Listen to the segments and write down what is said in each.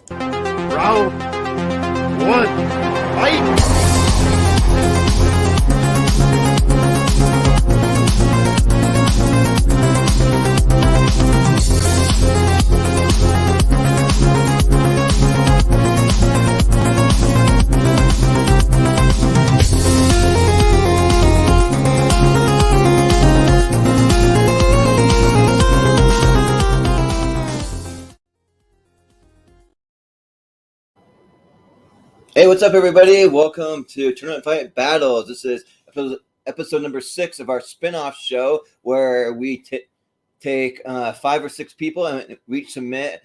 Round one, fight! Hey, what's up, everybody? Welcome to Tournament Fight Battles. This is episode number 6 of our spinoff show, where we take 5 or 6 people and we each submit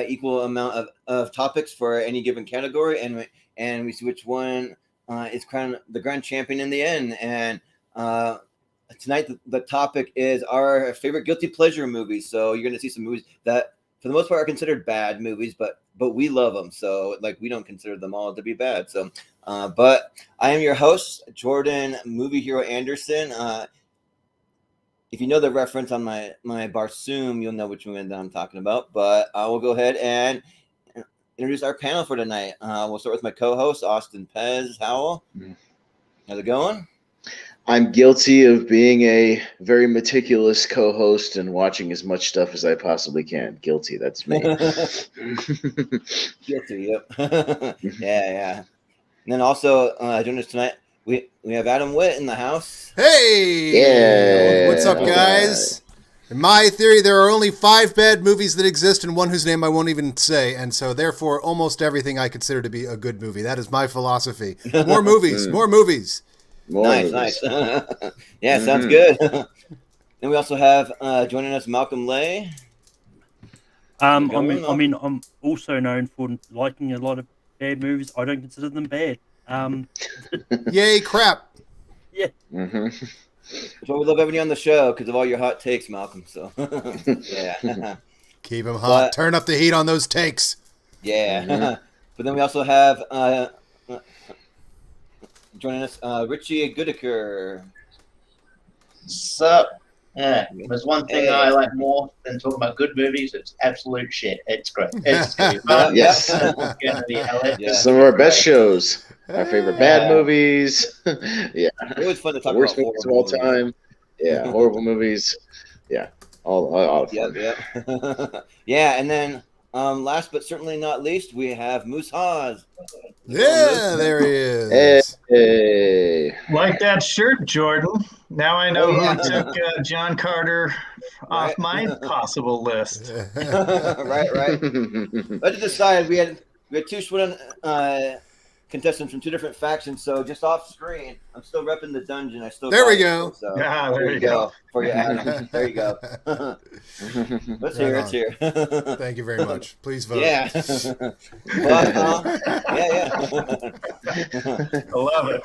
equal amount of topics for any given category, and we see which one is crowned the grand champion in the end. And tonight, the topic is our favorite guilty pleasure movies. So you're going to see some movies that, for the most part, are considered bad movies, but we love them. So, we don't consider them all to be bad. So, but I am your host, Jordan Movie Hero Anderson. If you know the reference on my Barsoom, you'll know which movie that I'm talking about. But I will go ahead and introduce our panel for tonight. We'll start with my co-host, Austin Pez Howell. How's it going? I'm guilty of being a very meticulous co-host and watching as much stuff as I possibly can. Guilty, that's me. Guilty, yep. yeah. And then also joining us tonight, we have Adam Witt in the house. Hey! Yeah! What's up, guys? In my theory, there are only 5 bad movies that exist and one whose name I won't even say, and so therefore almost everything I consider to be a good movie. That is my philosophy. More movies, more movies. Nice. Yeah, sounds good. Then we also have joining us Malcolm Lay. I'm also known for liking a lot of bad movies. I don't consider them bad. Yay, crap. Yeah. Mm-hmm. So we love having you on the show because of all your hot takes, Malcolm. So yeah. Keep them hot. Turn up the heat on those takes. Yeah. But then we also have joining us, Richie Goodcare. Sup? Yeah, there's one thing that I like more than talking about good movies. It's absolute shit. It's great. It's good. Yes. Some of our best shows. Our favorite bad movies. Yeah. It was fun to talk worst about movies of all time. Yeah, horrible movies. Yeah. All fun. Yep. Yeah, and then last but certainly not least, we have Moose Haas. Yeah, there he is. Hey. Like that shirt, Jordan. Now I know who took John Carter off my possible list. Right. Let's decide. We had 2 Schwinn contestants from 2 different factions. So just off screen, I'm still repping the dungeon. There we go. So there you go. For you, Adam. There you go. Let's hear. Thank you very much. Please vote. Yeah. But, yeah. I love it.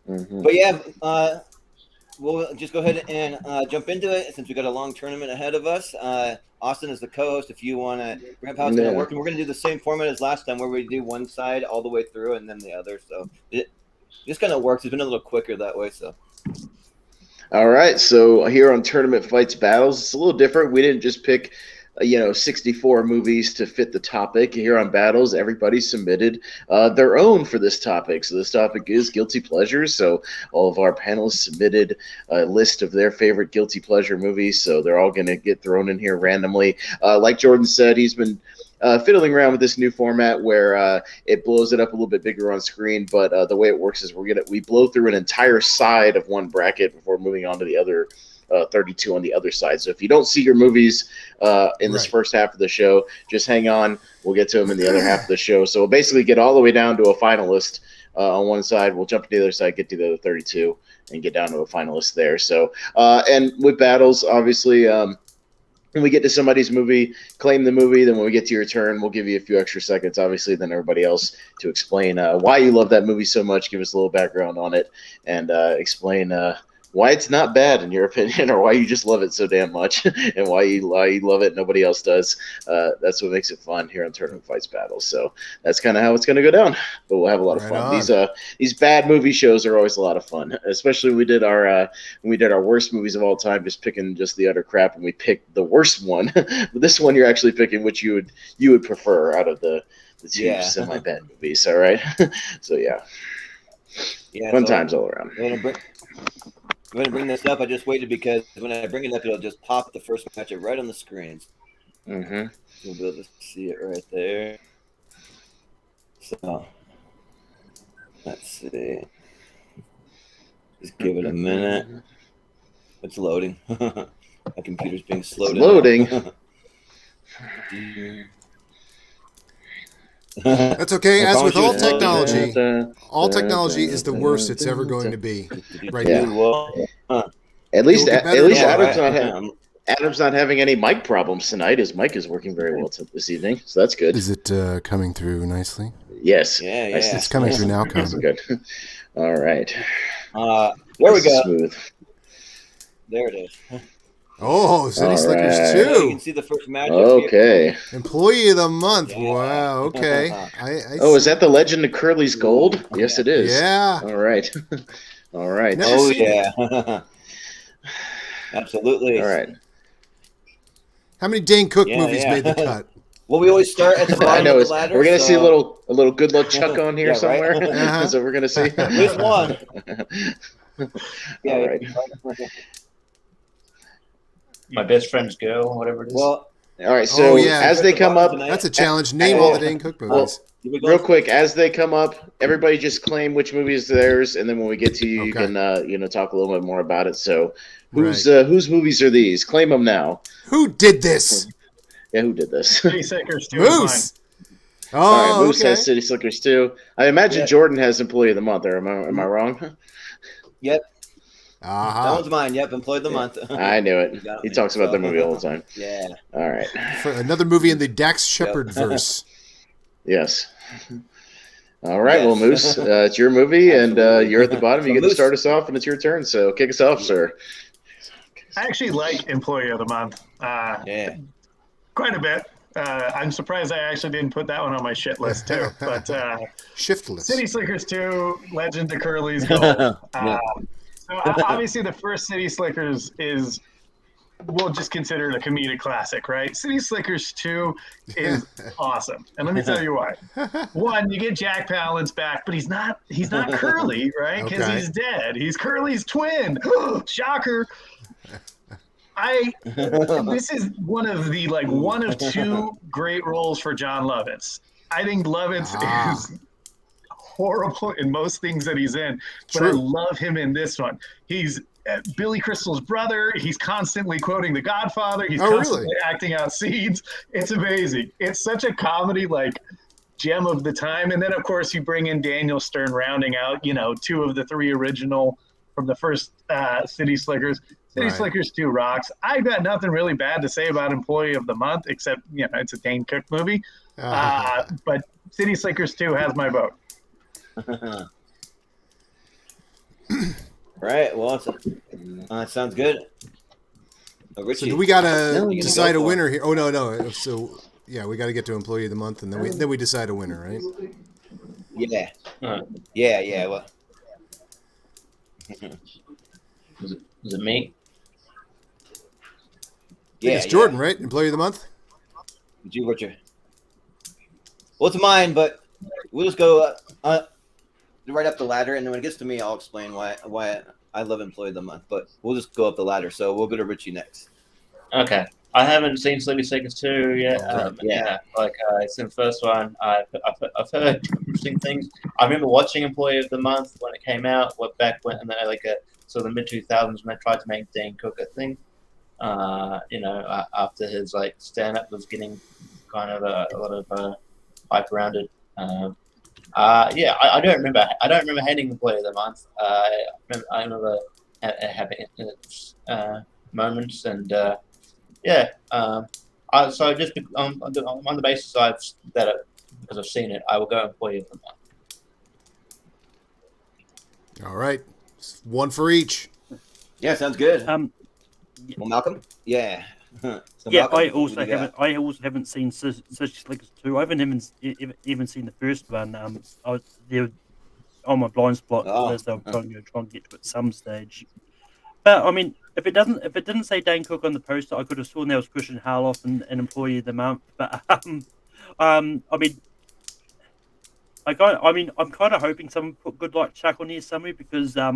But yeah, we'll just go ahead and jump into it since we got a long tournament ahead of us. Austin is the co-host. If you want to grab how it's going to work, and we're going to do the same format as last time, where we do one side all the way through and then the other. So it just kind of works. It's been a little quicker that way. So. All right, so here on Tournament Fights Battles, it's a little different. We didn't just pick 64 movies to fit the topic. Here on Battles, everybody submitted their own for this topic. So this topic is guilty pleasures. So all of our panelists submitted a list of their favorite guilty pleasure movies. So they're all going to get thrown in here randomly. Like Jordan said, he's been fiddling around with this new format where it blows it up a little bit bigger on screen. But the way it works is we blow through an entire side of one bracket before moving on to the other 32 on the other side. So if you don't see your movies in this first half of the show, just hang on. We'll get to them in the other half of the show. So we'll basically get all the way down to a finalist on one side. We'll jump to the other side, get to the other 32, and get down to a finalist there. So and with battles, obviously, when we get to somebody's movie, claim the movie. Then when we get to your turn, we'll give you a few extra seconds, obviously, than everybody else to explain why you love that movie so much. Give us a little background on it and explain why it's not bad in your opinion, or why you just love it so damn much, and why you love it and nobody else does. That's what makes it fun here on Tournament Fights Battles. So that's kind of how it's going to go down. But we'll have a lot of fun. These bad movie shows are always a lot of fun, especially when we did our worst movies of all time, just picking just the utter crap, and we picked the worst one. But this one you're actually picking which you would prefer out of the two semi bad movies. All right. So yeah, fun times all around. I'm going to bring this up. I just waited because when I bring it up, it'll just pop the first matchup right on the screen. Mm-hmm. You'll be able to see it right there. So, let's see. Just give it a minute. It's loading. My computer's being slowed down. Loading. That's okay. As with all technology is the worst it's ever going to be. Right now. At least Adam's Adam's not having any mic problems tonight. His mic is working very well this evening, so that's good. Is it coming through nicely? Yes. Yeah. It's coming through now. That's good. All right. There we go. Smooth. There it is. Oh, City Slickers right. 2. You can see the first matchup. Okay. Employee of the month. Yeah. Wow. Okay. Is that the Legend of Curly's Gold? Yes, it is. Yeah. All right. All right. Never seen yeah. Absolutely. All right. How many Dane Cook movies made the cut? Well, we always start at the bottom of the ladder. We're gonna see a little good luck Chuck on here somewhere. Right? That's what we're gonna see. Which one? All right. My best friend's girl, whatever it is. Well, all right. So as they come up, that's a challenge. Name all the Dane Cook movies. Real quick, as they come up, everybody just claim which movie is theirs, and then when we get to you, you can talk a little bit more about it. So, whose movies are these? Claim them now. Who did this? Yeah, who did this? City Slickers 2. Moose. Oh, all right, Moose has City Slickers 2. I imagine Jordan has Employee of the Month. Or am I wrong? Yep. Uh-huh. That one's mine. Yep, Employee of the Month. I knew it. He talks about the movie all the time. Yeah. All right. For another movie in the Dax Shepard verse. Yes. All right. Well, Moose, it's your movie, and you're at the bottom. You get to start us off, and it's your turn. So kick us off, sir. I actually like Employee of the Month. Quite a bit. I'm surprised I actually didn't put that one on my shit list too. But Shiftless. City Slickers 2, Legend of Curly's Gold. So obviously the first City Slickers is, we'll just consider it a comedic classic, right? City Slickers 2 is awesome. And let me tell you why. One, you get Jack Palance back, but he's not Curly, right? Because he's dead. He's Curly's twin. Shocker. This is one of two great roles for John Lovitz. I think Lovitz is horrible in most things that he's in, but I love him in this one. He's Billy Crystal's brother. He's constantly quoting The Godfather. He's constantly acting out scenes. It's amazing. It's such a comedy gem of the time. And then of course you bring in Daniel Stern rounding out, two of the three original from the first City Slickers. City Slickers 2 rocks. I've got nothing really bad to say about Employee of the Month, except it's a Dane Cook movie. But City Slickers 2 has my vote. Right. Well, that sounds good. Richie, so do we gotta decide a winner here? Oh no. So we got to get to Employee of the Month, and then we decide a winner, right? Yeah. Yeah. Well, is it me? Yeah, it's Jordan, right? Employee of the Month. Did you, Richard? Well, it's mine, but we'll just go right up the ladder, and then when it gets to me, I'll explain why I love Employee of the Month. But we'll just go up the ladder. So we'll go to Richie next. Okay. I haven't seen City Slickers 2 yet. It's in the first one. I've heard interesting things. I remember watching Employee of the Month when it came out. Back when the mid 2000s when they tried to make Dane Cook a thing. After his stand up was getting kind of a lot of hype around it. I don't remember. I don't remember hating Employee of the Month. I remember having moments and. So just on the basis because I've seen it, I will go Employee of the Month. All right, one for each. Yeah, sounds good. Yeah. Well, Malcolm? Yeah. So Yeah, Malcolm, I what also do you got? haven't seen City Slickers 2. I haven't even seen the first one. They're on my blind spot Oh. list. I'm trying to get to it at some stage. But I mean, if it didn't say Dane Cook on the poster, I could have sworn there was Christian Harloff and an Employee of the Month. But I mean, I'm kind of hoping someone put Good Luck Chuck on here somewhere because I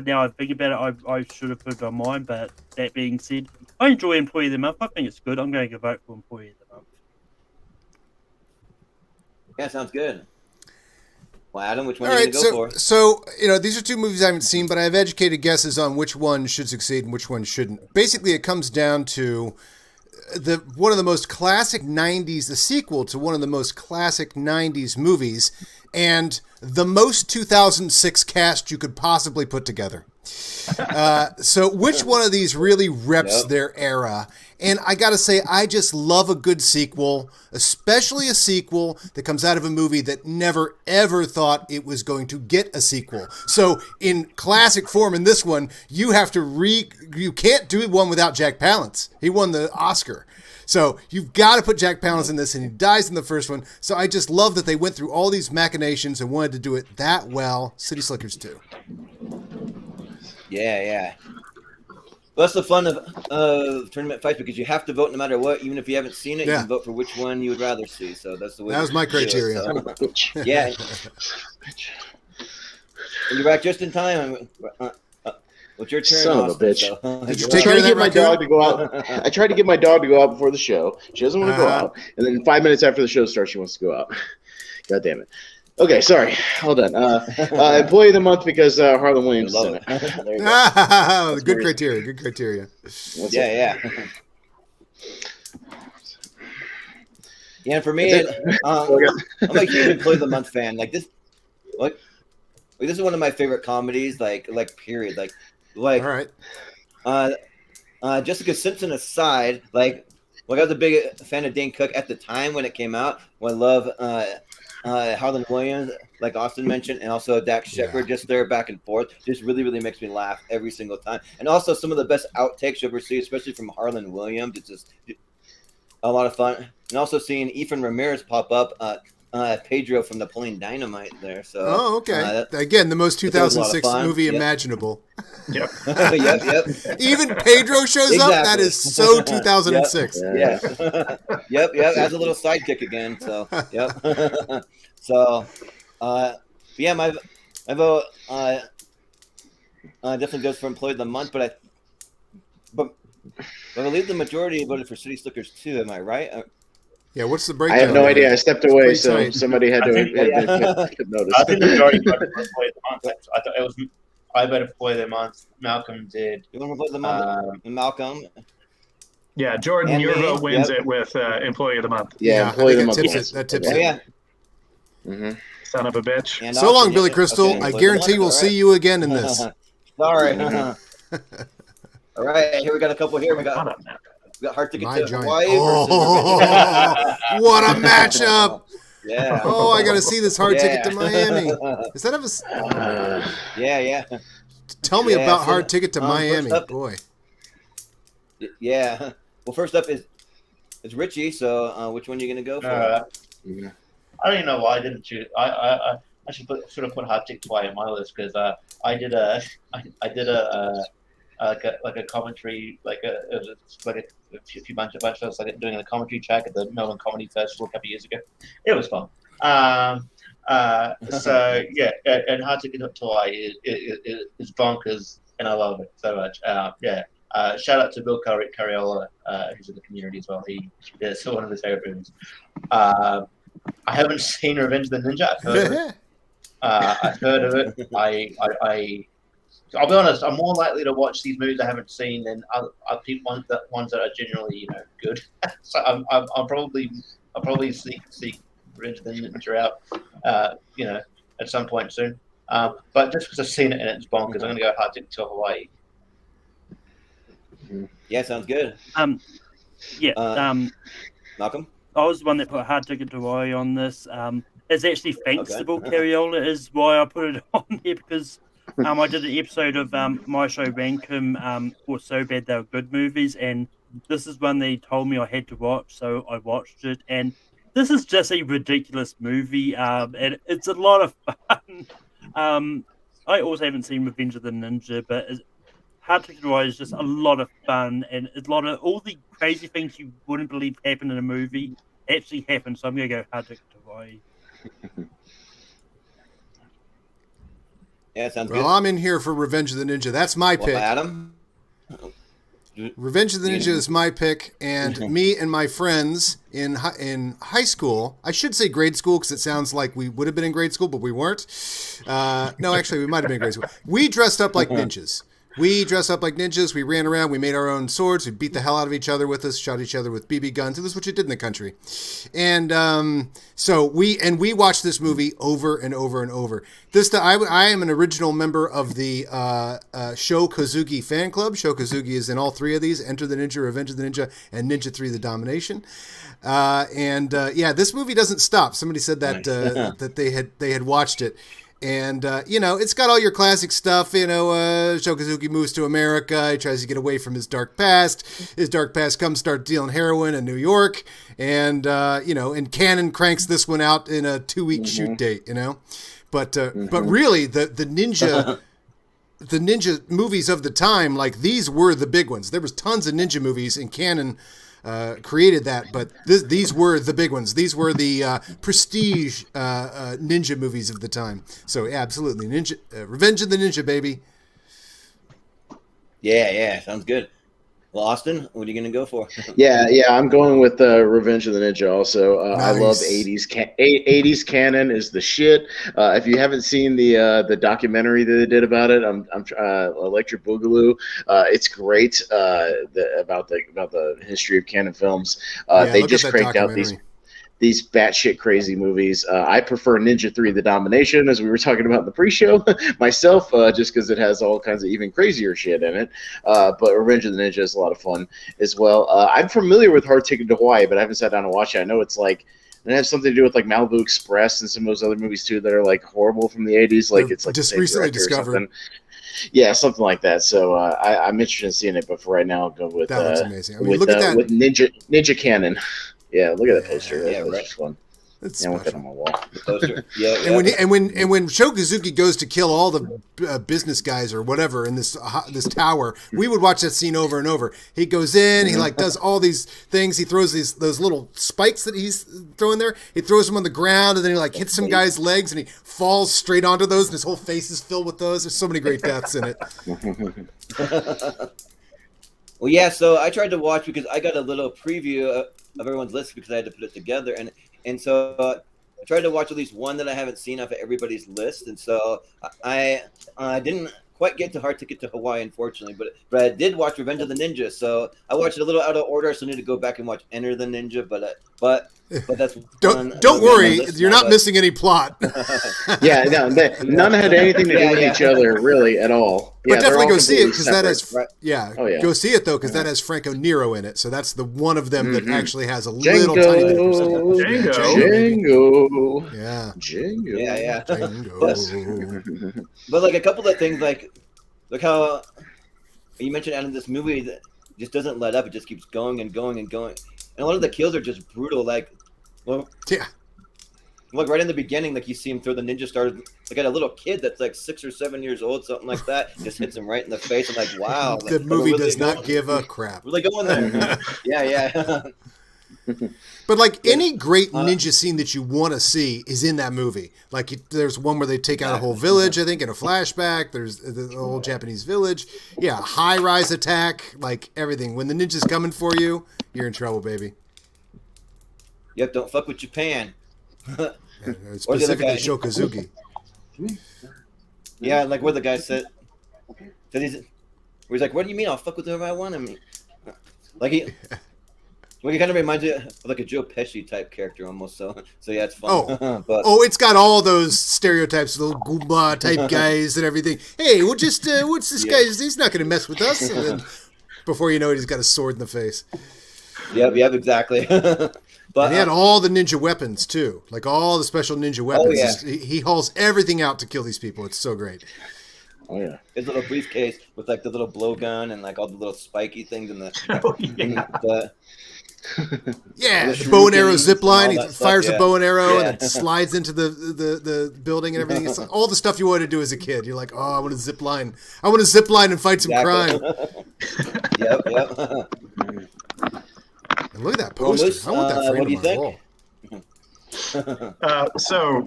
now I think about it, I should have put it on mine. But that being said, I enjoy Employee of the Month. I think it's good. I'm going to vote for Employee of the Month. Yeah, sounds good. Well, Adam, which one All are you right, going to go for? so these are two movies I haven't seen, but I have educated guesses on which one should succeed and which one shouldn't. Basically, it comes down to one of the most classic 90s, the sequel to one of the most classic 90s movies, and the most 2006 cast you could possibly put together. So which one of these really reps their era? And I gotta say, I just love a good sequel, especially a sequel that comes out of a movie that never ever thought it was going to get a sequel. So in classic form in this one, you can't do one without Jack Palance. He won the Oscar. So you've got to put Jack Palance in this, and he dies in the first one. So I just love that they went through all these machinations and wanted to do it that well. City Slickers 2. Yeah. Well, that's the fun of tournament fights because you have to vote no matter what. Even if you haven't seen it, you can vote for which one you would rather see. So that's the way. That was my criteria. Yeah. You're back just in time. It's your turn. Son of a Austin, bitch. So. Did you I take tried care to of get that my raccoon? dog to go out. I tried to get my dog to go out before the show. She doesn't want to go out. And then 5 minutes after the show starts, she wants to go out. God damn it. Okay, sorry. Hold on. Employee of the Month because Harlan Williams is in it. There you go. Good criteria. Good criteria. Yeah. Yeah, and for me, I'm a huge Employee of the Month fan. Like this is one of my favorite comedies. Like period. Like. All right. Jessica Simpson aside, I was a big fan of Dane Cook at the time when it came out. I love Harlan Williams, like Austin mentioned, and also Dax Shepard, just there back and forth. Just really, really makes me laugh every single time. And also some of the best outtakes you ever see, especially from Harlan Williams. It's just a lot of fun. And also seeing Ethan Ramirez pop up, Pedro from Napoleon Dynamite there. So okay. Again, the most 2006 movie imaginable. Yep. Yep. Even Pedro shows up. That is so 2006. Yep. As a little sidekick again. So yep. So yeah, my vote definitely goes for Employee of the Month, but I believe the majority voted for City Slickers 2. Am I right? Yeah, what's the breakdown? I have no idea. I stepped away, so tight. somebody had to have noticed. I think the majority voted for Employee of the Month. I thought it was. I voted for Employee of the Month. Malcolm did. You want to vote the Month? Malcolm. Yeah, Jordan, And your me. vote wins Yep. it with Employee of the Month. Yeah, I Employee of the think Month. that tips Oh it. yeah. Mm-hmm. Son of a bitch. And So long, Austin, Billy yeah. Crystal. Okay, I Employee of the guarantee Month, we'll all see right. you again in this. Sorry. All right, here we got a couple here. We Shut got up now. Hard Ticket My to giant. Hawaii Oh, what a matchup! Yeah. Oh, I got to see this Hard Ticket to Miami. Does that have a? Yeah. Tell me Yeah, about so, Hard Ticket to Miami, first up- boy. Yeah. Well, first up is Richie. So, which one are you gonna go for? I don't even know why I didn't choose. I should have put Hard Ticket to Hawaii on my list because I did a commentary it was like a few bunch of us doing a commentary track at the Melbourne Comedy Festival a couple of years ago. It was fun. So yeah, and Hard Ticket to Hawaii is bonkers, and I love it so much. Shout out to Bill Carriola, who's in the community as well. It's one of his favorite movies. I haven't seen Revenge of the Ninja. I've heard of it. I'll be honest. I'm more likely to watch these movies I haven't seen than other ones that are generally good. So I'll probably seek Revenge of the Ninja out at some point soon. But just because I've seen it and it's bonkers, I'm going to go Hard Ticket to Hawaii. Yeah, sounds good. Malcolm. I was the one that put Hard Ticket to Hawaii on this. It's actually thanks to Bill Carriola is why I put it on here because I did an episode of my show rank them for so bad they were good movies, and this is one they told me I had to watch, so I watched it, and this is just a ridiculous movie, and it's a lot of fun. I also haven't seen Revenge of the Ninja, but Hard Ticket to Ride is just a lot of fun, and it's a lot of all the crazy things you wouldn't believe happen in a movie actually happen. So I'm gonna go Hard Ticket to Ride. Yeah, sounds Well, good. I'm in here for Revenge of the Ninja. That's my Well, pick. Adam? Revenge of the Ninja is my pick, and me and my friends in high school, I should say grade school because it sounds like we would have been in grade school, but we weren't. No, actually, we might have been in grade school. We dressed up like ninjas. We dressed up like ninjas. We ran around. We made our own swords. We beat the hell out of each other with us, shot each other with BB guns. It was what you did in the country. And so we watched this movie over and over and over. I am an original member of the Sho Kozuki fan club. Sho Kozuki is in all three of these: Enter the Ninja, Revenge of the Ninja, and Ninja 3: The Domination. Yeah, this movie doesn't stop. Somebody said that that they had watched it. And, it's got all your classic stuff. Shokazuki moves to America. He tries to get away from his dark past. His dark past comes start dealing heroin in New York. And, and Cannon cranks this one out in a 2-week shoot date, But really, the ninja... The ninja movies of the time, like these were the big ones. There was tons of ninja movies, and Cannon created that, but these were the big ones. These were the prestige ninja movies of the time. So absolutely, Revenge of the Ninja, baby. Yeah, sounds good. Well, Austin, what are you going to go for? Yeah, I'm going with Revenge of the Ninja also. Nice. I love 80s canon is the shit. If you haven't seen the documentary that they did about it, I'm Electric Boogaloo. It's great about the history of canon films. They just cranked out these batshit crazy movies. I prefer Ninja 3: The Domination, as we were talking about in the pre-show, myself, just because it has all kinds of even crazier shit in it. But Revenge of the Ninja is a lot of fun as well. I'm familiar with Hard Ticket to Hawaii, but I haven't sat down and watched it. I know it's like, it has something to do with like Malibu Express and some of those other movies too that are like horrible from the 80s. Like it's like just recently discovered. Yeah, something like that. So I'm interested in seeing it, but for right now, I'll go with that looks amazing. I mean, look at that with Ninja Canon. Yeah, look at that poster. Yeah, That's fun. That's I want that on my wall. Poster. Yeah. And when Shokazuki goes to kill all the business guys or whatever in this tower, we would watch that scene over and over. He goes in, he like does all these things. He throws those little spikes that he's throwing there. He throws them on the ground, and then he like hits some guy's legs, and he falls straight onto those, and his whole face is filled with those. There's so many great deaths in it. Well, yeah, so I tried to watch because I got a little preview of everyone's list because I had to put it together. And so I tried to watch at least one that I haven't seen off of everybody's list. And so I didn't quite get to Hard Ticket to Hawaii, unfortunately. But I did watch Revenge of the Ninja. So I watched it a little out of order, so I need to go back and watch Enter the Ninja. But that's don't worry, you're not missing any plot. Yeah, no, none had anything to do with each other really at all. But they're definitely all go see it because that separate. has go see it though because that has Franco Nero in it. So that's the one of them that actually has a little tiny bit of percentage. Django. Yeah. Django. Yeah. Django. But like a couple of things, like how you mentioned out of this movie that just doesn't let up. It just keeps going and going and going. And a lot of the kills are just brutal. Like right in the beginning, like you see him throw the ninja star. Like at a little kid that's like 6 or 7 years old, something like that, just hits him right in the face. I'm like, wow. The movie does not give a crap. Really going there. Yeah. But like any great ninja scene that you want to see is in that movie. Like there's one where they take out a whole village, I think, in a flashback. There's the whole Japanese village. Yeah, high-rise attack, like everything. When the ninja's coming for you, you're in trouble, baby. Yep, don't fuck with Japan. Specifically Shokazuki. Yeah, like what the guy said. He's like, what do you mean I'll fuck with whoever I want? I mean, like he kind of reminds me of like a Joe Pesci type character almost. So yeah, it's fun. It's got all those stereotypes, little Goomba type guys and everything. Hey, we'll just what's this guy? He's not going to mess with us. And then before you know it, he's got a sword in the face. Yep, exactly. But and he had all the ninja weapons too, like all the special ninja weapons. Oh, yeah. He hauls everything out to kill these people. It's so great. Oh yeah. His little briefcase with like the little blowgun and like all the little spiky things in the. Oh, in the Yeah, the the bow and arrow shurikens zip line. and He all that fires stuff, a bow and arrow Yeah. and then slides into the building and everything. It's like all the stuff you wanted to do as a kid. You're like, oh, I want to zip line. I want to zip line and fight some crime. Yep. And look at that Well, poster. Moose, I want that what framed do you on my think? wall. So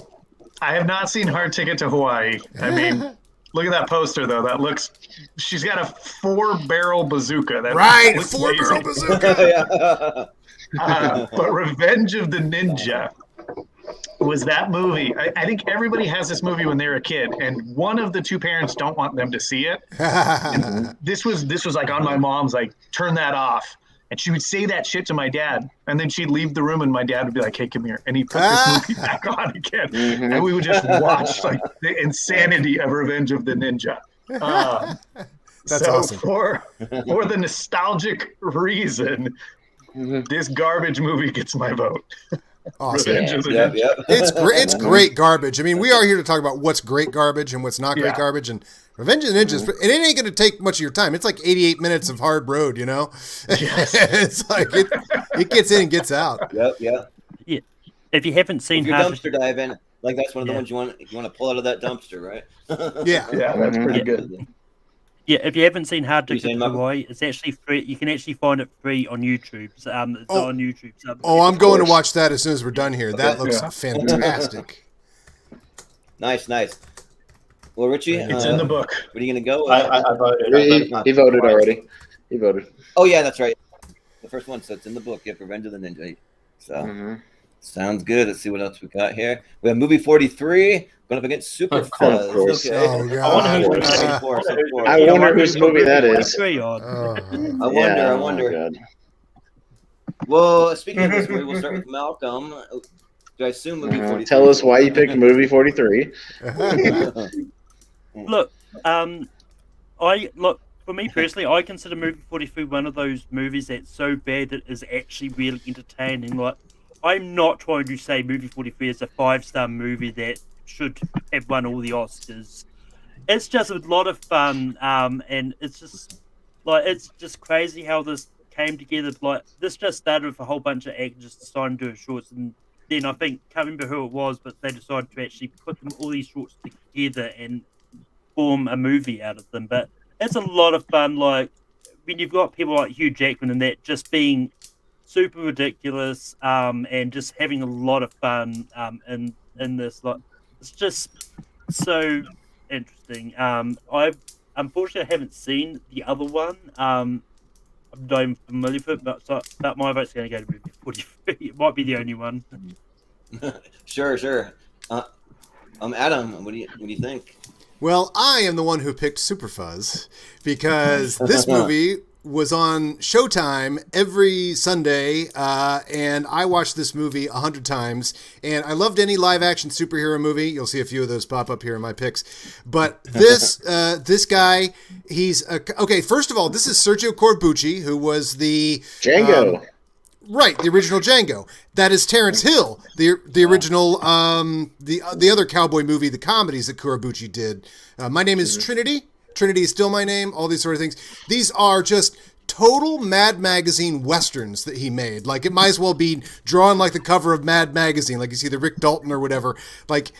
I have not seen Hard Ticket to Hawaii. I mean, look at that poster though. That looks. She's got a 4-barrel bazooka. That Right, looks 4-barrel amazing. bazooka. But Revenge of the Ninja was that movie. I think everybody has this movie when they're a kid, and one of the two parents don't want them to see it. And this was like on my mom's like, turn that off. And she would say that shit to my dad, and then she'd leave the room, and my dad would be like, "Hey, come here," and he'd put this movie back on again, and we would just watch like the insanity of Revenge of the Ninja. That's so awesome. For the nostalgic reason, this garbage movie gets my vote. Awesome. Revenge of the Yep. Ninja. It's great garbage. I mean, we are here to talk about what's great garbage and what's not great Yeah. garbage. And Revenge of the Ninjas, and it ain't going to take much of your time. It's like 88 minutes of hard road, you know? Yes. It's like it gets in and gets out. Yep. If you haven't seen If you're Hard dumpster diving, like that's one of the Yeah. ones you want to pull out of that dumpster, right? Yeah. Yeah, that's pretty Yeah. good. Yeah, if you haven't seen Hard You Ticket saying, to Malcolm? Hawaii, it's actually free. You can actually find it free on YouTube. It's on YouTube. So Oh, I'm going to course. watch that as soon as we're done here. That looks Yeah. fantastic. Nice. Well, Richie, It's in the book. what are you gonna go with? I voted. He voted already. He voted. Oh yeah, that's right. The first one, so it's in the book. Yep, Revenge of the Ninja. So Mhm. sounds good. Let's see what else we got here. We have movie 43 going up against Super Of Fuzz. course. Okay. Oh, I wonder God. who- Of course. I wonder whose movie that is. Agree on. Oh. I Oh, wonder. God. Well, speaking of this movie, we'll start with Malcolm. Do I assume movie 43? Tell us why you picked movie 43. Look, for me personally, I consider movie 43 one of those movies that's so bad that is actually really entertaining. Like, I'm not trying to say movie 43 is a 5-star movie that should have won all the Oscars. It's just a lot of fun, and it's just crazy how this came together. Like, this just started with a whole bunch of actors deciding to do shorts, and then I can't remember who it was, but they decided to actually put all these shorts together and form a movie out of them. But it's a lot of fun. Like, when you've got people like Hugh Jackman and that just being super ridiculous, and just having a lot of fun in this. Like, it's just so interesting. I unfortunately haven't seen the other one. I'm not even familiar with it, but my vote's going to go to movie 43. It might be the only one. Sure. Adam, what do you think? Well, I am the one who picked Super Fuzz because this movie was on Showtime every Sunday, and I watched this movie 100 times, and I loved any live-action superhero movie. You'll see a few of those pop up here in my picks. But this guy, he's... okay, first of all, this is Sergio Corbucci, who was the... Django. Right, the original Django. That is Terrence Hill, the original, the other cowboy movie, the comedies that Corbucci did. My Name is Trinity. Trinity is Still My Name. All these sort of things. These are just total Mad Magazine westerns that he made. Like, it might as well be drawn like the cover of Mad Magazine, like you see the Rick Dalton or whatever. Like,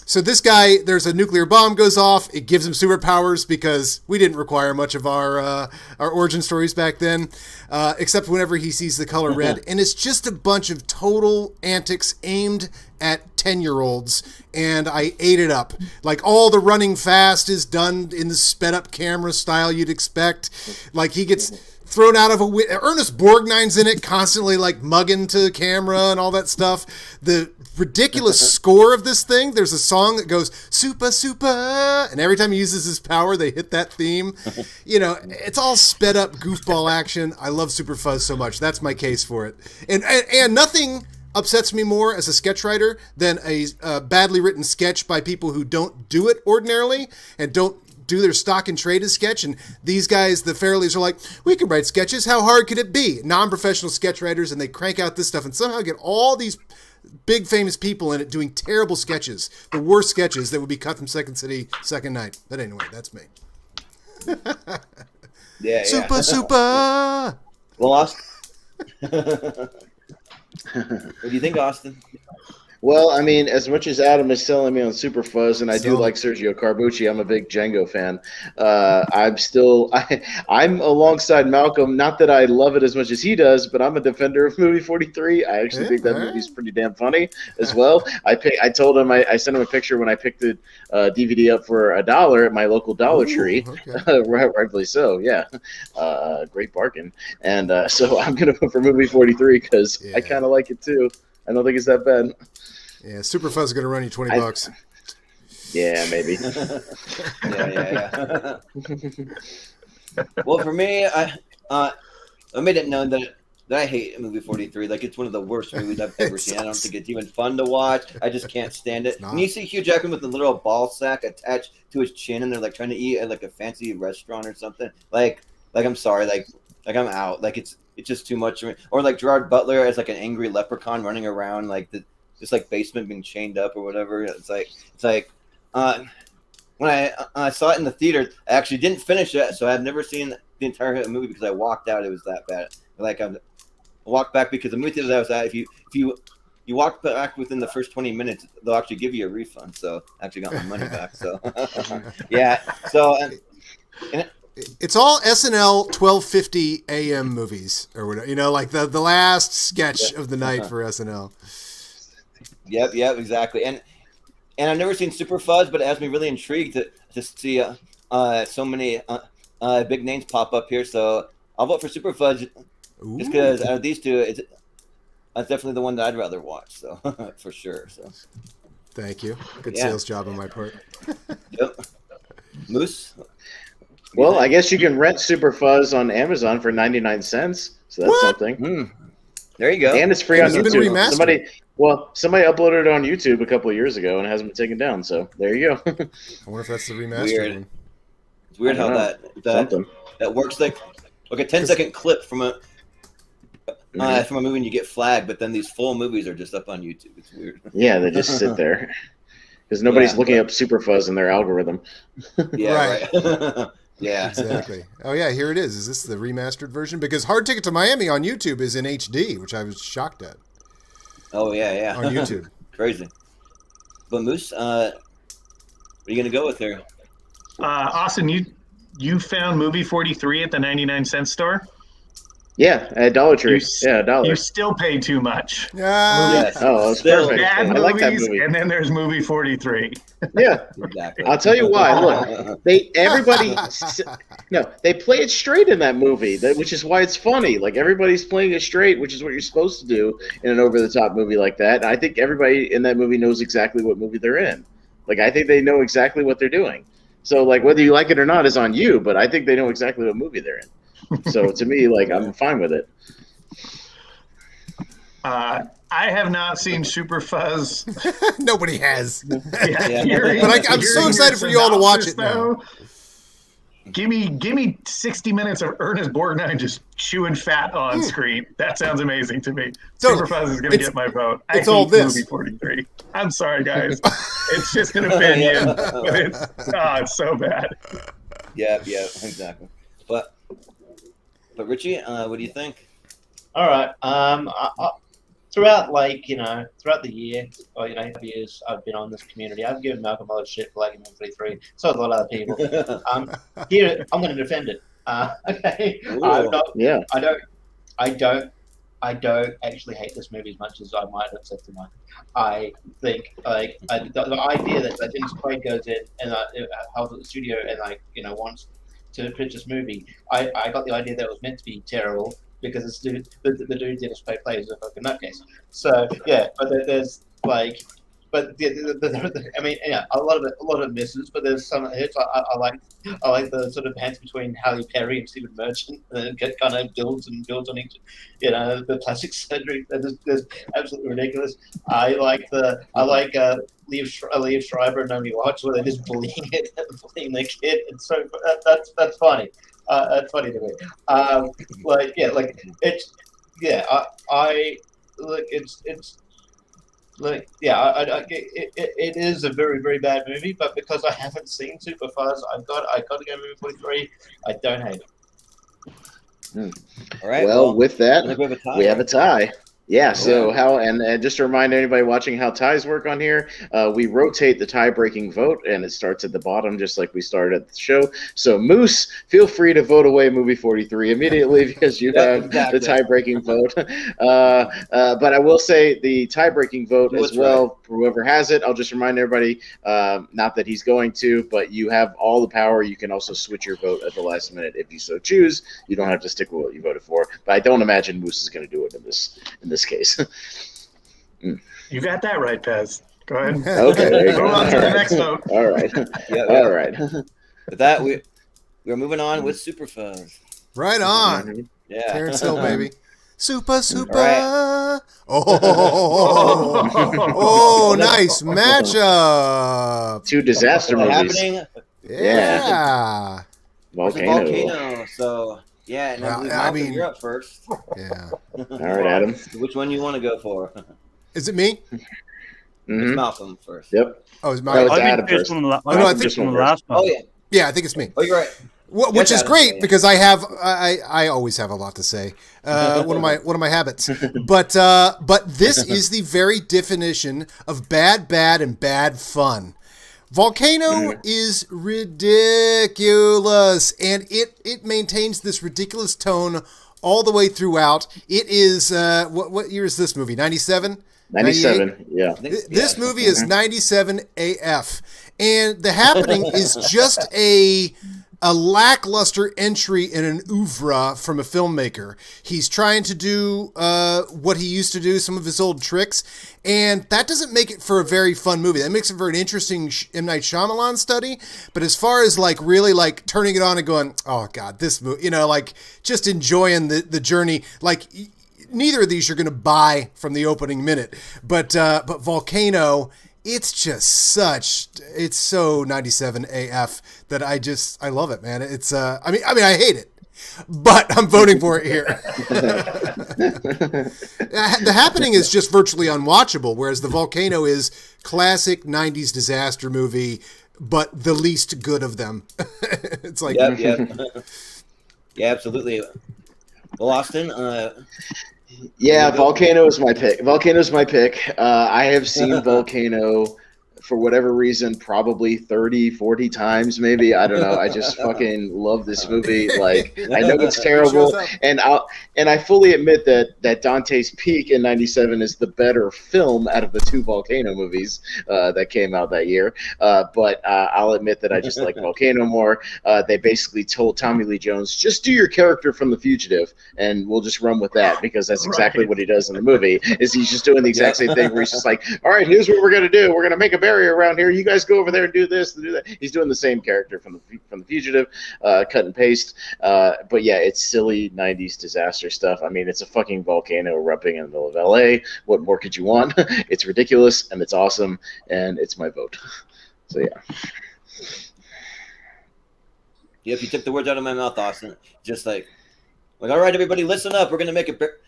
so this guy, there's a nuclear bomb goes off. It gives him superpowers because we didn't require much of our origin stories back then, except whenever he sees the color red. And it's just a bunch of total antics aimed at 10-year-olds, and I ate it up. Like, all the running fast is done in the sped up camera style you'd expect. Like, he gets thrown out of a Ernest Borgnine's in it, constantly like mugging to camera and all that stuff. The ridiculous score of this thing, there's a song that goes super and every time he uses his power they hit that theme. You know, it's all sped up goofball action. I love Super Fuzz so much. That's my case for it. And nothing upsets me more as a sketch writer than a badly written sketch by people who don't do it ordinarily and don't do their stock and trade as sketch, and these guys, the Farrellys, are like, we can write sketches. How hard could it be? Non-professional sketch writers, and they crank out this stuff and somehow get all these big famous people in it doing terrible sketches, the worst sketches that would be cut from Second City, Second Night. But anyway, that's me. Yeah, Super. Well, Austin. What do you think, Austin? Well, I mean, as much as Adam is selling me on Super Fuzz, and I do like Sergio Carbucci, I'm a big Django fan. I'm alongside Malcolm. Not that I love it as much as he does, but I'm a defender of movie 43. I actually think that movie's pretty damn funny as well. I told him I sent him a picture when I picked the DVD up for $1 at my local Dollar Tree. Okay. Rightfully so, yeah. Great bargain. And so I'm gonna vote for movie 43 because I kind of like it too. I don't think it's that bad. Yeah, Super Fuzz is going to run you $20. Yeah, maybe. Yeah. Well, for me, I made it known that I hate movie 43. Like, it's one of the worst movies I've ever seen. I don't think it's even fun to watch. I just can't stand it. When you see Hugh Jackman with a little ball sack attached to his chin, and they're like trying to eat at like a fancy restaurant or something, like I'm sorry, like I'm out. Like it's just too much for me. Or like Gerard Butler as like an angry leprechaun running around like this like basement being chained up or whatever. It's like when I saw it in the theater, I actually didn't finish it, so I've never seen the entire movie because I walked out. It was that bad. Like I walked back because the movie theater I was at, if you walk back within the first 20 minutes, they'll actually give you a refund. So I actually got my money back. So yeah. So it's all SNL 12:50 a.m. movies or whatever. You know, like the last sketch of the night for SNL. Yep, exactly. And I've never seen Super Fuzz, but it has me really intrigued to see so many big names pop up here. So I'll vote for Super Fuzz just because out of these two, that's definitely the one that I'd rather watch. So for sure. So thank you. Good sales job on my part. Yep. Moose. Well, I guess you can rent Super Fuzz on Amazon for 99 cents. So that's something. There you go. And it's free on YouTube. Somebody uploaded it on YouTube a couple of years ago and it hasn't been taken down. So there you go. I wonder if that's the remastered Weird. one. It's weird how that works like a 10-second clip from a movie and you get flagged, but then these full movies are just up on YouTube. It's weird. Yeah, they just sit there because nobody's looking up Super Fuzz in their algorithm. Yeah, right. Yeah, exactly. Oh yeah, here it is. Is this the remastered version? Because Hard Ticket to Miami on YouTube is in HD, which I was shocked at. Oh yeah. On YouTube. Crazy. But Moose, what are you gonna go with here? Austin, you found movie 43 at the 99-cent store? Yeah, at Dollar Tree. $1. You still pay too much. Yes. Oh, it's perfect. Bad I movies, like that movie. and then there's movie 43. Yeah, Exactly. I'll tell you why. Look, they play it straight in that movie, which is why it's funny. Like everybody's playing it straight, which is what you're supposed to do in an over-the-top movie like that. And I think everybody in that movie knows exactly what movie they're in. Like I think they know exactly what they're doing. So like whether you like it or not is on you, but I think they know exactly what movie they're in. So to me, like I'm fine with it. I have not seen Super Fuzz. Nobody has. Yeah. But I'm so excited for you all to watch it now. Give me 60 minutes of Ernest Borgnine just chewing fat on screen. That sounds amazing to me. Super Fuzz is going to get my vote. I hate all this. movie 43. I'm sorry, guys. It's just an opinion, but it's so bad. Yeah, exactly. But Richie, what do you think? All right. Throughout the year, or years I've been on this community, I've given Malcolm a lot of shit for liking movie 43. So have a lot of other people. Here, I'm going to defend it. Okay. I don't actually hate this movie as much as I might have said tonight. I think the idea that Dennis Quaid goes in and helps at the studio and wants to pitch this movie. I got the idea that it was meant to be terrible because the dude Dennis Quaid plays a fucking nutcase. So yeah, but there's but I mean, yeah, a lot of misses, but there's some hits. I like the sort of banter between Halle Berry and Stephen Merchant, and it kind of builds on each, the plastic surgery. That's absolutely ridiculous. I like Liev Schreiber and Naomi Watts, where they're just bullying the kid. It's so that's funny. That's funny to me. It is a very, very bad movie, but because I haven't seen Superfuzz, I got to go movie 43. I don't hate it. All right. Well, with that, we have a tie. Yeah, so and just to remind anybody watching how ties work on here, we rotate the tie-breaking vote, and it starts at the bottom just like we started at the show. So, Moose, feel free to vote away movie 43 immediately because you have the tie-breaking vote. But I will say the tie-breaking vote as well, for whoever has it, I'll just remind everybody, not that he's going to, but you have all the power. You can also switch your vote at the last minute if you so choose. You don't have to stick with what you voted for. But I don't imagine Moose is going to do it in this case. You got that right, Pez. Go ahead. Okay, there you go. Move on to the next vote. All right. All right. With that, we're moving on with Superfuzz. Right on. Yeah. Terrence Hill, baby. Super. Right. Oh, nice matchup. Two disaster movies. Happening. Yeah. Volcano. So, yeah. And Well, I mean, you're up first. Yeah. All right, Adam. Which one you want to go for? Is it me? It's Mm-hmm. Malcolm first. Yep. Oh, it's No, my. it's I Adam think first. I think from the last one. Oh, yeah. Yeah, I think it's me. Oh, you're right. Which is Adam, great yeah. because I always have a lot to say. One of my habits. But this is the very definition of bad, and bad fun. Volcano is ridiculous, and it maintains this ridiculous tone all the way throughout. It is what year is this movie? 97? 97. Yeah. This movie is 97 AF, and The Happening is just a lackluster entry in an oeuvre from a filmmaker. He's trying to do what he used to do, some of his old tricks, and that doesn't make it for a very fun movie. That makes it for an interesting M. Night Shyamalan study, but as far as really turning it on and going, oh God, this movie, just enjoying the journey, neither of these you're going to buy from the opening minute, but Volcano, it's so 97 AF that I love it, man. It's I I hate it, but I'm voting for it here. The Happening is just virtually unwatchable, whereas The Volcano is classic 90s disaster movie, but the least good of them. It's like Yep. Yeah, absolutely. Well, Austin, Yeah, Volcano is my pick. I have seen Volcano for whatever reason probably 30, 40 times maybe. I don't know. I just fucking love this movie. I know it's terrible, and I fully admit that Dante's Peak in 97 is the better film out of the two Volcano movies that came out that year. But I'll admit that I just like Volcano more. They basically told Tommy Lee Jones, just do your character from The Fugitive, and we'll just run with that, because that's exactly what he does in the movie. Is he's just doing the exact same thing where he's just like, all right, here's what we're gonna do. We're gonna make a barrier around here. You guys go over there and do this and do that. He's doing the same character from the Fugitive, cut and paste. But yeah, it's silly 90s disaster stuff. I mean, it's a fucking volcano erupting in the middle of LA. What more could you want? It's ridiculous and it's awesome, and it's my vote. So yeah. Yep, you took the words out of my mouth, Austin. Just all right, everybody, listen up. We're gonna make a barricade.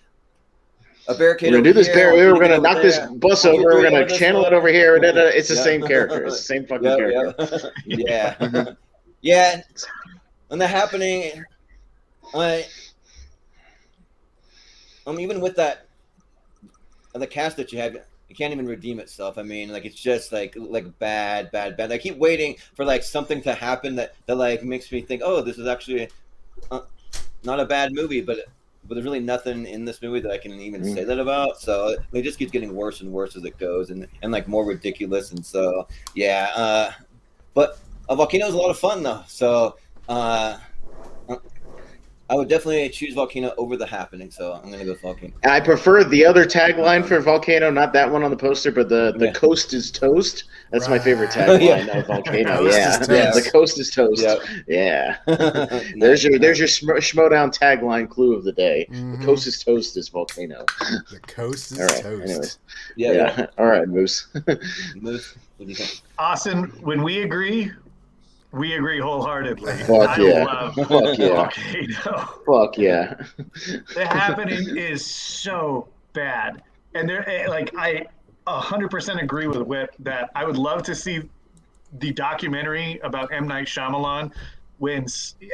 We're gonna do this barrier. We're gonna knock this there. bus over. We're gonna channel it over here. It's the same character. It's the same fucking character. Yeah. Yeah. And The Happening, even with that, the cast that you have, it can't even redeem itself. I mean, it's just bad. I keep waiting for something to happen that makes me think, oh, this is actually not a bad movie, but there's really nothing in this movie that I can even say that about. So it just keeps getting worse and worse as it goes, and more ridiculous. And so yeah, but Volcano is a lot of fun though. So I would definitely choose Volcano over The Happening, so I'm gonna go Volcano. I prefer the other tagline for Volcano, not that one on the poster, but the coast is toast. That's my favorite tagline of Volcano. The coast is toast. Yep. Yeah. Nice. There's your Schmodown tagline clue of the day. The coast is toast is Volcano. The coast is All right. toast. Anyways. Yeah. All right, Moose. Moose, what do you think? Austin, when we agree wholeheartedly. Fuck yeah. love Fuck yeah. Volcano. Fuck yeah. The Happening is so bad, and I 100% agree with Witt that I would love to see the documentary about M. Night Shyamalan. When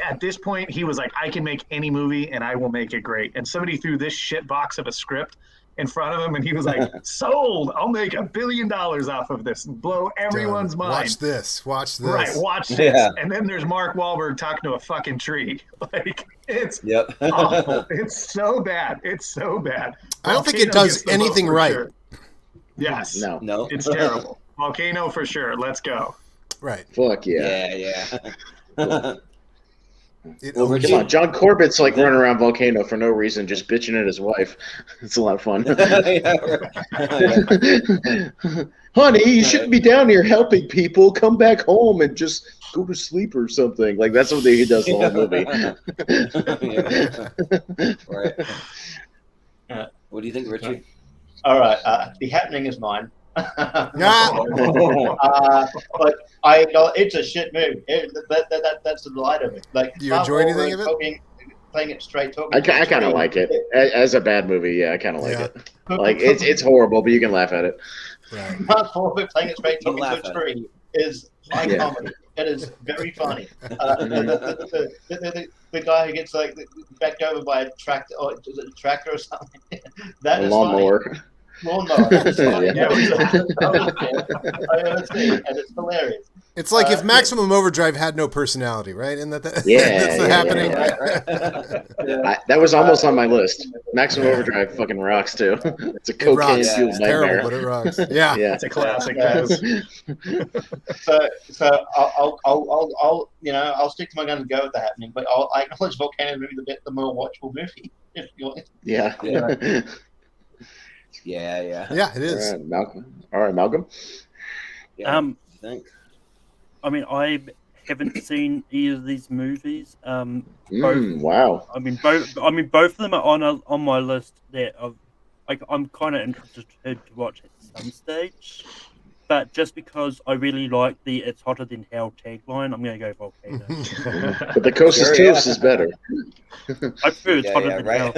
at this point he was like, I can make any movie and I will make it great, and somebody threw this shit box of a script in front of him, and he was like, sold, I'll make $1 billion off of this and blow everyone's mind. Watch this. Watch this. Right, watch this. Yeah. And then there's Mark Wahlberg talking to a fucking tree. Like, it's Yep. awful. It's so bad. It's so bad. I don't think it Volcano does gets the vote anything for right. sure. Yes. No. It's terrible. Volcano for sure. Let's go. Right. Fuck yeah. Yeah. Well, Come on, John Corbett's like running around Volcano for no reason, just bitching at his wife. It's a lot of fun. Honey, you shouldn't be down here helping people. Come back home and just go to sleep or something. Like that's what he does the whole movie. Right. What do you think, Richie? All right, The Happening is mine. Yeah. But I know it's a shit movie. That's the delight of it. Like, Do you enjoy anything of it? Playing it straight, talking. I kind of like it as a bad movie. Yeah, I kind of like Yeah. it. Like it's horrible, but you can laugh at it. Right. Mark Wahlberg playing it straight, You talking laugh to a at tree is high Yeah. comedy. It is very funny. The guy who gets like backed over by a tractor, or is it a tractor or something? That A is lawnmower. Lawnmower. That's funny. Yeah. That's it, and it's hilarious. It's like if Maximum Overdrive had no personality, right? And that's the happening. Yeah. That was almost on my list. Maximum Overdrive fucking rocks too. It's a It rocks. cocaine fueled It's nightmare. terrible, but it rocks. Yeah. Yeah. It's a classic. So I'll stick to my guns and go with The Happening, but I acknowledge Volcano maybe the more watchable movie. If you want. Yeah. Yeah. Yeah, it is. All right, Malcolm. Yeah. What do you think? I mean, I haven't seen either of these movies. Wow. I mean, both of them are on my list. That I'm kind of interested to watch at some stage, but just because I really like the "It's hotter than hell" tagline, I'm gonna go Volcano. But the Coast is Toast is better. I prefer "It's hotter than hell."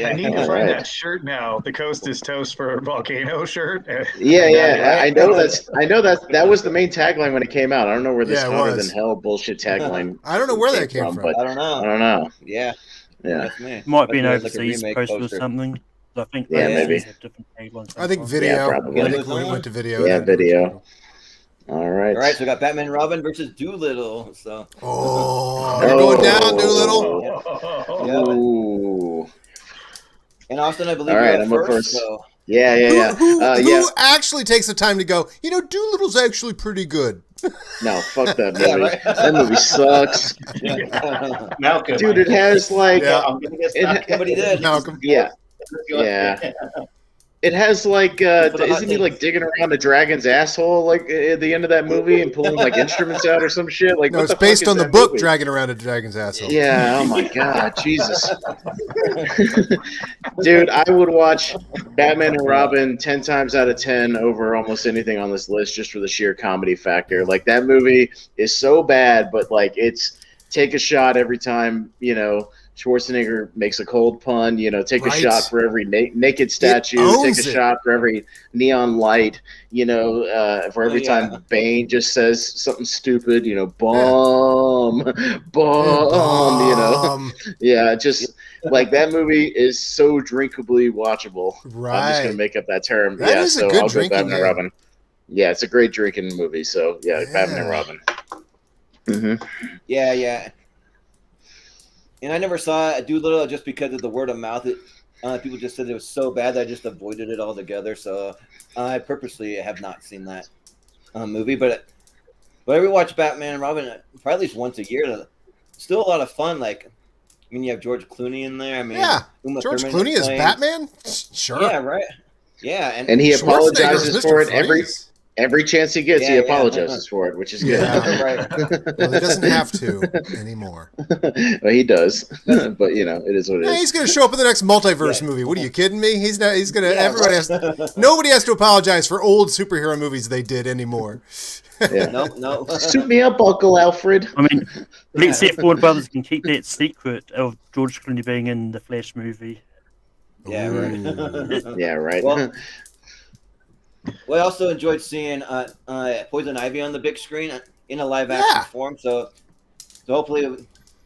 I need to find that shirt now. The Coast is Toast for Volcano shirt. Yeah. I know that was the main tagline when it came out. I don't know where this hotter than hell bullshit tagline. I don't know where that came from. But I don't know. I don't know. Yeah. Yeah. That's me. Might be an Like a overseas remake poster or poster. something. I think Yeah, maybe. have different taglines. I think sometimes. video. Yeah, probably. I think we went to video. Yeah, video. All right. All right, so we got Batman and Robin versus Doolittle. So Oh, they're going down, Doolittle. Ooh. and Austin, I believe All right, you're I'm up up first. first. So Yeah. Who actually takes the time to go, Doolittle's actually pretty good. No, fuck that movie. Yeah, right. That movie sucks. Malcolm. Dude, it has like Yeah. I'm gonna guess somebody did. Malcolm. Yeah. It has like isn't he like digging around a dragon's asshole like at the end of that movie and pulling like instruments out or some shit? Like No, what it's the fuck based is on the that book movie? Dragging Around a Dragon's Asshole. Yeah, oh my god, Jesus. Dude, I would watch Batman and Robin 10 times out of 10 over almost anything on this list just for the sheer comedy factor. Like that movie is so bad, but like it's take a shot every time, Schwarzenegger makes a cold pun, take Right. a shot for every naked statue, owns take a it. shot for every neon light, for every Yeah. time Bane just says something stupid, bomb, Yeah, just like that movie is so drinkably watchable. I'm just Right. gonna make up that term. That is a good I'll go drinking Batman and game. Robin. Yeah, it's a great drinking movie. So yeah. Batman and Robin. Mm-hmm. Yeah. And I never saw Doolittle just because of the word of mouth. People just said it was so bad that I just avoided it altogether. So I purposely have not seen that movie. But I rewatch Batman and Robin probably at least once a year to still a lot of fun. Like, I mean, you have George Clooney in there. I mean, Yeah, Uma George Thurman Clooney is playing- Batman. Sure. Yeah, right. Yeah, And he Schwarzenegger's apologizes Mr. for it Freeze. every chance he gets. Yeah, He yeah. apologizes for it, which is good. Yeah. right. Well, he doesn't have to anymore. Well, he does, but you know, it is what it Yeah, is. he's going to show up in the next multiverse Yeah. movie. What are you kidding me? He's not. He's going to. Yeah, Everybody right. has. Nobody has to apologize for old superhero movies they did anymore. Yeah. No. Suit me up, Uncle Alfred. I mean, let's see if Warner Brothers can keep that secret of George Clooney being in the Flash movie. Yeah, right. Yeah, right. Well, I also enjoyed seeing Poison Ivy on the big screen in a live action Yeah. form. So hopefully we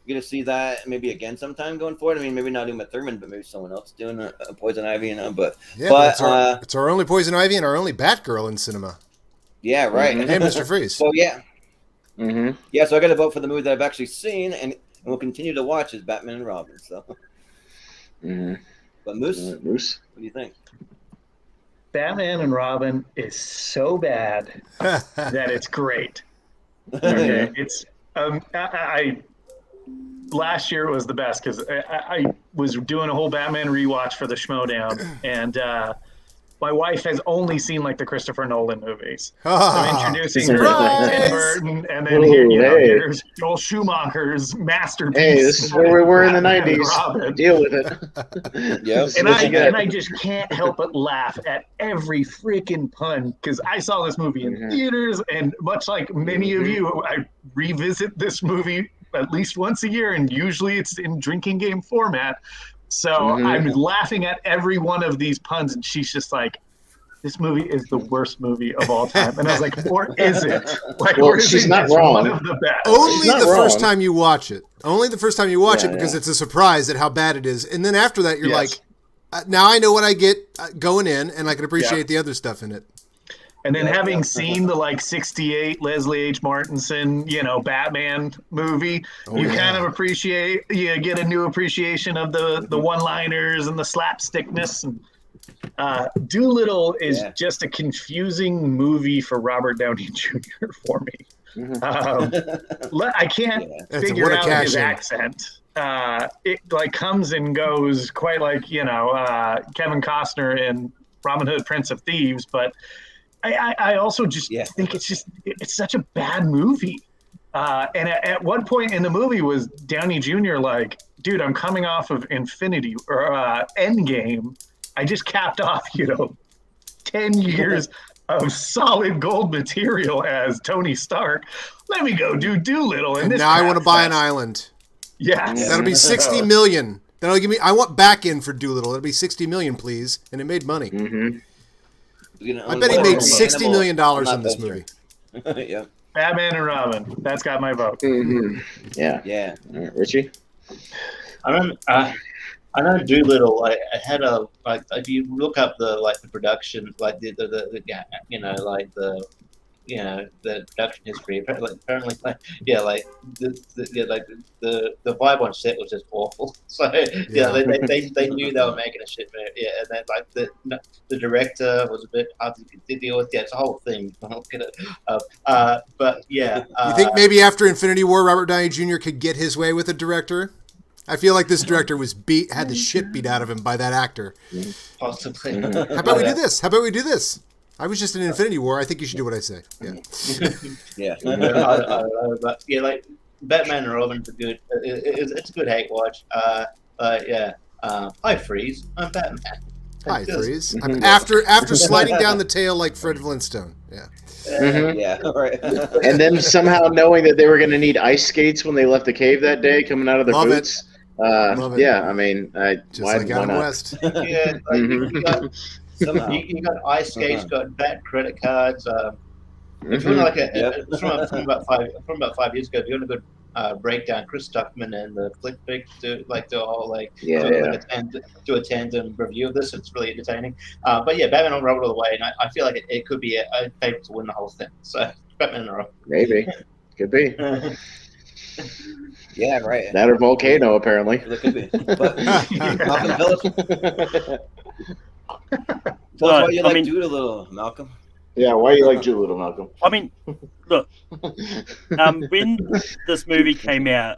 get to see that maybe again sometime going forward. I mean, maybe not Uma Thurman, but maybe someone else doing a Poison Ivy, you know. But Yeah, but it's our only Poison Ivy and our only Batgirl in cinema. yeah, right. Mhm. And Mr. Freeze. So yeah, Mm-hmm. yeah. So I got to vote for the movie that I've actually seen and will continue to watch is Batman and Robin. So, Mm-hmm. but Moose, Moose. what do you think? Batman and Robin is so bad that it's great. Mm-hmm. Okay, it's I last year was the best because I was doing a whole Batman rewatch for the Schmodown, and my wife has only seen like the Christopher Nolan movies. So I'm introducing her to like Tim Surprise! Burton, and then here, you know, Ooh, hey. here's Joel Schumacher's masterpiece. Hey, this is where we were in the Batman and 90s. Robin. Deal with it. Yep. So And what you got? I just can't help but laugh at every freaking pun because I saw this movie in Mhm. theaters, and much like many of you, I revisit this movie at least once a year, and usually it's in drinking game format. So Mhm. I'm laughing at every one of these puns, and she's just like, "This movie is the worst movie of all time," and I was like, "Or is it? Like, Well, or is she's it not just wrong. one of the best?" Only She's not the first wrong. time you watch it. Only the first time you watch Yeah, it because yeah. it's a surprise at how bad it is. And then after that, you're Yes. like, now I know what I get going in, and I can appreciate the other stuff in it. And then Yeah, having yeah. seen the like 68 Leslie H. Martinson, you know, Batman movie, Oh, you yeah. kind of get a new appreciation of the one-liners and the slapstickness. And Doolittle is Yeah. just a confusing movie for Robert Downey Jr. for me. Mhm. I can't Yeah. figure what a out cash his in. accent. It like comes and goes quite like, you know, Kevin Costner in Robin Hood, Prince of Thieves, but I also just Yeah. think it's such a bad movie. And at one point in the movie was Downey Jr. like, dude, I'm coming off of Infinity or Endgame. I just capped off, 10 years of solid gold material as Tony Stark. Let me go do Doolittle. And this now I crap want to buy an fest. island. Yes. That'll be 60 million. That'll give me. I want back in for Doolittle. That'll be 60 million, please. And it made money. Mhm. I bet he made $60 million in this movie. Yeah. Batman and Robin. That's got my vote. Mhm. Yeah. Yeah. All right, Richie. I know Doolittle. I had a like. If you look up the production, like the production history. Apparently, the vibe on set was just awful. So Yeah. they knew they were making a shit movie. Yeah, and then like the director was a bit hard to deal with. Yeah, it's a whole thing. I'll get it. But yeah, You think maybe after Infinity War, Robert Downey Jr. could get his way with a director? I feel like this director had the shit beat out of him by that actor. possibly? How about we do this? How about we do this? I was just in Infinity War. I think you should do what I say. Yeah. Yeah. I don't know, but yeah, like Batman and Robin's a good. It's a good hate watch. Yeah. Hi Freeze. I'm Batman. Hi, Freeze. I'm after sliding down the tail like Fred Flintstone. Yeah. Mhm. Yeah. Right. And then somehow knowing that they were going to need ice skates when they left the cave that day, coming out of their Love it. boots. Love it. Yeah, I mean, Just why, like why Adam not? West. Yeah, like, Mhm. Somehow. you got ice skates, got bat credit cards. If you Mhm. want like Yep. from about 5 years ago, if you want a good breakdown, Chris Stuckman and the Flick Pick do a whole do a tandem review of this. It's really entertaining. But yeah, Batman and Robin all the way, and I feel like it could be a favorite to win the whole thing. So Batman and Robin. Maybe. Could be. Yeah. Right. That or Volcano, apparently. It could be. But Malcolm, tell us why you I like mean- Doolittle, Malcolm. Yeah, why do you like Doolittle, Malcolm? I mean, look, when this movie came out,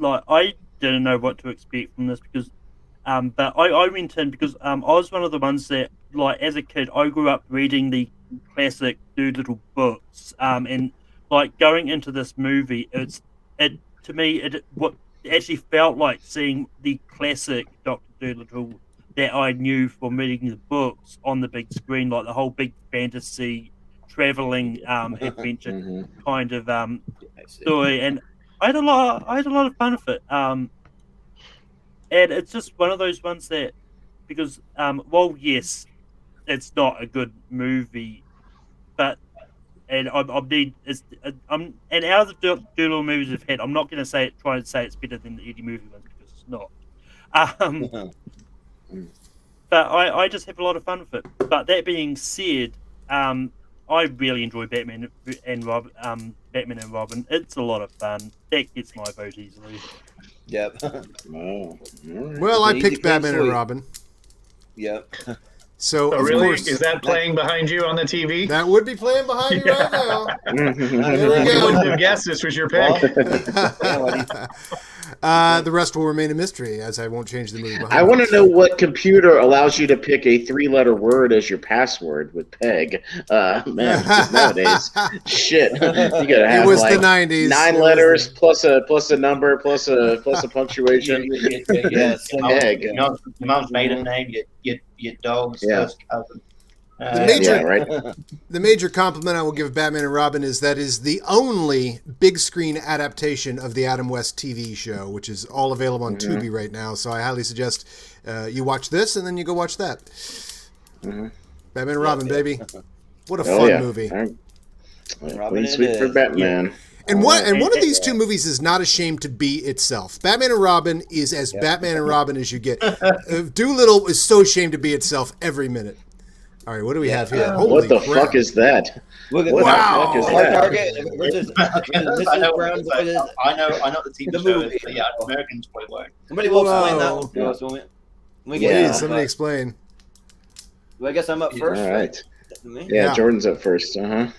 like I didn't know what to expect from this because, but I went in because I was one of the ones that, like, as a kid, I grew up reading the classic Doolittle books, and like going into this movie, to me what it actually felt like seeing the classic Doctor Doolittle that I knew from reading the books on the big screen, like the whole big fantasy traveling adventure kind of story, and I had a lot of fun with it. And it's just one of those ones that, because well, yes, it's not a good movie, but and I'm and out of the Doolittle movies we've had, I'm not going to try and say it's better than the Eddie movie ones because it's not. But I just have a lot of fun with it. But that being said, I really enjoy Batman and Robin. It's a lot of fun. That gets my vote easily. Yep. Well, I picked Batman and Robin. Yep. So, of really? course, Is that playing behind you on the TV? that would be playing behind you right now. There we You wouldn't go. have guessed this was your pick. The rest will remain a mystery, as I won't change the movie behind I me. want to know what computer allows you to pick a 3-letter word as your password with PEG. Man, nowadays, shit, you gotta have It was like the 90s. 9 letters plus a number plus a punctuation. Yes. PEG. Your mom's maiden name, your dog's first cousin. The major compliment I will give Batman and Robin is that is the only big screen adaptation of the Adam West TV show, which is all available on Tubi right now. So I highly suggest you watch this and then you go watch that. Batman and Robin, baby. What a fun movie. Clean sweep for Batman. And one of these two movies is not ashamed to be itself. Batman and Robin is as Batman and Robin as you get. Doolittle is so ashamed to be itself every minute. All right, what do we have here? Holy what the crap. fuck is that? Look at What the wow. fuck is Hard that? Target versus I know Brown's. I know the TV The show movie. is, but yeah, Americans probably won't. Somebody will explain that one to us, won't we? Please, somebody explain. Well, I guess I'm up first. All right. Me? Yeah, Jordan's up first. Well,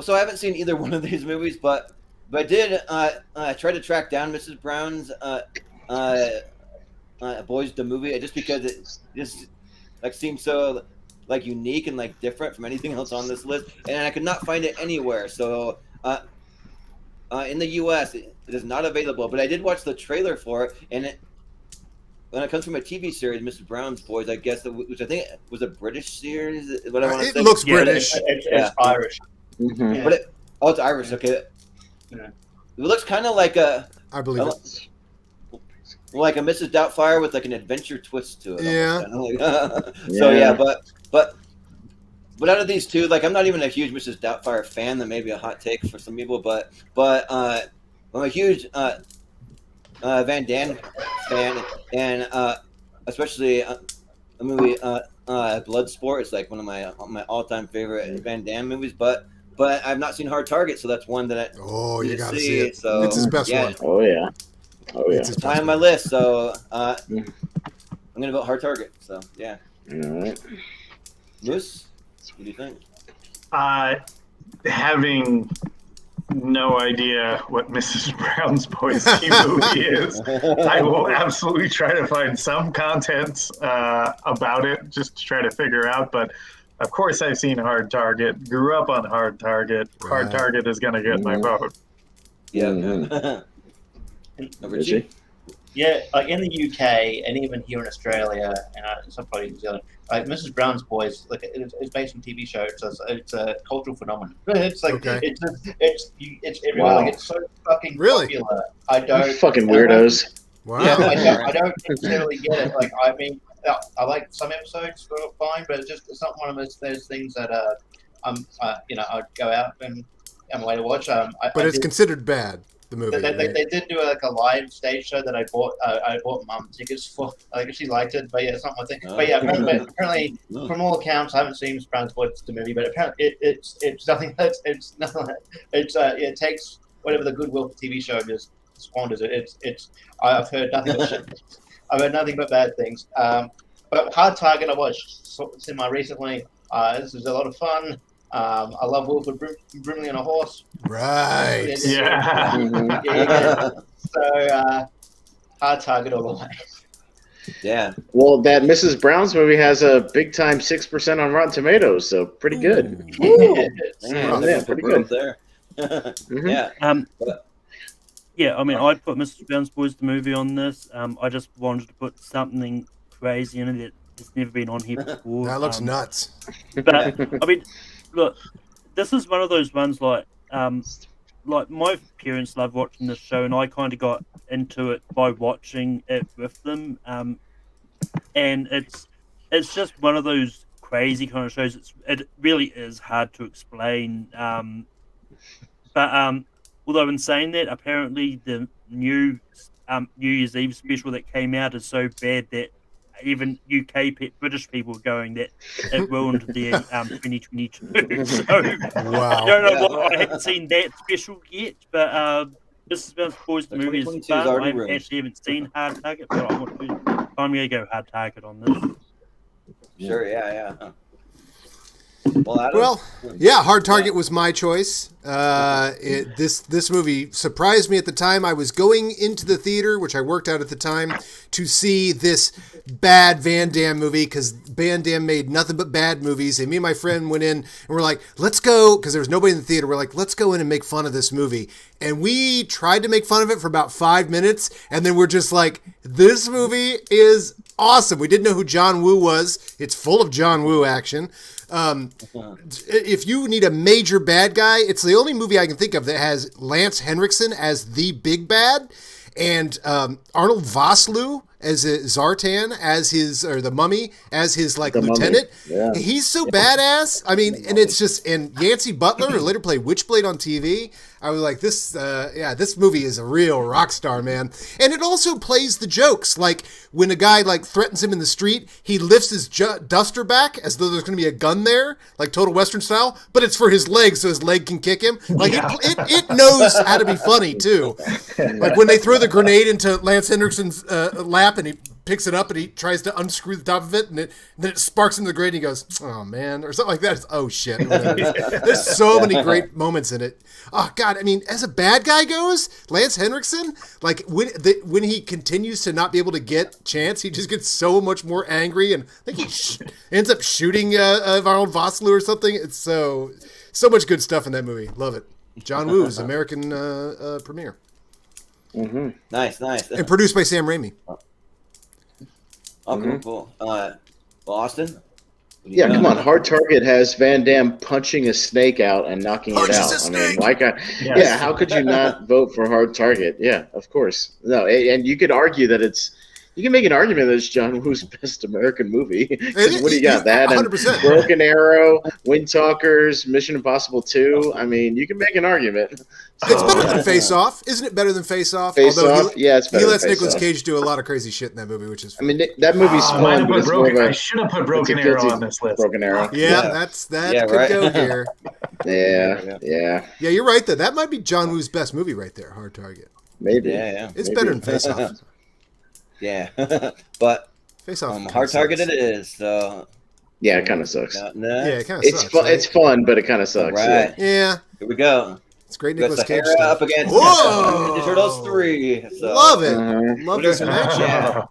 so I haven't seen either one of these movies, but I did try to track down Mrs. Brown's Boys the movie, just because it just like seems so like unique and like different from anything else on this list, and I could not find it anywhere. So in the U.S. it is not available, but I did watch the trailer for it, and when it comes from a TV series, Mrs. Brown's Boys, I guess, which I think was a British series. Is what I want to say. It looks British. It's Irish. Mm-hmm. But it's Irish. Okay. Yeah. It looks kind of like a. I believe it. Like a Mrs. Doubtfire with like an adventure twist to it. Yeah. So yeah, but out of these two, like I'm not even a huge Mrs. Doubtfire fan. That may be a hot take for some people, but I'm a huge Van Damme fan, and especially a movie Bloodsport is like one of my all-time favorite Van Damme movies. But I've not seen Hard Target, so that's one that I you gotta see it. So, it's his best one. Oh yeah. It's high on my list, so I'm gonna vote Hard Target. So yeah. All right. Moose, what do you think? Having no idea what Mrs. Brown's Boys movie is, I will absolutely try to find some content about it just to try to figure out. But of course, I've seen Hard Target. Grew up on Hard Target. Hard Target is going to get my vote. Yeah. Richie? Yeah, like in the UK and even here in Australia and some probably New Zealand, like Mrs. Brown's Boys, like it's based on a TV show. It's a cultural phenomenon. It's like it's everywhere. Wow. Like it's so fucking Really? popular. I don't You fucking weirdos. Wow. Yeah, I don't necessarily get it. Like I mean, I like some episodes, fine, but it's not one of those things that I'd go out and way to watch. But it's considered bad. The movie. They did do like a live stage show that I bought mum tickets for. Like she liked it, but yeah, it's not my thing. But yeah, apparently from all accounts, I haven't seen Mrs. Brown's Boys the movie, but apparently it's nothing. It takes whatever the goodwill for TV show just squanders it. I've heard nothing but shit. I've heard nothing but bad things. But Hard Target I watched semi recently. This is a lot of fun. I love Wilford Brimley on a horse. Right. Yeah. So hard target all the way. Yeah. Well, that Mrs. Brown's movie has a big time 6% on Rotten Tomatoes, so pretty good. Yeah, pretty good there. Mhm. Yeah. Yeah, I mean, I put Mrs. Brown's Boys the movie on this. I just wanted to put something crazy in it that's never been on here before. That looks nuts. But I mean, look, this is one of those ones like my parents love watching this show, and I kind of got into it by watching it with them. And it's just one of those crazy kind of shows. It really is hard to explain. But although in saying that, apparently the new New Year's Eve special that came out is so bad that even British people are going that it ruined their 2022. So Wow. I don't know what, I haven't seen that special yet, but this is about Boys the movie is 2022 is fun. I already ruined. actually haven't seen Hard Target, but I'm gonna go Hard Target on this. Sure. Yeah. Well, Adam? Well, yeah, Hard Target was my choice. This movie surprised me at the time. I was going into the theater, which I worked out at the time, to see this bad Van Damme movie because Van Damme made nothing but bad movies. And me and my friend went in and we're like, let's go, because there was nobody in the theater. We're like, let's go in and make fun of this movie. And we tried to make fun of it for about 5 minutes. And then we're just like, this movie is awesome. We didn't know who John Woo was. It's full of John Woo action. If you need a major bad guy, it's the only movie I can think of that has Lance Henriksen as the big bad and Arnold Vosloo as Zartan as the mummy as his lieutenant. Yeah. He's so badass. I mean, and it's just, and Yancey Butler, who later played Witchblade on TV. I was like, this movie is a real rock star, man. And it also plays the jokes. Like when a guy threatens him in the street, he lifts his duster back as though there's going to be a gun there, like Total Western style, but it's for his leg so his leg can kick him. Like it knows how to be funny too. Like when they throw the grenade into Lance Henriksen's lap and he picks it up and he tries to unscrew the top of it and then it sparks into the grate and he goes, oh man, or something like that. It's, oh shit. There's so many great moments in it. Oh God, I mean, as a bad guy goes, Lance Henriksen, like when he continues to not be able to get chance, he just gets so much more angry and I think he ends up shooting Arnold Vosloo or something. It's so much good stuff in that movie. Love it. John Woo's American premiere. Mm-hmm. Nice. And produced by Sam Raimi. Oh, cool. Well, Austin? Yeah, come on. Hard Target has Van Damme punching a snake out and knocking it out. I mean, yeah, how could you not vote for Hard Target? Yeah, of course. No, and you could argue that you can make an argument that it's John Woo's best American movie. What do you got? That 100%. and Broken Arrow, Wind Talkers, Mission Impossible 2. I mean, you can make an argument. It's better than Face Off. Isn't it better than Face Off? Face Off? Yeah, it's better He lets than Face Nicolas Off. Cage do a lot of crazy shit in that movie, which is fun. I mean, that movie's fun, but it's more of I should have put Broken it's a Arrow guilty- on this list. Broken Arrow. Yeah, that could right. go here. Yeah. Yeah, you're right, though. That might be John Woo's best movie right there, Hard Target. Maybe. Yeah. It's Maybe. better than Face Off. Yeah. But Face Off. Hard Target it is, so... Yeah, it kind of sucks. No. Yeah, it kind of It's sucks. fun. Right? It's fun, but it kind of sucks. Right. Yeah, Here we go. it's great We got Nicolas Cage Sahara stuff. up against Whoa! Ninja Turtles 3. So. Love it. Uh-huh. Love this match. Yeah.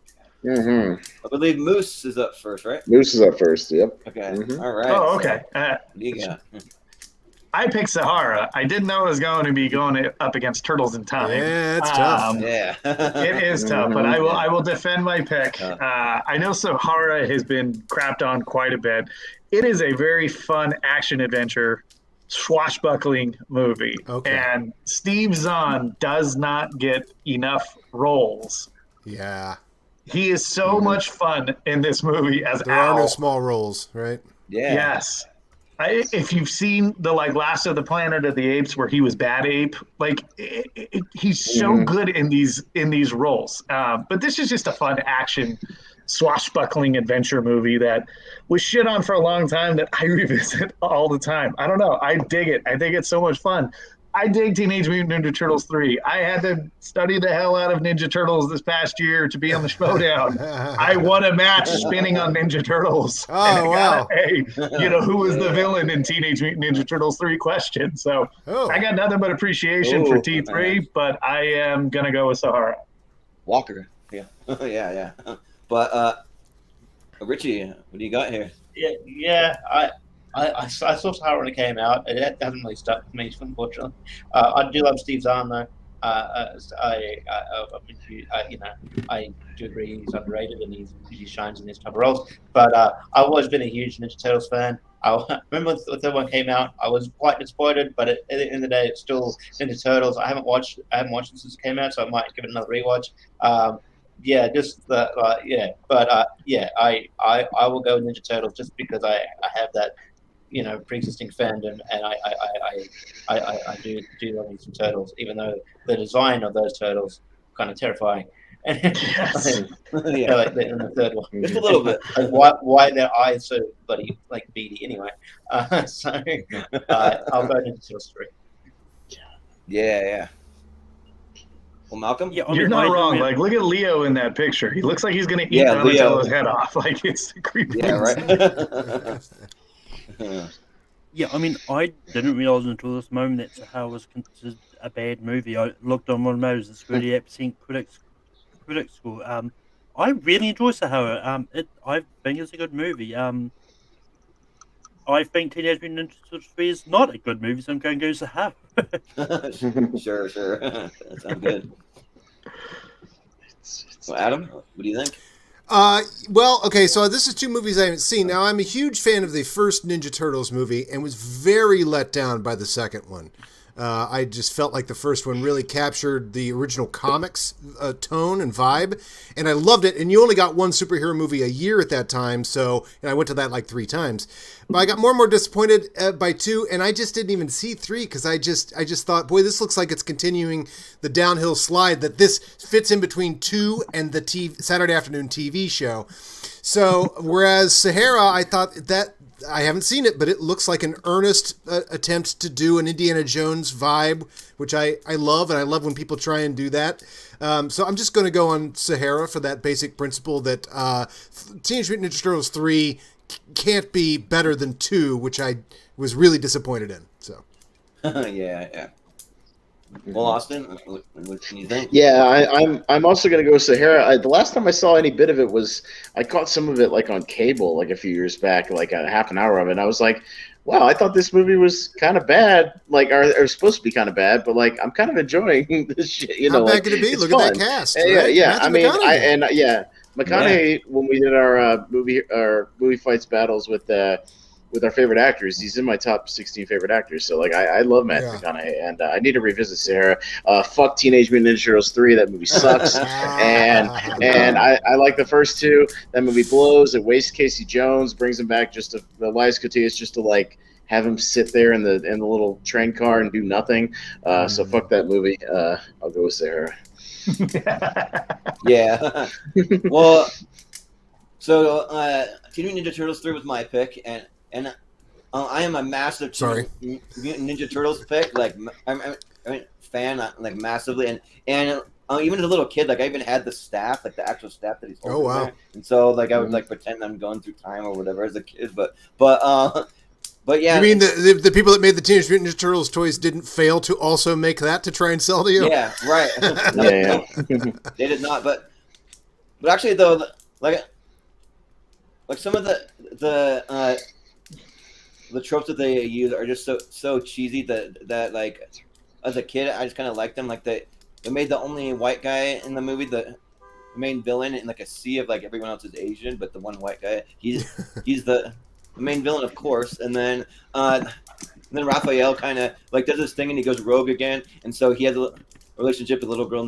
Mm-hmm. I believe Moose is up first, right? Moose is up first. Yep. Okay. Mhm. All right. Oh, okay. What do you got? I picked Sahara. I didn't know it was going to be going up against Turtles in Time. Yeah, it's tough. Yeah. It is tough, but I will defend my pick. I know Sahara has been crapped on quite a bit. It is a very fun action adventure, swashbuckling movie, Okay. and Steve Zahn does not get enough roles. Yeah. He is so much fun in this movie as There are no Al. small roles, right? Yeah. Yes. If you've seen the Last of the Planet of the Apes where he was Bad Ape, he's so good in these roles. But this is just a fun action swashbuckling adventure movie that was shit on for a long time that I revisit all the time. I don't know. I dig it. I think it's so much fun. I dig Teenage Mutant Ninja Turtles 3. I had to study the hell out of Ninja Turtles this past year to be on the Schmodown. I won a match spinning on Ninja Turtles. Oh, wow. Who was the villain in Teenage Mutant Ninja Turtles 3 question. So I got nothing but appreciation for T3, but I am going to go with Sahara. Walker. Yeah. yeah. But Richie, what do you got here? I saw Sahara when it came out. It hasn't really stuck with me, unfortunately. I do love Steve Zahn though. I do agree he's underrated and he shines in these type of roles. But I've always been a huge Ninja Turtles fan. I remember when the third one came out, I was quite disappointed. But at the end of the day, it's still Ninja Turtles. I haven't watched it since it came out, so I might give it another rewatch. I will go with Ninja Turtles just because I have that pre-existing fandom, and I do love these turtles, even though the design of those turtles kind of terrifying. Yeah. Like in the third one, just a little bit. Like why their eyes so bloody like beady anyway. So I'll go into Turtles 3. Yeah. Well, Malcolm, you're not wrong. Like, look at Leo in that picture. He looks like he's gonna eat Donatello's head off. Like, it's the creepy. Yeah, right. Yeah, I mean, I didn't realize until this moment that Sahara was considered a bad movie. I looked on one of those; it's 38% critics score. I really enjoy Sahara. I think it's a good movie. I think Teenage Mutant Ninja Turtles 3 is not a good movie, so I'm going to go Sahara. Sure. That sounds good. So, Adam, what do you think? Well, okay, so this is two movies I haven't seen. Now, I'm a huge fan of the first Ninja Turtles movie and was very let down by the second one. I just felt like the first one really captured the original comics tone and vibe, and I loved it. And you only got one superhero movie a year at that time, and I went to that like 3 times. But I got more and more disappointed by 2, and I just didn't even see 3 because I just thought, boy, this looks like it's continuing the downhill slide that this fits in between 2 and the Saturday afternoon TV show. So whereas Sahara, I thought that. I haven't seen it, but it looks like an earnest attempt to do an Indiana Jones vibe, which I love, and I love when people try and do that. So I'm just going to go on Sahara for that basic principle that Teenage Mutant Ninja Turtles 3 can't be better than 2, which I was really disappointed in. So, yeah. Well, Austin, what do you think? Yeah, I'm also going to go Sahara. The last time I saw any bit of it was I caught some of it like on cable like a few years back, like a half an hour of it. And I was like, wow, I thought this movie was kind of bad, like or supposed to be kind of bad, but like I'm kind of enjoying this shit. How bad could it be? Look fun. at that cast. Yeah. I mean, McConaughey. When we did our movie fights battles with our favorite actors, he's in my top 16 favorite actors. So like I love Matthew McConaughey, and I need to revisit Sahara. Fuck Teenage Mutant Ninja Turtles 3. That movie sucks. and I like the first 2. That movie blows. It wastes Casey Jones, brings him back just to Elias Koteas just to like have him sit there in the little train car and do nothing. So fuck that movie. I'll go with Sahara. Yeah. Well, so Teenage Mutant Ninja Turtles 3 was my pick, and I am a massive Mutant Ninja Turtles pick. Like I'm fan, like massively, and even as a little kid, like I even had the staff, like the actual staff that he's holding. Oh wow! There. And so like I would like pretend I'm going through time or whatever as a kid, but yeah. You mean the people that made the Teenage Mutant Ninja Turtles toys didn't fail to also make that to try and sell to you? Yeah, right. Yeah. They did not, but actually though, like some of the tropes that they use are just so cheesy that like as a kid I just kind of liked them. Like they made the only white guy in the movie the main villain in like a sea of like everyone else is Asian, but the one white guy he's the main villain, of course. And then Raphael kind of like does this thing and he goes rogue again, and so he has a relationship with a little girl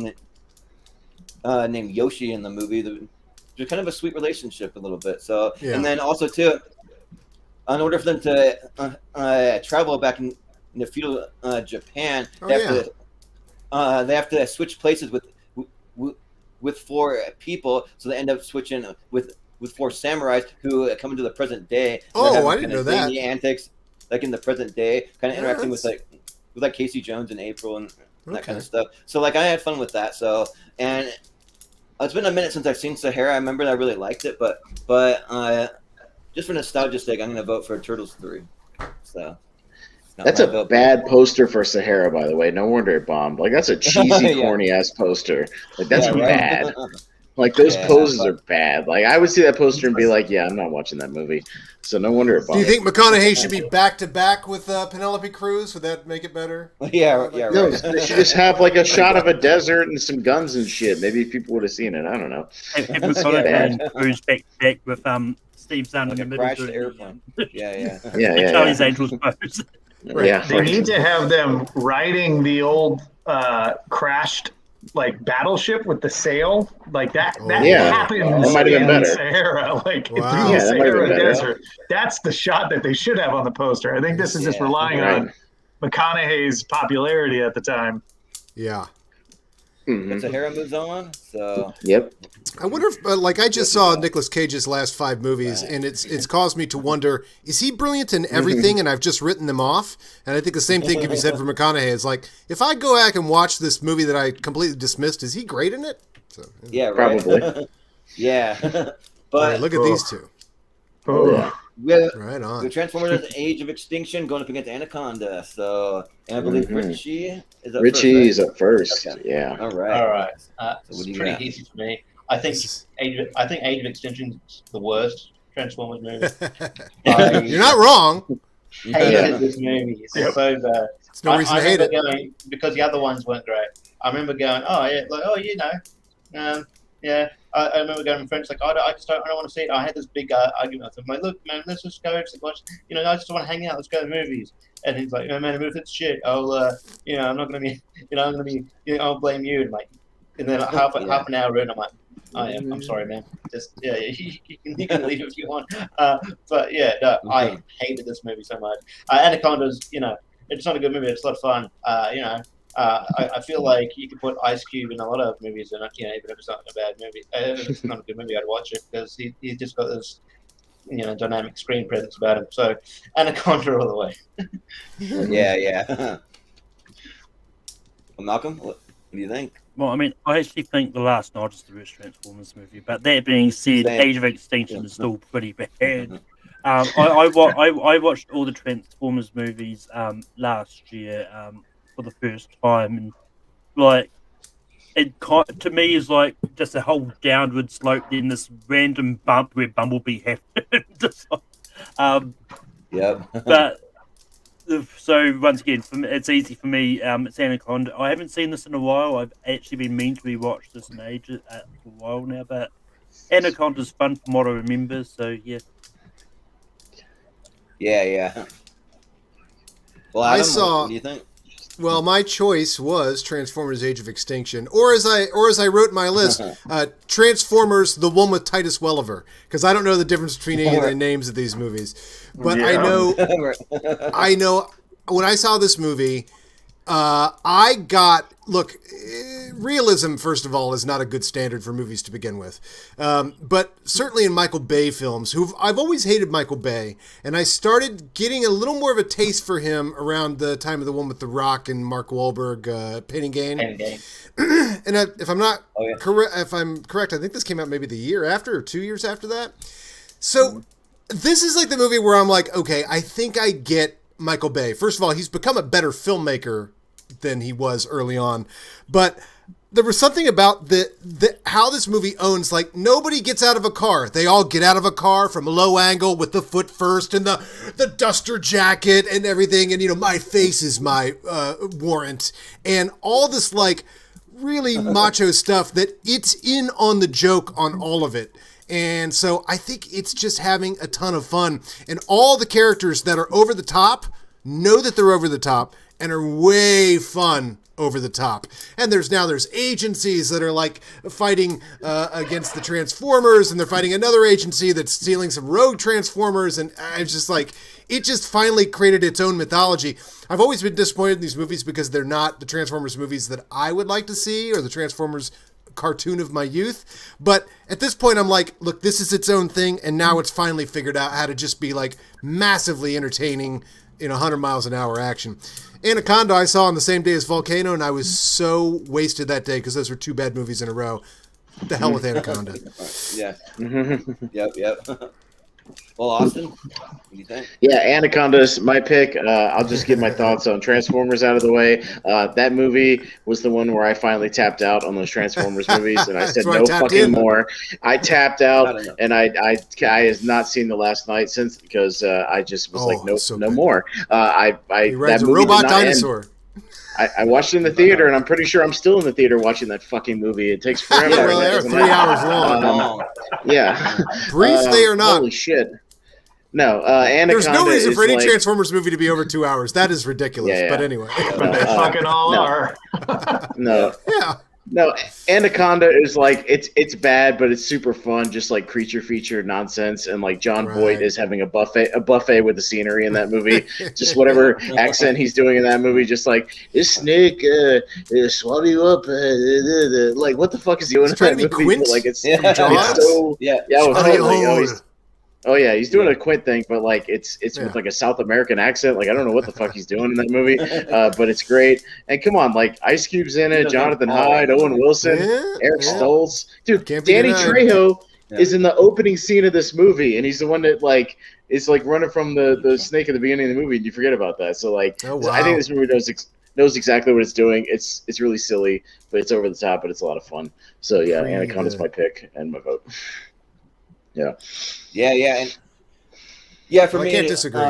named Yoshi in the movie. Just kind of a sweet relationship a little bit. So and then also too, in order for them to travel back in the feudal Japan, they have to switch places with 4 people. So they end up switching with 4 samurais who come into the present day. Oh, I didn't know that. The antics like in the present day, kind of interacting with like with like Casey Jones and April and that kind of stuff. So like I had fun with that. So and it's been a minute since I've seen Sahara. I remember that I really liked it, but just for nostalgia's sake, I'm going to vote for Turtles 3. So that's a bad poster for Sahara, by the way. No wonder it bombed. Like that's a cheesy, corny ass poster. Like that's bad. Like those poses are bad. Like I would see that poster and be like, "Yeah, I'm not watching that movie." So no wonder it bombed. Do you think McConaughey should be back to back with Penelope Cruz? Would that make it better? Yeah. No, they should just have like a shot of a desert and some guns and shit. Maybe people would have seen it. I don't know. Have McConaughey and Cruz back with Steve Zahn in the middle. Crashed airplane. Yeah. Charlie's Angels pose. Right. Yeah, They need to have them riding the old crashed like battleship with the sail like that. That happens that might have been in better. Sahara, like Wow. through Yeah, the that might have Sahara been better. Desert. That's the shot that they should have on the poster. I think this is just relying on McConaughey's popularity at the time. Yeah. But Sahara moves on. So Yep. I wonder if, like, I just saw Nicolas Cage's last 5 movies, and it's caused me to wonder: is he brilliant in everything, and I've just written them off? And I think the same thing can be said for McConaughey. It's like, if I go back and watch this movie that I completely dismissed, is he great in it? So, yeah, right. Probably. Yeah, all but right, look at these two. Oh, Yeah. Right the on. Transformers: Age of Extinction going up against Anaconda. So, and I believe Richie is up Richie's first, up first. Okay. Yeah. All right. All right. So what It's do you pretty got? easy for me. I think Age of Extinction is the worst Transformers movie. You're not wrong. Hated this movie. It's so bad. There's no reason to hate it. Going, because the other ones weren't great. I remember going, I remember going to friends like, I don't want to see it. I had this big argument with him. I'm like, look, man, let's just go watch. I just want to hang out. Let's go to the movies. And he's like, no, man, if it's shit, I'm not gonna be, I'll blame you. And then half an hour in, I'm like, I'm sorry, man. Just you can leave if you want. But yeah, no, I hated this movie so much. Anaconda's, it's not a good movie. It's a lot of fun. I feel like you could put Ice Cube in a lot of movies, and even if it's not a bad movie, if it's not a good movie, I'd watch it because he's just got this, dynamic screen presence about him. So Anaconda all the way. Yeah. Well, Malcolm, what do you think? Well, I mean, I actually think The Last Night is the worst Transformers movie. But that being said, Same. Age of Extinction is still pretty bad. I watched all the Transformers movies last year for the first time, and like it to me is like just a whole downward slope, then this random bump where Bumblebee happened. Yep. But so once again, for me, it's easy for me. It's Anaconda. I haven't seen this in a while. I've actually been meaning to rewatch this in ages for a while now. But Anaconda's fun from what I remember. So yeah. Yeah. Well, Adam, what do you think? Well, my choice was Transformers: Age of Extinction, or as I wrote in my list, Transformers: The One with Titus Welliver, because I don't know the difference between any of the names of these movies, but I know when I saw this movie, realism, first of all, is not a good standard for movies to begin with. But certainly in Michael Bay films, I've always hated Michael Bay, and I started getting a little more of a taste for him around the time of the one with The Rock and Mark Wahlberg, Pain and Gain. And if I'm not correct, if I'm correct, I think this came out maybe the year after or 2 years after that. So this is like the movie where I'm like, okay, I think I get Michael Bay. First of all, he's become a better filmmaker than he was early on, but there was something about the how this movie owns, like, nobody gets out of a car. They all get out of a car from a low angle with the foot first and the duster jacket and everything, and my face is my warrant, and all this like really macho stuff that it's in on the joke on all of it. And so I think it's just having a ton of fun, and all the characters that are over the top know that they're over the top and are way fun over the top. And there's agencies that are like fighting against the Transformers, and they're fighting another agency that's stealing some rogue Transformers, and it's just like, it just finally created its own mythology. I've always been disappointed in these movies because they're not the Transformers movies that I would like to see, or the Transformers cartoon of my youth. But at this point, I'm like, look, this is its own thing, and now it's finally figured out how to just be like massively entertaining in 100 miles an hour action. Anaconda I saw on the same day as Volcano, and I was so wasted that day because those were two bad movies in a row. What the hell with Anaconda? Yeah. Yep. Well, Austin, what do you think? Yeah, Anaconda's my pick. I'll just get my thoughts on Transformers out of the way. That movie was the one where I finally tapped out on those Transformers movies, and I said no fucking more. I tapped out, and I have not seen The Last Night since because I just was like, no more. He rides a robot dinosaur. I watched it in the theater, and I'm pretty sure I'm still in the theater watching that fucking movie. It takes forever. Yeah, well, they're 3 hours long. Yeah. Breeze they or not. Holy shit. No, Anaconda. There's no reason for any like, Transformers movie to be over 2 hours. That is ridiculous. Yeah. But anyway. But they fucking all are. No, Anaconda is like it's bad, but it's super fun, just like creature feature nonsense, and like John Voight is having a buffet with the scenery in that movie. Just whatever accent he's doing in that movie, just like this snake swallow you up. Like what the fuck is he doing? He's trying to be Quint. Like it's so Oh yeah, he's doing a Quint thing, but like it's with like a South American accent. Like I don't know what the fuck he's doing in that movie, but it's great. And come on, like Ice Cube's in it, Jonathan Hyde, Owen Wilson, Eric Stoltz, dude. Danny Trejo is in the opening scene of this movie, and he's the one that like is like running from the snake at the beginning of the movie, and you forget about that. So like, I think this movie knows exactly what it's doing. It's really silly, but it's over the top, but it's a lot of fun. So yeah, Anaconda's my pick and my vote. Yeah. And for me, I can't disagree.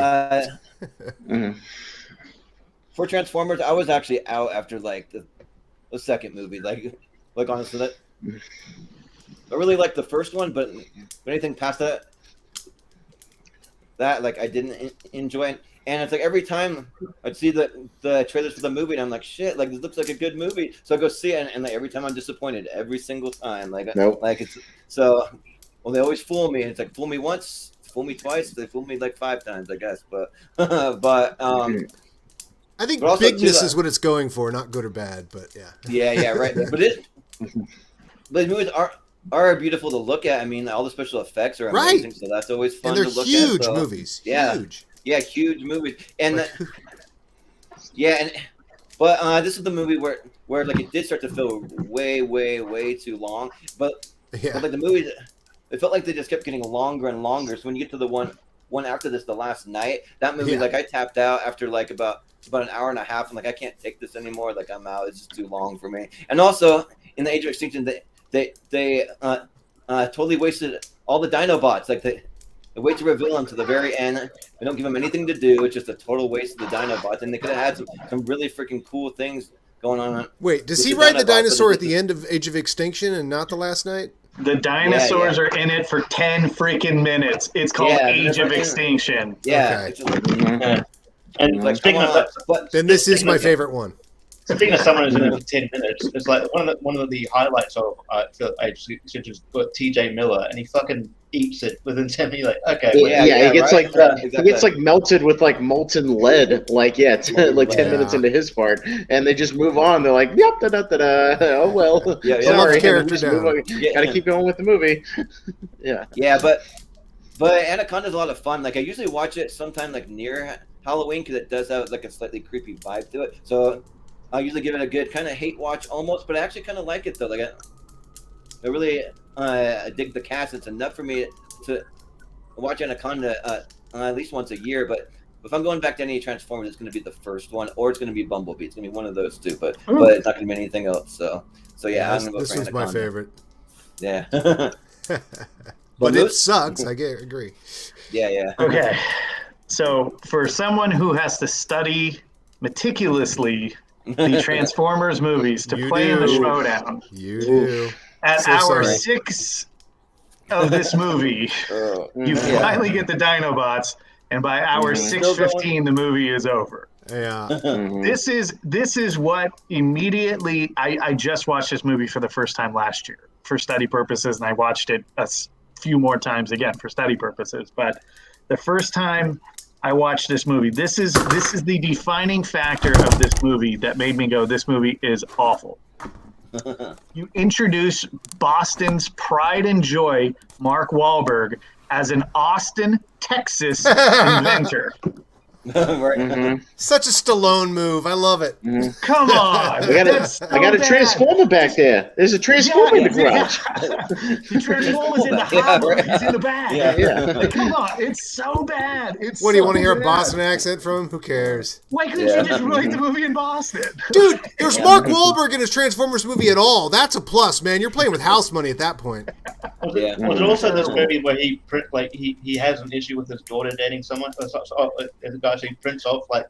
For Transformers, I was actually out after like the second movie. Like honestly, I really liked the first one, but anything past that like I didn't enjoy. And it's like every time I'd see the trailers for the movie, and I'm like, shit, like this looks like a good movie. So I go see it, and like every time I'm disappointed every single time. Like it's so. Well, they always fool me. It's like fool me once, fool me twice. They fool me like 5 times, I guess. But I think bigness is what it's going for, not good or bad. But yeah, right. But movies are beautiful to look at. I mean, all the special effects are amazing, so that's always fun to look at. And they're huge movies. Huge. Yeah, huge movies. And but this is the movie where like it did start to feel way too long. But like the movie. It felt like they just kept getting longer and longer. So when you get to the one after this, The Last Night, that movie, like I tapped out after like about an hour and a half. I'm like, I can't take this anymore. Like I'm out. It's just too long for me. And also in the Age of Extinction, they totally wasted all the Dinobots. Like they wait to reveal them to the very end. They don't give them anything to do. It's just a total waste of the Dinobots. And they could have had some really freaking cool things going on. Wait, does he ride the dinosaur at the end of Age of Extinction and not The Last Night? The dinosaurs are in it for 10 freaking minutes. It's called Age of Extinction. Yeah. Okay. And like, speaking of that, then this is my favorite one. Speaking of someone who's in it for 10 minutes, it's like one of the highlights of Age of Extinction is TJ Miller, and he fucking eats it within 10 minutes. Like, okay, he gets he gets like melted with like molten lead. Like 10 minutes into his part, and they just move on. They're like, yep, oh well, sorry, gotta keep going with the movie. But Anaconda's a lot of fun. Like I usually watch it sometime like near Halloween because it does have like a slightly creepy vibe to it. So I usually give it a good kind of hate watch almost, but I actually kind of like it though. Like I really dig the cast. It's enough for me to watch Anaconda at least once a year. But if I'm going back to any Transformers, it's going to be the first one, or it's going to be Bumblebee. It's going to be one of those two, but it's not going to be anything else. So yeah, I'm going to go this for was Anaconda. my favorite. Yeah. But it sucks. I agree. Yeah. Okay. So for someone who has to study meticulously the Transformers movies to play in the showdown. You do. At hour 6 of this movie, you finally get the Dinobots, and by hour 6:15, the movie is over. Yeah. This is what immediately I just watched this movie for the first time last year for study purposes, and I watched it a few more times again for study purposes. But the first time I watched this movie, this is the defining factor of this movie that made me go, this movie is awful. You introduce Boston's pride and joy, Mark Wahlberg, as an Austin, Texas inventor. Right. Such a Stallone move. I love it. Come on. I got a transformer back there. There's a transformer in the garage. The transformer's in the hopper. He's in the back. Yeah. Like, come on. It's so bad. What do you want to hear a Boston accent from him? Who cares? Why couldn't you just write the movie in Boston? Dude, there's Mark Wahlberg in his Transformers movie at all. That's a plus, man. You're playing with house money at that point. Was it also this movie where he has an issue with his daughter dating someone? The guy he prints off like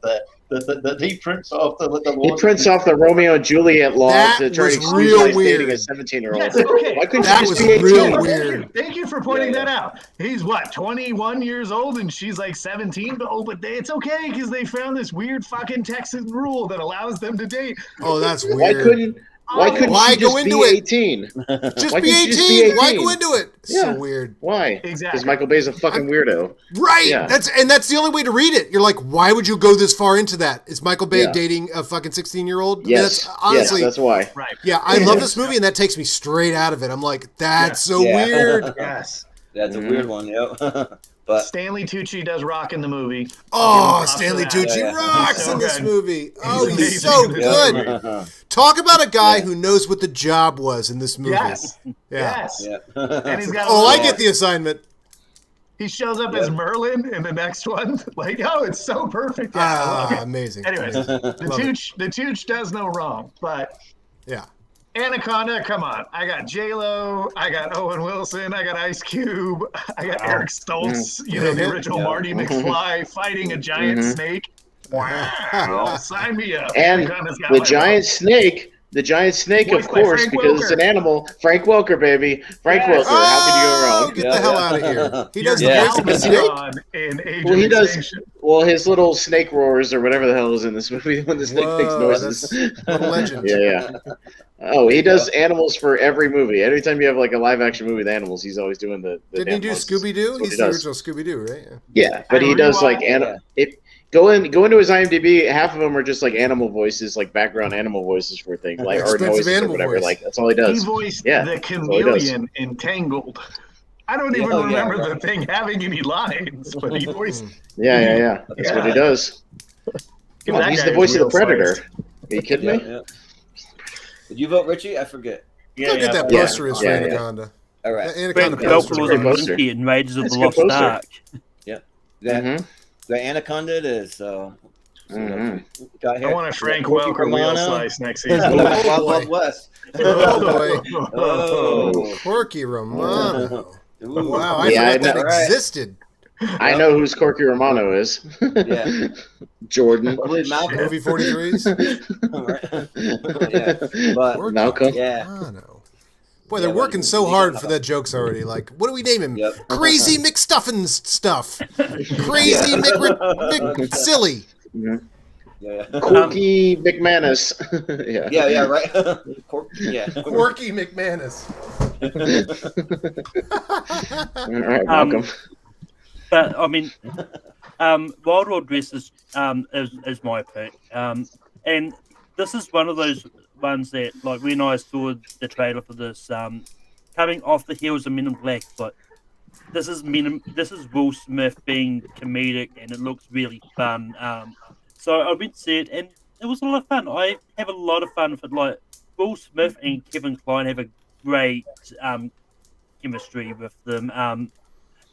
he prints off the Romeo and Juliet law that to try to was real weird. dating a 17-year-old. Yes, okay. Why couldn't That you was just be 18? real weird. Thank you for pointing that out. He's 21 years old and she's like 17, but it's okay because they found this weird fucking Texas rule that allows them to date. Oh, that's weird. Why couldn't Why she just go into be it? 18? Just Why be couldn't she 18. just be 18? Why go into it? Yeah. So weird. Why? Exactly. Because Michael Bay's a fucking weirdo. Right. Yeah. That's the only way to read it. You're like, why would you go this far into that? Is Michael Bay dating a fucking 16-year-old? Yes. Honestly, that's why. Right. Yeah, I love this movie, and that takes me straight out of it. I'm like, that's so weird. Yes. That's a weird one, yep. But Stanley Tucci does rock in the movie. Oh, Stanley Tucci Yeah. rocks He's so in this good. movie. Oh, He's he's so amazing. good. Talk about a guy who knows what the job was in this movie. Yes. Yeah. Yes. Yeah. And he's got Oh, I get the assignment. He shows up as Merlin in the next one. Like, it's so perfect. Yeah, I love it. Amazing. Anyways, the Tooch does no wrong, but Yeah. Anaconda, come on. I got J-Lo, I got Owen Wilson, I got Ice Cube, I got Eric Stoltz, the original Marty McFly fighting a giant snake. Wow. Sign me up. And Anaconda's got the my giant snake, Voiced of by course, Frank because it's an Welker. animal. Frank Welker, baby. Frank Yes. Welker. How could you go wrong? Get the hell out of here. He does Yeah. the voice of the snake? In Age Well, of he does. Extinction. Well, his little snake roars or whatever the hell is in this movie when the snake makes Whoa, noises. that's a legend. Yeah. Oh, he does animals for every movie. Every time you have like a live action movie with animals, he's always doing the Didn't he do voices. Scooby Doo? That's what He's he the does. original Scooby Doo, right? Yeah, but I he does like rewatched- Go into his IMDb. Half of them are just like animal voices, like background animal voices for things, like or Expensive noises or animal whatever. voice. Like that's all he He does. voiced Yeah, the that's all he does. chameleon in Tangled. I don't even remember the thing having any lines, but he voiced. Yeah. That's what he does. Come on, That he's guy the voice is of the real Predator. sliced. Are you kidding me? Yeah. Did you vote Richie? I forget. Look at that Yeah. poster is for Yeah. Anaconda. All right. That Anaconda Frank poster. Welker was great a poster. monkey in Raiders of That's the a good Lost poster. Ark. That the Anaconda it is. So got here. I want a Frank Corky Welker wheel Romano. slice next Yeah, season. Wild boy. Wild West. Oh, boy. Oh. Corky Romano. Ooh. Wow, I Yeah, forgot that I know, right? existed. I know who's Corky Romano is. Yeah. Jordan. I believe Malcolm. Movie 43s. Yeah. But Corky Malcolm. yeah. Romano. Boy, they're Yeah, working like, so you hard got for that jokes already. Like, what do we name him? Yep. Crazy McStuffins stuff. Crazy Silly. Yeah. Corky McManus. Yeah. Yeah, right. Yeah. Corky McManus. All right, Malcolm. But I mean, Wild Wild West is my pick, and this is one of those ones that, like, when I saw the trailer for this, coming off the heels of Men in Black, but this is Will Smith being comedic, and it looks really fun. So I went to see it, and it was a lot of fun. I have a lot of fun with it. Like, Will Smith and Kevin Kline have a great chemistry with them,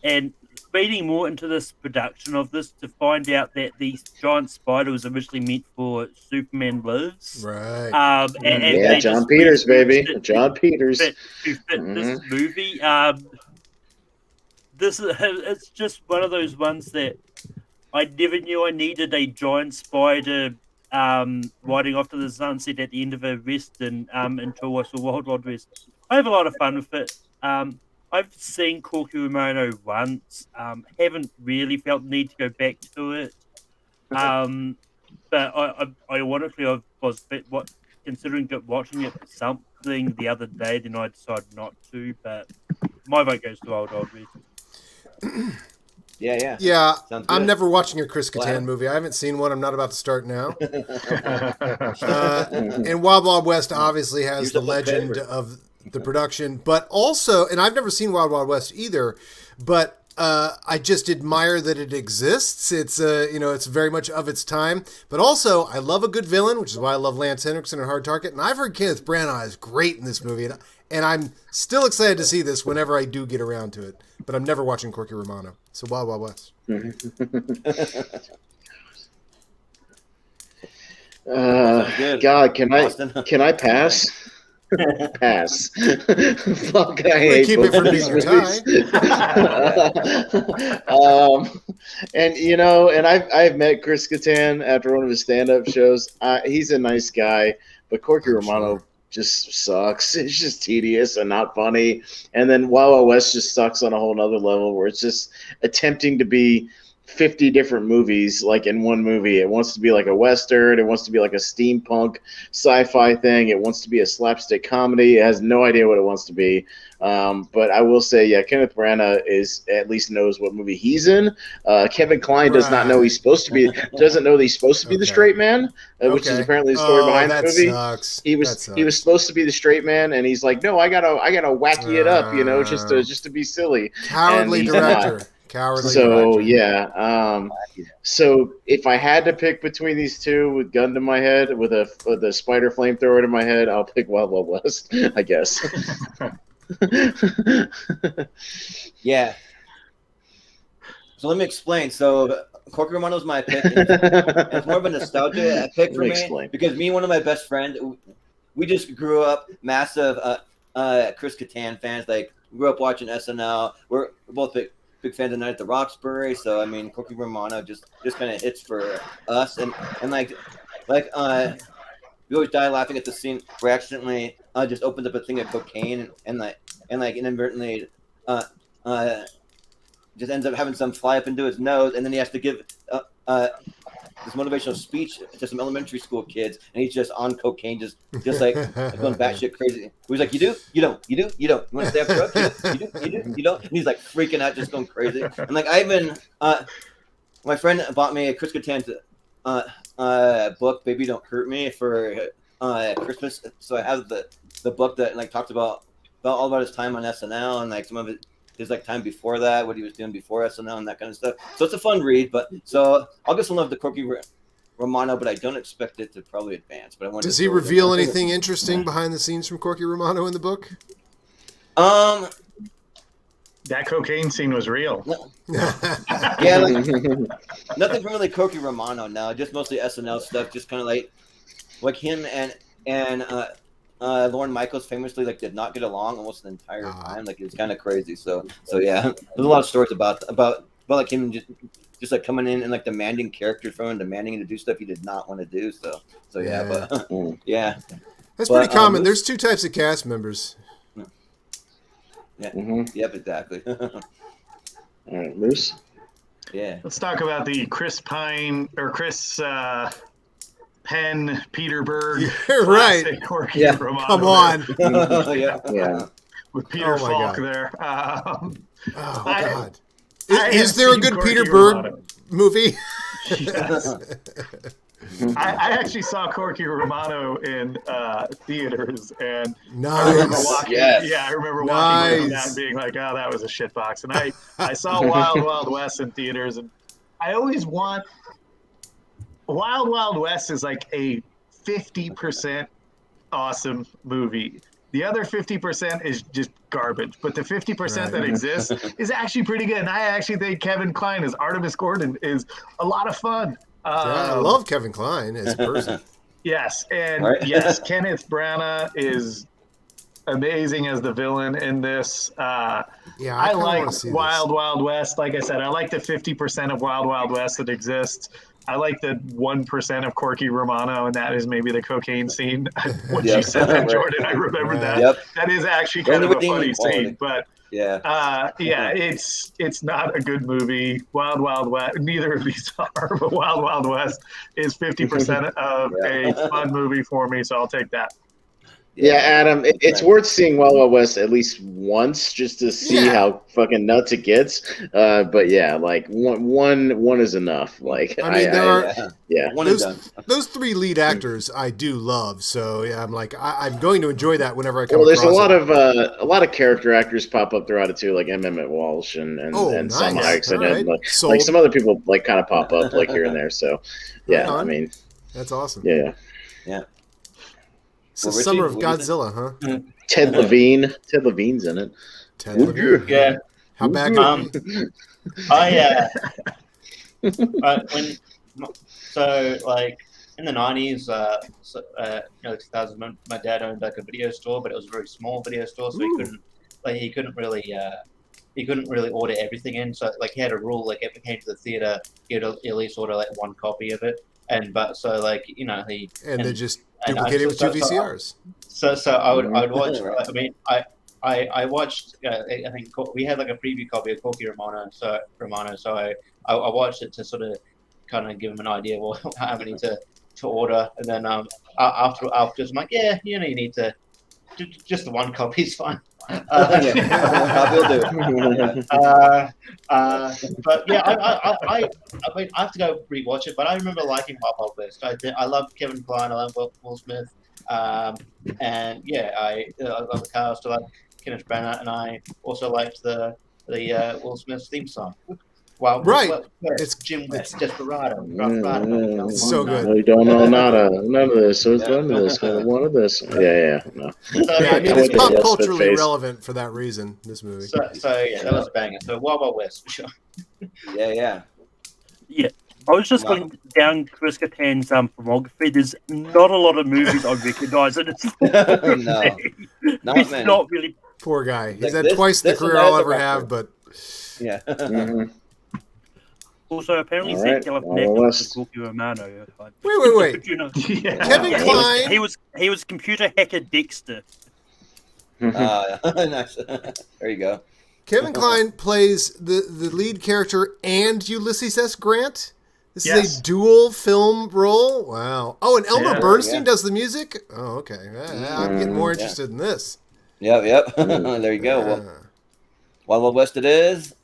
and reading more into this production of this to find out that the giant spider was originally meant for Superman Lives. Right. And Yeah, they John just Peters, baby. to John Peters. fit this movie. It's just one of those ones that I never knew I needed a giant spider riding off to the sunset at the end of a western until I saw Wild Wild West. I have a lot of fun with it. I've seen Corky Romano once. Haven't really felt the need to go back to it. But I ironically, I was considering watching it something the other day. Then I decided not to. But my vote goes to Wild Wild West. Yeah. Yeah, Sounds I'm good. never watching a Chris Well, Kattan movie. I haven't seen one. I'm not about to start now. And Wild Wild West obviously has Here's the a legend favorite. of the production, but also, and I've never seen Wild Wild West either, but I just admire that it exists. It's it's very much of its time, but also I love a good villain, which is why I love Lance Henriksen and Hard Target. And I've heard Kenneth Branagh is great in this movie, and I'm still excited to see this whenever I do get around to it. But I'm never watching Corky Romano. So Wild Wild West. God, can Austin? I pass? Pass. Fuck, I We hate keep it both from of these being a movies. And I've met Chris Kattan after one of his stand-up shows. He's a nice guy, but Corky Romano just sucks. It's just tedious and not funny. And then Wild Wild West just sucks on a whole nother level where it's just attempting to be 50 different movies like in one movie. It wants to be like a Western. It wants to be like a steampunk sci-fi thing. It wants to be a slapstick comedy. It has no idea what it wants to be. But I will say, yeah, Kenneth Branagh at least knows what movie he's in. Kevin Kline does not know he's supposed to be, doesn't know that he's supposed to be the straight man, which is apparently the story behind the movie. Sucks. He was supposed to be the straight man, and he's like, no, I gotta wacky it up, just to be silly. Cowardly director. So yeah, so if I had to pick between these two, with gun to my head, with a spider flamethrower to my head, I'll pick Wild Wild West, I guess. Yeah. So let me explain. So Corky Romano's my pick. It's more of a nostalgia pick for me because me and one of my best friends, we just grew up massive Chris Kattan fans. Like, grew up watching SNL. We're both big fans of Night at the Roxbury, so I mean, Corky Romano just kind of hits for us, and like we always die laughing at the scene where he accidentally just opens up a thing of cocaine and inadvertently just ends up having some fly up into his nose, and then he has to give this motivational speech to some elementary school kids, and he's just on cocaine, just like going batshit crazy. He's like, "You do? You don't? You do? You don't? You want to stay up drunk? You do? You do? You don't?" And he's like freaking out, just going crazy. And like, I even my friend bought me a Chris Kattan book, "Baby Don't Hurt Me," for Christmas. So I have the book that like talks about all about his time on SNL and like some of his like time before that, what he was doing before SNL and that kind of stuff. So it's a fun read. But so I'll give some love to Corky Romano, but I don't expect it to probably advance. But I want. Does he reveal anything interesting behind the scenes from Corky Romano in the book? That cocaine scene was real. Yeah, like, nothing from really Corky Romano. No, just mostly SNL stuff. Just kind of like him and Lorne Michaels famously like did not get along almost the entire time. Like, it was kind of crazy. So yeah, there's a lot of stories about like him just like coming in and like demanding characters from him, demanding him to do stuff he did not want to do. So yeah, but yeah, that's pretty common. There's two types of cast members. Yeah. Mm-hmm. Yep. Exactly. All right, Moose. Yeah. Let's talk about the Chris Penn, Peter Berg. You're right. Corky Romano. Come on. Yeah. With Peter Falk God. there. God. Is there a good Peter Berg movie? Yes. I actually saw Corky Romano in theaters, and nice. I remember walking in that and being like, "Oh, that was a shitbox." And I saw Wild Wild West in theaters, and I always want Wild Wild West is like a 50% awesome movie. The other 50% is just garbage, but the 50% that exists is actually pretty good. And I actually think Kevin Kline as Artemis Gordon is a lot of fun. I love Kevin Kline as a person. Yes, and yes, Kenneth Branagh is amazing as the villain in this. I like Wild West. Like I said, I like the 50% of Wild Wild West that exists. I like the 1% of Corky Romano, and that is maybe the cocaine scene. When you said that, Jordan, I remembered that. Yep. That is actually kind of a funny scene, but it's not a good movie. Wild Wild West, neither of these are, but Wild Wild West is 50% of a fun movie for me, so I'll take that. Yeah, Adam, it's worth seeing Wild Wild West at least once just to see how fucking nuts it gets. But yeah, like one is enough. Like I mean, there are one and done. those three lead actors I do love. So yeah, I'm like I'm going to enjoy that whenever I come. Well, there's across a lot of character actors pop up throughout it too, like M. Emmett Walsh and nice. some Hikes and Right. like some other people like kind of pop up like here and there. So yeah, I mean, that's awesome. Yeah. It's the summer of Godzilla, huh? Ted Levine. Ted Levine's in it. Ted Levine. Yeah. How bad could it be? Like in the 90s, early 2000s, my dad owned like a video store, but it was a very small video store, so he couldn't really order everything in. So like he had a rule, like if it came to the theater, he'd at least order like one copy of it. They just duplicate it with two VCRs. So I would watch. I watched. I think we had like a preview copy of Corky Romano. So I watched it to sort of kind of give him an idea of how many to order, and then after I'm like, you need to just the one copy is fine. One copy will do. But yeah, I have to go rewatch it. But I remember liking Wild Wild West. I love Kevin Kline. I love Will Smith. And yeah, I love the cast. I like Kenneth Branagh, and I also liked the Will Smith theme song. Well, it's Jim Witt's Desperado. It's so good. You don't know none of this. So it's one of this, one of this. Yeah. No. I mean, it's pop culturally relevant for that reason. This movie. So yeah, that was a banger. So Wild Wild West for sure. Yeah. I was just going down Chris Kattan's filmography. There's not a lot of movies I recognize in it. No, not many. Not really. Poor guy. He's had twice the career I'll ever have, but yeah. Also, apparently, Zach Galifianakis is Corky Romano. Wait. Kevin Kline. He was computer hacker Dexter. Nice. There you go. Kevin Kline plays the lead character and Ulysses S. Grant. This is a dual film role. Wow. Oh, and Elmer Bernstein does the music. Oh, okay. I'm getting more interested in this. Yep. There you go. Well, Wild Wild West it is.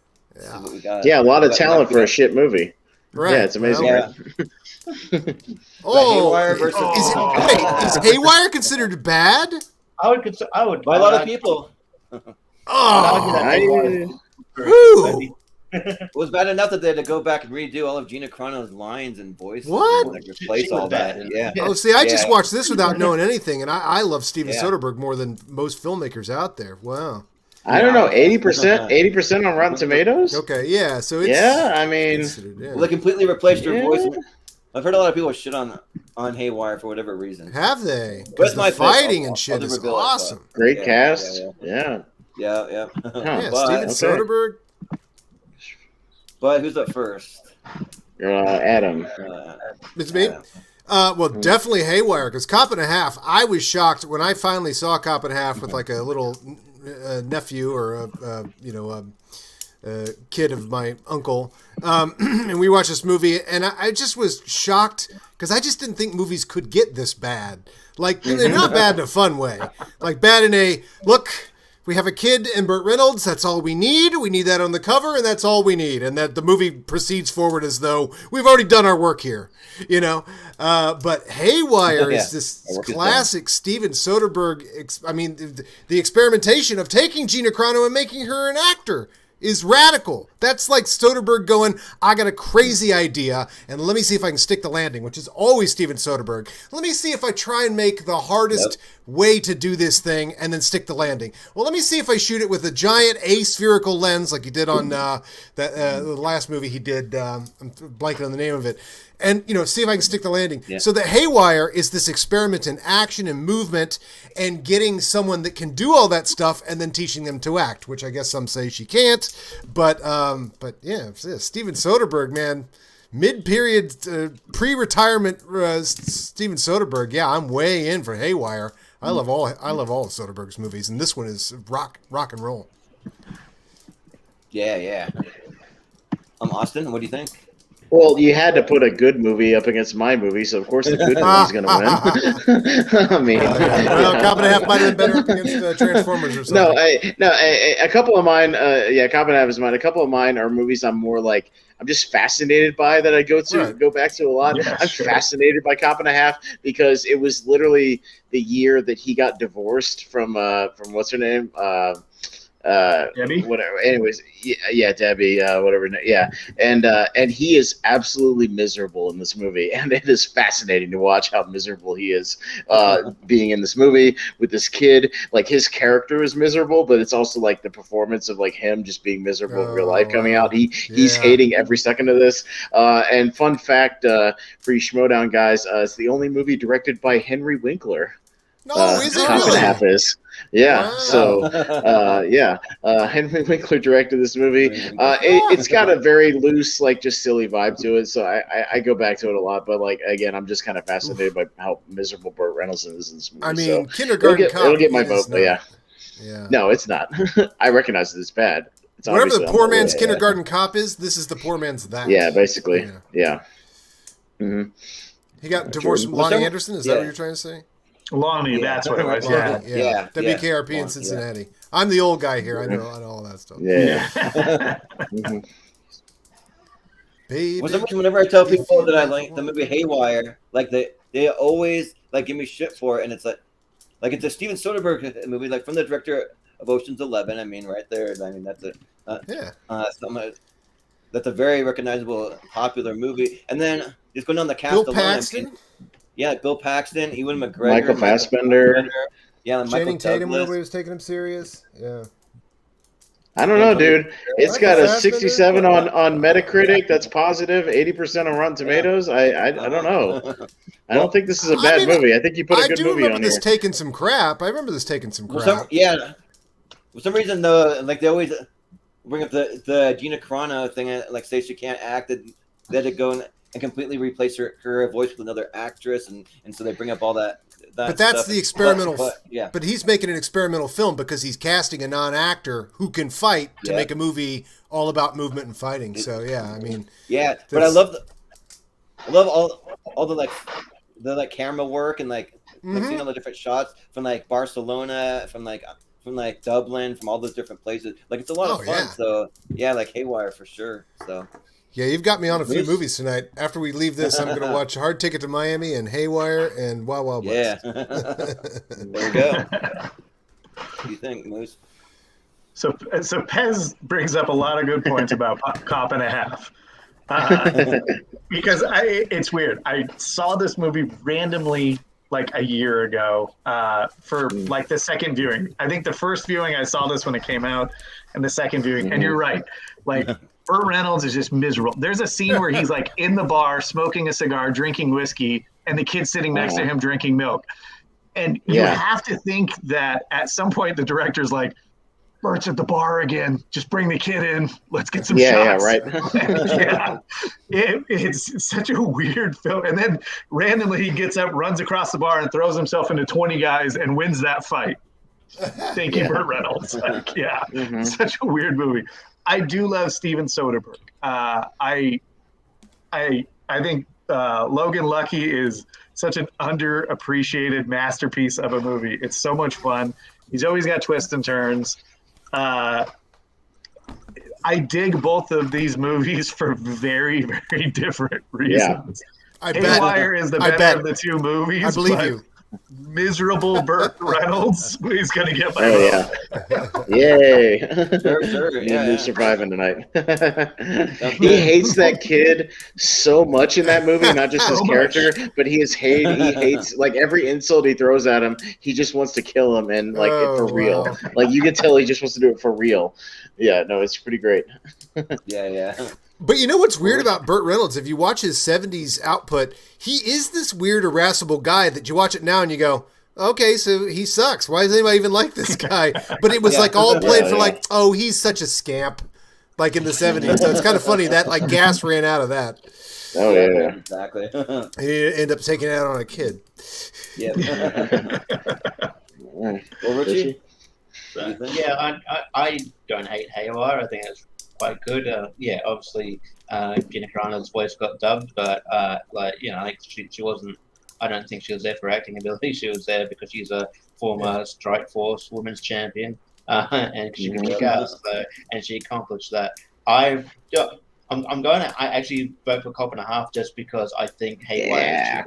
Yeah, a lot of talent for a shit movie. Right. Yeah, it's amazing. Haywire versus is Haywire considered bad? I would. By a lot of people. It was bad enough that they had to go back and redo all of Gina Carano's lines and voice. What? And, replace all that. Yeah. Oh, see, I just watched this without knowing anything, and I love Steven Soderbergh more than most filmmakers out there. Wow. I don't know, 80% on Rotten Tomatoes? Okay, yeah. So it's I mean, well, they completely replaced her voice. I've heard a lot of people shit on Haywire for whatever reason. Have they? Because the fighting and shit is awesome. Great cast. Yeah. Steven Soderbergh. But who's up first? Adam. It's me. Well, definitely Haywire, because Cop and a Half. I was shocked when I finally saw Cop and a Half with like a little nephew or a kid of my uncle, and we watched this movie, and I just was shocked because I just didn't think movies could get this bad. Like, they're not bad in a fun way, like bad in a look. We have a kid and Burt Reynolds. That's all we need. We need that on the cover, and that's all we need. And that the movie proceeds forward as though we've already done our work here, But Haywire is this classic Steven Soderbergh. I mean, the experimentation of taking Gina Carano and making her an actor is radical. That's like Soderbergh going, I got a crazy idea, and let me see if I can stick the landing, which is always Steven Soderbergh. Let me see if I try and make the hardest way to do this thing and then stick the landing. Well, let me see if I shoot it with a giant aspherical lens like he did on the last movie he did. I'm blanking on the name of it. And, see if I can stick the landing. Yeah. So the Haywire is this experiment in action and movement and getting someone that can do all that stuff and then teaching them to act, which I guess some say she can't. But yeah, Steven Soderbergh, man, mid-period, pre-retirement Steven Soderbergh. Yeah, I'm way in for Haywire. I love all of Soderbergh's movies, and this one is rock and roll. Yeah. Austin, what do you think? Well, you had to put a good movie up against my movie, so of course the good movie's going to win. I mean, well, Cop and a Half might have been better up against Transformers or something. A couple of mine, Cop and a Half is mine. A couple of mine are movies I'm more like, I'm just fascinated by that I go back to a lot. Yeah, I'm fascinated by Cop and a Half because it was literally the year that he got divorced from what's her name? Debbie? Whatever. Anyways, yeah, Debbie, whatever. Yeah, and he is absolutely miserable in this movie, and it is fascinating to watch how miserable he is being in this movie with this kid. Like his character is miserable, but it's also like the performance of like him just being miserable in real life coming out. He's hating every second of this. And fun fact for you Schmodown guys, it's the only movie directed by Henry Winkler. No, is it Cop really? and a Half is. Yeah. Wow. So, Henry Winkler directed this movie. It's got a very loose, like, just silly vibe to it. So I go back to it a lot. But like again, I'm just kind of fascinated by how miserable Burt Reynolds is in this movie. I mean, so Kindergarten Cop. it'll get my vote. is But not- yeah, no, it's not. I recognize that it's bad. It's Whatever obviously the poor on man's way, Kindergarten Cop is, this is the poor man's that. Yeah, basically. Yeah. Mm-hmm. He got divorced from Was Lonnie there- Anderson. Is that what you're trying to say? Lonnie, that's what it was. Yeah. Yeah. WKRP Yeah. in Cincinnati. I'm the old guy here. I know all that stuff. Yeah. Mm-hmm. Baby. Whenever I tell people that I like the movie Haywire, like they always like give me shit for it, and it's like it's a Steven Soderbergh movie, like from the director of Ocean's 11. I mean, right there. I mean, that's that's a very recognizable, popular movie. And then just going down the cast Bill alone, Paxton? Bill Paxton, Ewan McGregor, Michael Fassbender. Yeah, and Channing Michael Tatum, Douglas. nobody was taking him serious. Yeah. I don't know, dude. It's got a Michael Fassbender? 67 on Metacritic. That's positive. 80% on Rotten Tomatoes. I don't know. I don't think this is a bad movie. I think you put a good do movie remember on this here. taking some crap. I remember this taking some crap. For some reason, though, like they always bring up the Gina Carano thing, like say she can't act, that it go and completely replace her voice with another actress, and so they bring up all that. But that's stuff. the experimental. But But he's making an experimental film because he's casting a non-actor who can fight to make a movie all about movement and fighting. So yeah, I mean. Yeah, but I love all the camera work and like seeing all the different shots from like Barcelona, from Dublin, from all those different places. Like it's a lot of fun. Yeah. So yeah, like Haywire for sure. So. Yeah, you've got me on a few movies tonight. After we leave this, I'm going to watch Hard Ticket to Miami and Haywire and Wild Wild West. Yeah. There we go. What do you think, Moose? So Pez brings up a lot of good points about Cop and a Half. Because it's weird. I saw this movie randomly like a year ago for like the second viewing. I think the first viewing I saw this when it came out, and the second viewing, and you're right. Like Burt Reynolds is just miserable. There's a scene where he's like in the bar smoking a cigar, drinking whiskey, and the kid's sitting next to him drinking milk. And you have to think that at some point the director's like, Bert's at the bar again. Just bring the kid in. Let's get some shots. Yeah, right. It's such a weird film. And then randomly he gets up, runs across the bar, and throws himself into 20 guys and wins that fight. Thank you, Burt Reynolds. Such a weird movie. I do love Steven Soderbergh. I think Logan Lucky is such an underappreciated masterpiece of a movie. It's so much fun. He's always got twists and turns. I dig both of these movies for very, very different reasons. Haywire is the better of the two movies. I believe you. Miserable Burt Reynolds is going to get my vote. Yay. Sure. You're surviving tonight. He hates that kid so much in that movie, not just his character, but he hates like every insult he throws at him. He just wants to kill him, and like for real. Wow. Like you can tell he just wants to do it for real. Yeah, no, it's pretty great. Yeah. But you know what's weird about Burt Reynolds? If you watch his 70s output, he is this weird, irascible guy that you watch it now and you go, okay, so he sucks. Why does anybody even like this guy? But it was like all played for like, oh, he's such a scamp, like in the 70s. So it's kind of funny that like gas ran out of that. Oh, yeah. Exactly. He ended up taking it out on a kid. Yeah. Well, Richie? Yeah, I don't hate Haywire. I think quite good. Yeah, obviously, Gina Carano's voice got dubbed, but like she wasn't. I don't think she was there for acting ability. She was there because she's a former Strike Force Women's Champion, and she could kick ass. So, and she accomplished that. I'm going to. I actually vote for Cop and a Half just because I think Haywire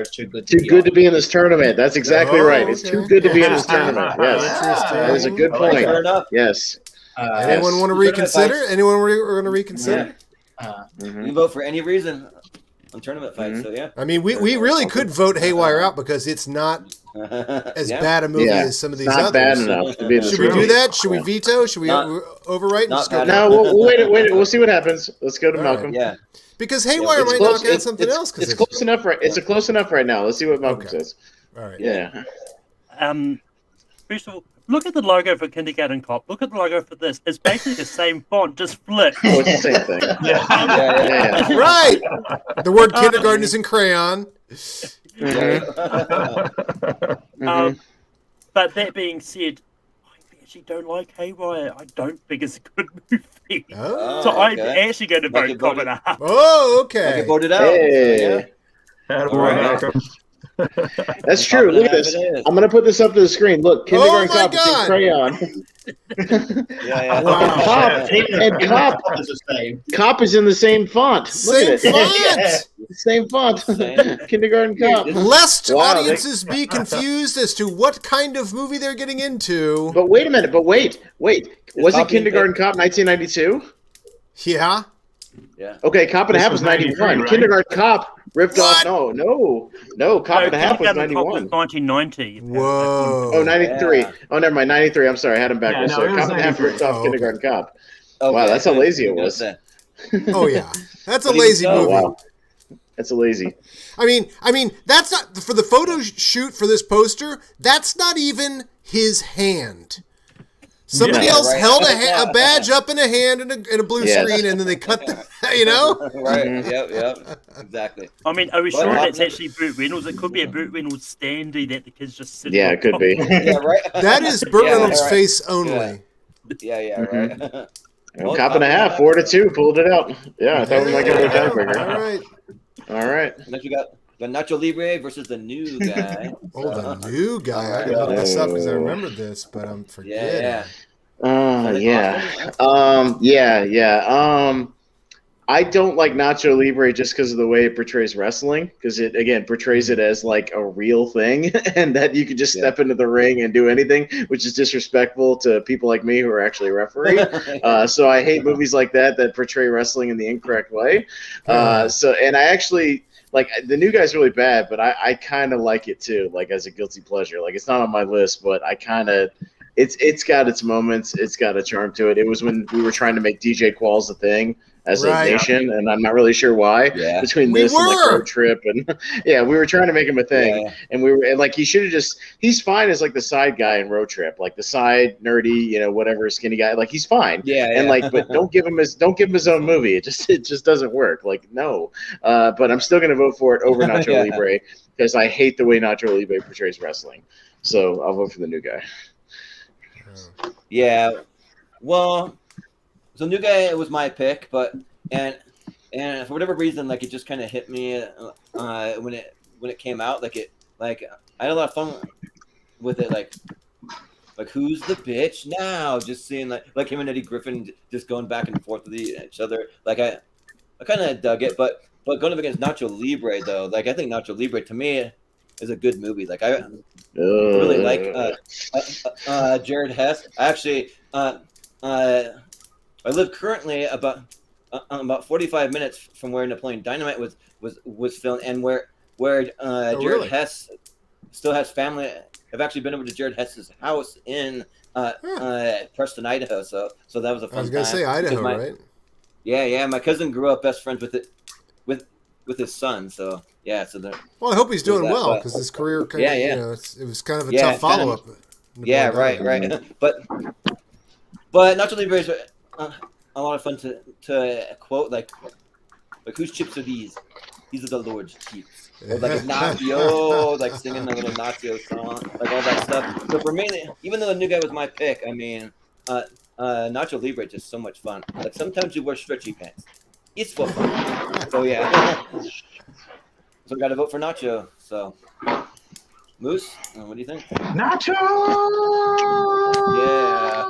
is too good. Too good to be in this tournament. That's exactly right. It's too good to be in this tournament. Yes, Interesting. that is a good point. Fair enough. Yes. Anyone want to reconsider? Anyone want to reconsider? You can vote for any reason on tournament fights. So yeah. I mean, we really could vote Haywire out because it's not as bad a movie as some of these not others. bad enough to be in this Should we do room. that? Should we veto? Should we overwrite? And just go No, we'll wait. We'll see what happens. Let's go to Malcolm. Yeah. because Haywire It's might close- knock out something else. It's close enough. Right. It's a close enough right now. Let's see what Malcolm says. All right. Yeah. First of all, look at the logo for Kindergarten Cop. Look at the logo for this. It's basically the same font, just flipped. Oh, it's the same thing. Yeah. Right. The word kindergarten is in crayon. But that being said, I actually don't like Haywire. I don't think it's a good movie. Oh, So I'm okay. actually going to Like vote you Cop voted- and a Half. Oh, Okay, okay. voted out. Hey. Malcolm. That's true. Look at this. I'm gonna put this up to the screen. Look, Kindergarten my Cop is in God. crayon. Yeah. Wow. Cop and Cop. Is the same. Cop is in the same font. Same Look at it. font. Same font. Same. Kindergarten Cop. Lest Wow, they- audiences be confused as to what kind of movie they're getting into. But wait a minute. Wait. Was it Cop being Kindergarten Cop 1992? Yeah. Yeah. Okay, Cop and a This Half was was 91. 93, right? Kindergarten Cop ripped What? off. No. Cop and a Half was Kindergarten Cop was 91. 1990. Whoa. Oh, 93. Yeah. Oh, never mind. 93. I'm sorry. I had him backwards. Yeah, no, so it was Cop and a Half 93. ripped off Oh, okay. Kindergarten Cop. Okay. Wow, that's how lazy it was. Good. Oh yeah. That's a But even lazy so- movie. Wow. That's a lazy. I mean, that's not for the photo shoot for this poster. That's not even his hand. Somebody Yeah, else right. held a badge up in a hand in a blue Yes. screen, and then they cut the, you know. Right. Mm-hmm. Yep. Exactly. I mean, are we Well, sure I- that's actually Burt Reynolds? It could be a Burt Reynolds standee that the kids just sit Yeah, on it could top be. of. Yeah. Right. That is Burt Yeah, Reynolds' right. face only. Yeah. Mhm. Right. Well, Cop and a Half, 4-2, pulled it out. Yeah, I thought we might get a All tiebreaker. right. All right. Next we got Nacho Libre versus the new guy. Oh, the new guy. I gotta look this up because I remember this, but I'm forgetting. Yeah. I don't like Nacho Libre just because of the way it portrays wrestling, because it again portrays it as like a real thing, and that you could just step into the ring and do anything, which is disrespectful to people like me who are actually refereeing. So I hate movies like that portray wrestling in the incorrect way. And I actually. Like, the new guy's really bad, but I kind of like it too, like as a guilty pleasure. Like, it's not on my list, but I kind of it's got its moments. It's got a charm to it. It was when we were trying to make DJ Qualls a thing as Right. a nation, and I'm not really sure why. Yeah. Between We this and like were. Road Trip, and yeah, we were trying to make him a thing, Yeah. and we were and, like he should have just. He's fine as like the side guy in Road Trip, like the side nerdy, whatever skinny guy. Like he's fine. Yeah. And like, but don't give him his own movie. It just doesn't work. Like no, but I'm still gonna vote for it over Nacho Yeah. Libre because I hate the way Nacho Libre portrays wrestling. So I'll vote for the new guy. Yeah. Well, so new guy was my pick, but and for whatever reason, like it just kind of hit me when it came out. I had a lot of fun with it. Like who's the bitch now? Just seeing like him and Eddie Griffin just going back and forth with each other. Like I kind of dug it, but going up against Nacho Libre though, like I think Nacho Libre to me is a good movie. Like I really like Jared Hess. Actually, I live currently about 45 minutes from where Napoleon Dynamite was filmed, and where Jared really? Hess still has family. I've actually been over to Jared Hess's house in Preston, Idaho. So that was a fun I was gonna time. say Idaho, Because right? Yeah. My cousin grew up best friends with his son. So yeah. So Well, I hope he's doing that, well but- because his career, kind Yeah, of, yeah. it was kind of a Yeah, tough follow up. Yeah, right. But Nacho Libre is a lot of fun to quote. Like whose chips are these? These are the Lord's chips. Or like Ignacio, like singing the little Ignacio song, like all that stuff. So for me, even though the new guy was my pick, I mean, Nacho Libre is just so much fun. Like sometimes you wear stretchy pants. It's for fun. So yeah. So got to vote for Nacho. So Moose, what do you think? Nacho. Yeah.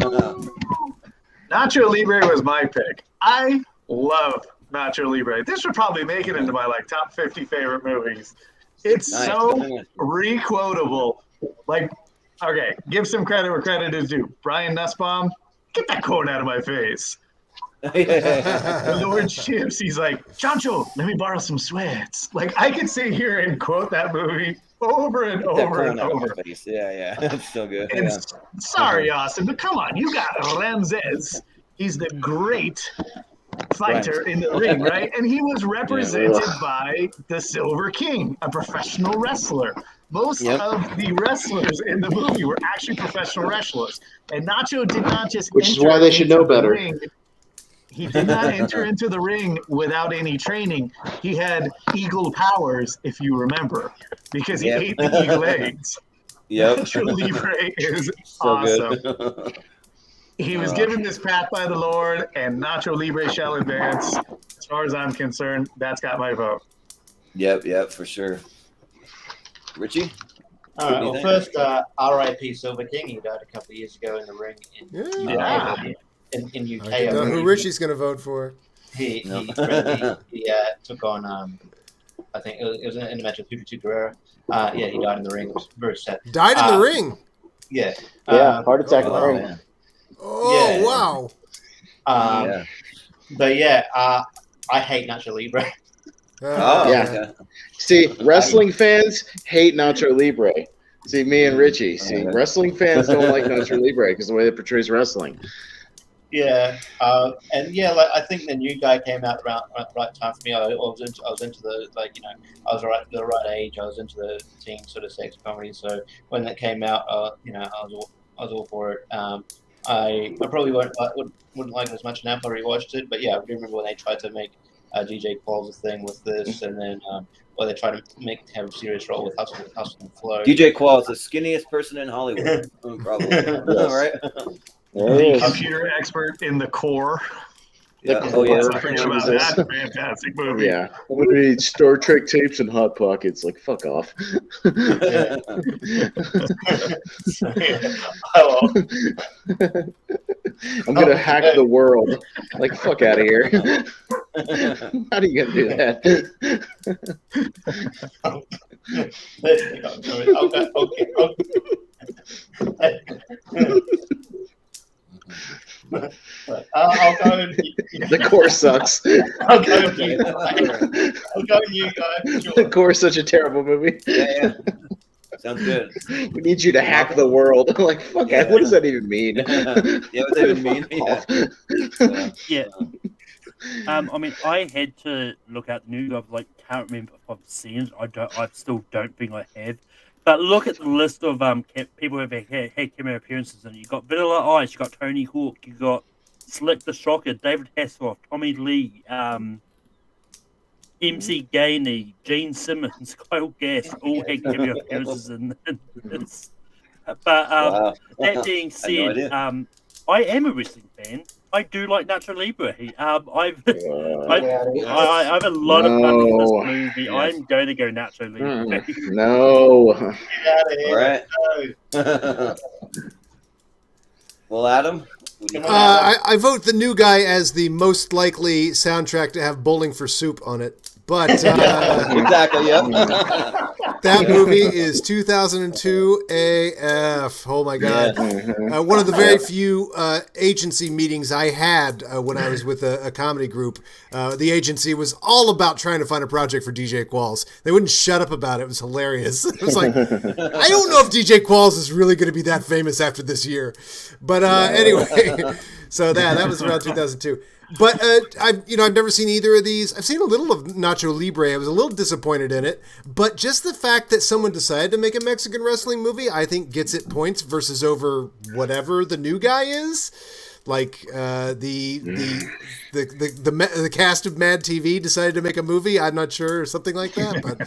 Nacho Libre was my pick. I love Nacho Libre. This would probably make it into my like top 50 favorite movies. It's Nice. so re-quotable. Like, okay, give some credit where credit is due. Brian Nussbaum, get that quote out of my face. When Lord Chips, he's like, Chancho, let me borrow some sweats. Like, I could sit here and quote that movie over and over and over. Yeah. It's so good. And Yeah. sorry, Austin, but come on, you got Ramses. He's the great fighter in the ring, right? And he was represented by the Silver King, a professional wrestler. Most of the wrestlers in the movie were actually professional wrestlers. And Nacho did not just Which is why they should know better. Ring. He did not enter into the ring without any training. He had eagle powers, if you remember, because he ate the eagle eggs. Yep. Nacho Libre is So awesome. good. He was given this path by the Lord, and Nacho Libre shall advance. As far as I'm concerned, that's got my vote. Yep, for sure. Richie? All right. Well, first, R.I.P. Silver King. He died a couple of years ago in the ring in UK. I don't know who Richie's going to vote for. He took on, I think it was in the match with Pupitu Guerrero. He died in the ring. It was very sad. Died in the ring? Yeah. Heart attack in the ring. Man. Oh, wow. But yeah, I hate Nacho Libre. Yeah. See, wrestling fans hate Nacho Libre. See, me and Richie. See, wrestling fans don't like Nacho Libre because of the way it portrays wrestling. Yeah, like I think the new guy came out around right time for me. I was into the I was the right age. I was into the teen sort of sex comedy. So when that came out, I was all for it. I probably wouldn't like it as much now if I rewatched it. But yeah, I do remember when they tried to make DJ Qualls a thing with this, and then they tried to have a serious role with Hustle and Flow. DJ Qualls, the skinniest person in Hollywood. Probably. All right. The computer expert in The Core. Yeah. That's a fantastic movie. Yeah. I'm going to need Star Trek tapes and Hot Pockets. Like, fuck off. I'm going to hack the world. Like, fuck out of here. How are you going to do that? I'll go and The Core sucks. I'll go with you guys. Sure. The Core is such a terrible movie. Yeah. Sounds good. We need you to hack the world. I'm like, fuck, what does that even mean? What does that even mean? Yeah. I mean, I had to look at the new. I can't remember if I've seen it. I still don't think I have. But look at the list of people who have had cameo appearances, and you got Vanilla Ice, you got Tony Hawk, you got Slick the Shocker, David Hasselhoff, Tommy Lee, MC Gainey, Gene Simmons, Kyle Gass, all had cameo appearances in this. But that being said, I am a wrestling fan. I do like Nacho Libre. I have a lot of fun in this movie. Yes. I'm going to go Nacho Libre. No. All right. Well, Adam? I vote the new guy as the most likely soundtrack to have Bowling for Soup on it. But exactly, yep. That movie is 2002 AF. Oh my God! One of the very few agency meetings I had when I was with a comedy group. The agency was all about trying to find a project for DJ Qualls. They wouldn't shut up about it. It was hilarious. It was like, I don't know if DJ Qualls is really going to be that famous after this year. But anyway, so that was around 2002. But I've never seen either of these. I've seen a little of Nacho Libre. I was a little disappointed in it, but just the fact that someone decided to make a Mexican wrestling movie, I think gets it points versus over whatever the new guy is. Like the cast of Mad TV decided to make a movie. I'm not sure, or something like that. But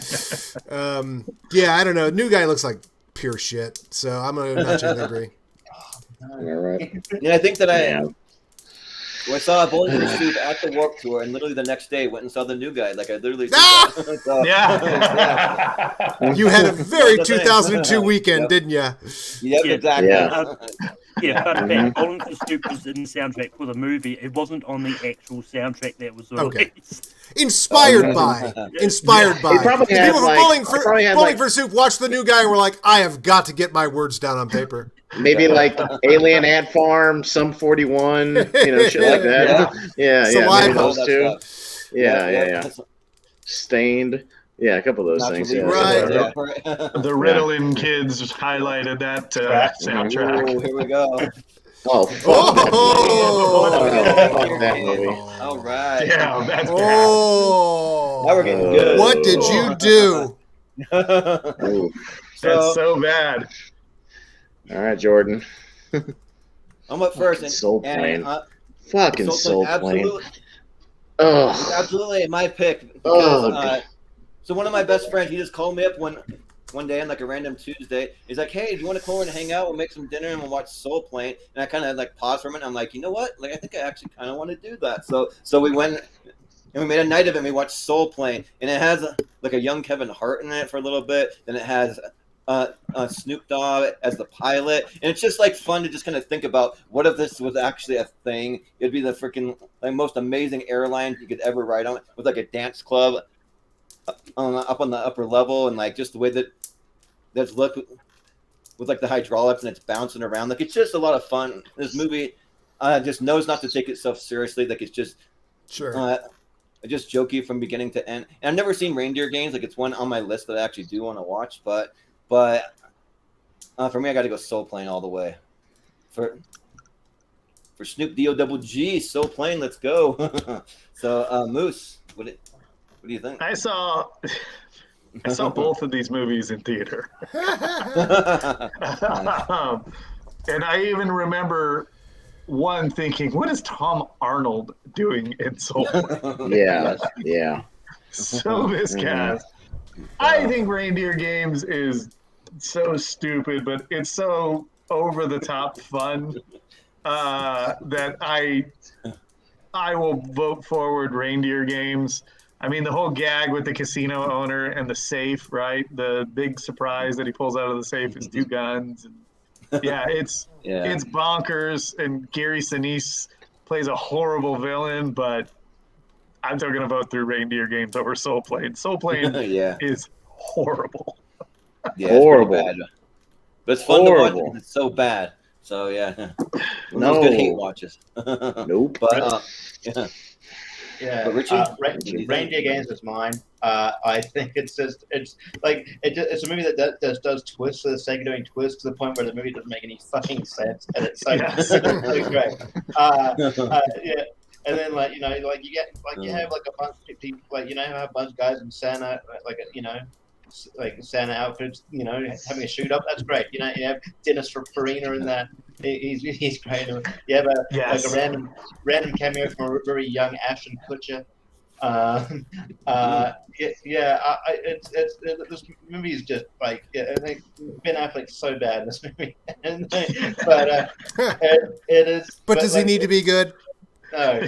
I don't know. New guy looks like pure shit. So I'm gonna Nacho Libre. All right. Yeah, I think that Yeah. I saw Bowling for Soup at the Warped Tour, and literally the next day went and saw the new guy. Like I literally did Ah! that. So, Yeah. You had a very That's the thing. 2002 weekend, Yep. didn't you? Yep, Yeah. exactly. Yeah. Yeah, fun Mhm. fact, Bowling for Soup was in the soundtrack for the movie. It wasn't on the actual soundtrack that was Okay. released. Inspired Okay. by. Inspired They by. probably The had, people from like- Bowling they probably had, Bowling like- for Soup watched the new guy and were like, I have got to get my words down on paper. Maybe like Alien Ant Farm, Some 41, shit like that. Yeah, maybe Saliva. those All that two. stuff. Yeah. Stained. Yeah, a couple of those things. Yeah. Naturally, Right. yeah. The Ritalin kids highlighted that soundtrack. Oh, here we go. Oh, fuck that movie. Oh. Fuck that movie. All right. Yeah, that's bad. Oh. Now we're getting good. What did you do? Ooh. That's so bad. All right, Jordan. I'm up first. Fucking Soul Plane. And, Fucking Soul Plane. absolutely, Ugh. absolutely my pick. Oh, Because, so one of my best friends, he just called me up one day on like a random Tuesday. He's like, "Hey, do you want to come over and hang out? We'll make some dinner and we'll watch Soul Plane." And I kind of like paused for a minute. I'm like, you know what? Like, I think I actually kind of want to do that. So we went and we made a night of it. And we watched Soul Plane, and it has like a young Kevin Hart in it for a little bit. Then it has Snoop Dogg as the pilot, and it's just like fun to just kind of think about what if this was actually a thing. It'd be the freaking like most amazing airline you could ever ride on, with like a dance club up on the upper level, and like just the way that's look with like the hydraulics and it's bouncing around. Like it's just a lot of fun. This movie just knows not to take itself seriously. Like it's just Sure. just jokey from beginning to end. And I've never seen Reindeer Games. Like it's one on my list that I actually do want to watch, but for me, I got to go Soul Plane all the way. For Snoop D-O-double-G, Soul Plane, let's go. So Moose, what do you think? I saw both of these movies in theater. And I even remember one thinking, what is Tom Arnold doing in Soul Plane? Yeah. So miscast. I think Reindeer Games is so stupid, but it's so over the top fun that I will vote forward Reindeer Games. I mean, the whole gag with the casino owner and the safe, right? The big surprise that he pulls out of the safe is 2 guns. And it's bonkers. And Gary Sinise plays a horrible villain, but I'm still going to vote through Reindeer Games over Soul Plane. Soul Plane is horrible. Yeah, Horrible. it's pretty bad. But it's fun to watch because it's so bad. So yeah, those good hate watches. Nope. But Yeah, But Richie? Reindeer Games is mine. I think it's a movie that does twists for the sake of doing twists to the point where the movie doesn't make any fucking sense, and it's so, so great. Yeah, and then you have like a bunch of people have a bunch of guys in Santa like Santa outfits, having a shoot up. That's great. You have Dennis Farina in that. He's great. You have like a random cameo from a very young Ashton Kutcher. This movie is just I think Ben Affleck's so bad in this movie, but it is. But does he need to be good? No.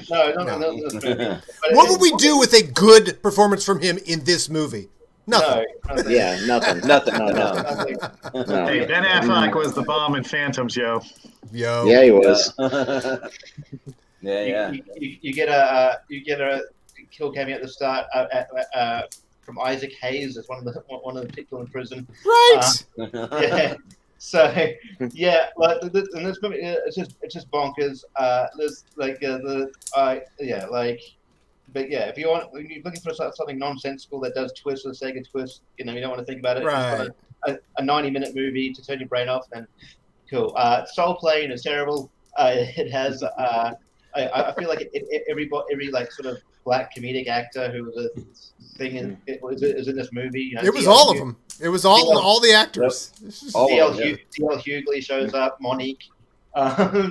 What would we do with a good performance from him in this movie? Nothing. No, Yeah, nothing. Nothing. No. Hey, Ben Affleck was the bomb in Phantoms, yo. Yeah, he was. Yeah. You get a kill cameo at the start from Isaac Hayes as one of the people in prison. Right. Yeah. So yeah, in this movie, it's just bonkers. There's But yeah, if you're looking for something nonsensical that does twist for the sake of twist, you don't want to think about it. Right. A 90-minute movie to turn your brain off, then cool. Soul Plane is terrible. It has. I feel like every like sort of black comedic actor who was a thing is in this movie. It was all of them. It was all the actors. D.L. Hughley shows up. Monique.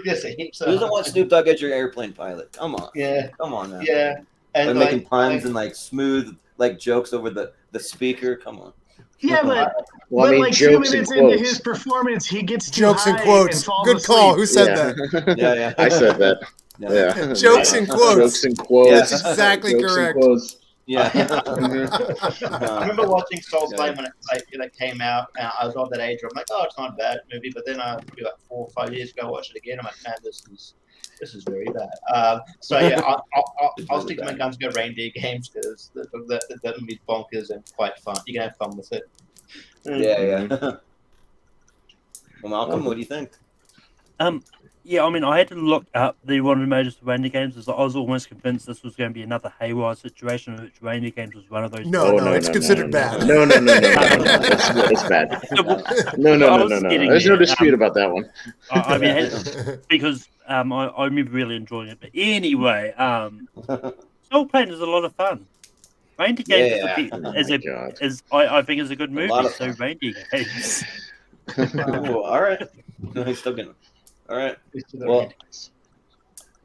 Just heaps Who doesn't want Snoop Dogg as your airplane pilot? Come on. Yeah. Come on now. Yeah. And making puns and like smooth like jokes over the speaker. Come on. Yeah, but Well, I mean, like 2 jokes and minutes into quotes. his performance, he gets too Jokes and high quotes. falls Good call. asleep. Who said Yeah. that? Yeah. I said that. Yeah. Yeah. Jokes and quotes. Jokes and quotes. Yeah. That's exactly Jokes and correct. quotes. Yeah. I remember watching Soul Plane when it came out, and I was of that age where I'm like, oh, it's not a bad movie. But then maybe like 4 or 5 years ago, I watched it again. I'm like, man, this is very bad. So yeah, I'll stick to my guns, go reindeer games because that movie's bonkers and quite fun. You can have fun with it. Yeah. Well, Malcolm, what do you think? Yeah, I mean, I had to look up the one of the majors for reindeer games. I was almost convinced this was going to be another haywire situation, which reindeer games was one of those. No, it's considered bad. No. It's bad. No. There's no dispute about that one. I mean, because I remember really enjoying it. But anyway, Soul Plane is a lot of fun. Reindeer games I think is a good movie. So reindeer games. Cool. All right. No, he's still getting. All right. Well,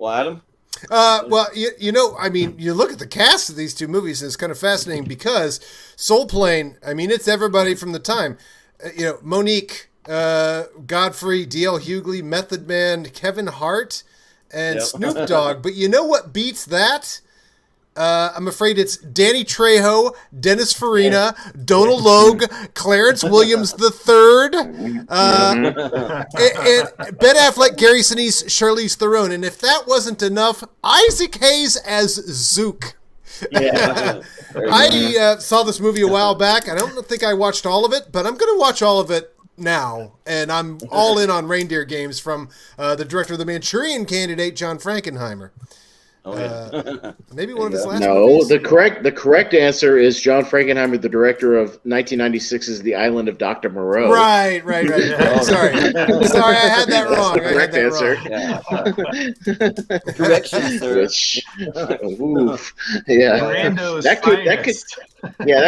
Adam. Well, I mean, you look at the cast of these two movies, and it's kind of fascinating because Soul Plane. I mean, it's everybody from the time. Monique, Godfrey, D.L. Hughley, Method Man, Kevin Hart, and Snoop Dogg. But you know what beats that? I'm afraid it's Danny Trejo, Dennis Farina, Donald Logue, Clarence Williams III, and Ben Affleck, Gary Sinise, Charlize Theron. And if that wasn't enough, Isaac Hayes as Zook. Yeah. I saw this movie a while back. I don't think I watched all of it, but I'm going to watch all of it now. And I'm all in on Reindeer Games from the director of The Manchurian Candidate, John Frankenheimer. Maybe one of his last movies? The correct answer is John Frankenheimer, the director of 1996's The Island of Dr. Moreau. Right. Sorry, I had that wrong. Correct answer. Correction, sir. Oof. Yeah. Brando's That finest.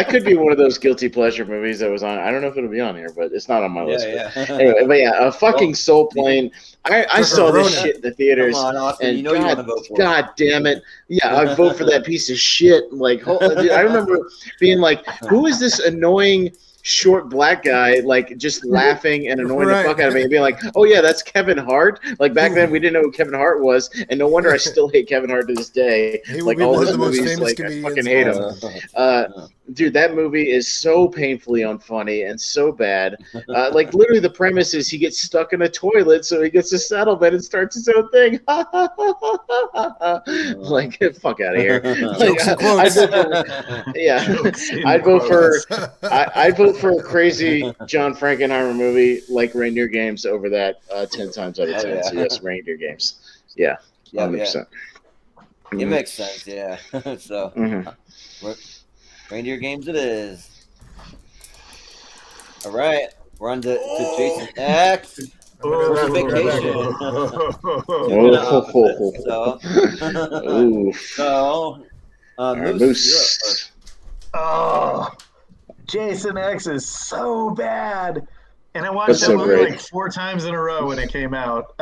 could be one of those guilty pleasure movies that was on. I don't know if it'll be on here, but it's not on my list. Yeah. Anyway, but yeah, fucking Soul Plane. I saw this shit in the theaters, Come on, Austin, and you know you want to vote for it. God damn it, yeah, I vote for that piece of shit. Like, dude, I remember being like, who is this annoying short black guy, like, just laughing and annoying the fuck out of me and being like, oh yeah, that's Kevin Hart. Like, back then we didn't know who Kevin Hart was, and no wonder I still hate Kevin Hart to this day. Like, all his movies, like, I fucking hate him. Dude, that movie is so painfully unfunny and so bad. Like, literally the premise is he gets stuck in a toilet, so he gets a settlement and starts his own thing. Like, get the fuck out of here. Like, I'd vote for a crazy John Frankenheimer movie like Reindeer Games over that 10 times out of 10. So yes, Reindeer Games. Yeah, 100%. It makes sense, yeah. So, Reindeer Games it is. All right, we're on to Jason X. First vacation. Moose. Oh, Jason X is so bad. And I watched that so movie great. like 4 times in a row when it came out.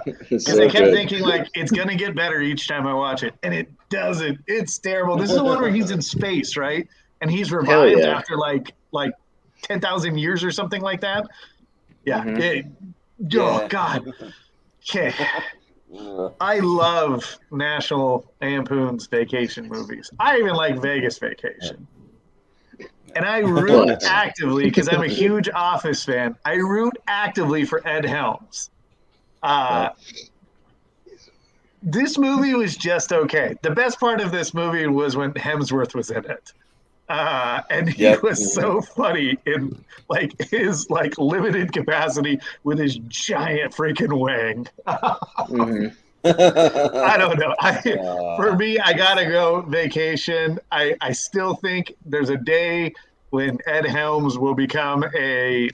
Because so I kept good. thinking, like, it's going to get better each time I watch it. And it doesn't. It's terrible. This is the one where he's in space, right? And he's revived after, like 10,000 years or something like that. Yeah. Oh, God. Okay. I love National Lampoon's vacation movies. I even like Vegas Vacation. And I root actively, because I'm a huge Office fan, I root actively for Ed Helms. This movie was just okay. The best part of this movie was when Hemsworth was in it. And he was so funny in like his like limited capacity with his giant freaking wang. I don't know. For me, I gotta go Vacation. I still think there's a day when Ed Helms will become a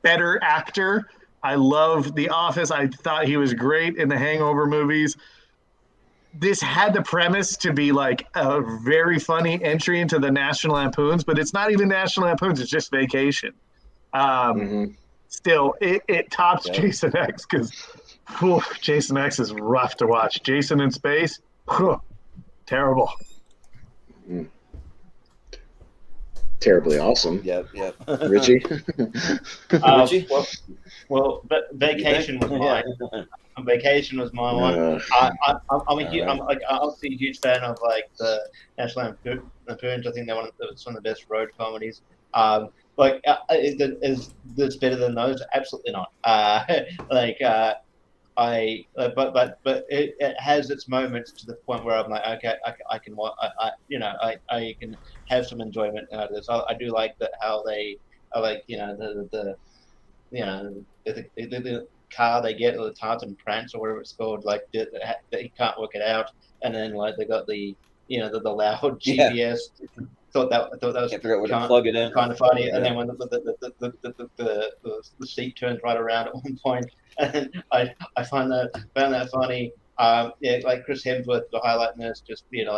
better actor. I love The Office. I thought he was great in the Hangover movies. This had the premise to be like a very funny entry into the National Lampoons, but it's not even National Lampoons. It's just Vacation. Still, it tops Jason X because Jason X is rough to watch. Jason in space, terrible. terribly awesome. Yep. Richie? Richie? But Vacation was mine. Vacation was my one. I'm obviously a huge fan of like the National Lampoons. I think they're one of the best road comedies. Is this better than those? Absolutely not. But it has its moments to the point where I'm like, okay, I can have some enjoyment out of this. I do like that how they are like, the car they get, or the Tartan Prance or whatever it's called, like that he can't work it out, and then like they got the loud GPS. Thought that was plug it in. kind of funny, and then when the seat turns right around at one point, and I found that funny. Like Chris Hemsworth to highlight this, just him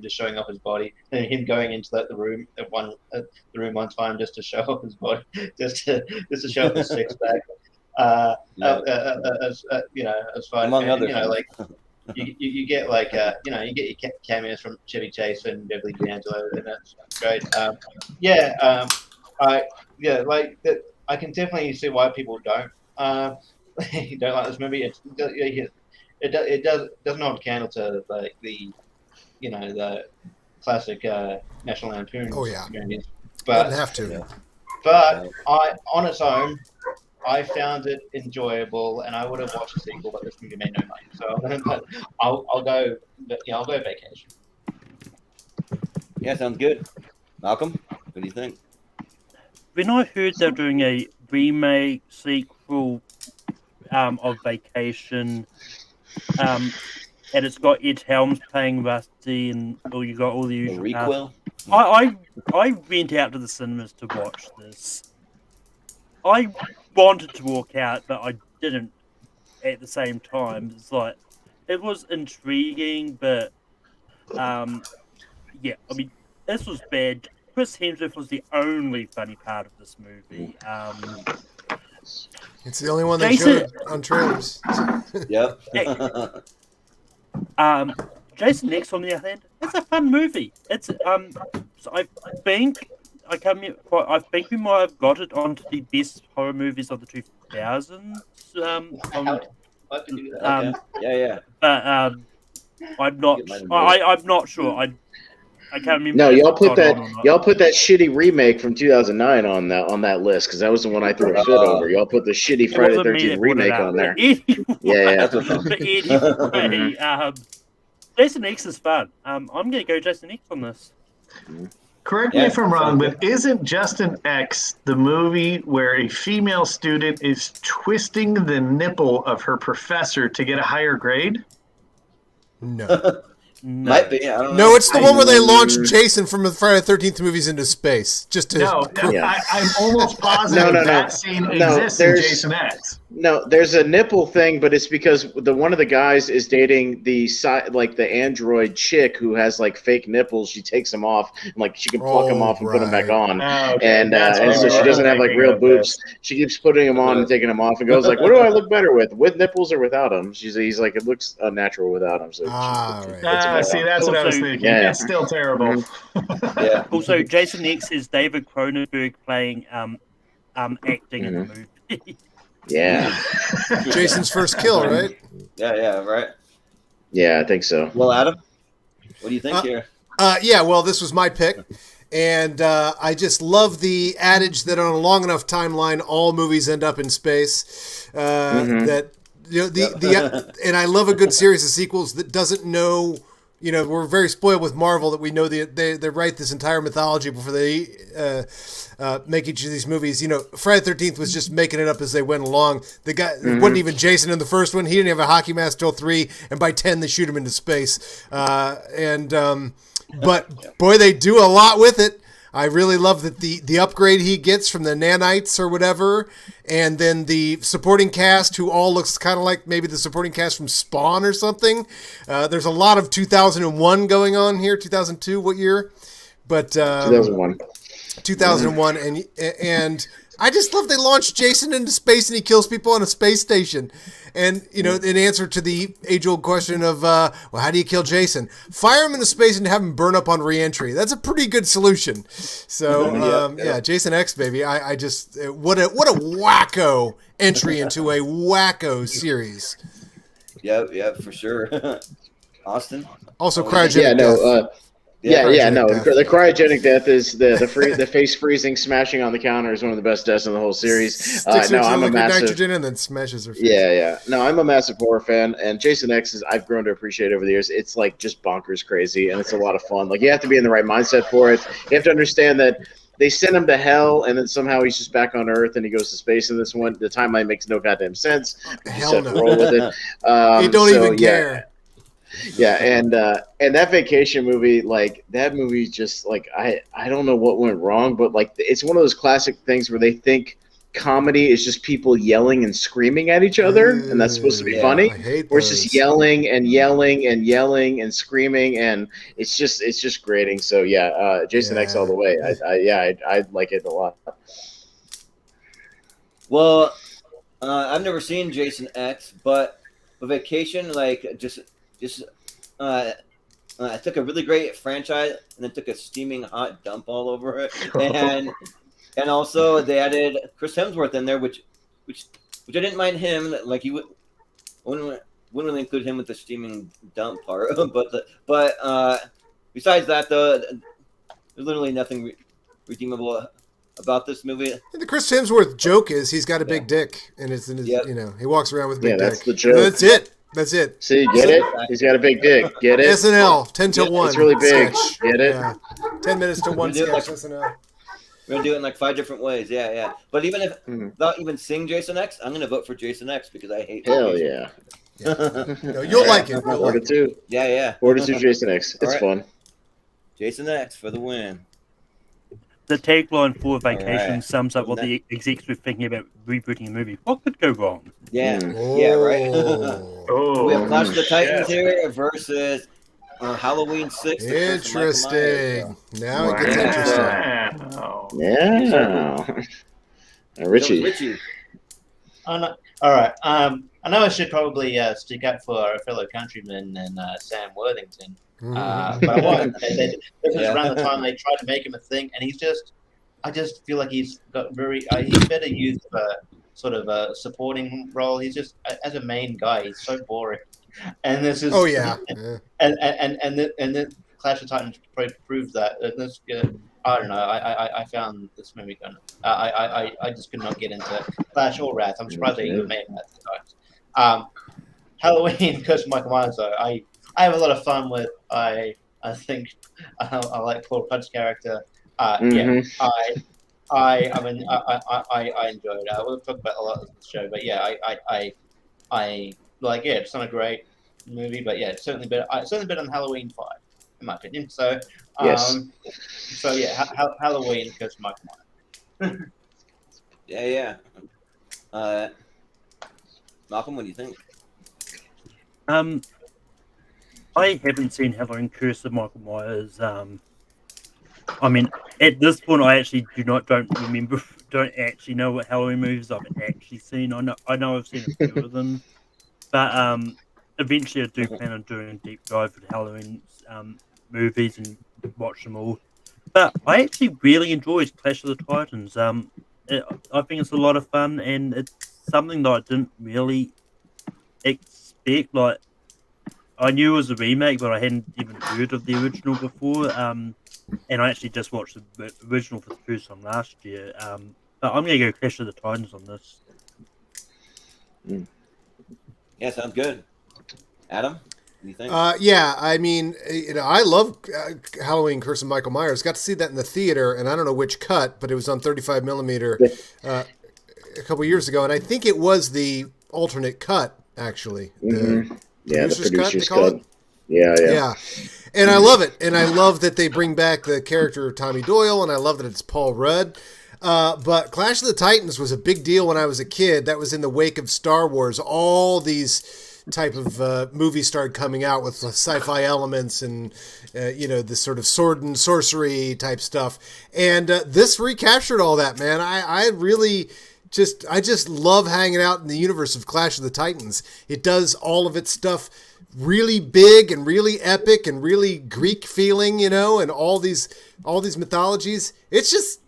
just showing off his body, and him going into the room one time just to show off his body, just to show off his six pack. As fun, among others. You get like you get your cameos from Chevy Chase and Beverly D'Angelo, and that's great. I can definitely see why people don't like this movie. It doesn't hold a candle to like the classic National Lampoon. Oh yeah, movies. Doesn't have to. But on its own, I found it enjoyable, and I would have watched a sequel, but this movie made no money. So I'll go Vacation. Yeah, sounds good. Malcolm, what do you think? When I heard they're doing a remake sequel of Vacation, and it's got Ed Helms playing Rusty, and you got all the usual requel. I went out to the cinemas to watch this. I wanted to walk out, but I didn't at the same time. It's like, it was intriguing, but this was bad. Chris Hemsworth was the only funny part of this movie. It's the only one they showed on trailers. Yep. Jason X, on the other hand, it's a fun movie. It's so I think we might have got it onto the best horror movies of the 2000s. Yeah. But I'm not sure. I can't remember. No, y'all put that shitty remake from 2009 on that list, because that was the one I threw a fit over. Y'all put the shitty Friday the 13th remake on there. But anyway, Jason X is fun. I'm going to go Jason X on this. Correct me if I'm wrong, but isn't Justin X the movie where a female student is twisting the nipple of her professor to get a higher grade? No. Might be. I don't know. No, it's the one where they launched Jason from the Friday the 13th movies into space. I'm almost positive that scene exists in Jason X. No, there's a nipple thing, but it's because one of the guys is dating the android chick who has like fake nipples. She takes them off, and like she can pluck them off and put them back on, and so she doesn't have like real boobs. She keeps putting them on and taking them off, and goes like, "What do I look better with nipples or without them?" He's like, "It looks unnatural without them." So see, that's what I was thinking. Yeah. It's still terrible. Yeah. Also, Jason X is David Cronenberg playing acting in the movie. Yeah. Jason's first kill, right? Yeah, right. Yeah, I think so. Well, Adam, what do you think here? Well, this was my pick. And I just love the adage that on a long enough timeline, all movies end up in space. That and I love a good series of sequels that doesn't know. We're very spoiled with Marvel that we know they write this entire mythology before they make each of these movies. Friday the 13th was just making it up as they went along. The guy wasn't even Jason in the first one. He didn't have a hockey mask till 3, and by 10 they shoot him into space. But boy, they do a lot with it. I really love that the upgrade he gets from the nanites or whatever, and then the supporting cast who all looks kind of like maybe the supporting cast from Spawn or something. There's a lot of 2001 going on here. 2002, what year? But 2001. 2001, and I just love they launch Jason into space and he kills people on a space station. And, in answer to the age-old question of, well, how do you kill Jason? Fire him into space and have him burn up on re-entry. That's a pretty good solution. So, yeah, Jason X, baby. I just, what a wacko entry into a wacko series. Yeah, for sure. Austin? Also, cryogenic death. The cryogenic death is the face freezing, smashing on the counter is one of the best deaths in the whole series. I'm a massive nitrogen and then smashes her face. Yeah. No, I'm a massive horror fan, and Jason X I've grown to appreciate over the years. It's like just bonkers crazy, and it's a lot of fun. Like you have to be in the right mindset for it. You have to understand that they send him to hell, and then somehow he's just back on Earth, and he goes to space in this one. The timeline makes no goddamn sense. Hell no. Roll with it. They don't even care. Yeah, and that vacation movie, like that movie, just like I don't know what went wrong, but like it's one of those classic things where they think comedy is just people yelling and screaming at each other, and that's supposed to be funny. Where it's just yelling and screaming, and it's just grating. So Jason X all the way. I like it a lot. Well, I've never seen Jason X, but vacation, like I took a really great franchise and then took a steaming hot dump all over it, and also they added Chris Hemsworth in there, which I didn't mind him. Like you wouldn't really include him with the steaming dump part, but besides that, though, there's literally nothing redeemable about this movie. And the Chris Hemsworth joke is he's got a big dick, and it's in his, he walks around with a big dick. That's the joke. That's it. See, get it? He's got a big dick. Get it? SNL, 10 till 1. It's really big. Sketch. Get it? Yeah. 10 minutes to 1 sketch, SNL. We're going to do it in like 5 different ways. Yeah. But even if, without even seeing Jason X, I'm going to vote for Jason X because I hate Hell yeah. No, you'll like it. 4-2. Yeah. 4-2 Jason X. It's fun. Jason X for the win. The tagline for Vacation sums up what the execs were thinking about rebooting a movie. What could go wrong? Yeah, right. We have Clash of the Titans here versus Halloween 6. Interesting. Now it gets interesting. Yeah. Richie. All right. I know I should probably stick up for our fellow countryman and Sam Worthington. But this is around the time they tried to make him a thing, and I just feel like he's got he's better used for sort of a supporting role. He's just as a main guy, he's so boring. And this is and then Clash of Titans proved that. This I don't know. I found this movie kind of I just could not get into Clash or Wrath. I'm surprised they even made that at the time. Halloween, Curse of Michael Myers, though I have a lot of fun with. I think I like Paul Rudd's character. I enjoyed it. We'll talk about a lot of the show, but I like it's not a great movie, but it's certainly better than Halloween 5, in my opinion. So yes. Halloween goes to Michael Myers. Yeah. Malcolm, what do you think? I haven't seen Halloween Curse of Michael Myers. I mean, at this point, I actually don't actually know what Halloween movies I've actually seen. I know I've seen a few of them, but eventually I do plan on doing a deep dive for the Halloween movies and watch them all. But I actually really enjoy Clash of the Titans. I think it's a lot of fun, and it's something that I didn't really expect. Like, I knew it was a remake, but I hadn't even heard of the original before. And I actually just watched the original for the first time last year. But I'm going to go Clash of the Titans on this. Yeah, sounds good. Adam, what do you think? I mean, I love Halloween Curse of Michael Myers. Got to see that in the theater, and I don't know which cut, but it was on 35 millimeter a couple years ago, and I think it was the alternate cut, actually. The producer's cut. Yeah. And I love it. And I love that they bring back the character of Tommy Doyle, and I love that it's Paul Rudd. But Clash of the Titans was a big deal when I was a kid. That was in the wake of Star Wars. All these type of movie started coming out with sci-fi elements and this sort of sword and sorcery type stuff. And this recaptured all that, man. I really just love hanging out in the universe of Clash of the Titans. It does all of its stuff really big and really epic and really Greek feeling, and all these mythologies. It's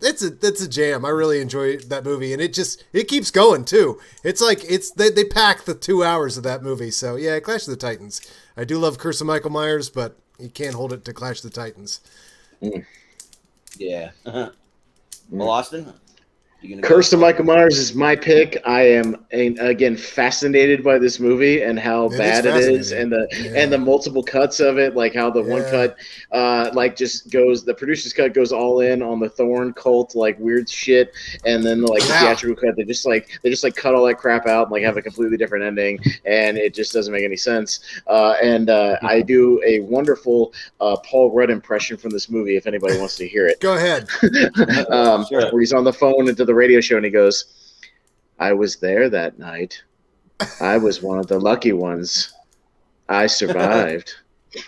a jam. I really enjoy that movie, and it keeps going too. It's like they pack the 2 hours of that movie. So yeah, Clash of the Titans. I do love Curse of Michael Myers, but you can't hold it to Clash of the Titans. Yeah. Well, Austin, Curse of Michael Myers is my pick. I am again fascinated by this movie and how bad it is, and the multiple cuts of it, like how the one cut, just goes. The producer's cut goes all in on the Thorn cult, like weird shit, and then the theatrical cut, they just cut all that crap out and have a completely different ending, and it just doesn't make any sense. I do a wonderful Paul Rudd impression from this movie. If anybody wants to hear it, go ahead. Where he's on the phone into the radio show and he goes, "I was there that night. I was one of the lucky ones. I survived."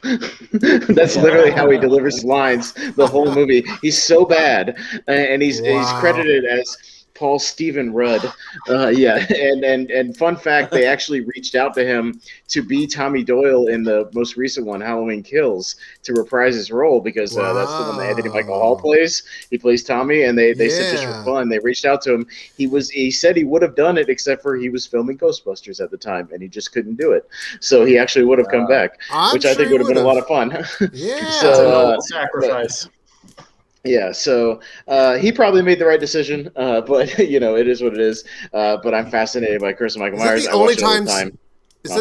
That's literally how he delivers his lines the whole movie. He's so bad, and he's credited as Paul Stephen Rudd. And fun fact, they actually reached out to him to be Tommy Doyle in the most recent one, Halloween Kills, to reprise his role, because that's the one that Anthony Michael Hall plays. He plays Tommy, and they said just for fun, they reached out to him. He said he would have done it, except for he was filming Ghostbusters at the time, and he just couldn't do it. So he actually would have come back, which I think would have been a lot of fun. Yeah, so, sacrifice. Yeah, so he probably made the right decision, but it is what it is. But I'm fascinated by Curse of Michael Myers. Is that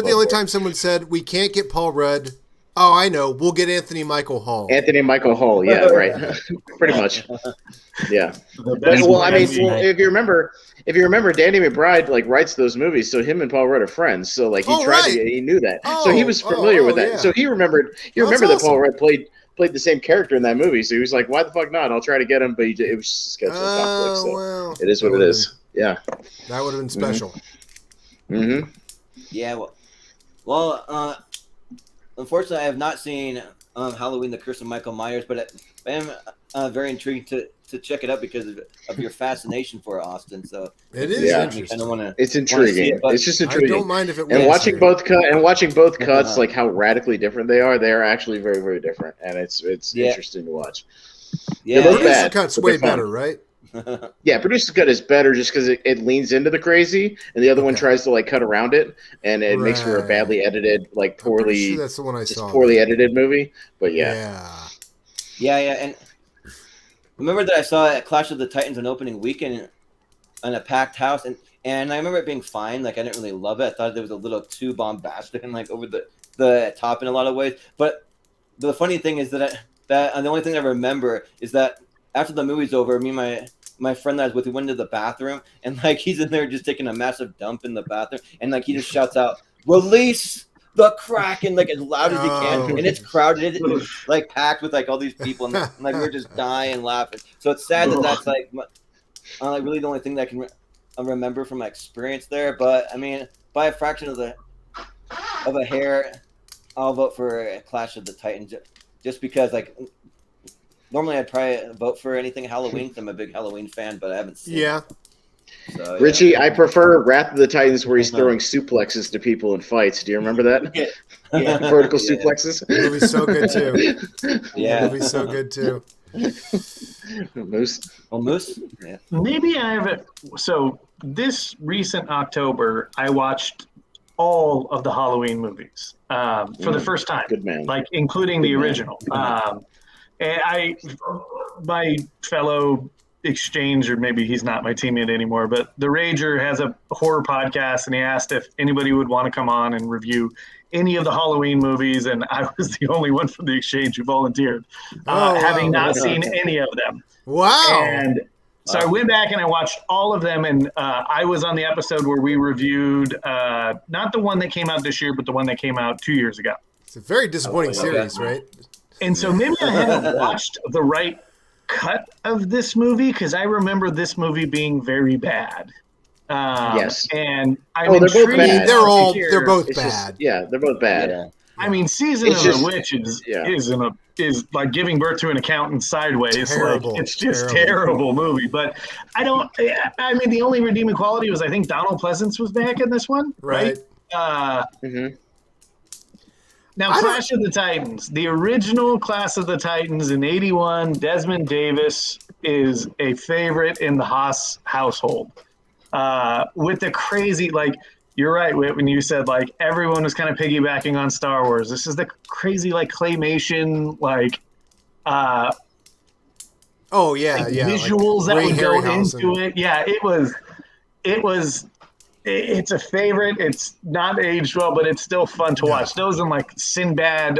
the only time someone said we can't get Paul Rudd? Oh, I know. We'll get Anthony Michael Hall. Anthony Michael Hall, yeah, right. Pretty much. Yeah. If you remember, Danny McBride writes those movies, so him and Paul Rudd are friends. So he knew that, so he was familiar with that. Yeah. So he remembered. That Paul Rudd played the same character in that movie, so he was like, "Why the fuck not? I'll try to get him." But it was just scheduled conflict, so it is what it is. Yeah, that would have been special. Mm-hmm. Yeah. Well, unfortunately, I have not seen Halloween: The Curse of Michael Myers, but I am very intrigued to check it out because of your fascination for it, Austin. So it is interesting. It's intriguing. It's just intriguing. I don't mind if it. And watching both cuts, like how radically different they are actually very, very different, and it's interesting to watch. Yeah, producer cut's way better, right? Yeah, producer's cut is better just because it leans into the crazy, and the other one tries to cut around it, and it makes for a badly edited, poorly. Sure that's the one I saw. Poorly edited movie, but yeah, and. Remember that I saw Clash of the Titans on opening weekend in a packed house, and I remember it being fine. I didn't really love it. I thought it was a little too bombastic and over the top in a lot of ways. But the funny thing is that the only thing I remember is that after the movie's over, me and my friend that I was with, we went into the bathroom, and he's in there just taking a massive dump in the bathroom, and he just shouts out, "Release the Kraken!" as loud as he can, and it's crowded, it's packed with all these people, and we're just dying laughing. So it's sad that that's really the only thing that I can remember from my experience there. But I mean, by a fraction of a hair, I'll vote for Clash of the Titans, just because normally I'd probably vote for anything Halloween, because I'm a big Halloween fan, but I haven't seen it. So, Richie, I prefer Wrath of the Titans, where he's throwing suplexes to people in fights. Do you remember that? Yeah. Vertical suplexes. The movie's so good too. The movie's so good too. Moose. Oh, Moose. Yeah. Maybe I have it. So this recent October, I watched all of the Halloween movies for the first time. Good man. Including the original. And my fellow exchange, or maybe he's not my teammate anymore, but the Rager has a horror podcast, and he asked if anybody would want to come on and review any of the Halloween movies, and I was the only one from the exchange who volunteered, having not seen any of them. Wow. And so I went back and I watched all of them, and I was on the episode where we reviewed not the one that came out this year, but the one that came out 2 years ago. It's a very disappointing series, right? And so maybe I haven't watched the right cut of this movie, because I remember this movie being very bad. Yes. And I'm Oh, they're both intrigued bad. to hear- They're both It's just- bad. yeah, they're both bad. Yeah. I mean, Season It's of just- the Witch yeah. is like giving birth to an accountant sideways. Terrible, Like, it's just terrible. terrible movie. But I mean, the only redeeming quality was I think Donald Pleasance was back in this one, right? Mhm. Now, Clash of the Titans, the original Clash of the Titans in '81, Desmond Davis is a favorite in the Haas household. With the crazy, like, you're right, Whit, when you said, like, everyone was kind of piggybacking on Star Wars. This is the crazy, like, claymation, like, like visuals that Ray would go Harryhausen. into it. Yeah, it's a favorite. It's not aged well, but it's still fun to watch. Those and like Sinbad,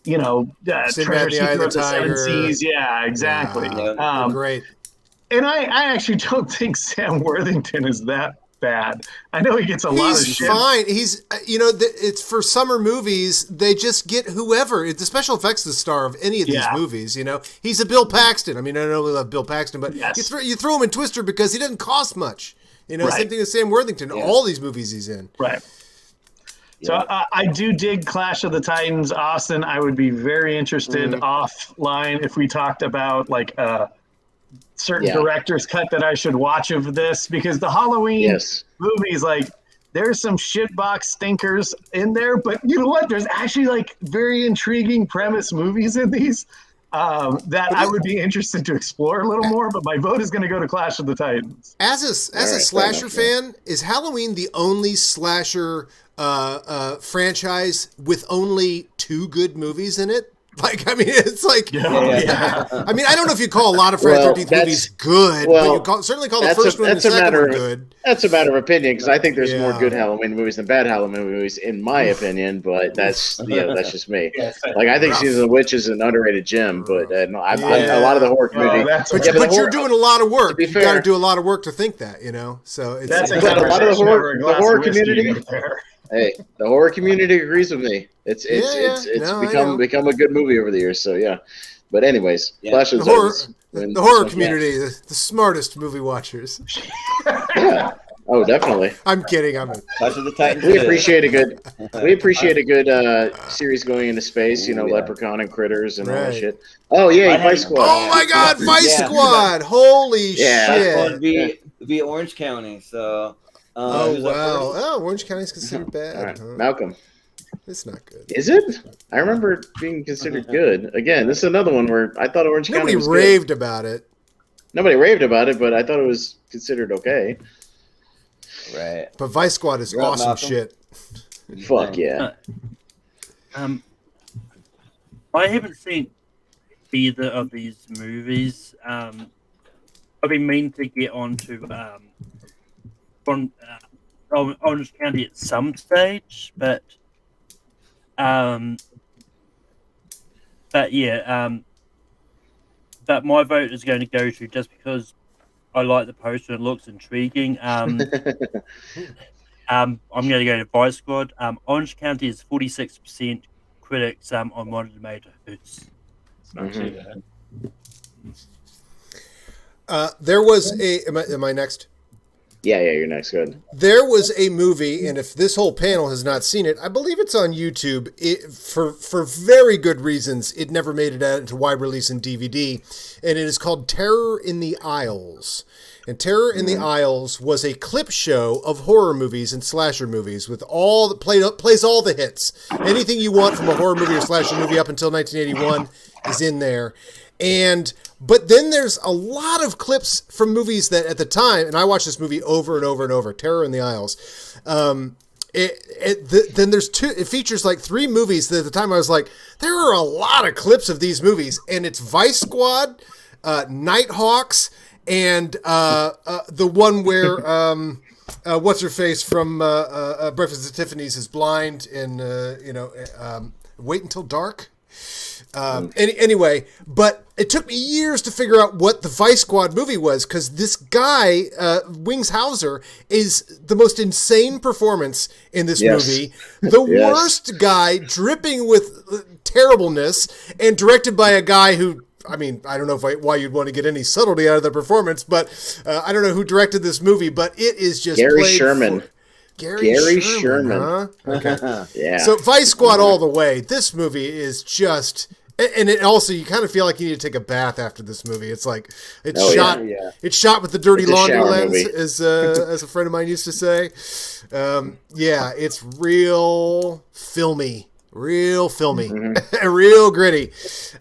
Sinbad Treasure and the Eye of Seeker the of the Seven Tiger. Seas. Yeah, exactly. Yeah, great. And I actually don't think Sam Worthington is that bad. I know he gets a lot of He's shit. fine. He's, it's for summer movies. They just get whoever. The special effects the star of any of these movies. He's a Bill Paxton. I mean, I know we love Bill Paxton, but you throw him in Twister because he doesn't cost much. Same thing as Sam Worthington. Yeah. All these movies he's in. Right. So I do dig Clash of the Titans, Austin. I would be very interested offline if we talked about like certain director's cut that I should watch of this, because the Halloween movies, like, there's some shitbox stinkers in there, but you know what? There's actually like very intriguing premise movies in these that I would be interested to explore a little more. But my vote is going to go to Clash of the Titans. As a slasher fan, is Halloween the only slasher franchise with only 2 good movies in it? Like, I mean, it's like, I mean, I don't know if you call a lot of Friday 13th movies good, but you certainly call the first one and the second one good. That's a matter of opinion, because I think there's more good Halloween movies than bad Halloween movies, in my opinion. But that's that's just me. Like, I think Season of the Witch is an underrated gem, but a lot of the horror community. But you're doing a lot of work. You got to do a lot of work to think that, So it's a lot of the horror community. Hey, the horror community agrees with me. It's become a good movie over the years. So yeah, but anyways, Clash of the Titans. The horror community, the smartest movie watchers. Yeah. Oh, definitely. I'm kidding. Clash of the Titans. We appreciate a good series going into space. Leprechaun and Critters and all that shit. Oh yeah, Vice Squad. Oh my God, Vice Squad! Holy shit! Vice Squad v Orange County. So. Wow! Oh, Orange County is considered bad. All right. Malcolm. It's not good. Is it? I remember it being considered good. Again, this is another one where I thought Orange County was Nobody raved about it. Nobody raved about it, but I thought it was considered okay. Right. But Vice Squad is awesome shit. Fuck yeah. I haven't seen either of these movies. I've been meaning to get onto Orange County at some stage, but my vote is going to go to, just because I like the poster and it looks intriguing. I'm going to go to Vice Squad. Orange County is 46% critics on Rotten Tomatoes. It's not too bad. There was am I next? Yeah, you're next. Good. There was a movie, and if this whole panel has not seen it, I believe it's on YouTube. For very good reasons, it never made it out into wide release in DVD, and it is called Terror in the Isles. And Terror in the Isles was a clip show of horror movies and slasher movies with all that plays all the hits. Anything you want from a horror movie or slasher movie up until 1981 is in there. But then there's a lot of clips from movies that at the time, and I watched this movie over and over and over, Terror in the Isles. Then there's it features like 3 movies that at the time I was like, there are a lot of clips of these movies, and it's Vice Squad, Nighthawks, and the one where what's her face from Breakfast at Tiffany's is blind, and Wait Until Dark. Anyway, but it took me years to figure out what the Vice Squad movie was, because this guy, Wings Hauser, is the most insane performance in this movie. The worst guy, dripping with terribleness, and directed by a guy who I mean, I don't know why you'd want to get any subtlety out of the performance, but I don't know who directed this movie, but it is just Gary Sherman. Gary Sherman, huh? Okay. Yeah. So Vice Squad all the way. This movie is just, and it also, you kind of feel like you need to take a bath after this movie. It's like it's shot. Yeah. It's shot with the dirty It's a laundry shower lens, movie. as a friend of mine used to say. Yeah, it's real filmy. Real filmy, real gritty.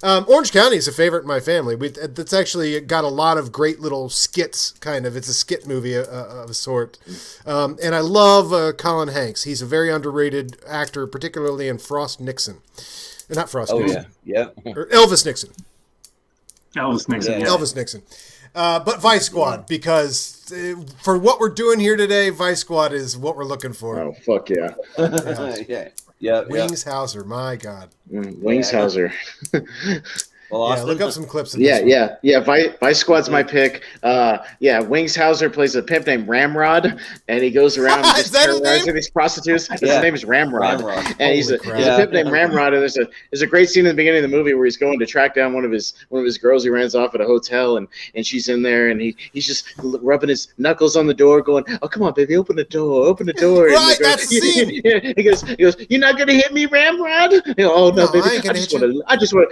Orange County is a favorite in my family. That's actually got a lot of great little skits, kind of. It's a skit movie of a sort. And I love Colin Hanks. He's a very underrated actor, particularly in Frost Nixon. Not Frost Nixon. Yeah. Or Elvis Nixon. Elvis Nixon. Yeah. Elvis Nixon. But Vice Squad, because for what we're doing here today, Vice Squad is what we're looking for. Oh, fuck yeah. Yeah. Wings Hauser, my God. Wings Hauser. Well, Yeah, Austin, look up some clips of this. Yeah. Vice Squad's my pick. Wings Hauser plays a pimp named Ramrod, and he goes around Is just that his terrorizing name? these prostitutes. His name is Ramrod. And he's a Holy pimp named Ramrod. And there's a great scene in the beginning of the movie where he's going to track down one of his girls he runs off at a hotel, and she's in there, and he's just rubbing his knuckles on the door, going, "Oh, come on, baby, open the door." Right, that's the scene. He goes, "You're not gonna hit me, Ramrod?" Oh no, No, baby, I ain't gonna hit you. I just want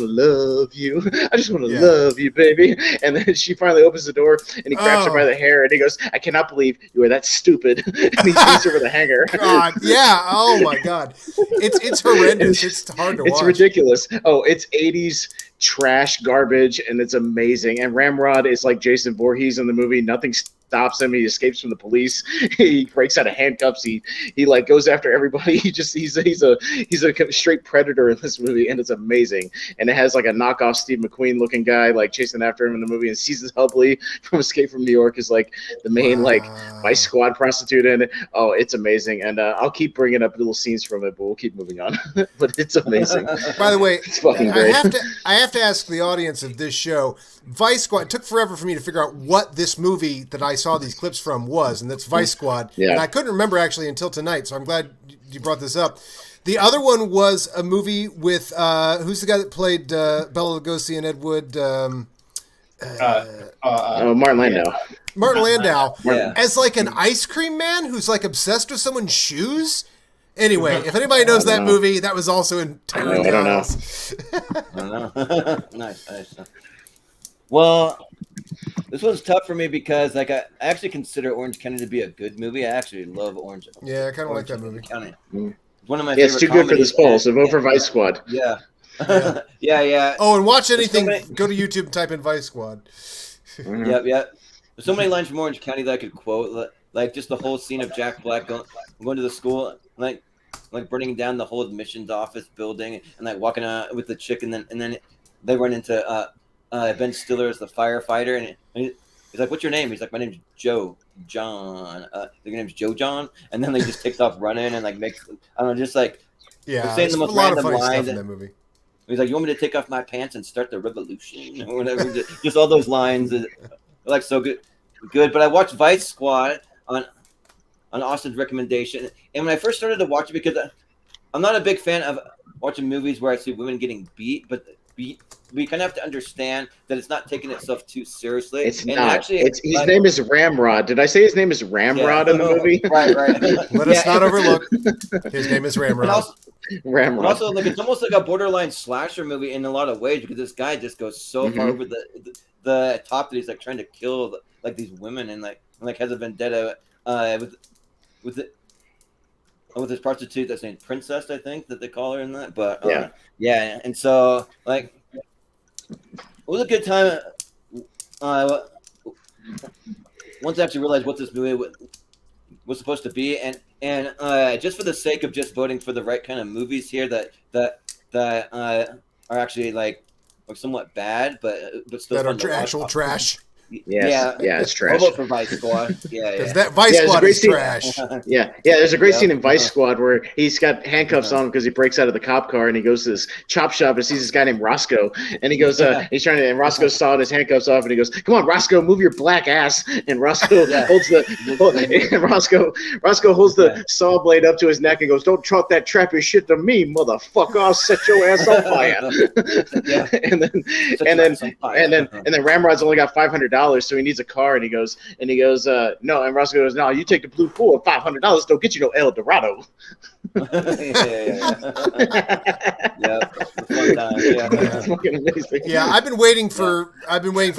to love you. I just want to love you, baby. And then she finally opens the door, and he grabs her by the hair, and he goes, "I cannot believe you are that stupid." And he beats her with a hanger. God, yeah. Oh my God, it's horrendous. It's hard to watch. It's ridiculous. Oh, it's 80s trash garbage, and it's amazing. And Ramrod is like Jason Voorhees in the movie. Nothing stops him. He escapes from the police. He breaks out of handcuffs. He like goes after everybody. He's a straight predator in this movie, and it's amazing. And it has like a knockoff Steve McQueen looking guy like chasing after him in the movie. And Seasons Hubley from Escape from New York is like the main like Vice Squad prostitute in it. Oh, it's amazing. And I'll keep bringing up little scenes from it, but we'll keep moving on. But it's amazing. By the way, It's fucking great. I have to ask the audience of this show. Vice Squad. It took forever for me to figure out what this movie that I saw these clips from was, and that's Vice Squad. Yeah. And I couldn't remember actually until tonight, so I'm glad you brought this up. The other one was a movie with who's the guy that played Bela Lugosi and Ed Wood? Martin Landau. Martin Landau Yeah. as like an ice cream man who's like obsessed with someone's shoes. Anyway, if anybody knows that movie, that was also in Tyrone I don't know. House. I don't know. Nice. Well, this one's tough for me because like I actually consider Orange County to be a good movie. I actually love Orange. Yeah, I kind of like that movie. County. It's one of my Yeah, it's favorite too good for comedies, this poll, and- so vote for Vice Squad. Yeah. Yeah. Yeah. Oh, and watch anything. many- Go to YouTube and type in Vice Squad. Yep. There's so many lines from Orange County that I could quote, like just the whole scene of Jack Black going to the school, like burning down the whole admissions office building, and like walking out with the chick, and then they run into Ben Stiller as the firefighter, and he's like, "What's your name?" He's like, "My name's Joe John." Your name's Joe John, and then they just takes off running and like makes I don't know, just like Yeah, saying there's the a most lot of random funny stuff lines. in that movie. He's like, "You want me to take off my pants and start the revolution?" or whatever. just all those lines, are, like so good. But I watched Vice Squad on Austin's recommendation, and when I first started to watch it, because I'm not a big fan of watching movies where I see women getting beat, but we kind of have to understand that it's not taking itself too seriously. It's and not. Actually, His name is Ramrod. Did I say his name is Ramrod in the movie? Right. Let us not overlook. His name is Ramrod. Ramrod. And also, like it's almost like a borderline slasher movie in a lot of ways because this guy just goes so far over the top that he's like trying to kill like these women and like has a vendetta with his prostitute that's named Princess, I think that they call her in that. But yeah, and so like it was a good time. Once I actually realized what this movie was supposed to be, and just for the sake of just voting for the right kind of movies here that are actually like somewhat bad, but still That fun are to watch. actual trash. Yes. Yeah, it's trash. I'll vote for Vice Squad. Yeah, Because yeah. that Vice Yeah, there's a Squad great is scene- trash. Yeah, there's a great Yeah. scene in Vice Squad where he's got handcuffs on him because he breaks out of the cop car and he goes to this chop shop and sees this guy named Roscoe and he goes, he's trying to, and Roscoe's sawing his handcuffs off and he goes, "Come on, Roscoe, move your black ass." And Roscoe holds Roscoe holds the saw blade up to his neck and goes, "Don't talk that trappy shit to me, motherfucker! I'll set your ass on fire." and then Ramrod's only got $500, so he needs a car, and he goes, no, and Roscoe goes, "No, you take the blue pool, $500 don't get you no El Dorado." Yeah. Fun time. It's fucking amazing. Yeah, I've been waiting for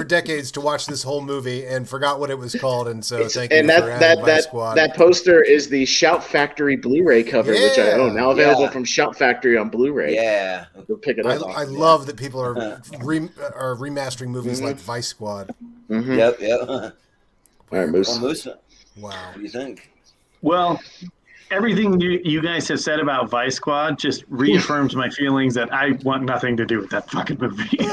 decades to watch this whole movie and forgot what it was called, and so thank you And for adding Vice Squad. that poster is the Shout Factory Blu-ray cover, which I own, now available from Shout Factory on Blu-ray. Yeah. Go pick it up. I love that people are remastering movies like Vice Squad. Mm-hmm. Yep. All right, Moose. Well, Moose, Wow. what do you think? Well, everything you guys have said about Vice Squad just reaffirms my feelings that I want nothing to do with that fucking movie. Yeah.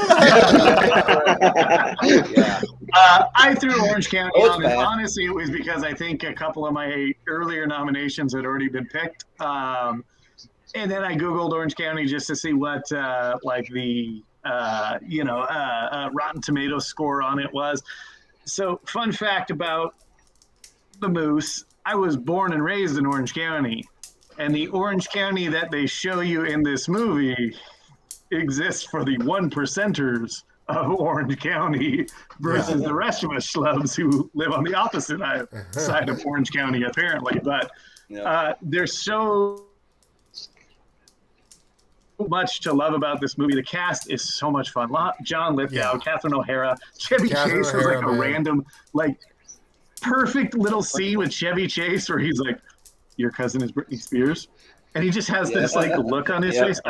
I threw Orange County Oh, it's on, and bad. honestly, it was because I think a couple of my earlier nominations had already been picked. And then I Googled Orange County just to see what the Rotten Tomatoes score on it was. So, fun fact about the Moose, I was born and raised in Orange County, and the Orange County that they show you in this movie exists for the 1%ers of Orange County versus the rest of us schlubs who live on the opposite side of Orange County, apparently. But there's so much to love about this movie. The cast is so much fun. John Lithgow, Catherine O'Hara, Chevy Chase was like a random, perfect little scene with Chevy Chase where he's like, "Your cousin is Britney Spears," and he just has this look on his face.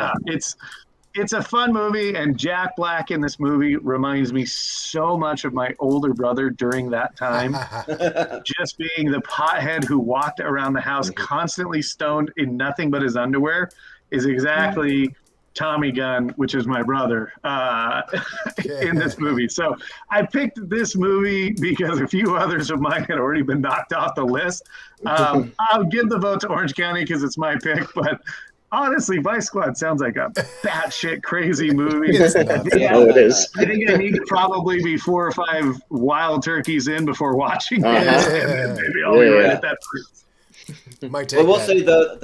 It's a fun movie, and Jack Black in this movie reminds me so much of my older brother during that time. Just being the pothead who walked around the house constantly stoned in nothing but his underwear is exactly Tommy Gunn, which is my brother, in this movie. So I picked this movie because a few others of mine had already been knocked off the list. I'll give the vote to Orange County because it's my pick, but honestly, Vice Squad sounds like a batshit crazy movie. It is. I think I need to probably be 4 or 5 wild turkeys in before watching it. And maybe I'll be right at that point. Might take Well, we'll that. say though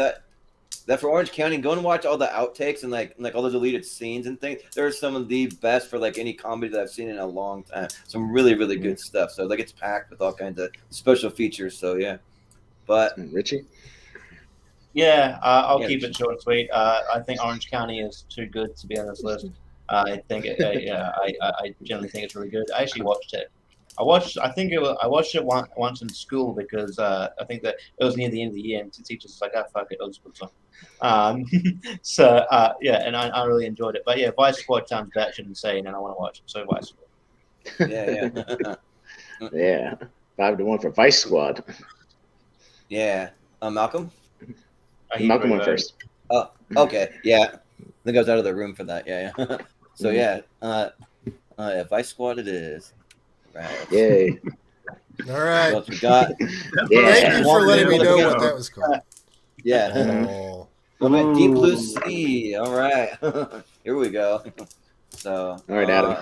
that for Orange County, go and watch all the outtakes and like all the deleted scenes and things. They're some of the best for any comedy that I've seen in a long time. Some really, really good stuff. So it's packed with all kinds of special features. So yeah, but Richie. Yeah, I'll keep it short and sweet. I think Orange County is too good to be on this list. I think I generally think it's really good. I actually watched it. I watched it once in school because I think that it was near the end of the year and the teachers was like, "Oh fuck it, I'll just put some." And I really enjoyed it. But yeah, Vice Squad sounds batshit insane, and I want to watch it. So Vice Squad. yeah. Yeah, 5-1 for Vice Squad. Yeah. Malcolm. Malcolm went first. Oh, okay. Yeah. I think I was out of the room for that. Yeah. So yeah, Vice Squad it is. Right. Yay. All right. What we got? Thank you for letting me know what that was called. Yeah. Oh. Deep Blue Sea. All right. Here we go. So. All right, Adam.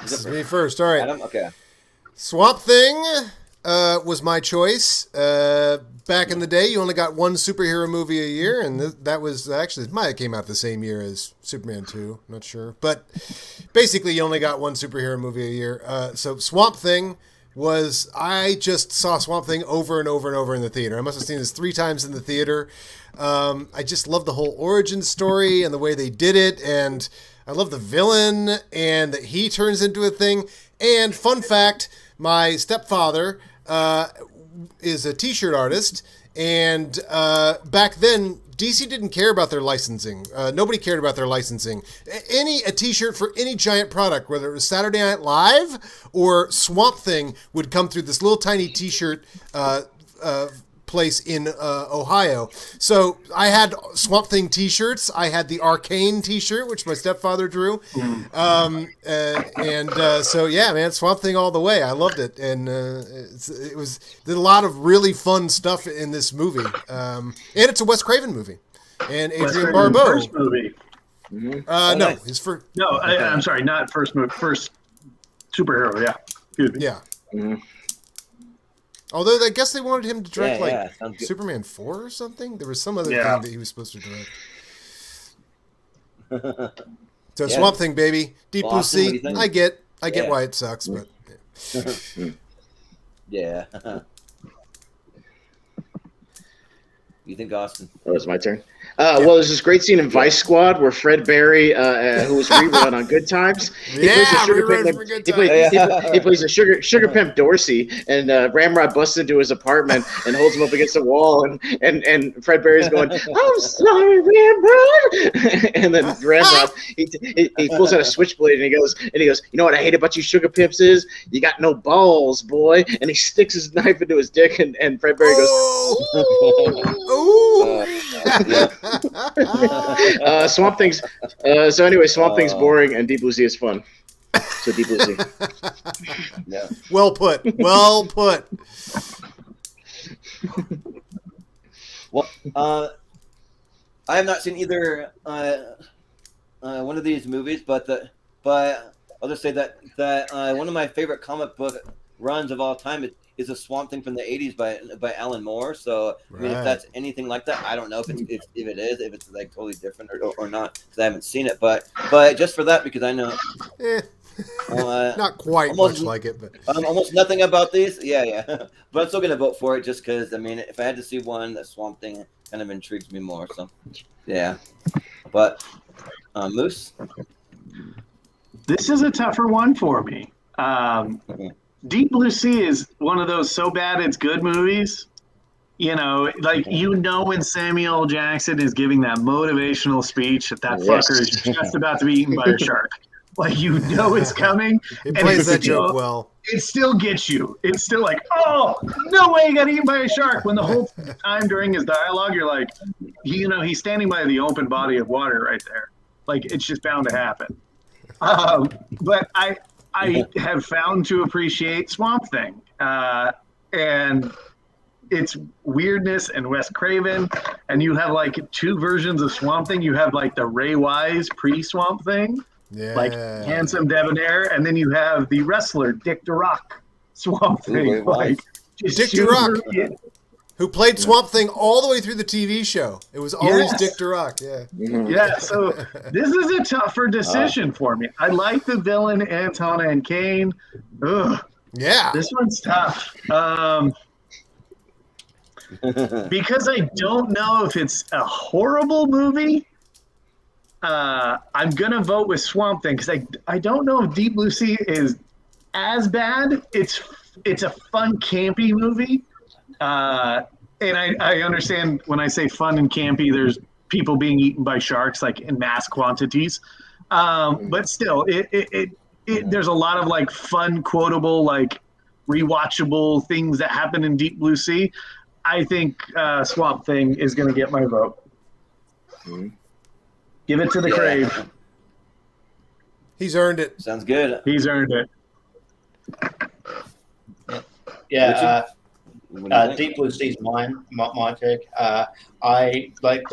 This is me first. All right. Adam. Okay. Swamp Thing was my choice. Back in the day, you only got one superhero movie a year, and that was actually, it might have came out the same year as Superman 2. Not sure. But basically, you only got one superhero movie a year. So Swamp Thing was, I just saw Swamp Thing over and over and over in the theater. I must have seen this 3 times in the theater. I just love the whole origin story and the way they did it, and I love the villain and that he turns into a thing. And fun fact, my stepfather is a t-shirt artist, and back then DC didn't care about their licensing. Nobody cared about their licensing. A t-shirt for any giant product, whether it was Saturday Night Live or Swamp Thing, would come through this little tiny t-shirt place in Ohio. So I had Swamp Thing T-shirts. I had the Arcane T-shirt, which my stepfather drew. So yeah, man, Swamp Thing all the way. I loved it, and there's a lot of really fun stuff in this movie. And it's a Wes Craven movie, and Adrian Barbeau. First movie. No, his first. No, I'm sorry, not first movie. First superhero. Yeah. Excuse me. Yeah. Mm-hmm. Although I guess they wanted him to direct sounds good. Superman 4 or something. There was some other thing that he was supposed to direct. So Swamp Thing, baby, Deep Blue Boston, what do Sea. you think? I get why it sucks, but Yeah. You think, Austin? Oh, it's my turn. Well, there's this great scene in Vice Squad where Fred Barry, who was rerun on Good Times, he plays a sugar pimp Dorsey, and Ramrod busts into his apartment and holds him up against the wall, and Fred Barry's going, "I'm sorry, Ramrod," and then Ramrod he pulls out a switchblade and he goes, "You know what I hate about you sugar pimps is you got no balls, boy," and he sticks his knife into his dick, and Fred Barry goes, "Ooh." Swamp Thing's Swamp Thing's boring and Deep Blue Sea is fun. So Deep Blue Sea. Yeah. Well put. Well, I have not seen either one of these movies, but I'll just say that one of my favorite comic book runs of all time is a Swamp Thing from the 80s by Alan Moore. So I mean, if that's anything like that, I don't know if it's like totally different or not, because I haven't seen it. But just for that, because I know not quite much like it, but almost nothing about these. Yeah. But I'm still gonna vote for it just because I mean, if I had to see one, the Swamp Thing kind of intrigues me more. So yeah. But Moose. This is a tougher one for me. Deep Blue Sea is one of those so bad it's good movies. You know, like when Samuel L. Jackson is giving that motivational speech that fucker is just about to be eaten by a shark. Like it's coming. It plays that joke well. It still gets you. It's still like, oh, no way he got eaten by a shark. When the whole time during his dialogue, you're like, he's standing by the open body of water right there. Like, it's just bound to happen. But I have found to appreciate Swamp Thing. And its weirdness and Wes Craven. And you have like two versions of Swamp Thing. You have like the Ray Wise pre-Swamp Thing. Yeah. Like handsome debonair, and then you have the wrestler Dick DeRock Swamp Thing. Like Dick DeRock, who played Swamp Thing all the way through the TV show. It was always Dick DeRock. Yeah. Mm-hmm. Yeah. So this is a tougher decision for me. I like the villain Antona and Kane. Ugh. Yeah. This one's tough. Because I don't know if it's a horrible movie. I'm gonna vote with Swamp Thing because I don't know if Deep Blue Sea is as bad. It's a fun campy movie, and I understand when I say fun and campy, there's people being eaten by sharks like in mass quantities, but still, there's a lot of like fun, quotable, like rewatchable things that happen in Deep Blue Sea. I think Swamp Thing is gonna get my vote. Mm-hmm. Give it to the Crave. He's earned it. Sounds good. He's earned it. Yeah, Deep Blue Sea's my pick. I like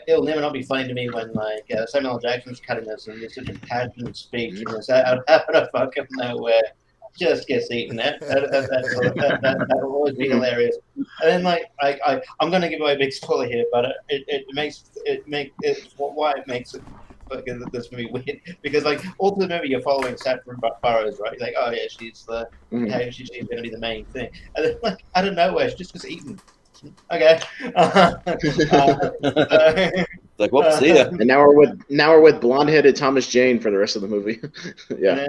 it'll never not be funny to me when like Samuel L. Jackson's cutting this and there's such a passionate speech and it's out of fucking nowhere just gets eaten. That'll always be hilarious. And then like I'm gonna give away a big spoiler here, but it makes it fucking this movie weird because like all through the movie you're following Saffron Burrows, right? You're like, oh yeah, she's she's gonna be the main thing, and then like out of nowhere she just gets eaten. Okay. Like, whoops, see ya. And now we're with blonde-headed Thomas Jane for the rest of the movie. Yeah.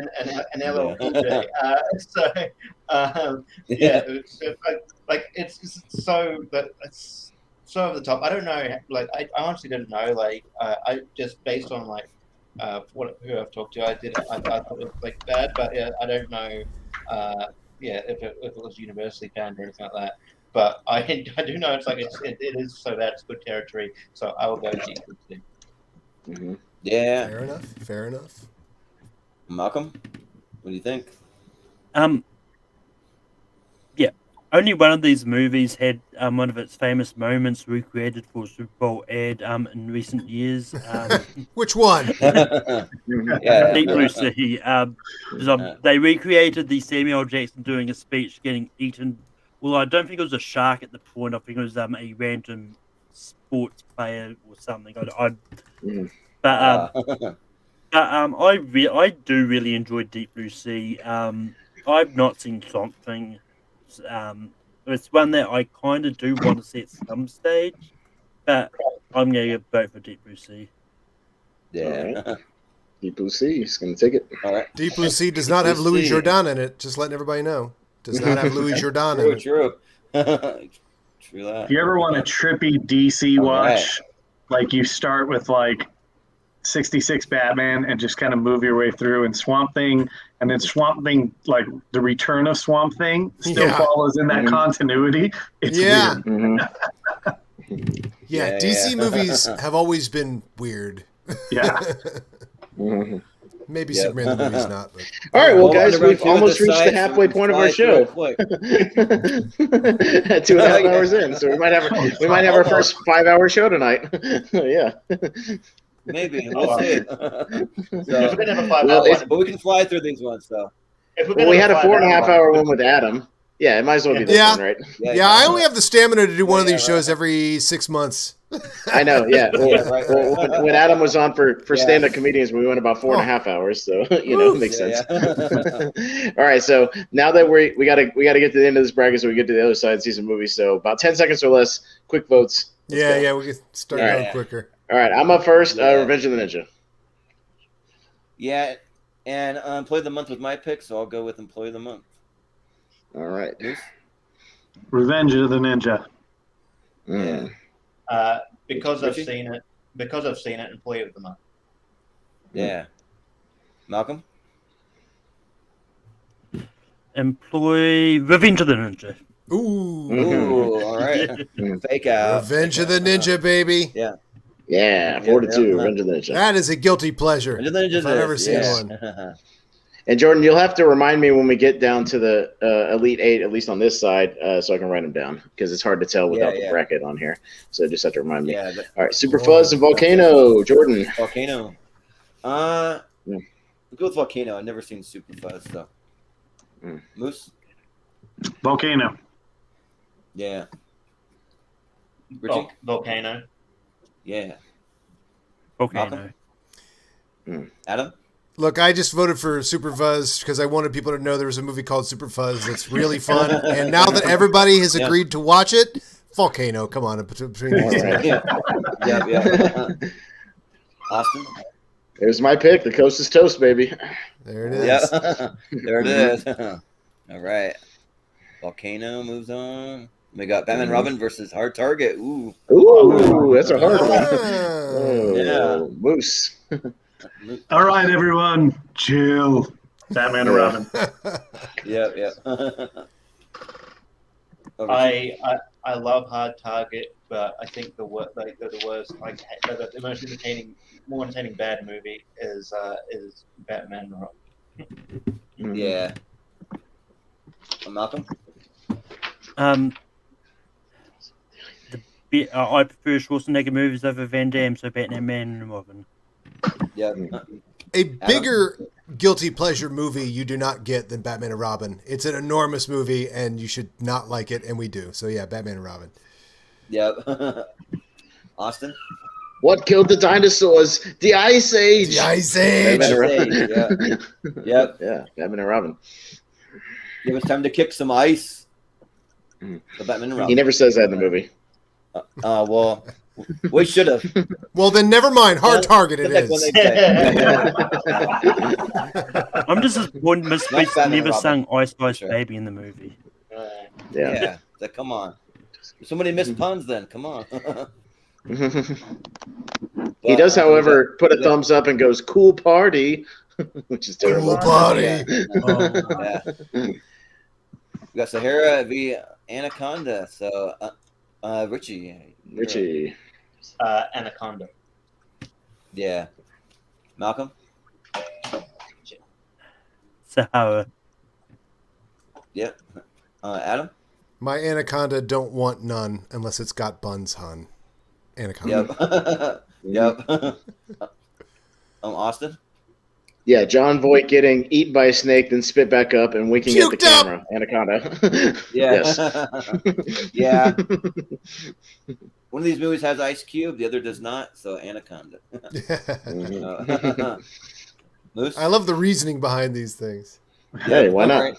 And LL Cool J. It's so over the top. I don't know. Like, I honestly didn't know. Like, I just based on like who I've talked to, I thought it was like bad, but yeah, I don't know. If it was universally banned or anything like that. but I do know it's like it is so bad it's good territory. So I will go Deep Blue Sea. Mm-hmm. Yeah. Fair enough. Malcolm, what do you think? Yeah. Only one of these movies had one of its famous moments recreated for a Super Bowl ad in recent years. Which one? Yeah. Deep Blue Sea. They recreated the Samuel L. Jackson doing a speech getting eaten. Well, I don't think it was a shark at the point. I think it was a random sports player or something. I do really enjoy Deep Blue Sea. I've not seen Swamp Thing. It's one that I kind of do want to see at some stage, but I'm going to vote for Deep Blue Sea. Yeah. All right. Deep Blue Sea is going to take it. All right. Deep Blue Sea does not have Louis Jourdan in it. Just letting everybody know. Does not have Louis Jourdan in it. True. True that. If you ever want a trippy DC watch, like you start with like 66 Batman and just kind of move your way through, and Swamp Thing, and then Swamp Thing, like the return of Swamp Thing, still follows in that continuity. It's weird. Mm-hmm. Yeah, DC movies have always been weird. Yeah. Mm-hmm. Maybe Superman the movie's not. But... All right, well, Well, guys, we're we've gonna run almost through the reached the sites halfway point of our show. At 2.5 hours in, so we might have our first 5-hour show tonight. Yeah. Maybe. We'll see. If we're gonna have a 5 Well, hour But we can fly through these ones, though. Well, we had a 4.5 hour one with Adam. Yeah, it might as well be this one, right? Yeah, I only have the stamina to do one of these shows every 6 months. I know, yeah. Right. When Adam was on for stand-up comedians, we went about 4.5 hours, so it makes sense. All right, so now that we gotta get to the end of this bracket, so we get to the other side and see some movies. So about 10 seconds or less, quick votes. Let's go. We can start going quicker. All right, I'm up first. Revenge of the Ninja. Yeah, and Employee of the Month was my pick, so I'll go with Employee of the Month. All right. Revenge of the Ninja. Mm. because I've Richie? seen it. Because I've seen it, Employee of the Month. Yeah. Malcolm? Revenge of the Ninja. Ooh. Ooh, all right. Fake out. Revenge of the Ninja, baby. Yeah. Yeah, 4-2. Revenge of the Ninja. That is a guilty pleasure. Revenge of the Ninja If I've ever is, seen yeah. one. And Jordan, you'll have to remind me when we get down to the Elite Eight, at least on this side, so I can write them down because it's hard to tell without the bracket on here. So just have to remind me. Yeah, All right, Super Fuzz and Volcano. Jordan. Volcano. I'll go with Volcano. I've never seen Super Fuzz, so. Moose? Volcano. Yeah. Richie? Volcano. Yeah. Volcano. Adam? Look, I just voted for Super Fuzz because I wanted people to know there was a movie called Super Fuzz that's really fun. And now that everybody has agreed to watch it, Volcano, come on. Between these two. Yeah. Austin? There's my pick. The coast is toast, baby. There it is. Yeah. There it is. All right. Volcano moves on. We got Batman Robin versus Hard Target. Ooh. Ooh, that's a hard one. Ah. Yeah. Moose. All right, everyone, chill. Batman and Robin. Yeah. I love Hard Target, but I think the worst, the most entertaining, more entertaining bad movie is Batman and Robin. Yeah. Malcolm? I prefer Schwarzenegger movies over Van Damme, so Batman and Robin. Yeah. A bigger guilty pleasure movie you do not get than Batman and Robin. It's an enormous movie, and you should not like it, and we do. So, yeah, Batman and Robin. Yep. Austin? What killed the dinosaurs? The Ice Age. The Ice Age. Yeah. Yeah, Batman and Robin. It was time to kick some ice. The Batman and Robin. He never says that in the movie. Well, we should have. Well, then never mind. Hard Target it is. I'm just disappointed Miss Not Bates Batman never and sang Ice Ice Sure. Baby in the movie. Yeah. Come on. So many missed puns then. Come on. He does, however, put a thumbs up and goes, "Cool party," which is terrible. Cool party. Yeah. We got Sahara v Anaconda. So, Richie. Richie. Anaconda. Yeah. Malcolm. Sahara. Yep. Adam. My Anaconda don't want none unless it's got buns, hun. Anaconda. Yep. Yep. Austin. Yeah, John Voight getting eaten by a snake, then spit back up and winking at the Puked up! camera. Anaconda. Yeah. Yes. Yeah. One of these movies has Ice Cube, the other does not. So Anaconda. Moose? I love the reasoning behind these things. Hey, why not?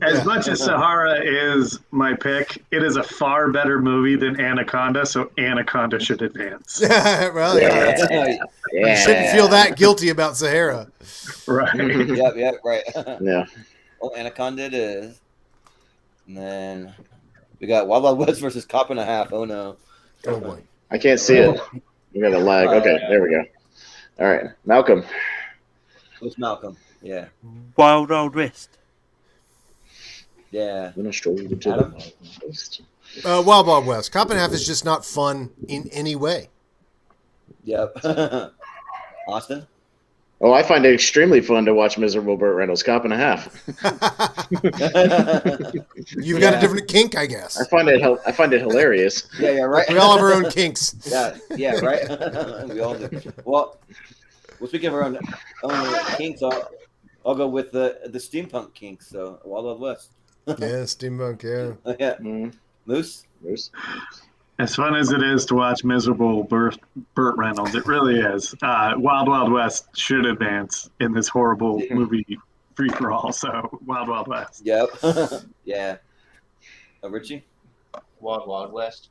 As much as Sahara is my pick, it is a far better movie than Anaconda, so Anaconda should advance. Well, yeah. You shouldn't feel that guilty about Sahara. Right. Yep, right. Yeah. Well, Anaconda it is. And then we got Wild Wild West versus Cop and a Half. Oh, no. Oh, boy. I can't see it. We got a lag. Okay, there we go. All right. Malcolm. Who's Malcolm? Yeah. Wild Wild West. Yeah. When I strolled into Adam? the West. Wild Wild West. Cop and a Half is just not fun in any way. Yep. Austin? Oh, I find it extremely fun to watch miserable Burt Reynolds. Cop and a Half. You've got a different kink, I guess. I find it hilarious. Yeah, right. We all have our own kinks. Yeah, right. We all do. Well, speaking of our own kinks, I'll go with the steampunk kinks. So Wild Wild West. Yeah, steampunk, yeah. Yeah. Mm. Moose? As fun as it is to watch miserable Burt Reynolds, it really is. Wild Wild West should advance in this horrible movie free for all. So Wild Wild West. Yep. Yeah. Richie? Wild Wild West.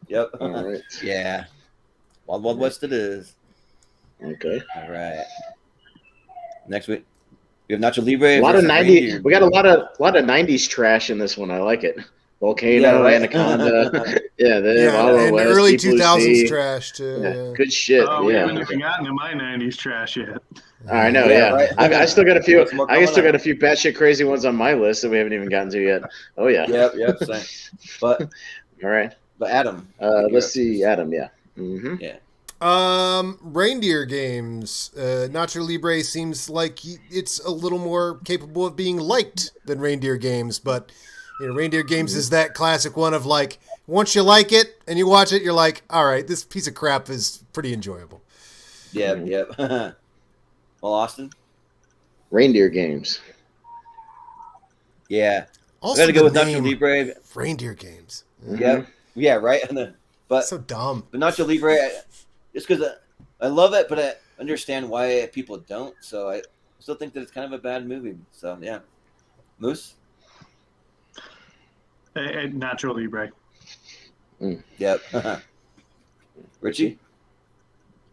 Yep. All right. Yeah. Wild Wild West it is. Okay. All right. Next week we have Nacho Libre. A lot of versus 90s. Reindeer. We got a lot of 90s trash in this one. I like it. Volcano, right. Anaconda. Yeah, And West, early Deep Blue 2000s Sea. trash, too. Yeah. Good shit. Oh, we yeah. haven't even gotten to my 90s trash yet. I know. Yeah, Yeah. right. I still got a few. Some more I still coming got a few batshit crazy ones on my list that we haven't even gotten to yet. Oh yeah. Yep. Same. But All right. Adam. Let's see, Adam. Yeah. Mm-hmm. Yeah. Reindeer games. Nacho Libre seems like it's a little more capable of being liked than Reindeer Games, but Reindeer Games is that classic one of like, once you like it and you watch it, you're like, all right, this piece of crap is pretty enjoyable. Yep. Well, Austin. Reindeer Games. Yeah. Also, I got to go with the Nacho name, Libre. Reindeer Games. Yep. Yeah. Right. But So dumb. But Nacho Libre, just because I love it, but I understand why people don't. So I still think that it's kind of a bad movie. So yeah, Moose. Nacho Libre. Yep. Richie.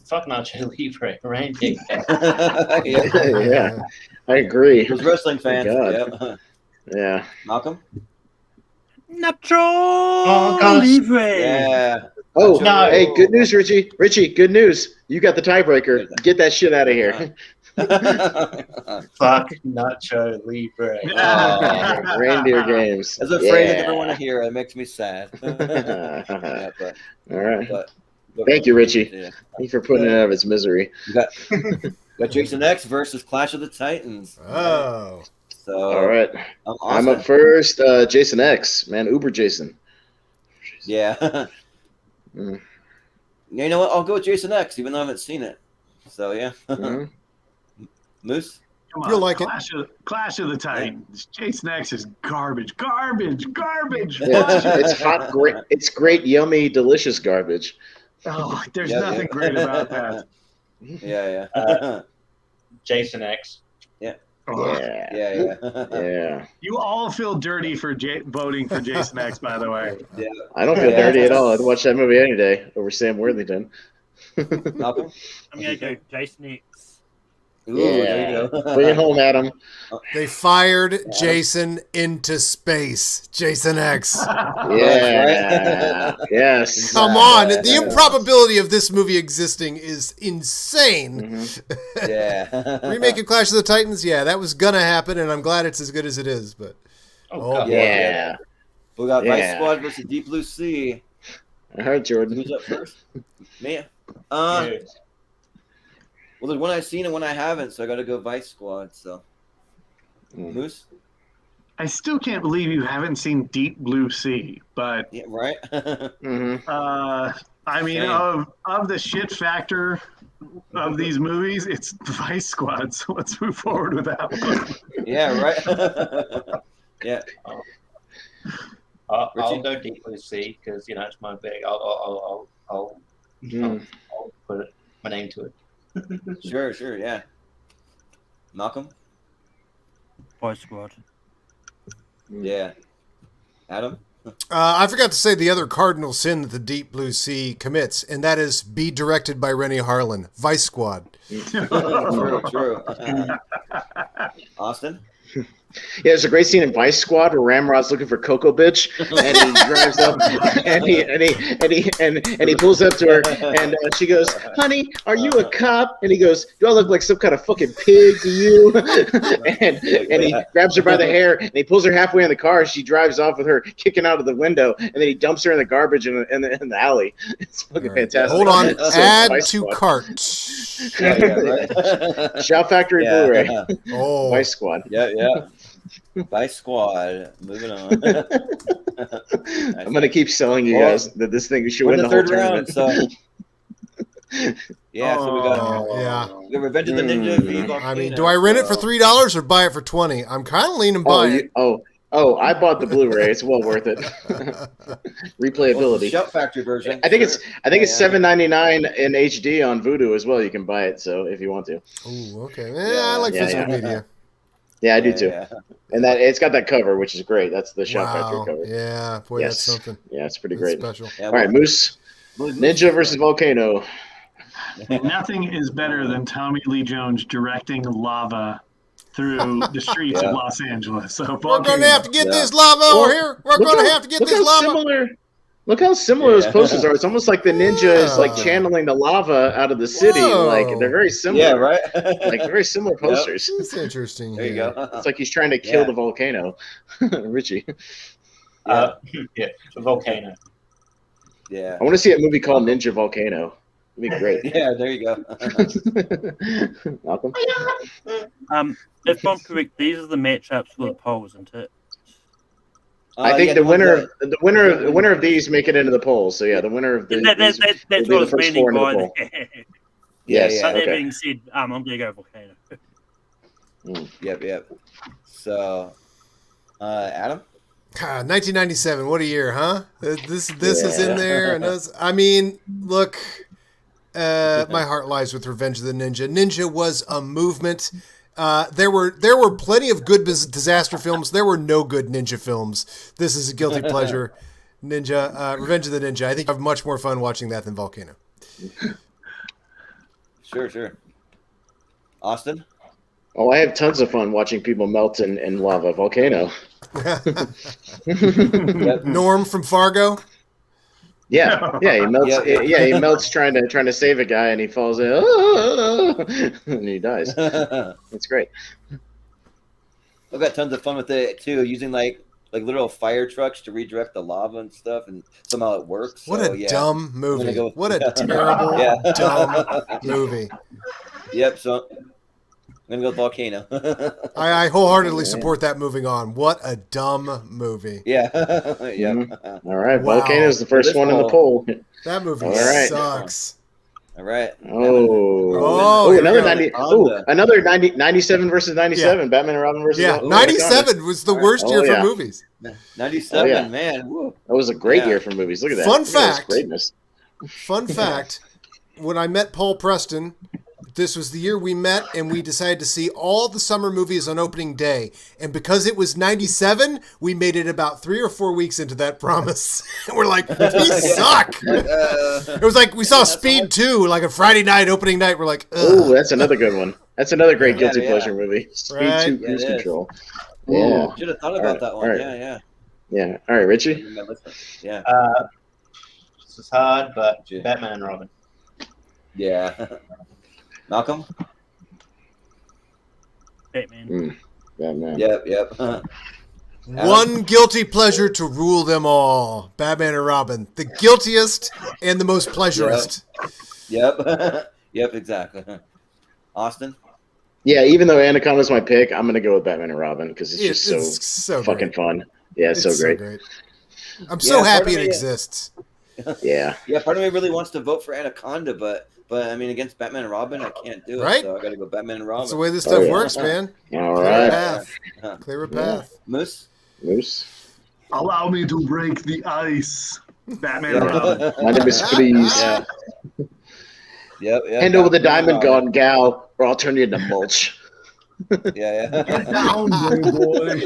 Fuck Nacho Libre. Reindeer. Yeah. I agree. Those wrestling fans. God. Yep. Yeah. Malcolm. Nacho gosh. Libre. Yeah. Oh, No. hey, good news, Richie. Richie, good news. You got the tiebreaker. Get that shit out of here. Fuck Nacho Libre. Reindeer Games. I was afraid I Yeah. never want to hear it. It makes me sad. Yeah, but, All right. but Thank you, Richie. Yeah. Thank you for putting it out of its misery. You got Jason X versus Clash of the Titans. Oh. So All right. I'm up first. Jason X, man. Uber Jason. Yeah. Mm. You know what? I'll go with Jason X, even though I haven't seen it. So yeah. Mhm. Moose. Come on, You'll like it. Clash of the Titans. Jason X is garbage. Garbage. Yeah, it's hot, great. It's great, yummy, delicious garbage. Oh, there's Yeah, nothing great about that. Yeah. Jason X. Oh, Yeah. Yeah. Yeah. You all feel dirty for voting for Jason X, by the way. Yeah. I don't feel Yeah. dirty at all. I'd watch that movie any day over Sam Worthington. Malcolm. I'm going to go Jason X. Ooh, Yeah. there you go. Bring it home, Adam. They fired Jason into space. Jason X. Yeah. Yes. Come on. The improbability of this movie existing is insane. Mhm. Yeah. Remake of Clash of the Titans, yeah, that was going to happen, and I'm glad it's as good as it is. But Oh, God. Yeah. We got Vice Yeah. Squad versus Deep Blue Sea. All right, Jordan. Who's up first? Man. Yeah. Well, there's one I've seen and one I haven't, so I got to go Vice Squad. So, Moose. I still can't believe you haven't seen Deep Blue Sea, but Yeah, right. I mean, Same. of the shit factor of these movies, it's Vice Squad. So let's move forward with that one. Yeah, right. Yeah. I'll Richie? go Deep Blue Sea because it's my big. I'll put my name to it. Sure, yeah. Malcolm? Vice Squad. Yeah. Adam? I forgot to say the other cardinal sin that the Deep Blue Sea commits, and that is be directed by Rennie Harlan. Vice Squad. True. Austin? Yeah, there's a great scene in Vice Squad where Ramrod's looking for Coco Bitch, and he drives up, and he pulls up to her, and she goes, "Honey, are you a cop?" And he goes, "Do I look like some kind of fucking pig to you?" and he grabs her by the hair, and he pulls her halfway in the car, and she drives off with her kicking out of the window, and then he dumps her in the garbage in the alley. It's fucking fantastic. Hold on, So, add Vice to Squad. cart. Shout Factory Blu-ray. Oh, Vice Squad. Yeah. Vice Squad. Moving on. I'm gonna keep selling you guys that this thing should We're win in the the whole third round, tournament. so yeah. So we got Revenge of the Ninja v Volcano. I mean, do I rent it for $3 or buy it for $20? I'm kind of leaning buy it. I bought the Blu-ray. It's well worth it. Replayability. Shout Factory version. I think it's $7.99 in HD on Vudu as well. You can buy it, so if you want to. Ooh, okay. I like physical media. Yeah, I do too. Yeah. And that it's got that cover, which is great. That's the Shout Factory cover. Yeah, boy, that's something. Yeah, it's pretty That's great. special. Yeah, All right, Moose. Ninja versus Volcano. Nothing is better than Tommy Lee Jones directing lava through the streets of Los Angeles. So we're going to have to get this lava over here. We're going to have to get this lava. Look how similar those posters are. It's almost like the ninja is like channeling the lava out of the city. Whoa. Like they're very similar. Yeah, right. Like very similar posters. That's interesting. There you go. It's like he's trying to kill the volcano. Richie. The volcano. Yeah. I want to see a movie called Ninja Volcano. It'd be great. Yeah, there you go. Malcolm? If I'm correct, these are the matchups for the polls, isn't it? I think the winner of these make it into the polls. So yeah, the winner of these that's will be what I the was first meaning four into the by poll. Yes. But that okay. being said, I'm going to go volcano. Yep. So, Adam? 1997. What a year, huh? This is in there, and I mean, look, my heart lies with Revenge of the Ninja. Ninja was a movement. There were plenty of good disaster films. There were no good ninja films. This is a guilty pleasure. Revenge of the Ninja. I think I have much more fun watching that than Volcano. Sure. Austin? Oh, I have tons of fun watching people melt in lava. Volcano. Norm from Fargo. Yeah, he melts. He melts trying to save a guy, and he falls in, and he dies. That's great. I've got tons of fun with it too, using like literal fire trucks to redirect the lava and stuff, and somehow it works. What a dumb movie! What a terrible, dumb movie. Yep. So I'm gonna go with Volcano. I wholeheartedly support that. Moving on. What a dumb movie. Yeah. All right, Wow. Volcano is the first one in the poll. That movie sucks. All right. Another 90. Another 97 versus 97. Batman and Robin versus. Yeah, 97 was the worst year for movies. 97, man. Woo. That was a great year for movies. Look at that. Fun fact. Greatness. Fun fact. When I met Paul Preston, this was the year we met, and we decided to see all the summer movies on opening day. And because it was 97, we made it about 3 or 4 weeks into that promise. And we're like, we suck. It was like we saw Speed 2, like a Friday night, opening night. We're like, oh, that's another good one. That's another great guilty pleasure movie. Speed 2 Cruise Control. Yeah. Should have thought about that one. Right. Yeah. All right, Richie? Yeah. This is hard, but Batman and Robin. Yeah. Malcolm? Batman. Batman. Yep. One guilty pleasure to rule them all. Batman and Robin. The guiltiest and the most pleasurist. Yep. Yep, exactly. Austin? Yeah, even though Anaconda's my pick, I'm going to go with Batman and Robin because it's just so great. fucking fun. Yeah, it's so great. I'm so happy it exists. Yeah. Yeah, part of me really wants to vote for Anaconda, but I mean, against Batman and Robin, I can't do it. Right? So I got to go Batman and Robin. That's the way this stuff works, man. All right. Clear a path. Moose? Allow me to break the ice. Batman and Robin. My name is Freeze. Yeah. Yep. Hand over the diamond gun, gal, or I'll turn you into mulch. Yeah. Get down, boy.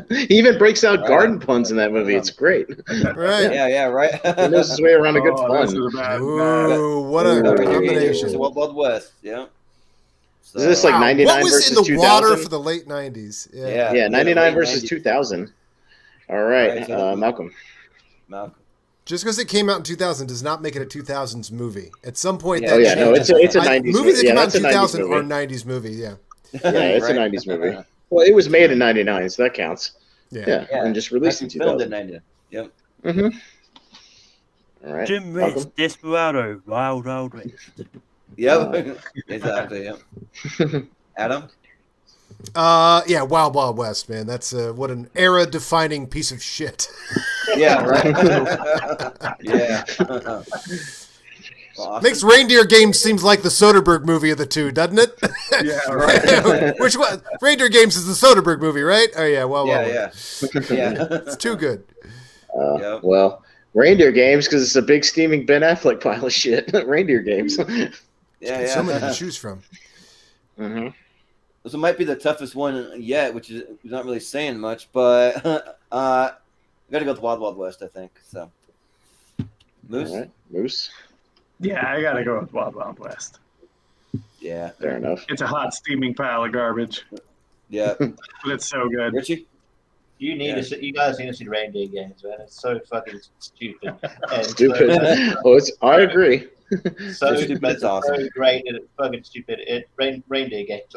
He even breaks out garden puns in that movie. It's great. Right. Yeah, right. He knows his way around a good This is pun. a bad. Ooh, what a combination. Wild West, yeah. So, Is this like 99 what was versus in the 2000? water for the late 90s? Yeah, 99 versus 2000. All right, Right, Malcolm. Just because it came out in 2000 does not make it a 2000s movie. At some point, Yeah. that No, it's a 90s movies that movie. come out That's in a 90s 2000 movie. are 90s movie. Yeah. Yeah, it's a Right. 90s movie. Well, it was made in 99, so that counts. Yeah. And just released in Filmed 2000. in 90. Yep. All right, Jim Rich, Malcolm. Desperado, Wild West. Yep. Exactly. Yep. Adam? Yeah, Wild Wild West, man. That's what an era-defining piece of shit. Yeah, right. Yeah. Well, Makes Reindeer Games seems like the Soderbergh movie of the two, doesn't it? Yeah, right. Which one? Reindeer Games is the Soderbergh movie, right? Oh yeah, Wild Wild West. Yeah. It's too good. Yep. Well, Reindeer Games, because it's a big steaming Ben Affleck pile of shit. Reindeer Games. Yeah. So many to choose from. Mm-hmm. This might be the toughest one yet, which is not really saying much, but I got to go with Wild Wild West, I think. So, Moose? All right, Moose. Yeah, I gotta go with Wild Wild West. Yeah. Fair enough. It's a hot, steaming pile of garbage, Yeah. but it's so good. Richie? You need to see, you guys need to see Reindeer Games, man. It's so fucking stupid. And Stupid. I agree. So Stupid, but it's awesome. so great and it's fucking stupid. Reindeer Games.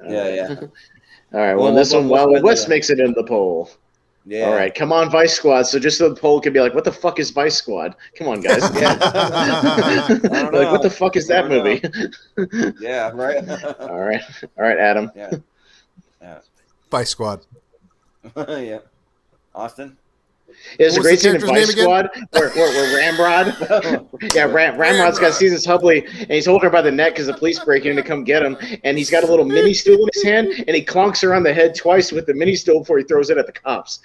Yeah. All right, well, Well, this one, we'll Wild West spend makes it in the poll. Yeah. All right, come on, Vice Squad. So just so the poll can be like, what the fuck is Vice Squad? Come on, guys. Yeah. Like, what the fuck is that I don't movie? Yeah, right. All right, Adam. Yeah. Vice Squad. Yeah. Austin? There's a What was great the scene in character's Vice name Squad where Ramrod, Ramrod's got sees his hubby, and he's holding her by the neck because the police break in to come get him, and he's got a little mini stool in his hand, and he clonks her on the head twice with the mini stool before he throws it at the cops.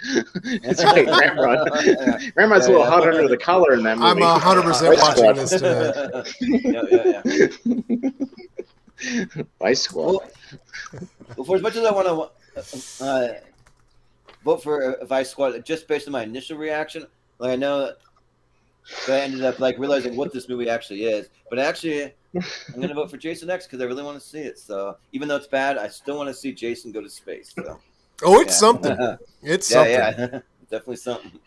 That's right, Ramrod. Ramrod's a little hot under the collar in that movie. I'm 100% watching this today. Yeah. Vice Squad. Well, for as much as I want to vote for Vice Squad, just based on my initial reaction, like I know that I ended up like realizing what this movie actually is. But actually, I'm gonna vote for Jason X because I really want to see it. So even though it's bad, I still want to see Jason go to space. So. Oh, it's something. It's something. Yeah, definitely something.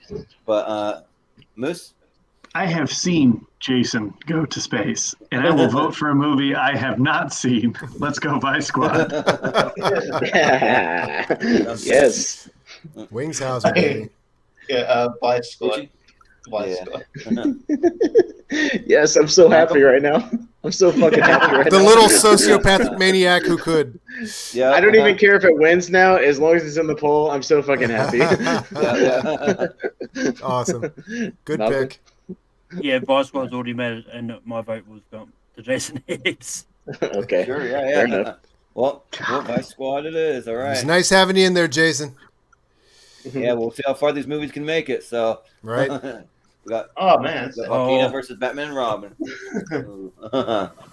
But Moose. I have seen Jason go to space, and I will vote for a movie I have not seen. Let's go, Vice Squad. Yes. Wings Hauser, baby. Yeah, Vice Squad. Yes, I'm so happy right now. I'm so fucking happy right The now. little sociopathic maniac who could. Yeah, I don't even care if it wins now, as long as it's in the poll. I'm so fucking happy. Awesome. Good Malcolm? pick. Yeah, Vice Squad's already made it, and my vote was gone to Jason X. Okay. Sure, Fair enough. Well, Vice Squad it is. All right. It's nice having you in there, Jason. Yeah, we'll see how far these movies can make it. So, Right? we got Oh man, Volcano versus Batman and Robin.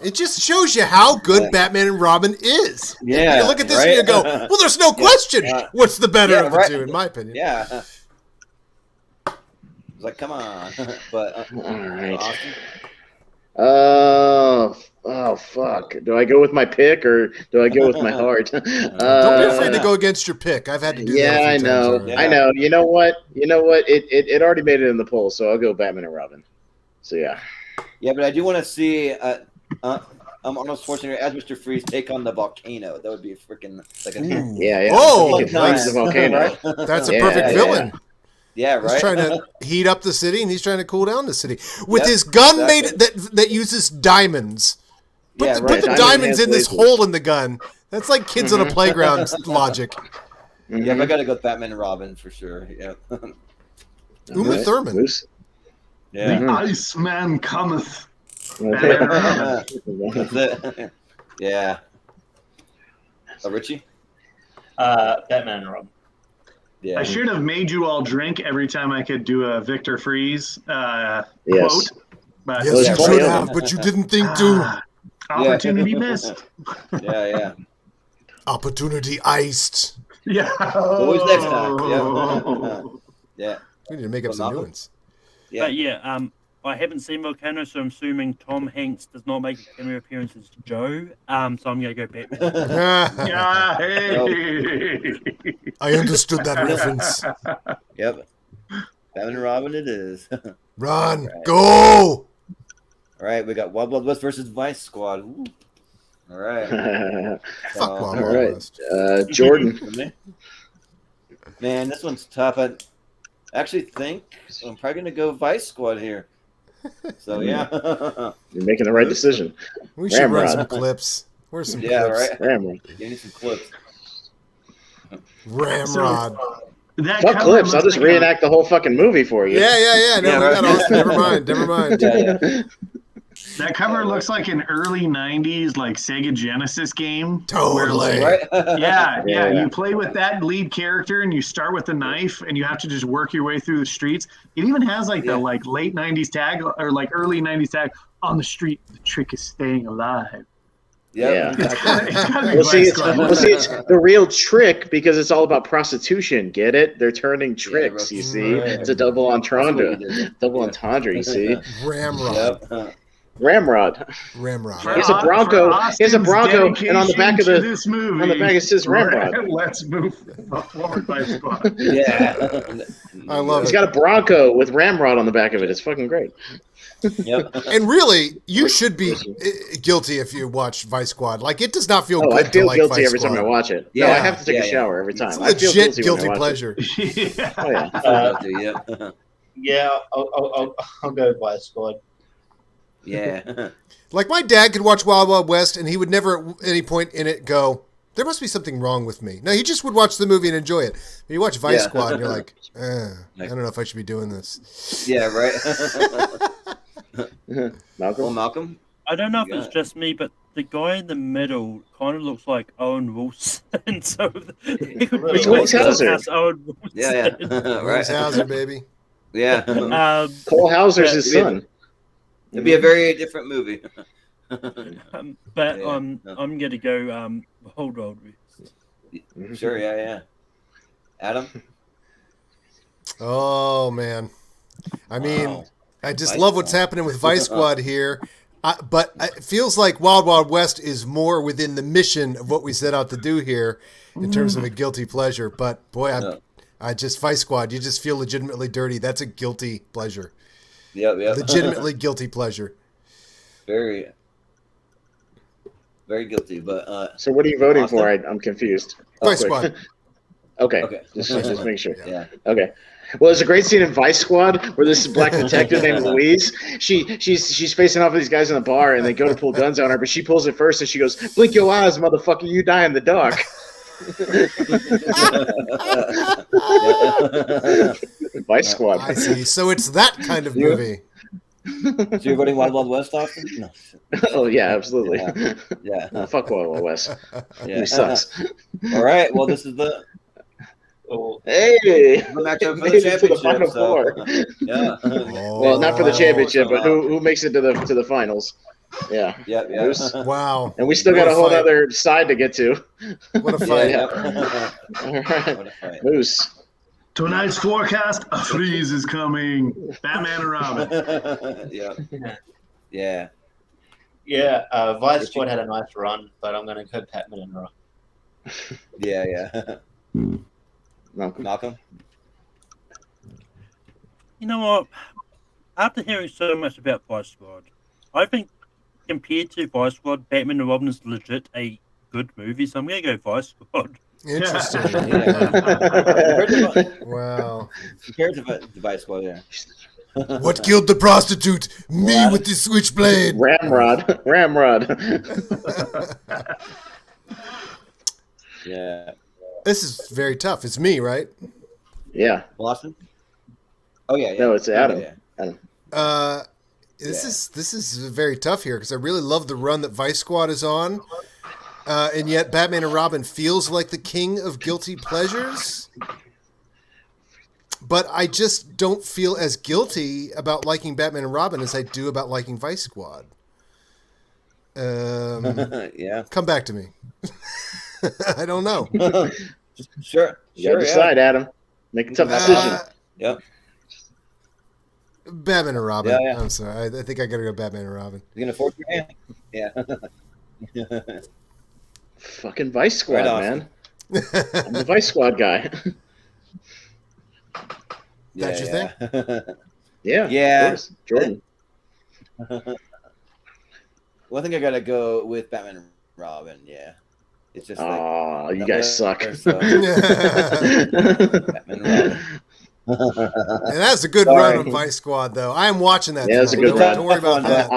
It just shows you how good Batman and Robin is. Yeah, You look at this right? and you go, well, there's no question. What's the better Yeah, of the right. two, in my opinion? Yeah. It's like, come on. But All right. Austin? Oh, fuck. Do I go with my pick or do I go with my heart? Don't be afraid to go against your pick. I've had to do that. Yeah, I a few times know. already. I know. You know what? It already made it in the poll, so I'll go Batman and Robin. So yeah. Yeah, but I do want to see Arnold Schwarzenegger as Mr. Freeze take on the volcano. That would be a freaking like a Ooh. Yeah. Oh, He flings the volcano. Right? That's a Yeah, perfect yeah. villain. Yeah, right. He's trying to heat up the city, and he's trying to cool down the city with Yep, his gun exactly. made that uses diamonds. Put Yeah, the, right. put the Diamond diamonds has in this lasers. hole in the gun. That's like kids on a playground logic. Yeah, but I gotta go with Batman and Robin for sure. Yeah. Uma Thurman. Moose. Yeah. The Iceman cometh. That's it. Yeah. Oh, Richie? Batman and Robin. Yeah. I should have made you all drink every time I could do a Victor Freeze Yes. quote. But Yes, Those you funny should of have, them. but you didn't think to. Opportunity missed. Yeah. Opportunity iced. Yeah. Always next time. Yeah. Yeah. We need to make up Well, some new Malcolm? ones. Yeah. But yeah, I haven't seen Volcano, so I'm assuming Tom Hanks does not make a cameo appearance as Joe. So I'm gonna go Batman. Yeah. Hey. I understood that reference. Yep. Batman and Robin it is. Run, Right. go! All right, we got Wild Wild West versus Vice Squad. Ooh. All right. Fuck Wild All Wild right. West. Jordan. For me? Man, this one's tough. I actually think I'm probably gonna go Vice Squad here. So yeah. You're making the right decision. We should run Ramrod. some clips. Where's some Yeah, clips? right. Ramrod. You need some clips. Ramrod. That Fuck cover clips. I'll looks just like a- reenact the whole fucking movie for you. Yeah. No, Yeah, we got right. all, never mind. Yeah. That cover looks like an early '90s like Sega Genesis game. Totally. Right? Yeah. Yeah. You play with that lead character, and you start with the knife, and you have to just work your way through the streets. It even has like Yeah. the like late '90s tag or like early '90s tag on the street. The trick is staying alive. Yep, Yeah. exactly. It's gotta be Well, see, Vice it's, Squad. well, see, it's the real trick because it's all about prostitution. Get it? They're turning tricks. bro. You see, Right. it's a double entendre. That's what we did. Double Yeah. entendre. You see, Ramrod. Yep. Ramrod. Ramrod. He has a Bronco. He has a Austin's Bronco, and on the back of dedication to the this movie, on the back it says Ramrod. Let's move forward, Vice Squad. Yeah. I love He's it. got a Bronco with Ramrod on the back of it. It's fucking great. Yep. And really, you should be guilty if you watch Vice Squad. Like, it does not feel Oh, good I feel to like guilty Vice every time I Squad. watch it. Yeah, No, I have to take yeah, a yeah. shower every time. It's I feel legit guilty when I guilty watch it. pleasure. Oh yeah. Yep. Yeah, I'll go Vice Squad. Yeah. Like, my dad could watch Wild Wild West, and he would never at any point in it go, there must be something wrong with me. No, he just would watch the movie and enjoy it. But you watch Vice Yeah. Squad, and you're like, I don't know if I should be doing this. Yeah, right. Well, Malcolm. Malcolm? I don't know if Yeah. it's just me, but the guy in the middle kind of looks like Owen Wilson. So he could It's be Willis Hauser. Owen Wilson. Yeah. Right. Right. Hauser, baby. Yeah. Cole Hauser's his Yeah. son. It'd be a very different movie. But Yeah. I'm gonna go Hold On. Sure, yeah. Adam? Oh, man. I mean, Wow. I just Vice love what's Squad. happening with Vice Squad here. But it feels like Wild Wild West is more within the mission of what we set out to do here in terms of a guilty pleasure. But, boy, Yeah. I just, Vice Squad, you just feel legitimately dirty. That's a guilty pleasure. Yep. Legitimately guilty pleasure. Very guilty, but So what are you voting Austin? for? I'm confused. Vice Quick. Squad. Okay. Okay. Just make sure. yeah. Okay. Well, there's a great scene in Vice Squad where this black detective named Louise, she's facing off with these guys in the bar, and they go to pull guns on her, but she pulls it first, and she goes, "Blink your eyes, motherfucker! You die in the dark." Vice Squad. I see. So it's that kind of movie. So you're voting Wild Wild West, Austin? No. Oh yeah, absolutely. Yeah. Fuck Wild Wild West. Yeah. He sucks. All right. Well, this is the Hey, matchup for made the it to the championship. final So, four. yeah. Well, not for the Oh, championship, but who makes it to the finals? Yeah. Yep. Moose. Wow. And we still What got a a whole fight. other side to get to. What a Yeah. fight. All right. What a fight. Moose. Tonight's forecast: a freeze is coming. Batman and Robin. Yeah. Yeah. Yeah, Vice Squad had a nice run, but I'm going to go Batman and Robin. Yeah. Malcolm. Malcolm? You know what? After hearing so much about Vice Squad, I think compared to Vice Squad, Batman and Robin is legit a good movie, so I'm going to go Vice Squad. Interesting. Wow. Compared to Vice Squad, yeah. What killed the prostitute? Me with the switchblade. Ramrod. Yeah. This is very tough. It's me, right? Yeah. Boston? Oh, yeah. No, it's Adam. Yeah. Adam. This is very tough here because I really love the run that Vice Squad is on, and yet Batman and Robin feels like the king of guilty pleasures. But I just don't feel as guilty about liking Batman and Robin as I do about liking Vice Squad. Yeah. Come back to me. I don't know. Sure. You gotta decide, Adam. Make a tough decision. Yep. Batman and Robin. Yeah. I'm sorry. I think I gotta go Batman and Robin. You gonna force your hand? Yeah. Fucking Vice Squad, Right on. man. I'm the Vice Squad guy. That's your thing? Yeah. Yeah. Of course. Jordan. Well, I think I gotta go with Batman and Robin. Yeah. It's just like, Oh, you guys suck. so, Batman and Robin. And that's a good Sorry. run on Vice Squad, though. I am watching that. Yeah, that's a tonight. good Don't- run. Don't worry about that.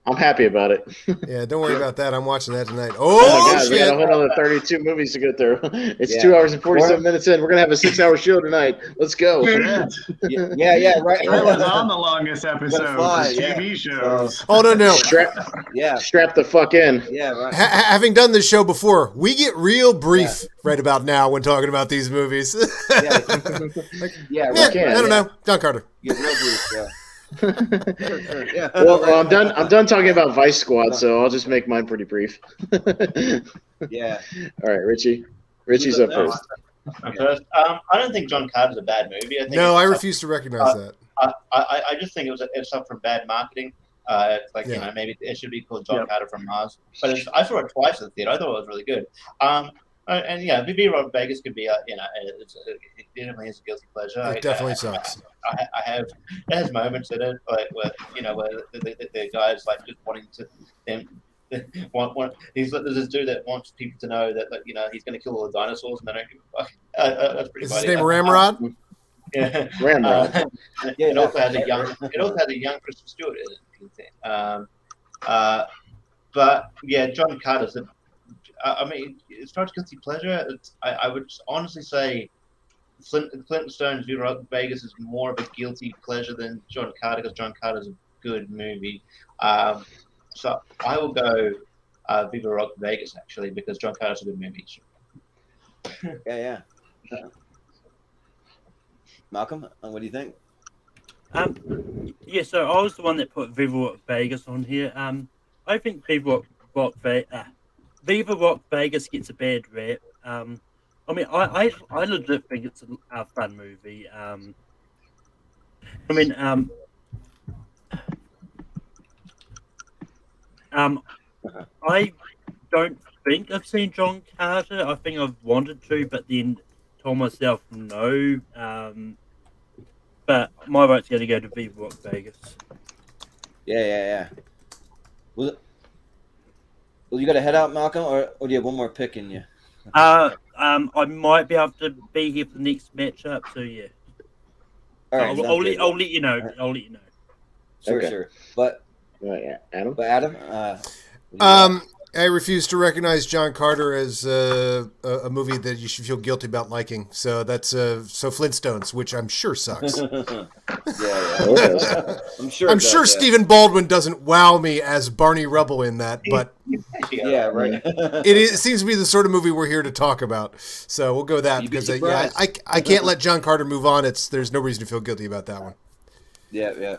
I'm happy about it. Yeah, don't worry about that. I'm watching that tonight. Oh Oh, my God, we got a shit! whole other 32 movies to go through. It's Yeah. 2 hours and 47 minutes in. We're gonna have a 6-hour show tonight. Let's go. Yeah, right. That was on the longest episode fly, for yeah. TV shows. Oh no! Yeah, Strap the fuck in. yeah, right. Having done this show before, we get real brief right about now when talking about these movies. Yeah, yeah, Yeah, right. I don't know. John Carter. Get real brief, yeah. Yeah. Well, I'm done talking about Vice Squad, so I'll just make mine pretty brief. Yeah. All right, Richie. Richie's up first. First, I don't think John Carter's a bad movie. I think No, I it's refuse to recognize that. I just think it suffered from bad marketing. It's like, Yeah. maybe it should be called John Carter from Haas. But I saw it twice at the theater. I thought it was really good. And yeah, Viva Vegas could be it definitely is a guilty pleasure. It definitely sucks. I have it has moments in it, like where the guys like just wanting to want there's this dude that wants people to know that he's going to kill all the dinosaurs and they don't give a fuck. That's pretty Is his funny. name Ramrod? Yeah. Ramrod. It also has a young Christopher Stewart in it. But yeah, John Carter's I mean, as far as guilty pleasure, I would honestly say Flintstones Viva Vegas is more of a guilty pleasure than John Carter, because John Carter's a good movie. So I will go Viva Rock Vegas, actually, because John Carter's a good movie. Yeah. Malcolm, what do you think? Yeah, so I was the one that put Viva Rock Vegas on here. I think Viva Rock Vegas gets a bad rap. I mean, I legit think it's a fun movie. I don't think I've seen John Carter. I think I've wanted to, but then told myself no. But my vote's going to go to Viva Rock Vegas. Yeah. Well, you got to head out, Malcolm, or do you have one more pick in you? I might be able to be here for the next matchup, so yeah. All right, I'll let you know. I'll let you know. Sure. But Adam? I refuse to recognize John Carter as a movie that you should feel guilty about liking. So that's Flintstones, which I'm sure sucks. Yeah. I'm sure Stephen Baldwin doesn't wow me as Barney Rubble in that, but yeah, right. it seems to be the sort of movie we're here to talk about. So we'll go with that because I can't let John Carter move on. There's no reason to feel guilty about that one. Yeah.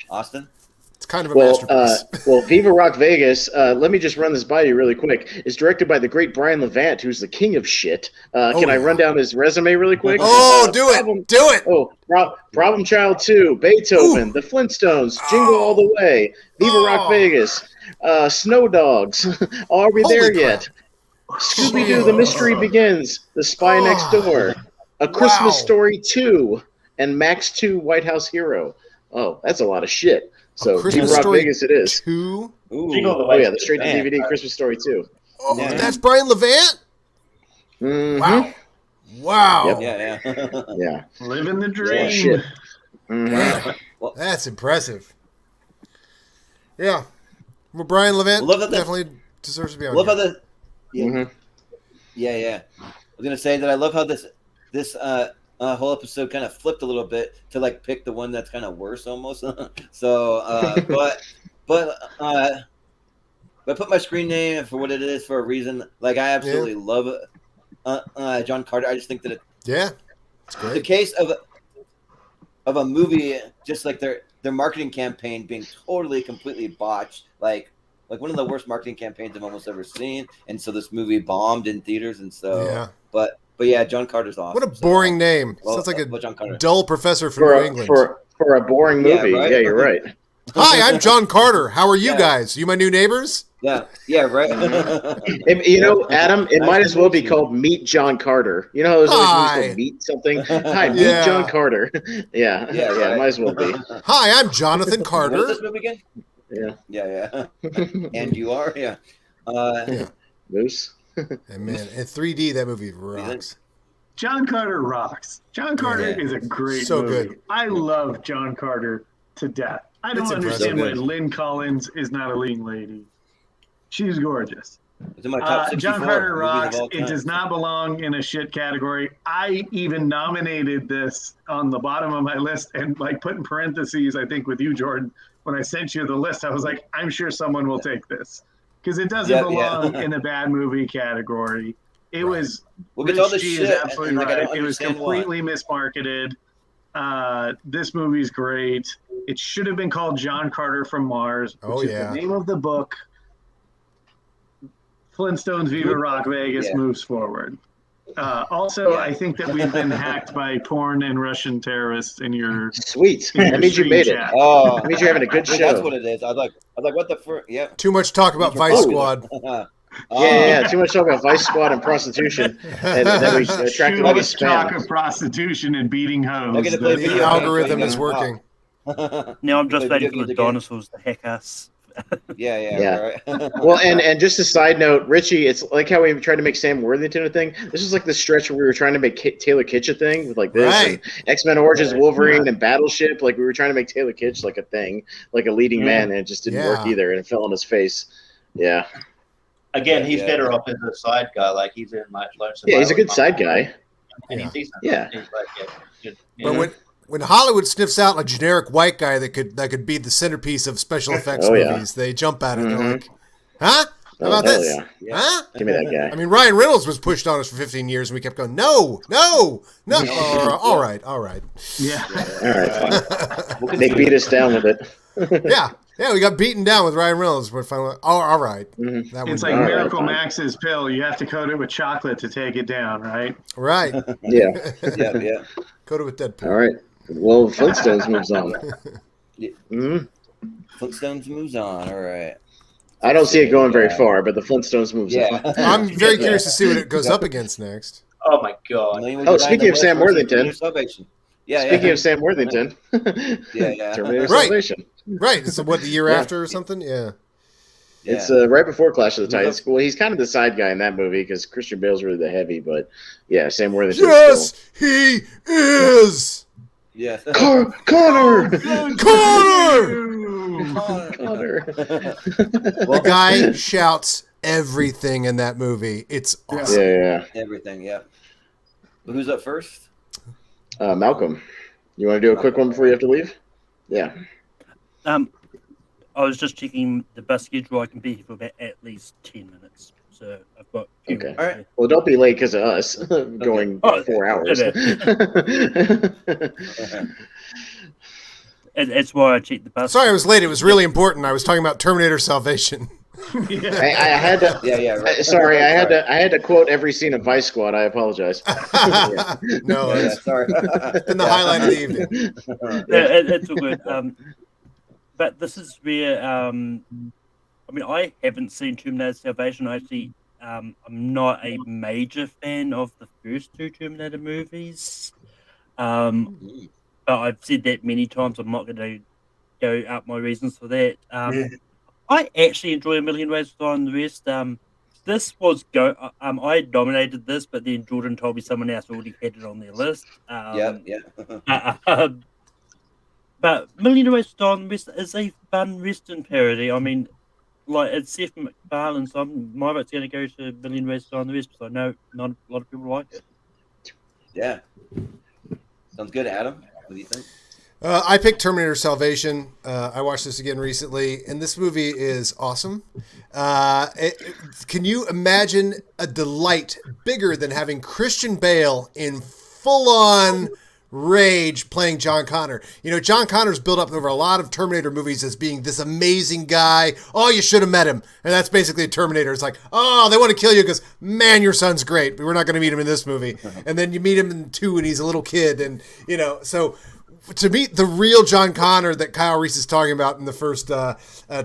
Austin? It's kind of a masterpiece. Viva Rock Vegas, let me just run this by you really quick. It's directed by the great Brian Levant, who's the king of shit. Can I run down his resume really quick? Do it! Oh, Problem Child 2, Beethoven, The Flintstones, Jingle All the Way, Viva Rock Vegas, Snow Dogs, Are We There Yet? Scooby-Doo, The Mystery Begins, The Spy Next Door, A Christmas Story 2, and Max 2, White House Hero. Oh, that's a lot of shit. So Team Christmas Rock Story Vegas it is. 2. Jingle the Oh way yeah, to the straight to Japan. DVD Christmas Story 2. Oh, Yeah. that's Brian Levant? Mhm. Wow. Wow. Yeah, yeah. Yeah. Living the Yeah, dream. shit. Mhm. Damn. Well- That's impressive. Yeah. Well, Brian Levant Love that- definitely deserves to be on Love how here. the yeah, Mhm. yeah. I was gonna say that I love how this whole episode kind of flipped a little bit to like pick the one that's kind of worse almost. So, but I put my screen name for what it is for a reason. Like I absolutely love John Carter. I just think that Yeah. It's the great. case of a movie, just like their marketing campaign being totally completely botched, like one of the worst marketing campaigns I've almost ever seen. And so this movie bombed in theaters, and so Yeah. but yeah, John Carter's awesome. What a boring name. Well, Sounds like a John Carter. dull professor from For New a, England. for a boring Yeah, movie. right? Yeah, you're right. Hi, I'm John Carter. How are you Yeah. guys? You my new neighbors? Yeah, right. You know, Adam, it Nice might to as well meet be you. called Meet John Carter. You know how there's always movies Hi. called Meet something? Hi, Meet Yeah. John Carter. Yeah, Yeah, right. might as well be. Hi, I'm Jonathan What is Carter. this movie again? Yeah. Yeah. And you are, yeah. Moose. And man, in 3D, that movie rocks. John Carter rocks. John Carter Yeah. is a great So movie. good. I love John Carter to death. I don't It's understand impressive. why Lynn Collins is not a lean lady. She's gorgeous. It's in my top 64 John Carter movies rocks. of all It time. does not belong in a shit category. I even nominated this on the bottom of my list and like put in parentheses, I think with you, Jordan, when I sent you the list, I was like, I'm sure someone will take this because it doesn't Yeah, belong yeah. in a bad movie category. It was We'll get to all Rich this G shit, is absolutely and, like, I right. don't It was understand why. completely mismarketed. This movie's great. It should have been called John Carter from Mars, which Oh, is yeah. the name of the book. Flintstones Viva Rock Vegas Yeah. moves forward. Also, I think that we've been hacked by porn and Russian terrorists in your. Sweet. in your That means you stream made it. chat. Oh, That means you're having a good wait, that's show. what it is. I was like, what the frick? Yep. Too much talk about Vice Oh. Squad. Yeah. Too much talk about Vice Squad and prostitution, and then we attracted Too all the much talk spam. of prostitution and beating hoes. I get to play That's- video The games algorithm right is now. working. Now I'm just Play waiting video for the games again. dinosaurs to hack us. Yeah. Right. Well, and just a side note, Richie, it's like how we tried to make Sam Worthington a thing. This is like the stretch where we were trying to make Taylor Kitsch a thing with like this, Right. and X-Men Origins Wolverine and Battleship. Like we were trying to make Taylor Kitsch like a thing, like a leading man, and it just didn't work Yeah. either, and it fell on his face. Yeah, Again, he's Yeah. better off as a side guy. Like he's in like Lonesome yeah, he's a good Island, side guy. and he's decent. Yeah. He's like, good, But when Hollywood sniffs out a generic white guy that could be the centerpiece of special effects Oh, yeah. movies, they jump at it. They're Mhm. like, huh? How about hell this? yeah. Huh? Give me that I guy. mean, Ryan Reynolds was pushed on us for 15 years, and we kept going, no. All right. Yeah. All right, fine. We'll They continue. beat us down with it. Yeah, we got beaten down with Ryan Reynolds. We're finally, all right. Mhm. That It's was like All right, Miracle fine. Max's pill. You have to coat it with chocolate to take it down, right? right. Yeah. Yeah. Go to with Deadpool. All right. Well, Flintstones moves on. Yeah. Mhm. Flintstones moves on. All right. I don't see it going very far, but the Flintstones moves on. Yeah. I'm very curious to see what it goes up against next. Oh my god! Oh, speaking of Sam Worthington. Salvation. Yeah. Speaking of Sam Worthington, Yeah. Terminator Right. Salvation. Right. So what, the year Yeah. after or something? Yeah. It's right before Clash of the Titans. Well, he's kind of the side guy in that movie because Christian Bale's really the heavy, but yeah, Sam Worthington. Yes, he is. Yeah. Connor. Connor. Connor. The guy shouts everything in that movie. It's awesome. Yeah. Everything. Yeah. But who's up first? Malcolm, you want to do a quick one before you have to leave? Yeah. I was just checking the bus schedule. I can be here for about at least 10 minutes. So I've got. a few Okay. minutes All right. here. Well, don't be late because of us going Oh, 4 hours. That's why I checked the bus. Sorry I was late. It was really important. I was talking about Terminator Salvation. I had to. Yeah. Right. Sorry, I had to quote every scene of Vice Squad. I apologize. No, Yeah, it's sorry. been the highlight of the evening. It's all good. But this is where I mean, I haven't seen Terminator Salvation. Actually, I'm not a major fan of the first two Terminator movies. But I've said that many times. I'm not going to go out my reasons for that. I actually enjoy A Million Ways to Die in the West. This was I nominated this, but then Jordan told me someone else already had it on their list. But Million Ways to Die in the West is a fun Western parody. I mean, like, it's Seth MacFarlane, so my vote's going to go to Million Ways to Die in the West, because I know not a lot of people like it. Yeah. Sounds good, Adam. What do you think? I picked Terminator Salvation. I watched this again recently, and this movie is awesome. Can you imagine a delight bigger than having Christian Bale in full-on rage playing John Connor? You know, John Connor's built up over a lot of Terminator movies as being this amazing guy. Oh, you should have met him. And that's basically a Terminator. It's like, oh, they want to kill you because, man, your son's great, but we're not going to meet him in this movie. And then you meet him in 2 and he's a little kid. And, you know, so to meet the real John Connor that Kyle Reese is talking about in the first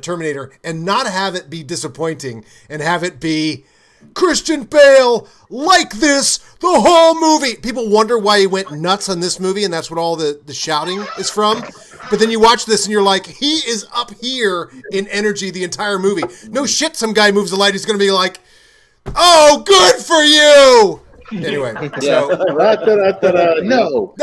Terminator, and not have it be disappointing, and have it be Christian Bale like this the whole movie. People wonder why he went nuts on this movie, and that's what all the shouting is from. But then you watch this and you're like, he is up here in energy the entire movie. No shit, some guy moves the light, he's going to be like, oh, good for you! Anyway, so no.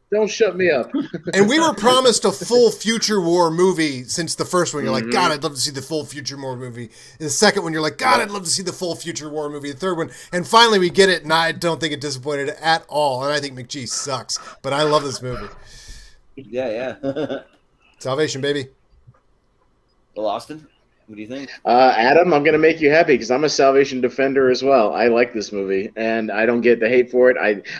Don't shut me up. And we were promised a full Future War movie since the first one. You're like, God, I'd love to see the full Future War movie. The second one, you're like, God, I'd love to see the full Future War movie. The third one, and finally we get it, and I don't think it disappointed at all. And I think McGee sucks, but I love this movie. Yeah. Salvation, baby. Well, Austin, what do you think? Adam, I'm going to make you happy because I'm a Salvation defender as well. I like this movie, and I don't get the hate for it.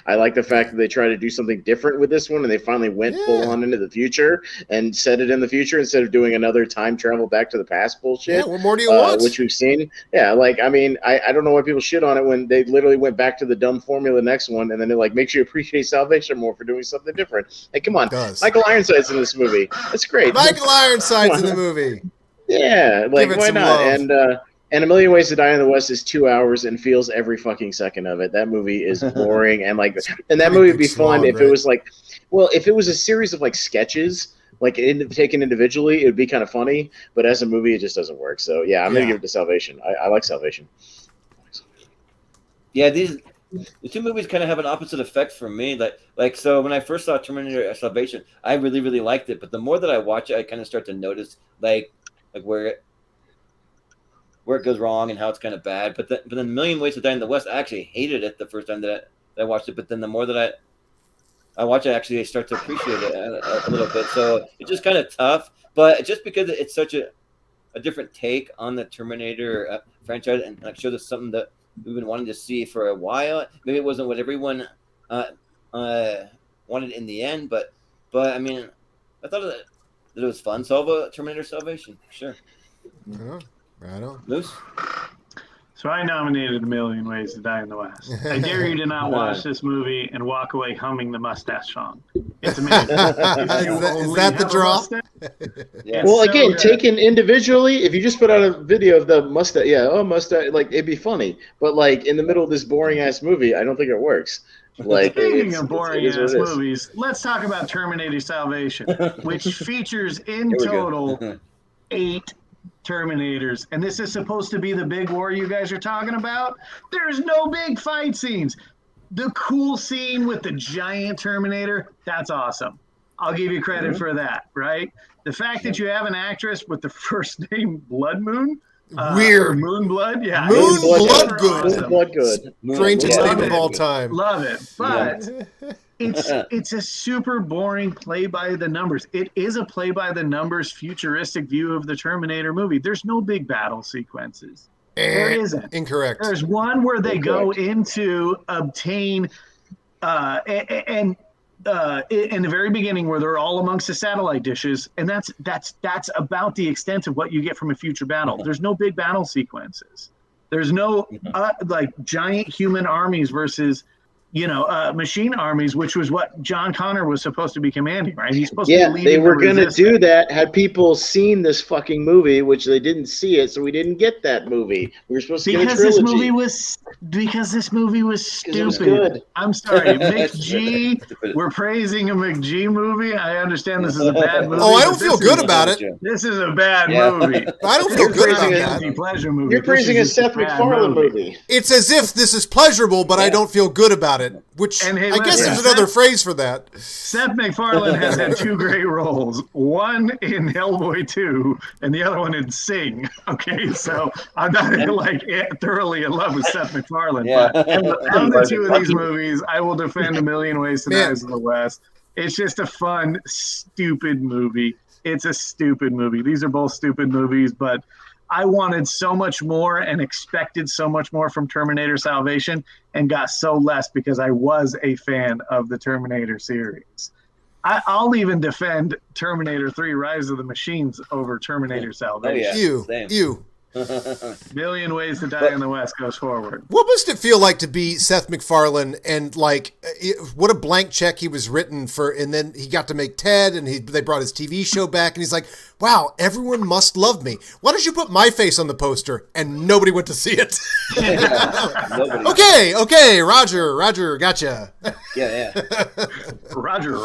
I like the fact that they try to do something different with this one, and they finally went full on into the future and set it in the future instead of doing another time travel back to the past bullshit. Yeah, what more do you want? Which we've seen. Yeah, like, I mean, I don't know why people shit on it when they literally went back to the dumb formula next one, and then it, like, makes you appreciate Salvation more for doing something different. Hey, come on. Michael Ironside's in this movie. That's great. Michael Ironside's in the movie. Yeah, like, why not? Love. And A Million Ways to Die in the West is 2 hours and feels every fucking second of it. That movie is boring and like, and that movie would be fun if it was like, well, if it was a series of like sketches, like taken individually, it would be kind of funny. But as a movie, it just doesn't work. So yeah, I'm gonna give it to Salvation. I like Salvation. Yeah, the two movies kind of have an opposite effect for me. Like so when I first saw Terminator Salvation, I really, really liked it. But the more that I watch it, I kind of start to notice like where it goes wrong and how it's kind of bad. But then A Million Ways to Die in the West, I actually hated it the first time that I watched it. But then the more that I watch it, I start to appreciate it a little bit. So it's just kind of tough. But just because it's such a different take on the Terminator franchise, and like shows us something that we've been wanting to see for a while. Maybe it wasn't what everyone wanted in the end, but I mean, I thought that it was fun. So Terminator Salvation, sure. Right on. Moose? So I nominated A Million Ways to Die in the West. I dare you to not watch this movie and walk away humming the mustache song. It's amazing. Is that the draw? Yeah. Well, again, taken individually, if you just put out a video of the mustache, mustache, like, it'd be funny. But like in the middle of this boring ass movie, I don't think it works. Like, speaking of boring ass movies, let's talk about Terminator Salvation, which features in total 8 Terminators, and this is supposed to be the big war you guys are talking about. There's no big fight scenes. The cool scene with the giant Terminator, that's awesome. I'll give you credit for that, right? The fact that you have an actress with the first name Blood Moon, weird. Moonblood, yeah. Moonblood good. Strangest name of all time. Love it. But it's a super boring play by the numbers. It is a play by the numbers futuristic view of the Terminator movie. There's no big battle sequences. There isn't. Incorrect. There's one where they go into obtain in the very beginning where they're all amongst the satellite dishes, and that's about the extent of what you get from a future battle. There's no big battle sequences. There's no like giant human armies versus machine armies, which was what John Connor was supposed to be commanding, right? He's supposed to Yeah, be leading they were the going to resistance. do that had people seen this fucking movie, which they didn't see it, so we didn't get that movie. We were supposed to get a Because trilogy. this movie was Because it was stupid. good. I'm sorry, McG. We're praising a McG movie. I understand this is a bad movie. Oh, I but don't feel this good is- about it. This is a bad Yeah. movie. I don't feel You're good praising about it. that. Guilty pleasure movie. You're This praising a is just Seth bad MacFarlane movie. It's as if this is pleasurable, but I don't feel good about it. Which And hey, I guess listen, there's another phrase for that. Seth MacFarlane has had two great roles, one in Hellboy 2 and the other one in Sing. Okay, so I'm not thoroughly in love with Seth MacFarlane, Yeah. but of the two of these movies, I will defend A Million Ways to Die Man. is the West. It's just a fun, stupid movie. It's a stupid movie. These are both stupid movies, but I wanted so much more and expected so much more from Terminator Salvation and got so less because I was a fan of the Terminator series. I'll even defend Terminator 3 Rise of the Machines over Terminator Salvation. yeah. Ew. Same. Ew. Million Ways to Die on the West goes forward. What must it feel like to be Seth MacFarlane and what a blank check he was written for, and then he got to make Ted, and they brought his TV show back, and he's like, wow, everyone must love me. Why don't you put my face on the poster? And nobody went to see it. Nobody. Okay, Roger, gotcha. Yeah. Roger.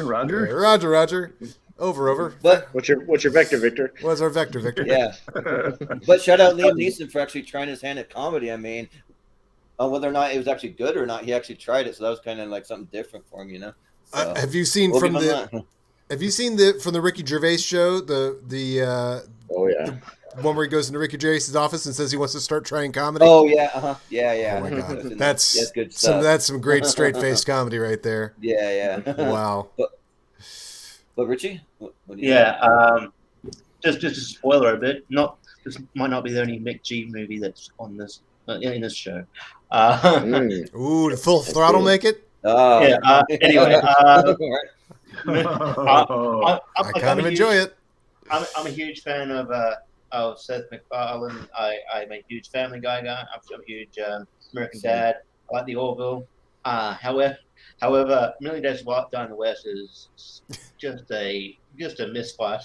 Roger. Over. But What's your vector, Victor? What's our vector, Victor? yeah. But shout out Liam Neeson for actually trying his hand at comedy. I mean, whether or not it was actually good or not, he actually tried it, so that was kind of like something different for him, you know. So, Have you seen we'll from give him the? that. Have you seen from the Ricky Gervais show the Oh yeah. one where he goes into Ricky Gervais' office and says he wants to start trying comedy? Oh yeah, yeah. Oh my god, That's good stuff. that's some great straight faced comedy right there. Yeah. Wow. But Richie, what do you Yeah, just a spoiler a bit. This might not be the only McG movie that's on this in this show. Ooh, did Full Throttle make it? Oh. Yeah. Anyway, I kind of enjoy it. I'm a huge fan of Seth MacFarlane. I'm a huge Family Guy guy. I'm a huge American Dad. I like the Orville. However, Million Days to Die in the West is just a misfire.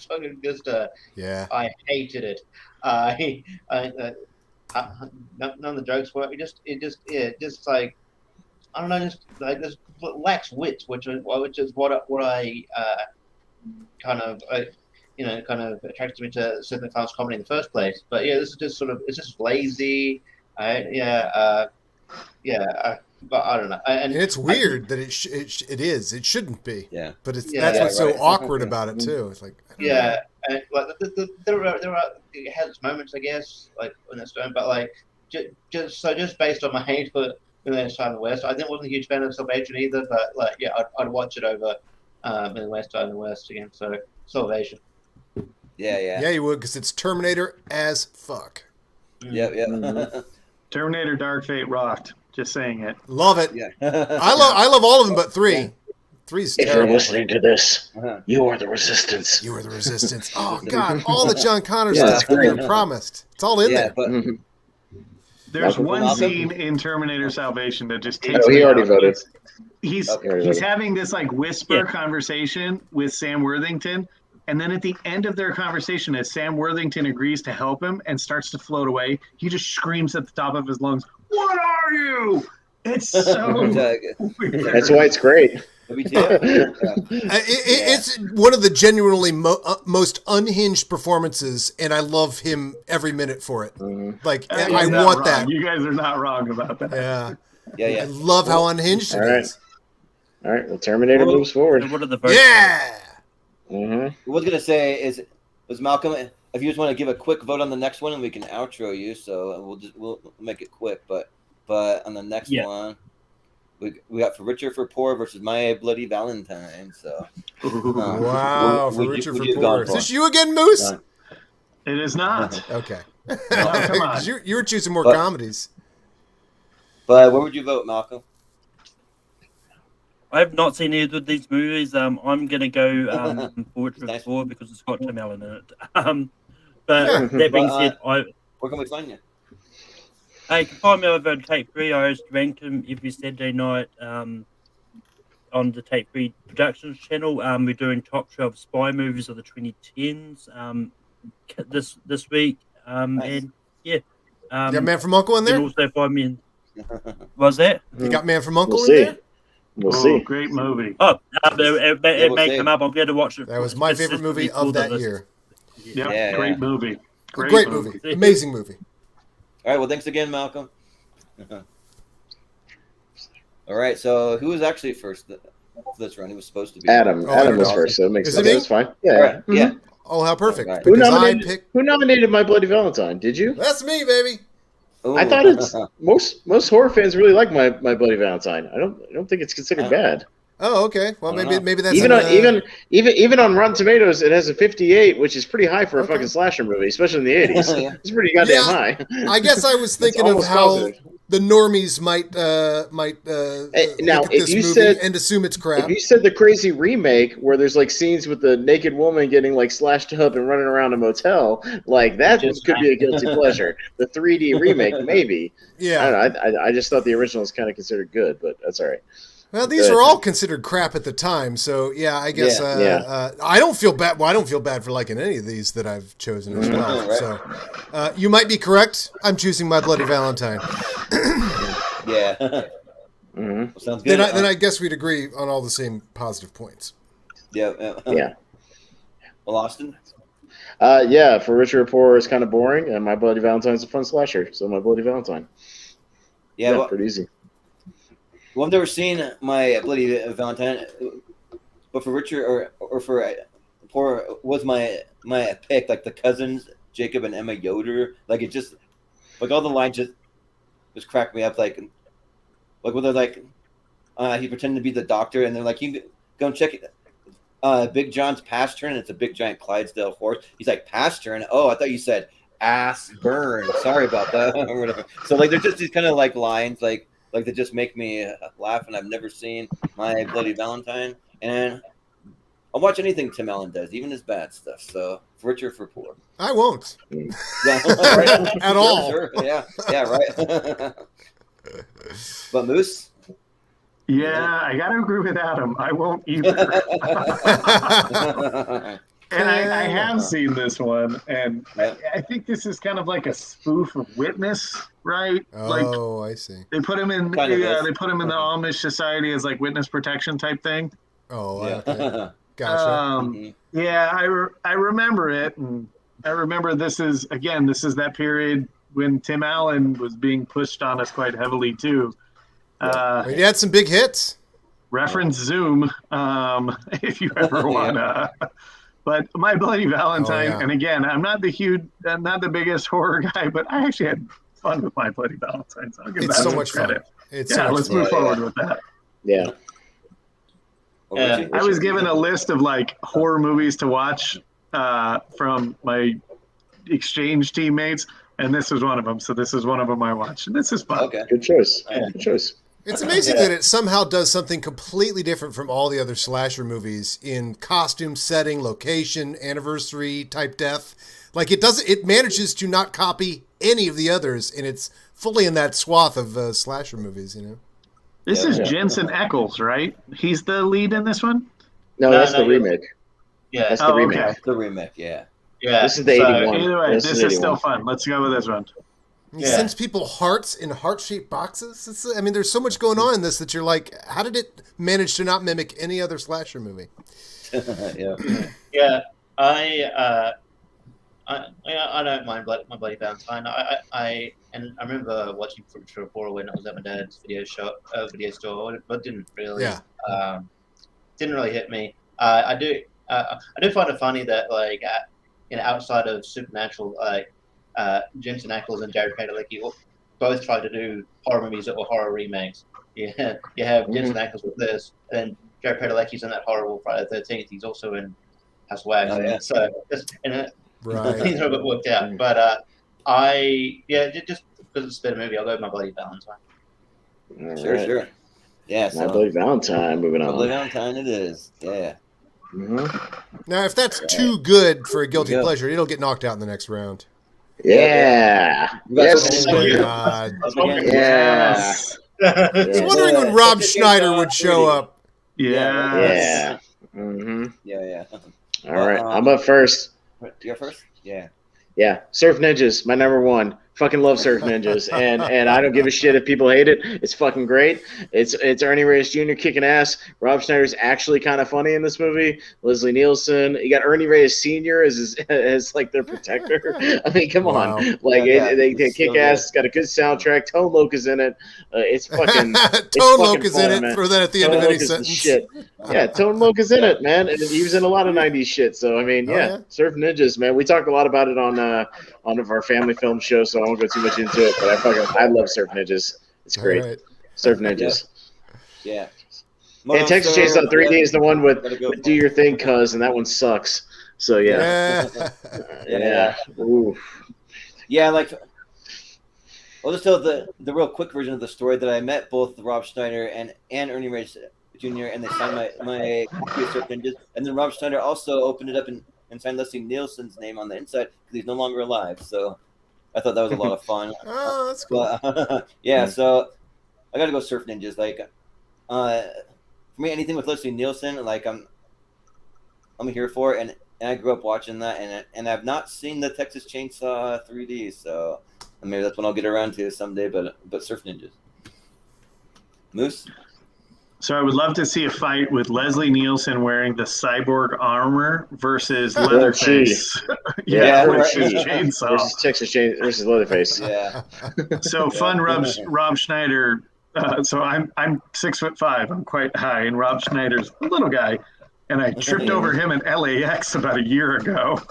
Yeah. I hated it. None of the jokes work. It just like I don't know, just like this lacks wit, which is what I kind of attracted me to Seth MacFarlane's comedy in the first place. But yeah, this is just it's just lazy. But I don't know. And it's weird that it is. It shouldn't be. Yeah. But that's Yeah, what's so right. awkward about it too. It's like yeah, and like there are it has its moments, I guess, like when it's done, but like just based on my hate for Million Ways to Die in the West, I wasn't a huge fan of Salvation either, but like yeah, I'd watch it over Million Ways to Die in the West again. So Salvation. Yeah, you would, because it's Terminator as fuck. Yeah. Terminator Dark Fate rocked. Just saying it. Love it. Yeah. I love all of them, but 3. 3's If you're terrible. listening to this, Uh-huh. you are the resistance. You are the resistance. Oh God, all the John Connor Yeah, stuff that we were promised. It's all in there. But Mhm. There's Malcolm? one scene in Terminator Salvation that just takes Oh, he me already out. voted. He's Okay. he's having this like whisper Yeah. conversation with Sam Worthington, and then at the end of their conversation, as Sam Worthington agrees to help him and starts to float away, he just screams at the top of his lungs, "What are you?" It's so weird. That's why it's great. It's one of the genuinely most unhinged performances, and I love him every minute for it. Like You're I not want wrong. that. You guys are not wrong about that. Yeah, I yeah. love how unhinged it All right. is. All right, well, Terminator moves forward. And what are the votes? Yeah. Mm-hmm. What I was gonna say was Malcolm. If you just want to give a quick vote on the next one, and we can outro you, so we'll make it quick. But on the next one, we got for Richard for Poor versus My Bloody Valentine. So Wow, for would Richard you for have Poor. gone Is for? this you again, Moose? It is not. Okay. come on. You were choosing more But- comedies. But where would you vote, Malcolm? I have not seen either of these movies. I'm gonna go for Richard Nice. Four because it's got Tim Allen in it. But Yeah. that being But, said, Where can we find you? You can find me over on Tape 3. I host rank them every Saturday night on the Tape 3 Productions channel. We're doing top 12 spy movies of the 2010s this week. Nice. And yeah. You got Man from Uncle in You there? can also find me in. Was that? You got Man from Uncle We'll in see. there? We'll Oh, see. great movie. Oh, it we'll may see. come up. I'm going to watch it. That was my favorite movie of that this. year. Yep, Yeah, great yeah. movie. Great movie. Amazing movie. All right. Well, thanks again, Malcolm. All right. So who was actually first this round? He was supposed to be Adam. Oh, Adam was Adam. first, so it makes Is it sense. me? That's fine. Yeah. All right. Yeah. Oh, how perfect. Right. Who Because I nominated, picked... who nominated My Bloody Valentine? Did you? That's me, baby. I thought it's most horror fans really like My Bloody Valentine. I don't think it's considered bad. Oh, okay. Well, I don't maybe know. that's Even on Rotten Tomatoes, it has a 58, which is pretty high for a Okay. fucking slasher movie, especially in the 80s. Yeah. It's pretty goddamn Yeah. high. I guess I was thinking of almost how positive. the normies might now, look at if this you movie said- and assume it's crap. If you said the crazy remake where there's like scenes with the naked woman getting like slashed up and running around a motel, like that Just could be a guilty pleasure. The 3D remake, maybe. Yeah. I don't know. I just thought the original was kind of considered good, but that's all right. Well, these Good. are all considered crap at the time, so yeah, I guess Yeah. I don't feel bad. Well, I don't feel bad for liking any of these that I've chosen as well. Right. So you might be correct. I'm choosing My Bloody Valentine. Yeah. hmm Well, sounds good. Then I guess we'd agree on all the same positive points. Yeah. Yeah. Well, Austin. Yeah, for Richer or Poorer is kind of boring, and My Bloody Valentine is a fun slasher, so My Bloody Valentine. Yeah. Well, pretty easy. well, I've never seen My Bloody Valentine, but for Richard or for Poor was my pick. Like the cousins, Jacob and Emma Yoder. Like it just like all the lines just cracked me up. Like when they're like he pretended to be the doctor, and they're like, "You go and check it." Big John's past turn, and it's a big giant Clydesdale horse. He's like, past turn? Oh, I thought you said ass burn. Sorry about that. Or whatever. So like they're just these kind of like lines like that just make me laugh, and I've never seen My Bloody Valentine. And I'll watch anything Tim Allen does, even his bad stuff. So for richer, for poor. I won't Yeah, right. at all. Sure. Yeah, right. But Moose? Yeah, I got to agree with Adam. I won't either. And I have seen this one, and I think this is kind of like a spoof of Witness, right? Like Oh, I see. they put him in, Kind of is. they put him in the Amish society as like witness protection type thing. Oh, Yeah. okay. Gotcha. Yeah, I remember it, and I remember this is that period when Tim Allen was being pushed on us quite heavily too. He had some big hits. Reference Zoom, if you ever wanna. But My Bloody Valentine, Oh, yeah. and again, I'm not the biggest horror guy, but I actually had fun with My Bloody Valentine. So I'll give It's that so some much fun. credit. It's Yeah, so much let's fun. move forward with that. Yeah. Yeah. I was given a list of like horror movies to watch from my exchange teammates, and this was one of them. So this is one of them I watched, and this is fun. Okay. Good choice. Yeah. Good choice. It's amazing that it somehow does something completely different from all the other slasher movies in costume, setting, location, anniversary type death. Like it manages to not copy any of the others, and it's fully in that swath of slasher movies, you know? This Yeah. is Jensen Ackles, right? He's the lead in this one. No, No, that's no, the you- remake. Yeah, That's the Oh, remake. okay. The remake, yeah. yeah. This is the so- 81. Either way, This this is is still 81. fun. Let's go with this one. He Yeah. sends people hearts in heart-shaped boxes. I mean, there's so much going on in this that you're like, how did it manage to not mimic any other slasher movie? Yeah. Yeah, I don't mind My Bloody Valentine. I remember watching Fruit Report when I was at my dad's video store, but didn't really hit me. I do find it funny that like outside of Supernatural, like Jensen Ackles and Jared Padalecki both try to do horror movies that were horror remakes. Yeah, you have Jensen Ackles with this, and Jared Padalecki's in that horrible Friday the 13th. He's also in House of Wax. Oh, yeah. So Right. things are a bit worked out. But just because it's a better movie, I'll go with My Bloody Valentine. All Sure, right. sure. Yeah, My so Bloody Valentine. Moving My Bloody on. Valentine it is. Yeah. Mhm. Now, if that's too good for a guilty Yeah. pleasure, it'll get knocked out in the next round. Yeah. Yes. Oh my god. Yes. I was wondering when Rob Schneider would show up. Yeah. Mm-hmm. Yeah. All right. I'm up first. You're first? Yeah. Yeah. Surf Ninjas, my number one. Fucking love Surf Ninjas, and I don't give a shit if people hate it. It's fucking great. It's Ernie Reyes Jr. kicking ass. Rob Schneider's actually kind of funny in this movie. Leslie Nielsen. You got Ernie Reyes Sr. as like their protector. I mean, come on, like they kick ass. It's got a good soundtrack. Tone Loc is in it. It's fucking Tone Loc is in it. man. Throw that at the end of any sentence. Shit. Yeah, Tone Loc is in it, man. And he was in a lot of '90s shit. So I mean, Surf Ninjas, man. We talked a lot about it on our family film show, so I won't go too much into it, but I love Surf Ninjas. It's great. Right. Surf Ninjas. Yeah. And Texas Chainsaw 3D is the one with Do Your Thing, Cuz, and that one sucks. So yeah. Ooh. Yeah, like I'll just tell the real quick version of the story that I met both Rob Schneider and Ernie Reyes Jr. and they signed my copy of Surf Ninjas, and then Rob Schneider also opened it up and signed Leslie Nielsen's name on the inside because he's no longer alive. So I thought that was a lot of fun. Oh, that's cool. But, yeah, so I got to go Surf Ninjas. Like, for me, anything with Leslie Nielsen, like I'm here for it, and I grew up watching that, and I've not seen the Texas Chainsaw 3D, so maybe that's when I'll get around to someday. But Surf Ninjas. Moose. So I would love to see a fight with Leslie Nielsen wearing the cyborg armor versus Leatherface. Versus Chainsaw. Versus Texas Chainsaw versus Leatherface. Yeah. So fun, Rob Schneider. So I'm 6'5". I'm quite high, and Rob Schneider's a little guy. And I tripped over him in LAX about a year ago.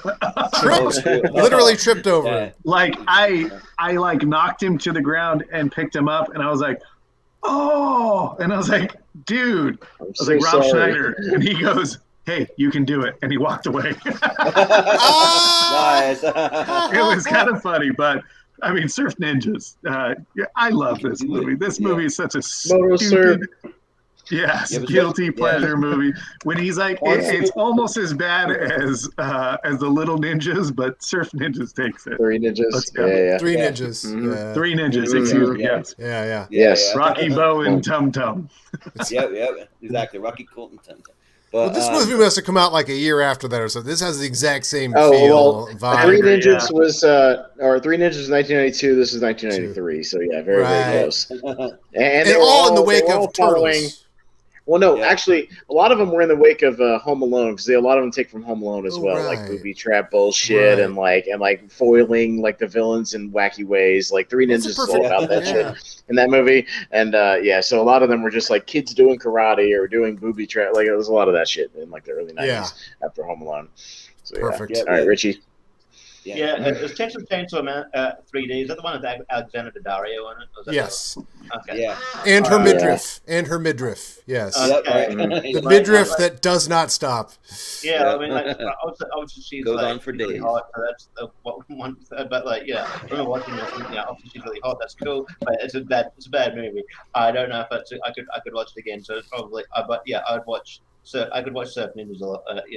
Literally tripped over him. Like I like knocked him to the ground and picked him up, and I was like, oh, and I was like, dude, I was like, Rob Schneider, and he goes, hey, you can do it, and he walked away. Nice. It was kind of funny, but I mean, Surf Ninjas. I love this movie. This movie is such a stupid, guilty pleasure movie. When he's like, it's almost as bad as the Little Ninjas, but Surf Ninjas takes it. Three Ninjas. Three Ninjas. Mm-hmm. Yeah. Three Ninjas. Excuse me. Yes. Yeah. Yes. Rocky Bow and Tum Tum. Yep. Exactly. Rocky Colt and Tum Tum. Well, this movie must have come out like a year after that or so. This has the exact same vibe. Three Ninjas was 1992. This is 1993. So yeah, very close. And all in the wake of Turtles. Well, no, actually, a lot of them were in the wake of Home Alone because a lot of them take from Home Alone as well, like booby trap bullshit and like foiling like the villains in wacky ways. Like Three Ninjas is all about that shit in that movie, and so a lot of them were just like kids doing karate or doing booby trap. Like there was a lot of that shit in like the early 90s after Home Alone. So, perfect. All right, Richie. Is Texas Chainsaw 3D, is that the one with Alexander Daddario in it? Yes. Okay. Yeah. And her midriff. And her midriff. Yes. Okay. The midriff that does not stop. Yeah, I mean, obviously she's goes like, on for really days. hot, so that's the one. But like, I remember watching this. Obviously she's really hot. That's cool, but it's a bad movie. I don't know if I could watch it again. So it's probably. But yeah, I could watch Surf Ninjas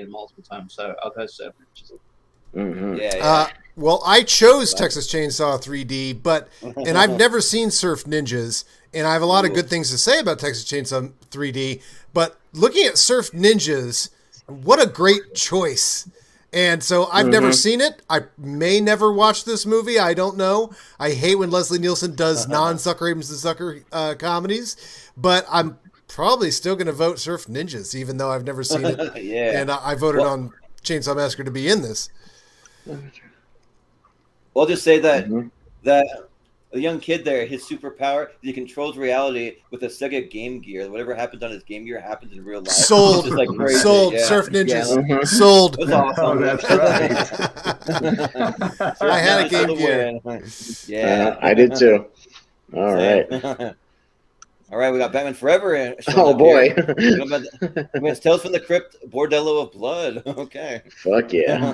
multiple times. So I'll go Surf Ninjas. Mm-hmm. Well, I chose Texas Chainsaw 3D, and I've never seen Surf Ninjas, and I have a lot of good things to say about Texas Chainsaw 3D, but looking at Surf Ninjas, what a great choice. And so I've never seen it. I may never watch this movie. I don't know. I hate when Leslie Nielsen does non-Sucker Abrams and Sucker comedies, but I'm probably still going to vote Surf Ninjas, even though I've never seen it. And I voted on Chainsaw Massacre to be in this. Well, I'll just say that the young kid there, his superpower, he controls reality with a Sega Game Gear. Whatever happens on his Game Gear happens in real life. Sold. Just like Sold. Yeah. Surf Ninjas. Sold. That's awesome. Oh, that's right. I had a Game Gear. Yeah. I did too. All right. All right, we got Batman Forever. Oh, boy. It's Tales from the Crypt, Bordello of Blood. Okay. Fuck yeah.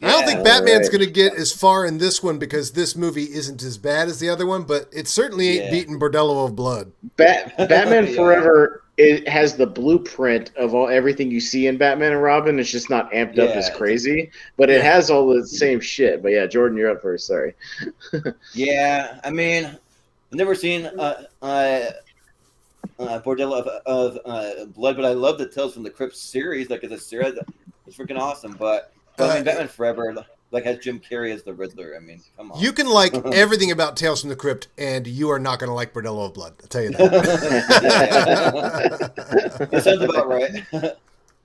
I don't think Batman's going to get as far in this one because this movie isn't as bad as the other one, but it certainly ain't beating Bordello of Blood. Batman Forever it has the blueprint of everything you see in Batman and Robin. It's just not amped up as crazy, but it has all the same shit. But yeah, Jordan, you're up first. Sorry. Yeah, I mean, I've never seen Bordello of Blood, but I love the Tales from the Crypt series. Like, it's a series, it's freaking awesome. But I mean, Batman Forever, like, has Jim Carrey as the Riddler. I mean, come on. You can like everything about Tales from the Crypt, and you are not going to like Bordello of Blood. I'll tell you that. That sounds about right.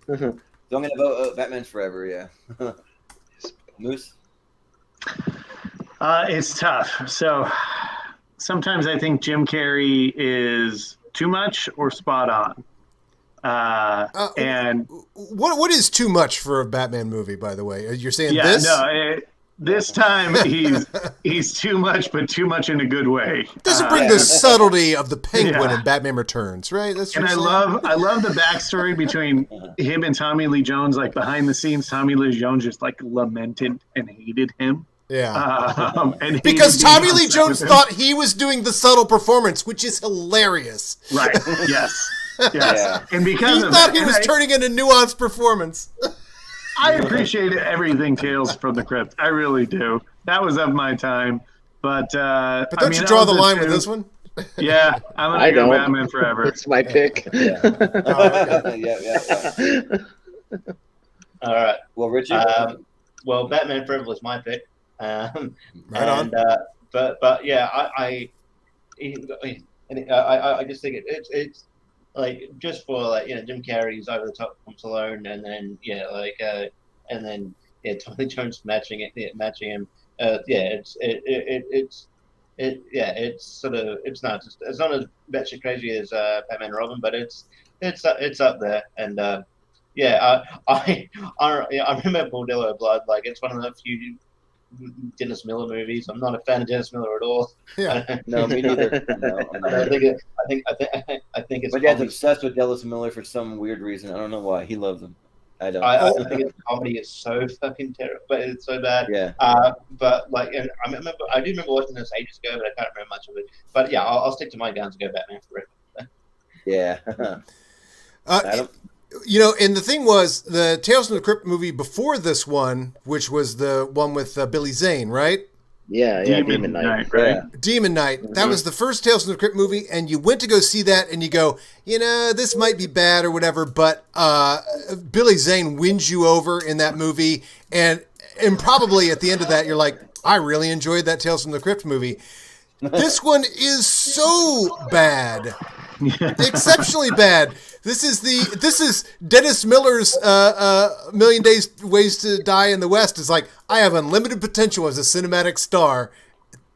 So I'm going to vote Batman Forever, yeah. Moose? It's tough. So sometimes I think Jim Carrey is too much or spot on. And what is too much for a Batman movie, by the way? You're saying this? No, this time he's too much, but too much in a good way. Doesn't bring the subtlety of the Penguin in Batman Returns, right? That's and I love the backstory between him and Tommy Lee Jones. Like behind the scenes, Tommy Lee Jones just like lamented and hated him. Yeah, and because Tommy Lee Jones thought he was doing the subtle performance, which is hilarious. Right? Yes. Yeah. And because he thought he was turning in a nuanced performance. I appreciate everything Tales from the Crypt. I really do. That was of my time. But don't you draw the line with this one? Yeah, I'm gonna go Batman Forever. It's my pick. Yeah. All right. Well, Richie. Well, Batman Forever was my pick. Right on. But yeah, I just think it's like just for like Jim Carrey's over the top comes alone, and then Tommy Lee Jones matching him. It's sort of it's not as batshit crazy as Batman and Robin, but it's up there, and I remember Bordello of Blood. Like, it's one of the few Dennis Miller movies. I'm not a fan of Dennis Miller at all. Yeah, no, me neither. No, I think it's. My dad's obsessed with Dennis Miller for some weird reason. I don't know why. He loves him. I don't. I think his comedy is so fucking terrible, but it's so bad. Yeah. But like, and I do remember watching this ages ago, but I can't remember much of it. But yeah, I'll stick to my guns and go Batman Forever. Yeah. Adam? And the thing was, the Tales from the Crypt movie before this one, which was the one with Billy Zane, right? Yeah, Demon Knight. Right? Yeah. Demon Knight. Mm-hmm. That was the first Tales from the Crypt movie, and you went to go see that, and you go, this might be bad or whatever, but Billy Zane wins you over in that movie, and probably at the end of that, you're like, I really enjoyed that Tales from the Crypt movie. This one is so bad. Exceptionally bad. This is Dennis Miller's Million Ways to Die in the West. It's like, I have unlimited potential as a cinematic star.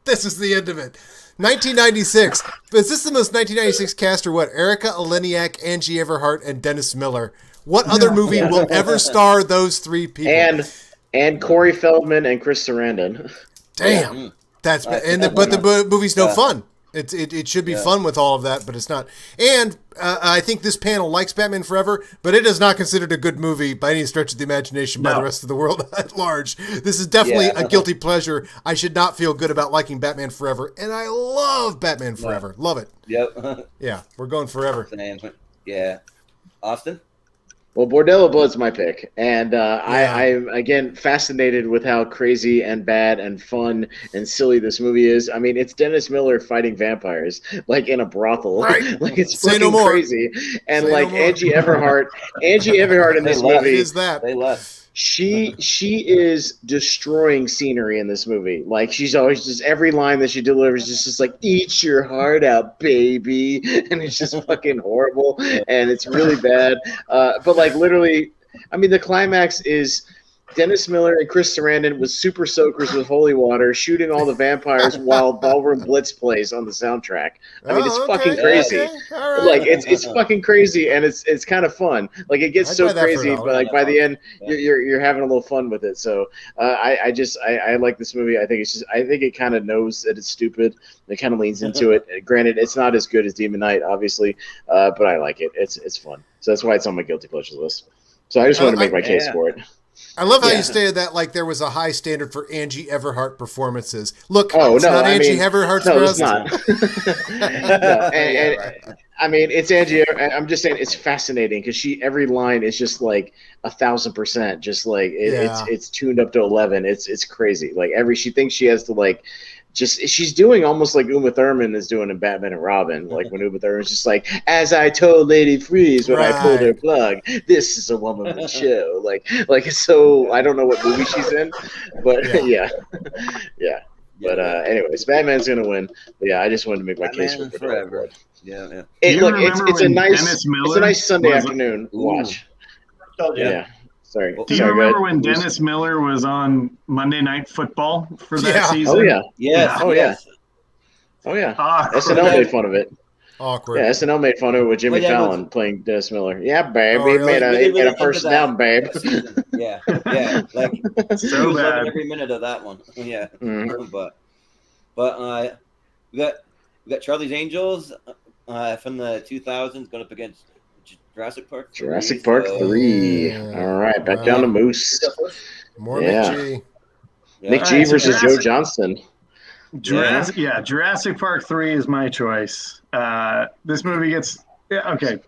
This is the end of it. 1996. Is this the most 1996 cast or what? Erica Eleniak, Angie Everhart, and Dennis Miller. What other movie will ever star those three people? And Corey Feldman and Chris Sarandon. Damn. That's bad. But the movie's no fun. It should be fun with all of that, but it's not. And I think this panel likes Batman Forever, but it is not considered a good movie by any stretch of the imagination by the rest of the world at large. This is definitely a guilty pleasure. I should not feel good about liking Batman Forever, and I love Batman Forever. Love it. Yep. Yeah, we're going forever. Yeah. Austin? Well, Bordello of Blood's my pick, and I'm again fascinated with how crazy and bad and fun and silly this movie is. I mean, it's Dennis Miller fighting vampires, like in a brothel, right? Like it's fucking crazy. And Angie Everhart in this movie is that they left. She is destroying scenery in this movie. Like, she's always just, every line that she delivers is just like, eat your heart out, baby. And it's just fucking horrible. And it's really bad. But like, literally, I mean, the climax is Dennis Miller and Chris Sarandon with super soakers with holy water shooting all the vampires while Ballroom Blitz plays on the soundtrack. I mean, it's fucking crazy. Okay. All right. Like, it's fucking crazy, and it's kind of fun. Like, it gets so crazy, but like by the end, you're having a little fun with it. So I like this movie. I think it kind of knows that it's stupid. It kind of leans into it. Granted, it's not as good as Demon Knight, obviously, but I like it. It's fun. So that's why it's on my guilty pleasures list. So I just wanted to make my case for it. I love how Yeah. you stated that like there was a high standard for Angie Everhart performances. Look, Oh it's no, not I Angie mean, Everhart's no, it's best. not. No, and right. I mean, it's Angie. I'm just saying it's fascinating because every line is just like 1,000%, just like Yeah. it's tuned up to 11. It's crazy. Like she thinks she has to like. She's doing almost like Uma Thurman is doing in Batman and Robin. Like when Uma Thurman's just like, as I told Lady Freeze when I pulled her plug, this is a woman with show. Like so. I don't know what movie she's in, but yeah. But anyways, Batman's gonna win. But yeah, I just wanted to make my case Batman for forever. Yeah. Look, remember it's a when nice, Dennis it's a Miller nice Sunday was- afternoon Ooh. watch. Told you. Yeah. Sorry. Do you Sorry, go remember ahead. when Dennis Miller was on Monday Night Football for that Yeah. season? Oh yeah. Yes. Oh, yes. Oh yeah. Awkward. SNL made fun of it. Awkward. Yeah, SNL made fun of it with Jimmy Well, yeah, Fallon playing Dennis Miller. Yeah, babe. Oh, He really? made a, Really, he made really a first into that down, babe. season. Yeah. Like he So was loving bad. every minute of that one. Yeah. Mhm. But we got Charlie's Angels from the 2000s going up against Jurassic Park. 3, Jurassic Park so- 3. Yeah. All right, back down to Moose. More Yeah. McG. Yeah. Nick G Alright, so versus Joe Jurassic- Johnston. Jurassic Park 3 is my choice. This movie gets okay.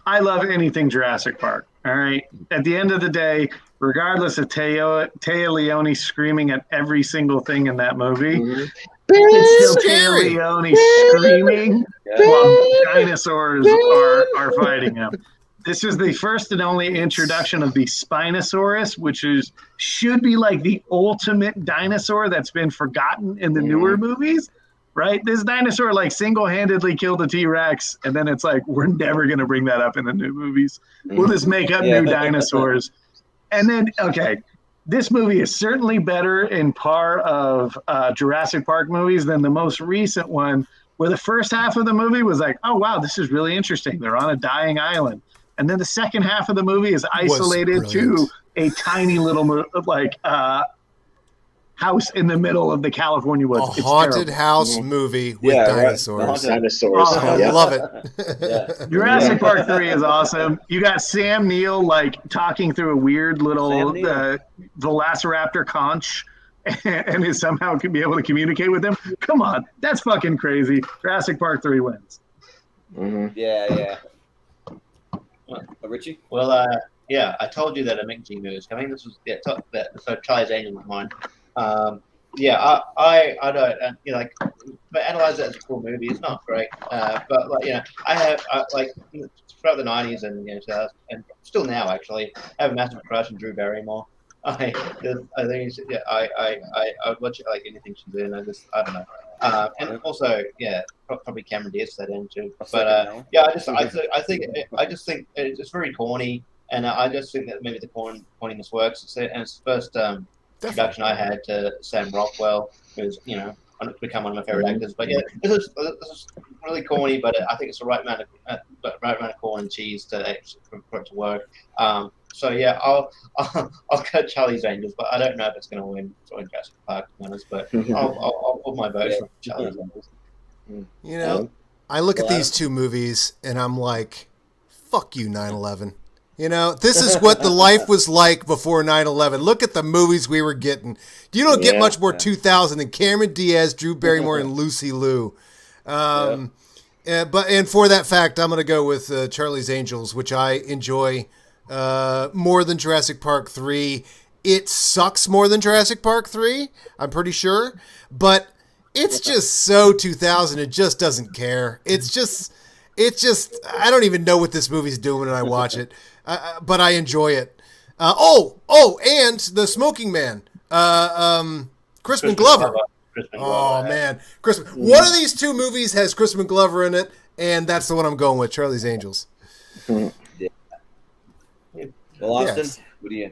I love anything Jurassic Park. All right. At the end of the day, regardless of Taya Leone screaming at every single thing in that movie, Mhm. it's still Scary. Taya Leone screaming Yeah. while dinosaurs are fighting him. This is the first and only introduction of the Spinosaurus, which should be like the ultimate dinosaur that's been forgotten in the newer movies, right? This dinosaur like single-handedly killed a T-Rex, and then it's like, we're never going to bring that up in the new movies. We'll just make up Yeah. new dinosaurs. And then, okay, this movie is certainly better in par of Jurassic Park movies than the most recent one, where the first half of the movie was like, oh, wow, this is really interesting. They're on a dying island. And then the second half of the movie is isolated to brilliant. a tiny little house in the middle of the California woods. A It's haunted terrible. house movie with Yeah, right. dinosaurs. Dinosaurs. Oh, I yeah. love it. Yeah. Jurassic Park 3 is awesome. You got Sam Neill like talking through a weird little Sam Neill. Velociraptor conch and is somehow can be able to communicate with him. Come on, that's fucking crazy. Jurassic Park 3 wins. Mhm. Yeah. Richie? Well, yeah, I told you that a Mick G movie was coming. This was so Charlie's Angels was mine. Yeah, I don't like, but analyze it as a cool movie. It's not great, but like I have like throughout the '90s and 2000, and still now actually, I have a massive crush on Drew Barrymore. I think he's, I would watch it like anything she's in. I don't know. And also, probably Cameron Diaz that in too. But yeah, I think it's very corny, and I just think that maybe the corniness works. And it's the first introduction I had to Sam Rockwell, who's become one of my favorite actors. But yeah, this is really corny, but I think it's the right amount of corn and cheese for it to work. So yeah, I'll go Charlie's Angels, but I don't know if it's going to win Jurassic Park, to be honest. But I'll put my vote for Charlie's Angels. I look at these two movies and I'm like, fuck you, 9/11. This is what the life was like before 9/11. Look at the movies we were getting. You don't get much more 2000 than Cameron Diaz, Drew Barrymore, and Lucy Liu. And for that fact, I'm going to go with Charlie's Angels, which I enjoy more than Jurassic Park 3. It sucks more than Jurassic Park 3, I'm pretty sure. But it's just so 2000, it just doesn't care. It's just, I don't even know what this movie's doing when I watch it. But I enjoy it. And The Smoking Man. Crispin Glover. Man. One of these two movies has Crispin Glover in it, and that's the one I'm going with, Charlie's Angels. Well, Austin, what do you?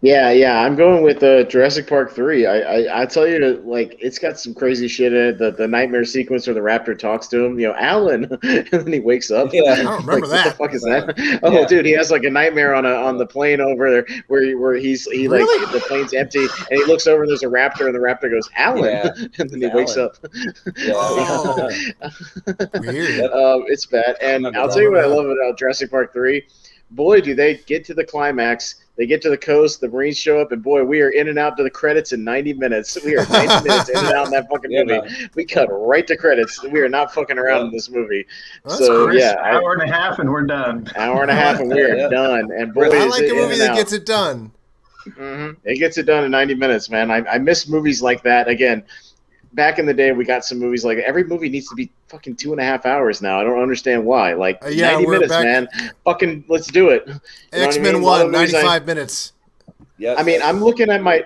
Yeah, I'm going with Jurassic Park 3. I tell you, like, it's got some crazy shit in it. The nightmare sequence where the raptor talks to him, Alan, and then he wakes up. Yeah, I don't remember that. What the fuck is that? Oh, dude, he has like a nightmare on the plane over there where he Really? like the plane's empty and he looks over and there's a raptor and the raptor goes Alan, and then he wakes up. Oh. Weird. It's bad, and Remember I'll that. tell you what I love about Jurassic Park 3. Boy, do they get to the climax They get to the coast, the Marines show up, and boy, we are in and out to the credits in 90 minutes. We are 90 minutes in and out in that fucking movie. We cut right to credits. We are not fucking around in this movie. That's So cool. yeah, hour and a half and we're done. hour and a half and we are done. And boy, I is like it a movie in and that out. gets it done. It gets it done in 90 minutes, man. I miss movies like that. Again, back in the day, we got some movies like every movie needs to be fucking 2.5 hours now. I don't understand why. Like 90 minutes, man. Fucking let's do it. You know X-Men what I mean? 1, 95 minutes. Yeah. I mean, I'm looking at my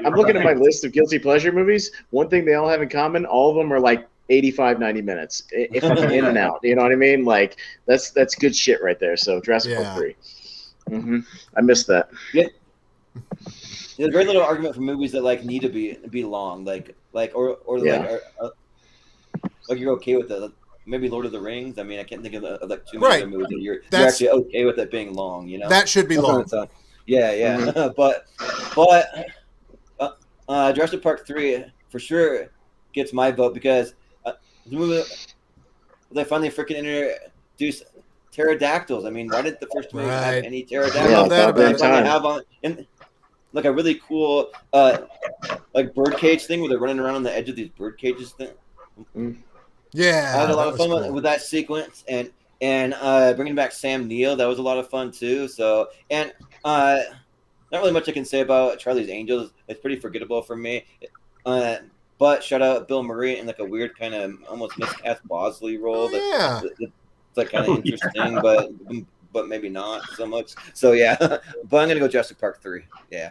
list of guilty pleasure movies. One thing they all have in common, all of them are like 85, 90 minutes. If fucking in and out. You know what I mean? Like that's good shit right there. So Jurassic Park 3. I missed that. Yeah. There's very little argument for movies that like need to be long, like or like you're okay with it. Maybe Lord of the Rings. I mean, I can't think of like too many other movies that you're actually okay with it being long. You know, that should be long. So, yeah. But Jurassic Park 3 for sure gets my vote because the movie they finally freaking introduced pterodactyls. I mean, why didn't the first movie have any pterodactyls? I love that about they finally have on like a really cool like birdcage thing where they're running around on the edge of these bird cages thing. Yeah, I had a lot of fun with that sequence and bringing back Sam Neill. That was a lot of fun too. So and not really much I can say about Charlie's Angels. It's pretty forgettable for me. But shout out Bill Murray in like a weird kind of almost miscast Bosley role. It's like kind of interesting, but maybe not so much. So yeah, but I'm gonna go Jurassic Park 3. Yeah.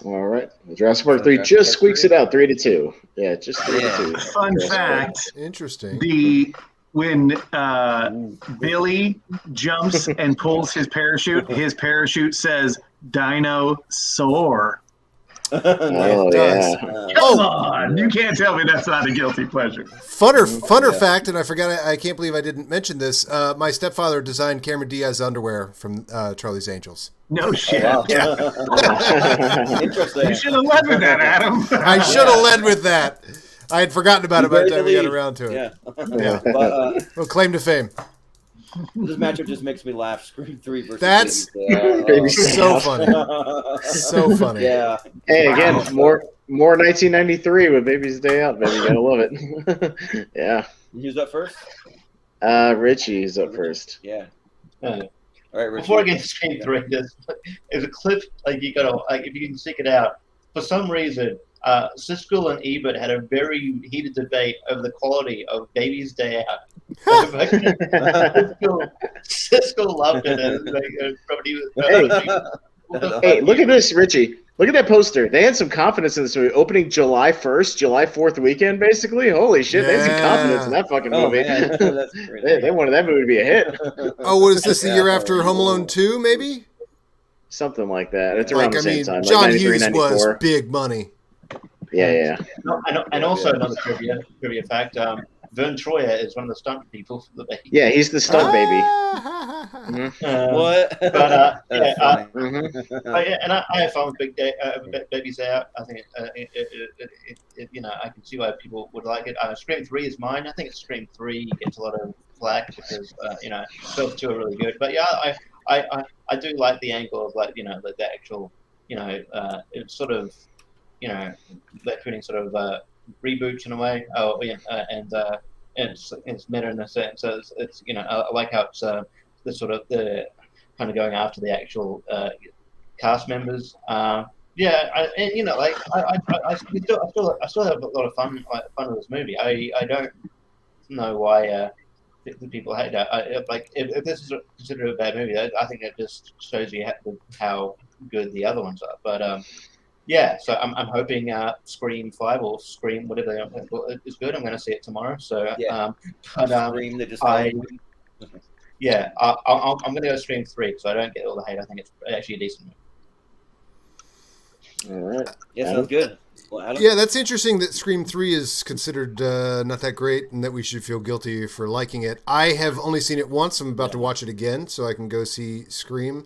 All right, Jurassic Park 3 just squeaks it out 3-2. Yeah, just 3-2. Fun fact. Interesting. When Billy jumps and pulls his parachute says dinosaur. Oh, does. Come on, you can't tell me that's not a guilty pleasure. Funner fact, and I forgot. I can't believe I didn't mention this. My stepfather designed Cameron Diaz's underwear from Charlie's Angels. No shit. Wow. Interesting. You should have led with that, Adam. I should have led with that. I had forgotten about it by the time we got around to it. Yeah. But, well, claim to fame. This matchup just makes me laugh. Scream 3 versus That's so funny. So funny. Yeah. Hey, again, more 1993 with Baby's Day Out, baby. You gotta love it. Yeah. Who's up first? Richie is up first. Yeah. All right, Richie. Before I get to Scream 3, there's a clip like you gotta if you can seek it out. For some reason, Siskel and Ebert had a very heated debate over the quality of Baby's Day Out. Siskel loved it. Hey, look at this, Richie. Look at that poster. They had some confidence in this movie. Opening July 1st, July 4th weekend, basically. Holy shit, they had some confidence in that fucking movie. They wanted that movie to be a hit. Oh, what is this, the year after Home Alone 2, maybe? Something like that. It's around the same time. John like Hughes 94. was big money. Yeah. And also another trivia fact, Vern Troyer is one of the stunt people for the baby. Yeah, he's the stunt baby. What? But and I have fun with Baby's Day Out. I think it I can see why people would like it. Scream 3 is mine. I think it's Scream 3 gets a lot of flack because those two are really good. But yeah, I do like the angle of like the actual it's sort of they're putting sort of reboots in a way. And it's meta in a sense. So it's I like how it's the sort of the kind of going after the actual cast members. I still have a lot of fun with this movie. I don't know why the people hate that. If this is considered a bad movie, I think it just shows you how good the other ones are. But so I'm hoping Scream 5 or Scream whatever is good. I'm going to see it tomorrow. So Scream, they just I'm going to go Scream 3 so I don't get all the hate. I think it's actually a decent movie. All right. Yeah, sounds good. Well, Adam? Yeah, that's interesting that Scream 3 is considered not that great and that we should feel guilty for liking it. I have only seen it once. I'm about to watch it again so I can go see Scream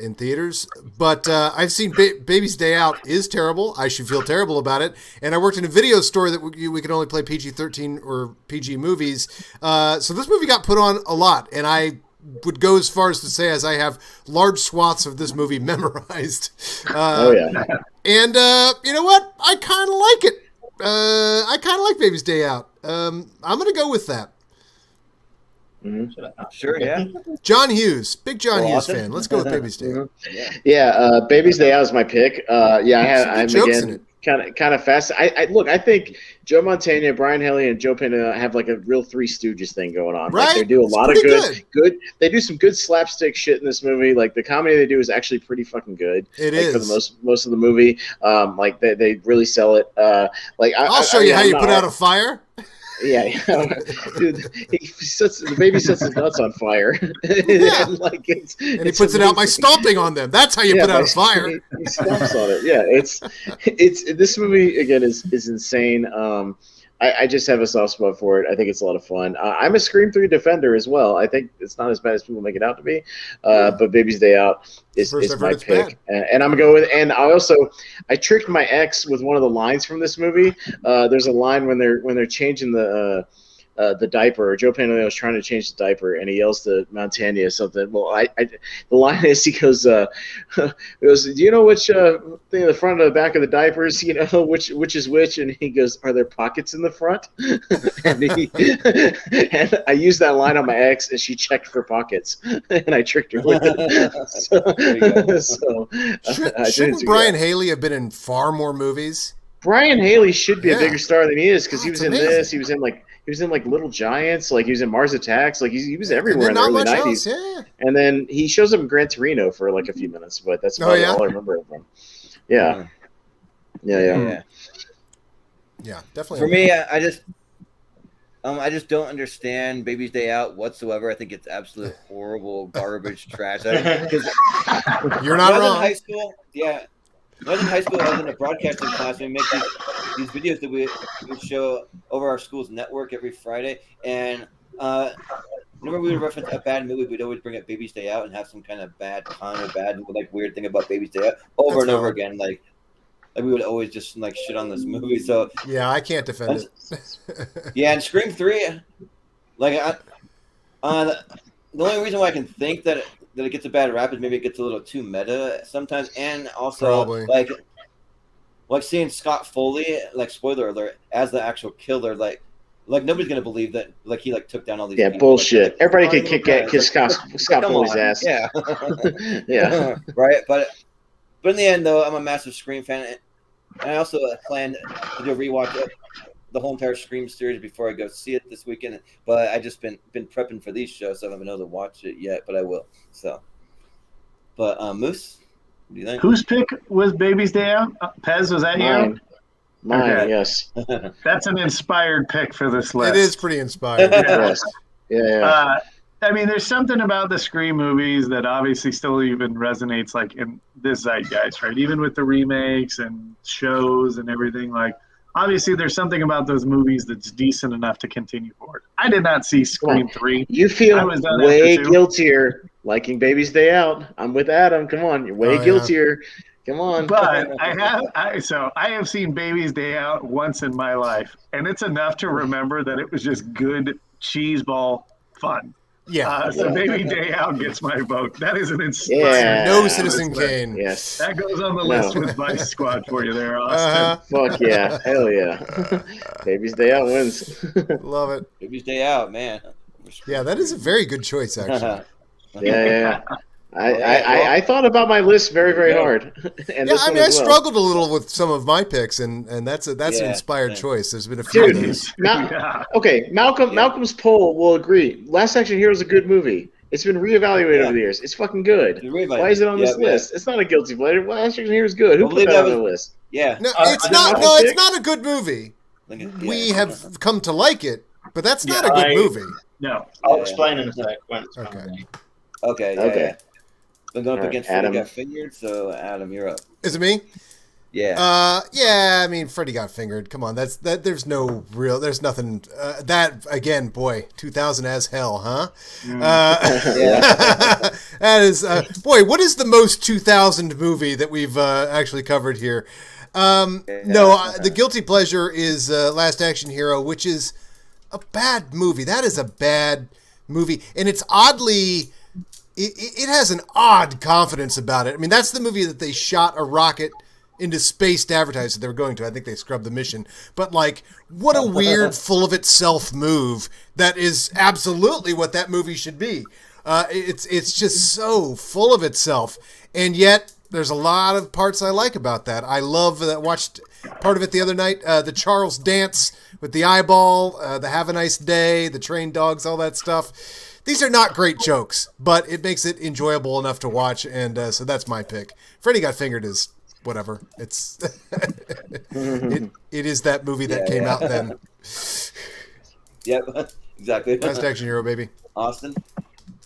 in theaters. But I've seen Baby's Day Out is terrible. I should feel terrible about it. And I worked in a video store that we could only play PG-13 or PG movies. So this movie got put on a lot. And I would go as far as to say as I have large swaths of this movie memorized. Oh yeah. And you know what? I kind of like it. I kind of like Baby's Day Out. I'm going to go with that. Sure, yeah. John Hughes, big John Hughes Austin? fan. Let's go with Baby's Day Out. Yeah, Baby's Day Out is my pick. I'm jokes in again it. kind of fast. I think Joe Montana, Brian Haley, and Joe Pena have like a real Three Stooges thing going on. Right? Like they do a It's lot of pretty good. They do some good slapstick shit in this movie. Like the comedy they do is actually pretty fucking good. It like, is. for the most of the movie. Like they really sell it. I'll show you how you put out a fire. Yeah, dude, the baby sets his nuts on fire, Yeah. and And he puts it out by stomping on them. That's how you put out a fire. He stomps on it. Yeah, it's this movie again is insane. I just have a soft spot for it. I think it's a lot of fun. I'm a Scream 3 defender as well. I think it's not as bad as people make it out to be. But Baby's Day Out is my pick. And I'm going to go with, and I tricked my ex with one of the lines from this movie. There's a line when they're changing the diaper. Joe Pena was trying to change the diaper, and he yells to Montana something. Well, the line is he goes, do you know which thing in the front or the back of the diapers? You know which is which? And he goes, are there pockets in the front? and I used that line on my ex, and she checked for pockets, and I tricked her with it. Shouldn't Brian Haley have been in far more movies? Brian Haley should be a bigger star than he is because he was in amazing. this. He was in like Little Giants, like he was in Mars Attacks, like he was everywhere in the early '90s. Yeah. And then he shows up in Gran Torino for like a few minutes, but that's about all I remember of him. Yeah, definitely. For me, I just don't understand Baby's Day Out whatsoever. I think it's absolute horrible garbage trash. You're not wrong. wrong. In high school, yeah. When I was in high school, I was in a broadcasting class. We make these videos that we show over our school's network every Friday. And whenever we would reference a bad movie, we'd always bring up Baby's Day Out and have some kind of bad pun or bad like weird thing about Baby's Day Out over and over again. Like we would always just like shit on this movie. So yeah, I can't defend it. Yeah, and Scream 3, like the only reason why I can think that it gets a bad rap is maybe it gets a little too meta sometimes, and also like seeing Scott Foley, like spoiler alert, as the actual killer, like nobody's gonna believe that like he like took down all these people. Bullshit. Like, everybody can kiss Scott Foley's ass. Yeah. Yeah. Right, but in the end though, I'm a massive Scream fan, and I also plan to do a rewatch of the whole entire Scream series before I go see it this weekend. But I just been prepping for these shows, so I haven't been able to watch it yet, but I will. So, but Moose, what do you think? Whose pick was Baby's Day Out? Pez, was that you? Mine, Okay. yes. That's an inspired pick for this list. It is pretty inspired. Yes. Yeah. I mean, there's something about the Scream movies that obviously still even resonates like in this zeitgeist, right? Even with the remakes and shows and everything, like obviously there's something about those movies that's decent enough to continue forward. I did not see Scream 3. You feel way guiltier liking Baby's Day Out. I'm with Adam. Come on, you're way guiltier. Come on. But I have seen Baby's Day Out once in my life, and it's enough to remember that it was just good cheeseball fun. Yeah. So Baby Day Out gets my vote. That is an inspired. Yeah. No Citizen Kane. Yes. That goes on the list with Vice Squad for you there, Austin. Fuck yeah. Hell yeah. Baby's Day Out wins. Love it. Baby's Day Out, man. Yeah, that is a very good choice, actually. Yeah. I thought about my list very, very hard. And I mean, I struggled a little with some of my picks, and that's an inspired choice. There's been a few of those. Okay, Malcolm's poll will agree. Last Action Hero is a good movie. It's been reevaluated over the years. It's fucking good. Why is it on this list? It's not a guilty pleasure. Last Action Hero is good. Who put that on the list? Yeah. No, it's not. No, it's not a good movie. We have come to like it, but that's not a good movie. No. I'll explain in a sec when it's Okay. Okay. I'm going up against Adam. Freddie Got Fingered, so Adam, you're up. Is it me? Yeah. Yeah. I mean, Freddie Got Fingered. Come on, there's nothing. That again, boy, 2000 as hell, huh? That is, boy. What is the most 2000 movie that we've actually covered here? The guilty pleasure is Last Action Hero, which is a bad movie. That is a bad movie, and it's oddly it has an odd confidence about it. I mean, that's the movie that they shot a rocket into space to advertise that they were going to. I think they scrubbed the mission. But, like, what a weird, full of itself move that is absolutely what that movie should be. It's just so full of itself. And yet, there's a lot of parts I like about that. I love that. Watched part of it the other night, the Charles dance with the eyeball, the Have a Nice Day, the trained dogs, all that stuff. These are not great jokes, but it makes it enjoyable enough to watch, and so that's my pick. Freddy Got Fingered is whatever. It's it is that movie that came out then. Yep, exactly. Best action hero, baby. Austin?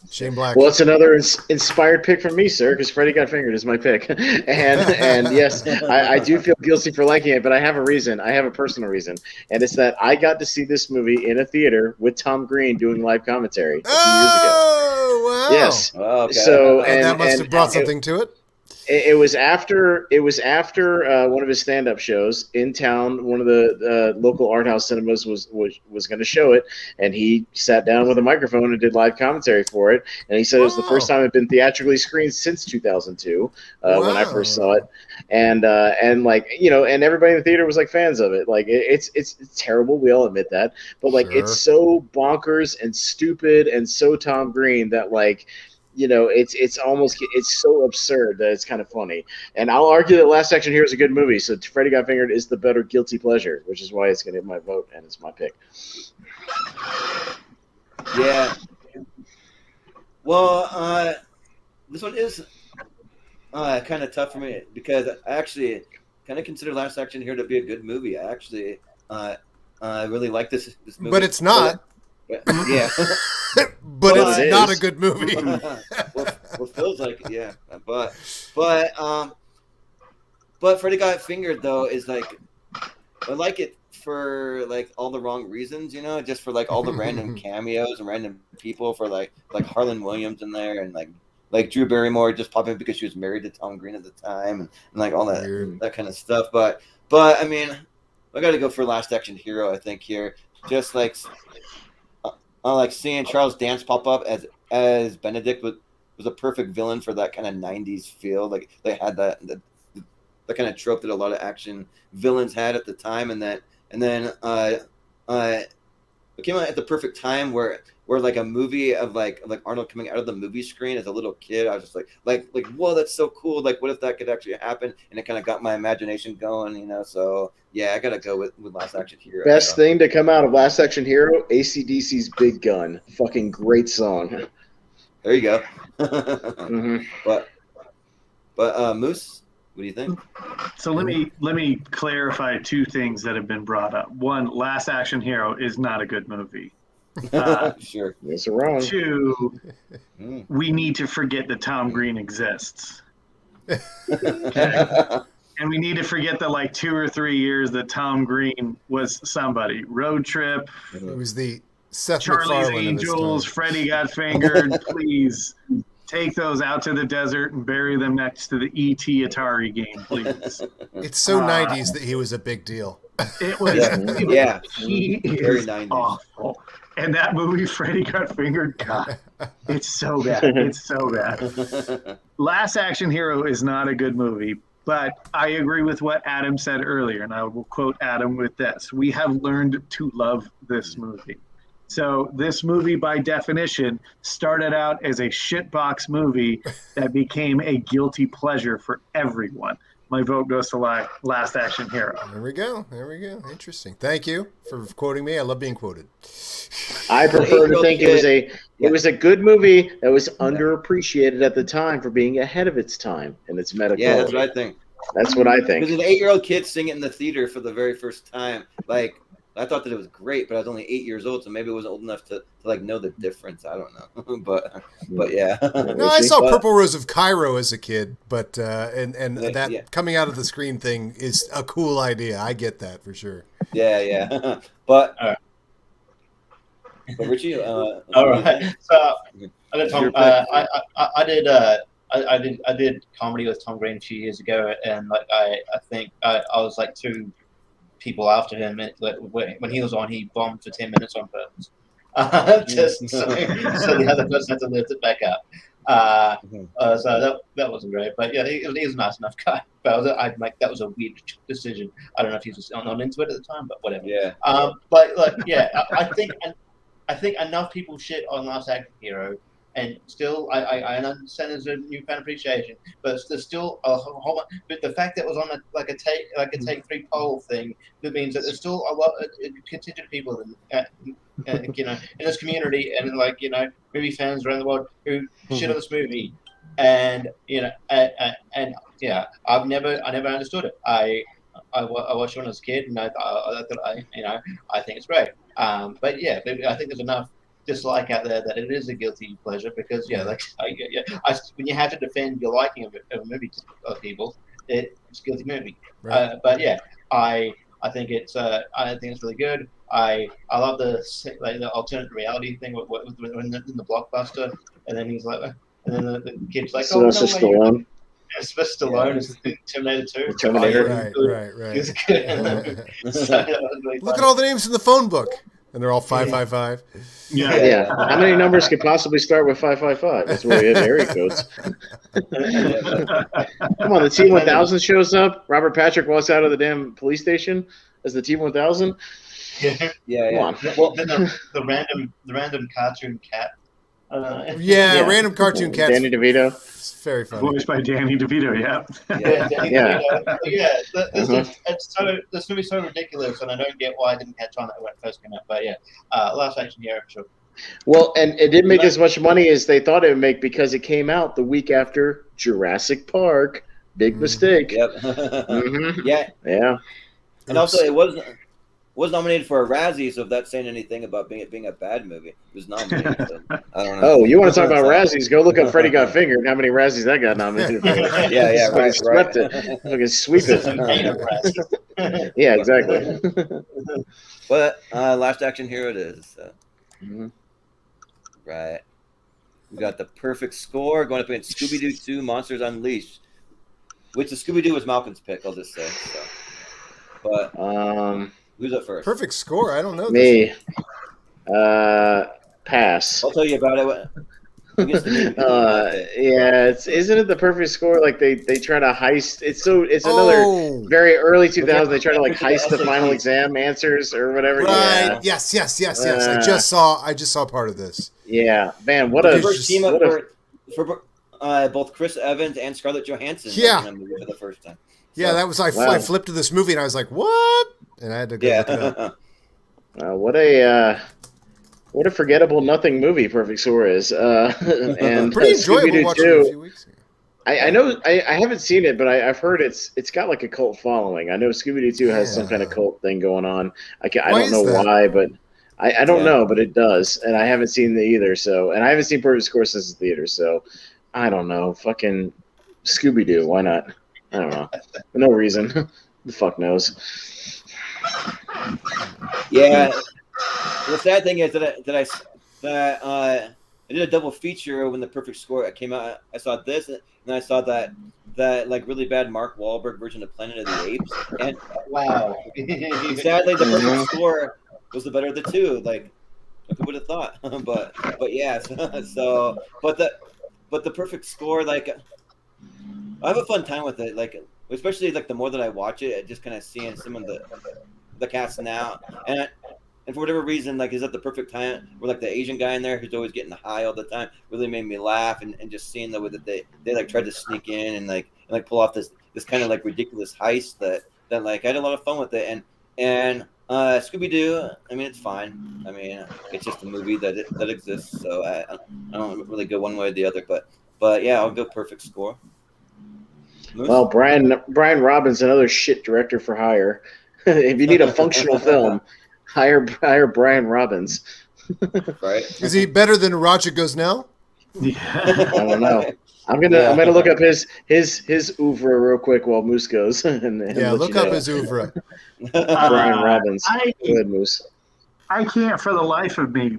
Shane Black. Well, it's another inspired pick from me, sir, because Freddy Got Fingered is my pick. And yes, I do feel guilty for liking it, but I have a reason. I have a personal reason. And it's that I got to see this movie in a theater with Tom Green doing live commentary a few years ago. Oh, wow. Yes. Oh, okay. So, That must have brought something to it. It was after one of his stand-up shows in town. One of the local art house cinemas was going to show it, and he sat down with a microphone and did live commentary for it. And he said it was the first time it had been theatrically screened since 2002 when I first saw it. And like, you know, and everybody in the theater was like fans of it. Like it's terrible, we all admit that, but like it's so bonkers and stupid and so Tom Green that, like, you know, it's so absurd that it's kind of funny. And I'll argue that Last Action Hero is a good movie, so Freddy Got Fingered is the better guilty pleasure, which is why it's going to get my vote, and it's my pick. Yeah. Well, this one is kind of tough for me because I actually kind of consider Last Action Hero to be a good movie. I actually really like this movie. But it's not. Yeah. But it's not a good movie. well, feels like it, yeah. But Freddy Got Fingered though is like, I like it for like all the wrong reasons, you know, just for like all the random cameos and random people, for like Harlan Williams in there, and like Drew Barrymore just popping because she was married to Tom Green at the time, and like all that kind of stuff. But I mean, I got to go for Last Action Hero. I think here, just like. Like seeing Charles Dance pop up as Benedict was a perfect villain for that kind of 90s feel. Like they had that kind of trope that a lot of action villains had at the time, and then it came out at the perfect time where like a movie of like Arnold coming out of the movie screen as a little kid. I was just like whoa, that's so cool. Like, what if that could actually happen? And it kind of got my imagination going, you know. So yeah, I gotta go with Last Action Hero. Best thing to come out of Last Action Hero, AC/DC's Big Gun. Fucking great song. There you go. But Moose, what do you think? So let me clarify two things that have been brought up. One, Last Action Hero is not a good movie. Sure. Yes or wrong. Two, we need to forget that Tom Green exists. Okay. And we need to forget the like 2 or 3 years that Tom Green was somebody. Road Trip. It was the Seth Charlie's MacFarlane Angels. Freddy Got Fingered. Please take those out to the desert and bury them next to the ET Atari game, please. It's so 90s that he was a big deal. It was. Yeah. He Very is 90s. awful. And that movie, Freddy Got Fingered, God, it's so bad. It's so bad. Last Action Hero is not a good movie, but I agree with what Adam said earlier, and I will quote Adam with this. We have learned to love this movie. So this movie, by definition, started out as a shitbox movie that became a guilty pleasure for everyone. My vote goes to Last Action Hero. There we go. Interesting. Thank you for quoting me. I love being quoted. I prefer to think it was a good movie that was underappreciated at the time for being ahead of its time and its medical. Yeah, that's what I think. That's what I think. Because an 8-year-old kid singing it in the theater for the very first time, like, I thought that it was great, but I was only 8 years old, so maybe it wasn't old enough to like know the difference. I don't know, but yeah. No, I saw Purple Rose of Cairo as a kid, but and that coming out of the screen thing is a cool idea. I get that for sure. Yeah. But Richie, all right. So I did comedy with Tom Green a few years ago, and like I think I was like two people after him. When he was on, he bombed for 10 minutes on purpose, just so the other person had to lift it back up. So that wasn't great, but yeah, he was a nice enough guy. But that was a weird decision. I don't know if he was just not into it at the time, but whatever. Yeah. But like, yeah, I think enough people shit on Last Action Hero, and still, I understand there's a newfound appreciation, but there's still a whole lot. But the fact that it was on a take 3 poll thing, that means that there's still a lot of contingent of people in this community, and movie fans around the world who shit on this movie, and yeah, I never understood it. I watched it when I was a kid, and I think it's great. But yeah, I think there's enough dislike out there that it is a guilty pleasure because when you have to defend your liking of a movie to people, it's a guilty movie. Right. But yeah, I think it's really good. I love the alternate reality thing in the blockbuster, and then he's like, and then the kid's like, Sylvester Stallone. Sylvester Stallone is Terminator 2. Terminator. Right. It's good. Really Look at all the names in the phone book, and they're all 555. Yeah. How many numbers could possibly start with 555? That's where we have area codes. Come on, the T-1000 shows up. Robert Patrick walks out of the damn police station as the T-1000. Yeah. Come on. Well, then the random cartoon cat. Random cartoon cats. Danny DeVito. It's very funny. Voiced by Danny DeVito, yeah. Danny Yeah. DeVito. This movie's so ridiculous, and I don't get why I didn't catch on when it first came out. But yeah, Last Action Hero for sure. Well, and it didn't make as much money as they thought it would make because it came out the week after Jurassic Park. Big mistake. Yep. Mm-hmm. Yeah. And also, it was nominated for a Razzie, so if that's saying anything about being a bad movie, it was nominated. So I don't know. Oh, you want to talk about Razzies? Go look up Freddy Got Fingered and how many Razzies that got nominated for. Yeah, right. Swept it. Fucking sweep it. Yeah, exactly. But Last Action Hero it is. So. Mm-hmm. Right. We got the perfect score going up against Scooby-Doo 2 Monsters Unleashed, which the Scooby-Doo was Malcolm's pick, I'll just say. So. But who's up first? Perfect score. I don't know. Me. Pass. I'll tell you about it. Isn't it the perfect score? Like they try to heist. It's another very early 2000s. They try to like heist the final exam answers or whatever. Right. Yeah. Yes. I just saw part of this. Yeah, man. What the a first team up for both Chris Evans and Scarlett Johansson. Yeah. For the first time. So, yeah, that was I flipped to this movie and I was like, what? And I had to go look it up. What a forgettable nothing movie Perfect Score is. And pretty enjoyable watching it a few weeks ago. I know I haven't seen it, but I've heard it's got like a cult following. I know Scooby-Doo 2 has some kind of cult thing going on. I don't know why, but I don't know, but it does. And I haven't seen it either. So, and I haven't seen Perfect Score since the theater. So I don't know. Fucking Scooby-Doo. Why not? I don't know. For no reason. Who the fuck knows? Yeah. The sad thing is that I did a double feature when the Perfect Score came out. I saw this, and then I saw that like really bad Mark Wahlberg version of Planet of the Apes. And wow, sadly, the Perfect Score was the better of the two. Like, who would have thought? but yeah. So but the Perfect Score, like, I have a fun time with it. Like, especially like the more that I watch it, just kind of seeing some of the cast now and for whatever reason, like, is at the perfect time where like the Asian guy in there who's always getting high all the time really made me laugh, and just seeing the way that they like tried to sneak in and like pull off this kind of like ridiculous heist that like I had a lot of fun with it. And Scooby-Doo, I mean, it's fine. I mean, it's just a movie that exists, so I don't really go one way or the other. But yeah, I'll go Perfect Score. Moose? Well, Brian Robbins, another shit director for hire. If you need a functional film, hire Brian Robbins. Right? Is he better than Roger Gosnell? Yeah. I don't know. I'm gonna look up his oeuvre real quick while Moose goes. And look up his oeuvre. Brian Robbins. Good, Moose. I can't for the life of me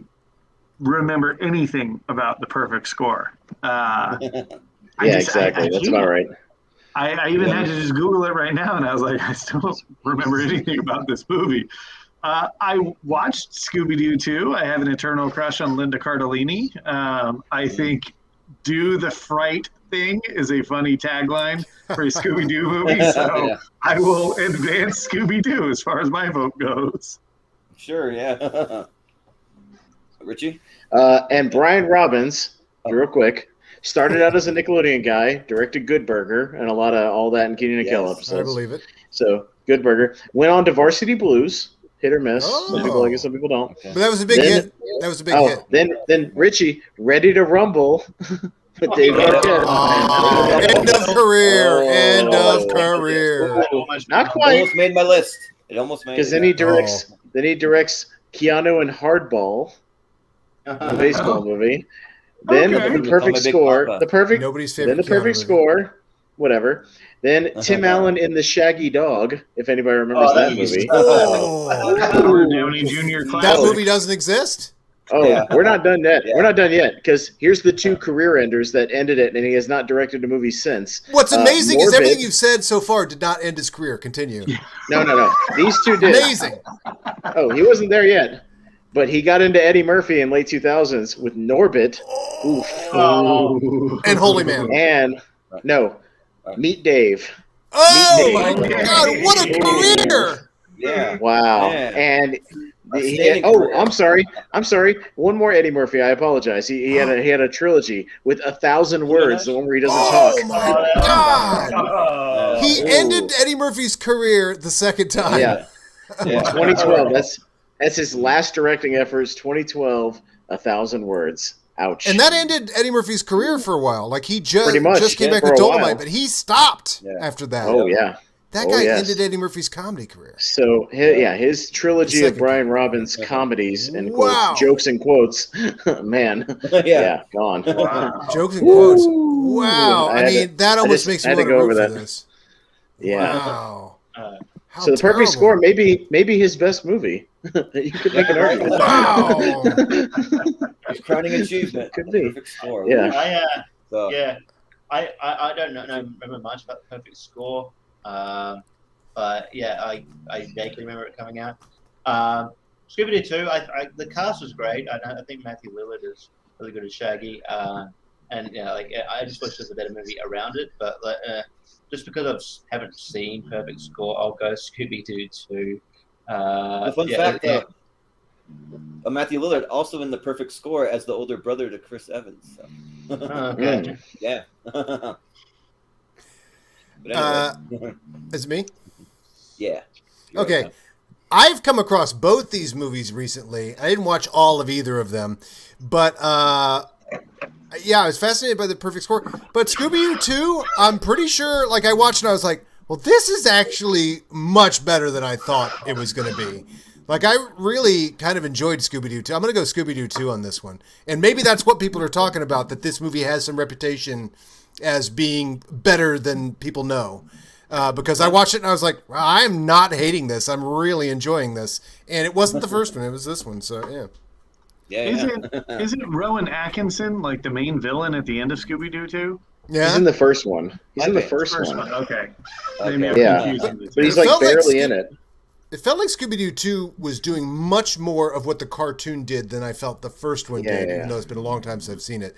remember anything about the Perfect Score. Exactly. That's about right. I even had to just Google it right now, and I was like, I still don't remember anything about this movie. I watched Scooby-Doo 2. I have an eternal crush on Linda Cardellini. I think "Do the fright thing" is a funny tagline for a Scooby-Doo movie. So Yeah. I will advance Scooby-Doo as far as my vote goes. Sure, yeah. Richie? And Brian Robbins, real quick, started out as a Nickelodeon guy, directed Good Burger and a lot of All That and Keenan and Kel Yes, episodes. I believe it. So Good Burger went on to Varsity Blues, hit or miss. Some people like it, some people don't. Okay. But that was a big Then- hit. That was a big hit. Then Richie, Ready to Rumble with Dave Arquette. Oh, end of career. Oh. End of career. Not quite, Almost made my list. It almost made because it. then he directs Keanu and Hardball, the baseball movie. Then Okay. the perfect I'm a big score, papa. the perfect Nobody's then favorite. the perfect Keanu score, whatever. Then Tim Allen in The Shaggy Dog, if anybody remembers Oh, that that used movie. to- Oh, Robert Downey Jr. that classic. movie doesn't exist. Oh, Yeah. we're not done yet. Yeah. We're not done yet, because here's the two career enders that ended it, and he has not directed a movie since. What's amazing is Morbid- everything you've said so far did not end his career. Continue. No. These two did. Amazing. Oh, he wasn't there yet. But he got into Eddie Murphy in late 2000s with Norbit. Oof. Oh, And Holy Man. And, no, Meet Dave. Oh Meet my Dave. God! What a career! Yeah. Wow. Man. And Outstanding oh, career. I'm sorry. One more Eddie Murphy. I apologize. He had a trilogy with 1,000 words, the one where he doesn't Oh talk. my God! oh. He Ooh. ended Eddie Murphy's career the second time. Yeah. Yeah. 2012. That's his last directing efforts. 2012. 1,000 words. Ouch. And that ended Eddie Murphy's career for a while. Like he Pretty much, just came yeah, back for with a Dolomite, while. but he stopped Yeah. after that. Oh yeah. That Oh, guy yes. ended Eddie Murphy's comedy career. So his trilogy The of second Brian Robbins comedies and Wow. quotes, jokes and quotes, man, Yeah. gone. Jokes and quotes. Woo. Wow. I had mean, to- that I almost just makes me had to want to go root over for that. this. Yeah. Wow. Uh, How So the perfect terrible. score, maybe his best movie. You could make an argument. Wow. His crowning achievement. Could The be. perfect score. Yeah. So, I don't remember much about the perfect score. But yeah, I vaguely remember it coming out. Scooby-Doo 2, the cast was great. I think Matthew Lillard is really good as Shaggy. And I just wish there was a better movie around it. But just because I haven't seen Perfect Score, I'll go Scooby-Doo 2. the fun fact, though, Matthew Lillard also in the perfect score as the older brother to Chris Evans. So. Okay. Yeah. But anyway. Is it me? Yeah. Okay. I've come across both these movies recently. I didn't watch all of either of them, but yeah, I was fascinated by the perfect score. But Scooby-Doo 2, I'm pretty sure, like I watched and I was like, well, this is actually much better than I thought it was going to be. Like, I really kind of enjoyed Scooby-Doo 2. I'm going to go Scooby-Doo 2 on this one. And maybe that's what people are talking about, that this movie has some reputation as being better than people know. Because I watched it and I was like, wow, I'm not hating this. I'm really enjoying this. And it wasn't the first one. It was this one. So, yeah. Yeah. Isn't Rowan Atkinson like the main villain at the end of Scooby-Doo 2? Yeah. He's in the first one. He's in the Okay. first First one. one, okay. Okay. Maybe I'm Yeah. confusing the two. But he's It like felt like barely in it. It felt like Scooby-Doo 2 was doing much more of what the cartoon did than I felt the first one did, Yeah. even though it's been a long time since I've seen it.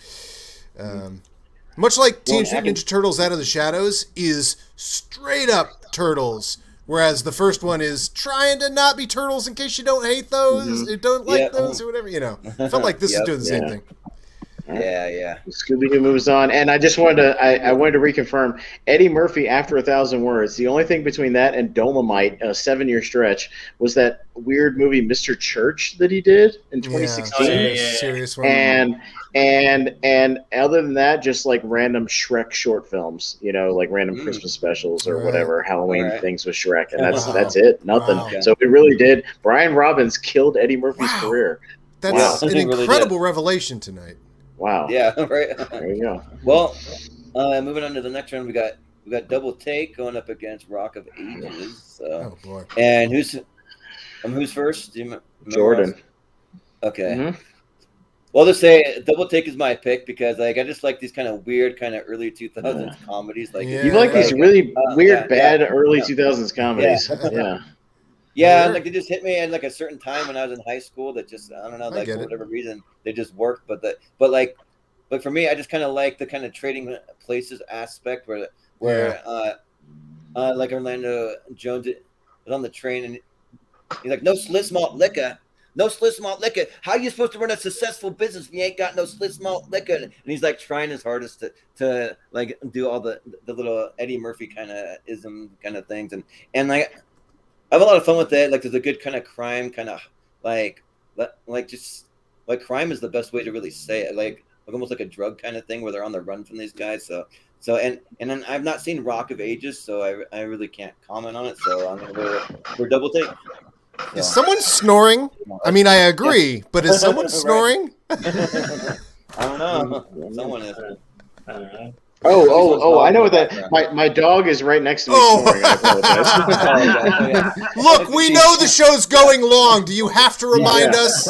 Much like Teenage Mutant Ninja Turtles Out of the Shadows is straight up Turtles, whereas the first one is trying to not be Turtles in case you don't hate those, or don't like Yeah. those, or whatever, you know. It felt like this is Yep. doing the same Yeah. thing. Yeah. Scooby-Doo moves on, and I just wanted to I wanted to reconfirm Eddie Murphy after 1,000 words. The only thing between that and Dolomite, a 7-year stretch, was that weird movie Mr. Church that he did in 2016. Yeah. Serious one. And other than that, just like random Shrek short films, like random Christmas specials or Right. whatever Halloween Right. things with Shrek, and that's Wow. that's it. Nothing. Wow. So it really did. Brian Robbins killed Eddie Murphy's Wow. career. That's Wow. an He really incredible revelation tonight. Wow. Yeah. Right. There you go. Well, moving on to the next round, we got Double Take going up against Rock of Ages. So, Oh, boy. and who's first? Do you remember? Jordan. Okay. Mhm. Well, to say Double Take is my pick because I just like these kind of weird, kind of early 2000s comedies. Like Yeah. You like these like, really weird, yeah, bad yeah, early yeah. 2000s comedies. Yeah. Yeah, like they just hit me at like a certain time when I was in high school that just I don't know, I like get for it. whatever reason they just worked. But But for me, I just kind of like the kind of trading places aspect where like Orlando Jones is on the train and he's like, no Sliss malt liquor. No Sliss malt liquor. How are you supposed to run a successful business when you ain't got no Sliss malt liquor? And he's like trying his hardest to like do all the little Eddie Murphy kind of ism kind of things. And like I have a lot of fun with it. Like there's a good kind of crime kind of like just like crime is the best way to really say it. Like almost like a drug kind of thing where they're on the run from these guys. So and then I've not seen Rock of Ages, so I really can't comment on it. So I'm gonna go for double take. So. Is someone snoring? I mean, I agree, but is someone snoring? I don't know. Someone is. I don't know. Oh! I know what that. My dog is right next to me snoring. I apologize. Look, we know the show's going long. Do you have to remind us?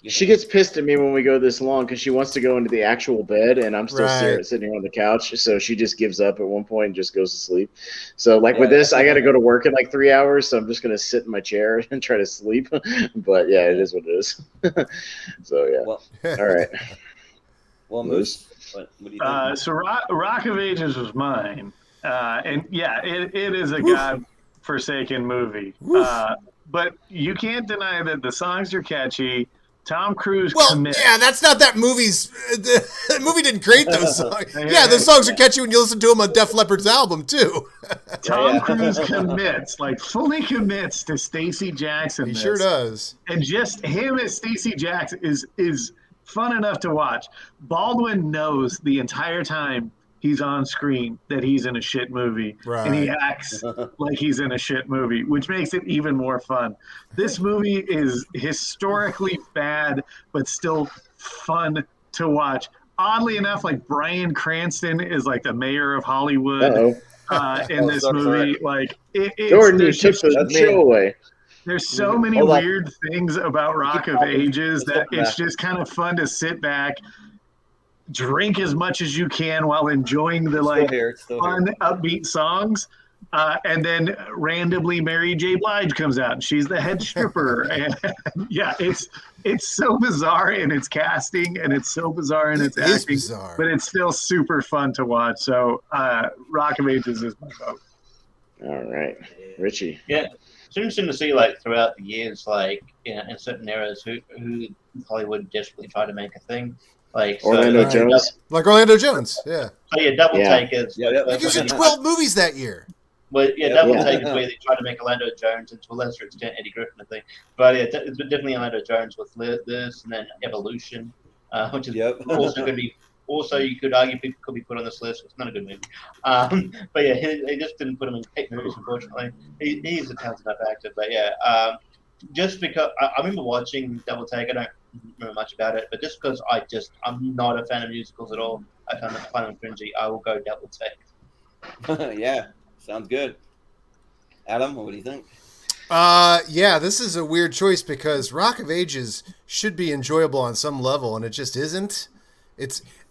She gets pissed at me when we go this long because she wants to go into the actual bed, and I'm still sitting here on the couch. So she just gives up at one point and just goes to sleep. So with this, I got to go to work in like 3 hours, so I'm just gonna sit in my chair and try to sleep. But yeah, it is what it is. So yeah. Well, all right. Well, Moose, what do you think? So Rock of Ages was mine, and yeah, it is a God-forsaken movie. But you can't deny that the songs are catchy. Tom Cruise commits. Yeah, that's not that movie's. The movie didn't create those songs. Yeah, those songs are catchy when you listen to them on Def Leppard's album too. Tom Cruise commits, like fully commits to Stacey Jackson. He sure does. And just him as Stacey Jackson is fun enough to watch. Baldwin knows the entire time he's on screen that he's in a shit movie, and he acts like he's in a shit movie, which makes it even more fun. This movie is historically bad, but still fun to watch. Oddly enough, like Bryan Cranston is like the mayor of Hollywood in this movie. Like Jordan, you took the show away. There's so many weird things about Rock of Ages that it's just kind of fun to sit back, drink as much as you can while enjoying the fun, upbeat songs, and then randomly Mary J. Blige comes out and she's the head stripper. And yeah, it's so bizarre in its casting and it's so bizarre in its acting, but it's still super fun to watch. So Rock of Ages is my vote. All right, Richie. Yeah, it's interesting to see like throughout the years, like in certain eras, who Hollywood desperately tried to make a thing. Like Orlando Jones. Like Orlando Jones, yeah. So yeah, Double Takers. He was in 12 movies that year. Well, Double Takers where they tried to make Orlando Jones and to a lesser extent Eddie Griffin, I think. But yeah, it's definitely Orlando Jones with this and then Evolution, which is also going to be. Also, you could argue people could be put on this list. It's not a good movie. But yeah, he just didn't put him in great movies, unfortunately. He's a talented enough actor. But yeah, just because I remember watching Double Take, I don't remember much about it, but just because I'm not a fan of musicals at all, I find them cringy. I will go Double Take. Yeah, sounds good. Adam, what do you think? Yeah, this is a weird choice because Rock of Ages should be enjoyable on some level, and it just isn't.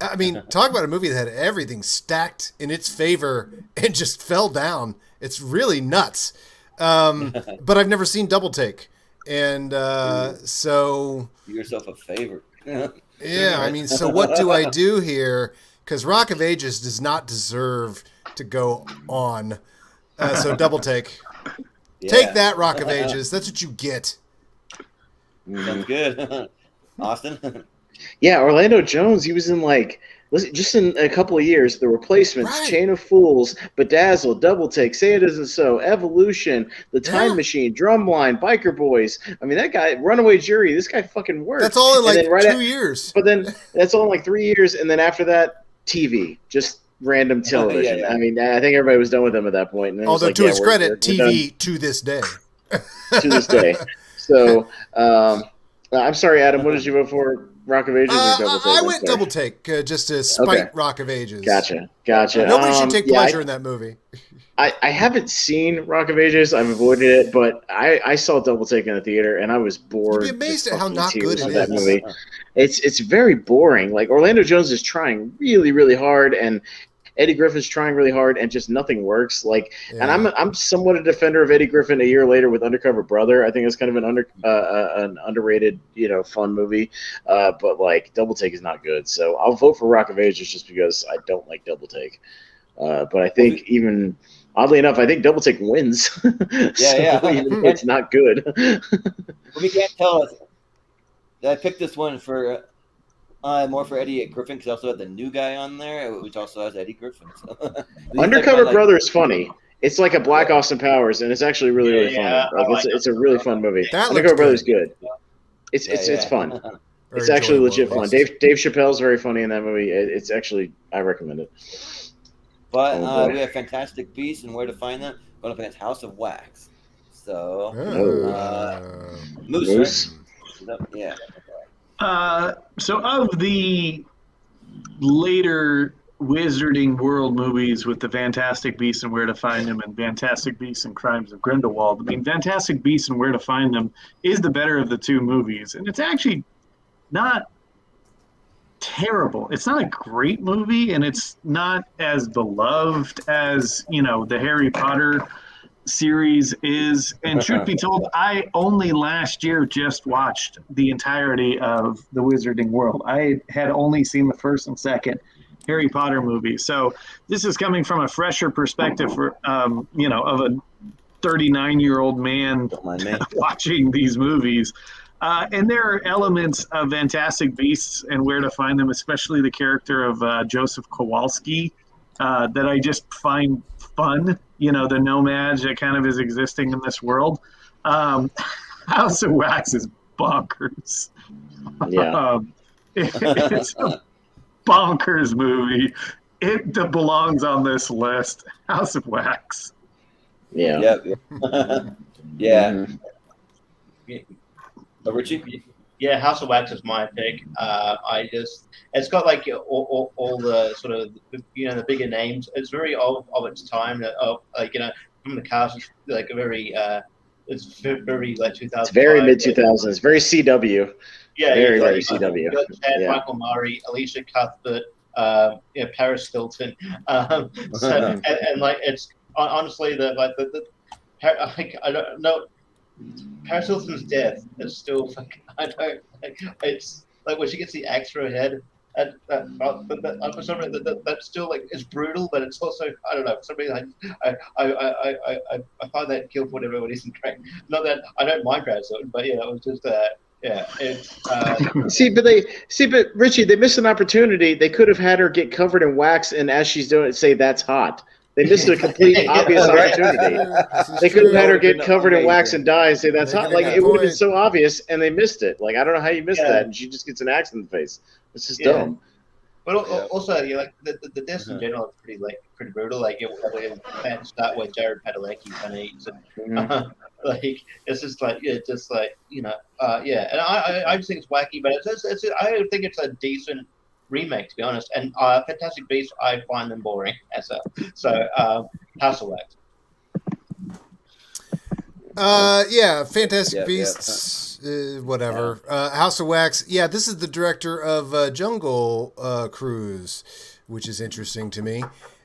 I mean, talk about a movie that had everything stacked in its favor and just fell down. It's really nuts. But I've never seen Double Take. And so... Do yourself a favor. Yeah, I mean, so what do I do here? Because Rock of Ages does not deserve to go on. So Double Take. Yeah. Take that, Rock of Ages. That's what you get. Sounds good. Austin? Yeah, Orlando Jones, he was in just in a couple of years, The Replacements, Chain of Fools, Bedazzled, Double Take, Say It Isn't So, Evolution, The Time Machine, Drumline, Biker Boys. I mean, that guy, Runaway Jury, this guy fucking worked. That's all in 2 years. But then that's all in 3 years, and then after that, TV, just random television. I mean, I think everybody was done with him at that point. And although to his credit, TV to this day. To this day. So, I'm sorry, Adam, what did you vote for? Rock of Ages or Double Take? I went Double Take just to spite Rock of Ages. Gotcha. Nobody should take pleasure in that movie. I haven't seen Rock of Ages. I've avoided it, but I saw Double Take in the theater, and I was bored. You'd be amazed at how not good it is. That movie. It's very boring. Like, Orlando Jones is trying really, really hard, and Eddie Griffin's trying really hard and just nothing works. Like, Yeah. and I'm somewhat a defender of Eddie Griffin a year later with Undercover Brother. I think it's kind of an underrated, fun movie. But like Double Take is not good. So I'll vote for Rock of Ages just because I don't like Double Take. But I think even oddly enough, I think Double Take wins. Yeah. Even though it's not good. Well, we can't tell. I picked this one for more for Eddie Griffin because I also had the new guy on there, which also has Eddie Griffin. So. Undercover Brother is funny. It's like a Black Austin Powers, and it's actually really Yeah, funny. Like, it's a really fun movie. That looks Undercover Brother's good. good. It's fun. Very It's actually enjoyable, legit at fun. least. Dave Chappelle's very funny in that movie. It's actually, I recommend it. But Oh, boy. we have Fantastic Beasts and Where to Find Them going up against House of Wax. So, Moose. Right? Yeah. So of the later Wizarding World movies with the Fantastic Beasts and Where to Find Them and Fantastic Beasts and Crimes of Grindelwald, I mean, Fantastic Beasts and Where to Find Them is the better of the two movies, and it's actually not terrible. It's not a great movie, and it's not as beloved as, the Harry Potter series is. And truth be told, I only last year just watched the entirety of the Wizarding World. I had only seen the first and second Harry Potter movie. So this is coming from a fresher perspective for, of a 39-year-old man Don't mind me. watching these movies. And there are elements of Fantastic Beasts and Where to Find Them, especially the character of Joseph Kowalski, that I just find fun. The nomad that kind of is existing in this world. House of Wax is bonkers. Yeah. It's a bonkers movie. It belongs on this list. House of Wax. Yeah. Yep. Yeah. Mhm. Richie? Yeah, House of Wax is my pick. It's got like all the sort of the bigger names. It's very of its time. From the cast, it's like a very it's very like 2000. It's very mid 2000s. Very CW. Yeah, very exactly. CW. You got Chad Yeah. Michael Murray, Alicia Cuthbert, Paris Hilton. And like it's honestly I don't know. Paris Hilton's death is still fucking. It's like when she gets the axe through her head. For some reason, that's still like it's brutal, but it's also I don't know. For some reason, I find that kill for whatever isn't great. Not that I don't mind Paris Hilton, but it was just it's. But Richie, they missed an opportunity. They could have had her get covered in wax, and as she's doing it, say that's hot. They missed a complete obvious opportunity. They could have had her get covered in wax and die and say that's hot. Like it would have been so obvious, and they missed it. Like I don't know how you missed that, and she just gets an axe in the face. It's just dumb. But also, like the deaths in general are pretty brutal. Like it start with Jared Padalecki kind of eats it. Like it's just like And I just think it's wacky, but I think it's a decent remake, to be honest. And Fantastic Beasts, I find them boring. So House of Wax. Fantastic Beasts, whatever. House of Wax. Yeah, this is the director of Jungle Cruise, which is interesting to me.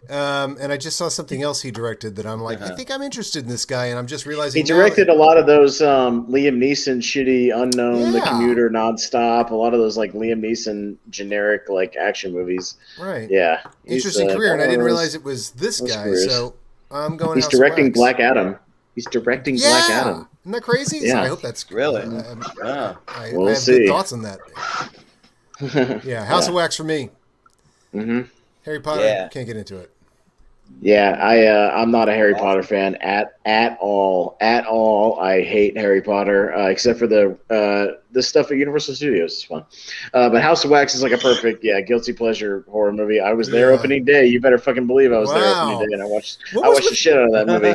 And I just saw something else he directed that I'm like, I think I'm interested in this guy, and I'm just realizing he directed a lot of those Liam Neeson shitty Unknown, The Commuter, Nonstop, a lot of those like Liam Neeson generic like action movies. Right. Yeah. Interesting career, and I didn't realize it was this guy. Careers. So I'm going. He's House of directing Wax. Black Adam. He's directing Black Adam. Isn't that crazy? Yeah. So I hope that's Really. I We'll have see. good thoughts on that. Yeah, House of Wax for me. Mm-hmm. Harry Potter, can't get into it. Yeah, I'm not a Harry Potter fan at all. At all, I hate Harry Potter, except for the stuff at Universal Studios is fun. But House of Wax is like a perfect, guilty pleasure horror movie. I was there opening day. You better fucking believe I was there opening day, and I watched the shit out of that movie.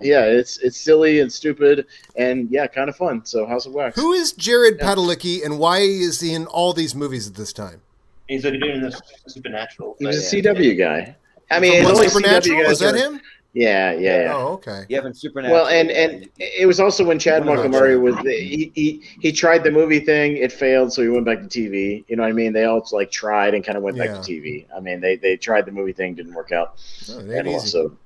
It's silly and stupid, and kind of fun. So House of Wax. Who is Jared Padalecki, and why is he in all these movies at this time? He's doing this Supernatural. He's a CW guy. I mean, From it's only Supernatural? CW guys. Is that him? Yeah. Oh, okay. Yeah, and Supernatural. Well, and it was also when Chad One of those. Montgomery was he tried the movie thing, it failed, so he went back to TV. You know what I mean? They all like tried and kind of went back to TV. I mean, they tried the movie thing, didn't work out at all. So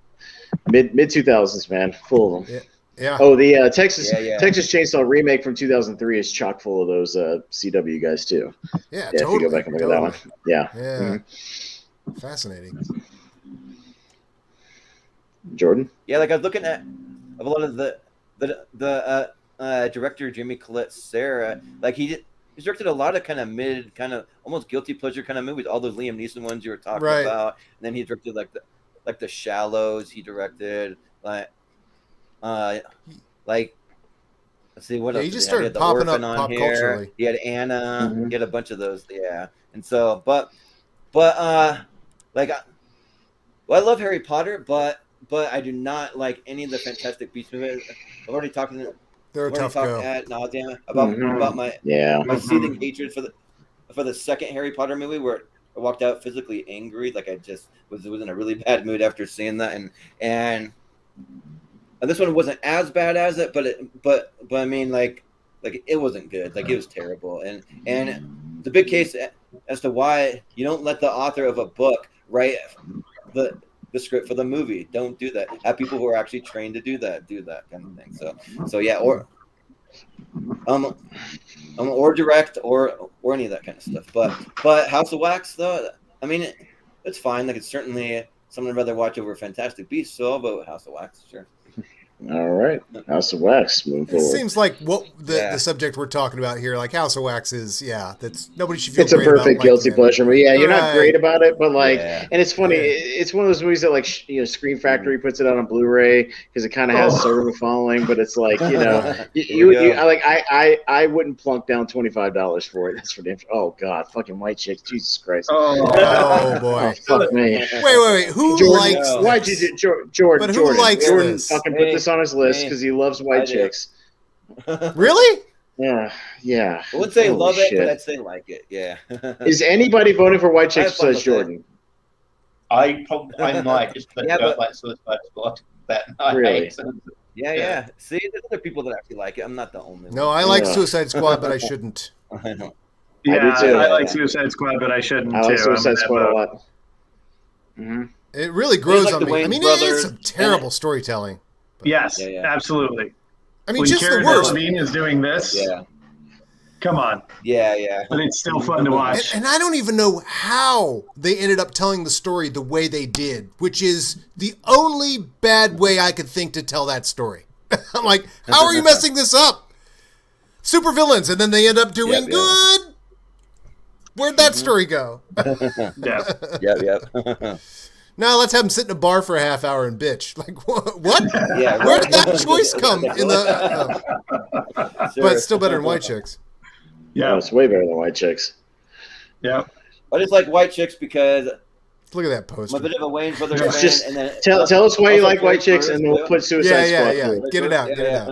mid 2000s, man, full of them. Yeah. Oh, the Texas Chainsaw remake from 2003 is chock full of those CW guys too. Yeah, If you go back and look at that one. Yeah. Yeah. Mm-hmm. Fascinating. Jordan? Yeah, like I was looking at a lot of the director Jimmy Collette Sarah, like he's directed a lot of kind of mid, kind of almost guilty pleasure kind of movies. All those Liam Neeson ones you were talking about, and then he directed like the Shallows. He directed like let's see what else. He just did he have? started popping up on pop here. culturally. He had Anna. Mm-hmm. He had a bunch of those. Yeah, and so like I love Harry Potter, but I do not like any of the Fantastic Beasts movies. I've already talked They're a tough go. ad nauseam about my seething hatred for the second Harry Potter movie, where I walked out physically angry, like I just was in a really bad mood after seeing that, and this one wasn't as bad as it, but I mean like it wasn't good, like it was terrible, and the big case as to why you don't let the author of a book write the script for the movie. Don't do that. Have people who are actually trained to do that kind of thing. So yeah, or direct or any of that kind of stuff. But House of Wax though, I mean it's fine. Like it's certainly something I'd rather watch over Fantastic Beasts. So I'll vote House of Wax, sure. All right, House of Wax. Move It forward. seems like what the subject we're talking about here, like House of Wax, is that's nobody should feel. It's a great about perfect guilty liking pleasure, but you're not Right. great about it. But like, and it's funny. It's one of those movies that like Scream Factory puts it out on Blu-ray because it kind of has sort of a following. But it's like I wouldn't plunk down $25 for it. That's for damn. Oh God, fucking White Chicks, Jesus Christ. Oh boy. Oh, fuck me. Wait. Who Jordan, likes? why'd you do Jordan? But who likes Jordan this? fucking put this on his list because he loves White Chicks. Really? Yeah. I wouldn't say Holy love it, shit. but I'd say like it. Yeah. Is anybody voting for White Chicks I have fun besides with Jordan? I might just don't like Suicide Squad that night. Really? Yeah. See, there's other people that actually like it. I'm not the only one. No, I like Suicide Squad, but I shouldn't. I know. Yeah, I do too. I like Suicide Squad, but I shouldn't I like too. Suicide Squad a lot. Mm-hmm. It really grows like on the me. I Wayans mean, it is brothers, some terrible storytelling. Yes, Yeah. absolutely. I mean, When just the Cara worst. Delevingne is doing this, come on. Yeah. But it's still fun to watch. And I don't even know how they ended up telling the story the way they did, which is the only bad way I could think to tell that story. I'm like, how are you messing this up? Super villains, and then they end up doing good. Where'd that story go? Yep. Now let's have them sit in a bar for a half hour and bitch. Like, what? Yeah, Where did that choice come in the... Sure. But it's still better than White Chicks. Yeah, it's way better than White Chicks. Yeah. I just like White Chicks because Look at that I'm poster. a bit of a Wayans Brothers It's fan. just And then tell us why you also like White Jerry Chicks, Bruce, and then we'll put Suicide Squad Yeah. through. Get it out. Yeah,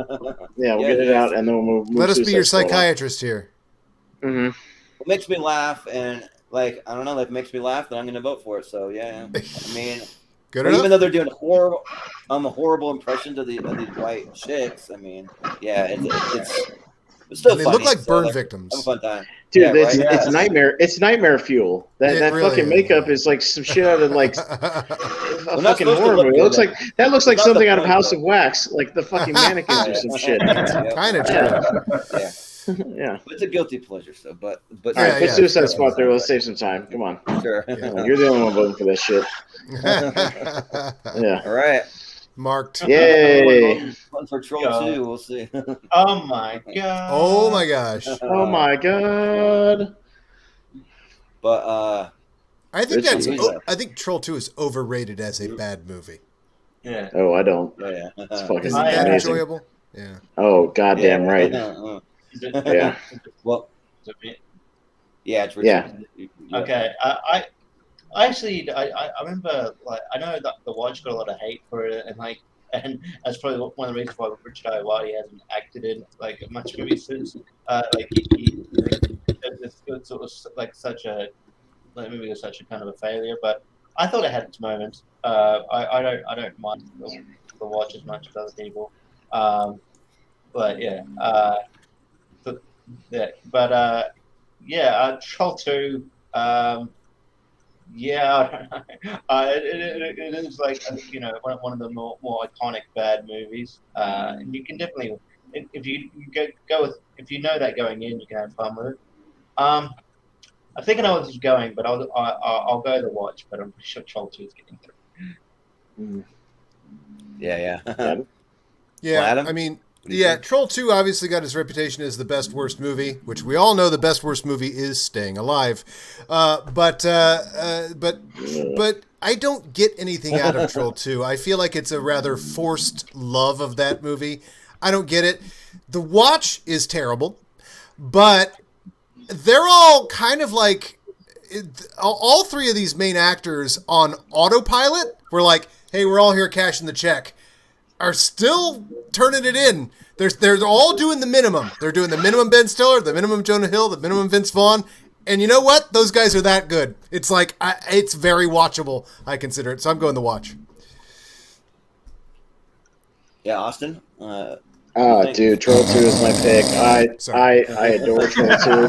we'll get it out, and then we'll move Let us be Suicide your Squad on. psychiatrist here. Mm-hmm. It makes me laugh, and like I don't know, like it makes me laugh, then I'm going to vote for it. So yeah, I mean, Good even enough? though they're doing horrible impressions of these white chicks, I mean, yeah, it's still They funny. look like So, burn have a victims. fun time. Dude, Yeah, it's, right? it's nightmare. It's nightmare fuel. That really fucking is. makeup is like some shit out of like a not fucking supposed to horror look movie. good. It looks like Not something the out of point, House though. of Wax, like the fucking mannequins or some shit. Kind of true. Yeah, Yeah. it's a guilty pleasure. So, but All right, put yeah. Suicide Squad there. Let's save some time. Come on. sure. You're the only one voting for that shit. Yeah. All right. Marked. Yay. Fun for Troll 2. We'll see. Oh my god. Oh my gosh. Oh my god. But I think Richie, I think Troll 2 is overrated as a bad movie. Yeah. Oh, I don't. yeah. It's fucking Isn't that amazing. enjoyable? Yeah. Oh, goddamn right. Is it, Yeah. Well, is it me? yeah, it's Yeah. Okay. I actually I remember, like, I know that The Watch got a lot of hate for it, and that's probably one of the reasons why Richard Iowati hasn't acted in like much movies since. Like it was like such a movie was such a kind of a failure. But I thought it had its moments. I don't mind the watch as much as other people. But yeah, Troll 2. Yeah, I don't know. It is like one of the more iconic bad movies. And you can definitely, if you go with, if you know that going in, you can have fun with it. I think I know where this is going, but I'll go to watch. But I'm sure Troll 2 is getting through. Yeah. Yeah, Well, Adam? I mean, What do you think? Troll 2 obviously got his reputation as the best worst movie, which we all know the best worst movie is Staying Alive. But I don't get anything out of Troll 2. I feel like it's a rather forced love of that movie. I don't get it. The watch is terrible, but they're all kind of like all three of these main actors on autopilot. We're like, hey, we're all here cashing the check. Are still turning it in. They're all doing the minimum. They're doing the minimum Ben Stiller, the minimum Jonah Hill, the minimum Vince Vaughn. And you know what? Those guys are that good. It's like, it's very watchable, I consider it. So I'm going to watch. Yeah, Austin? Dude, Troll 2 is my pick. I adore Troll 2.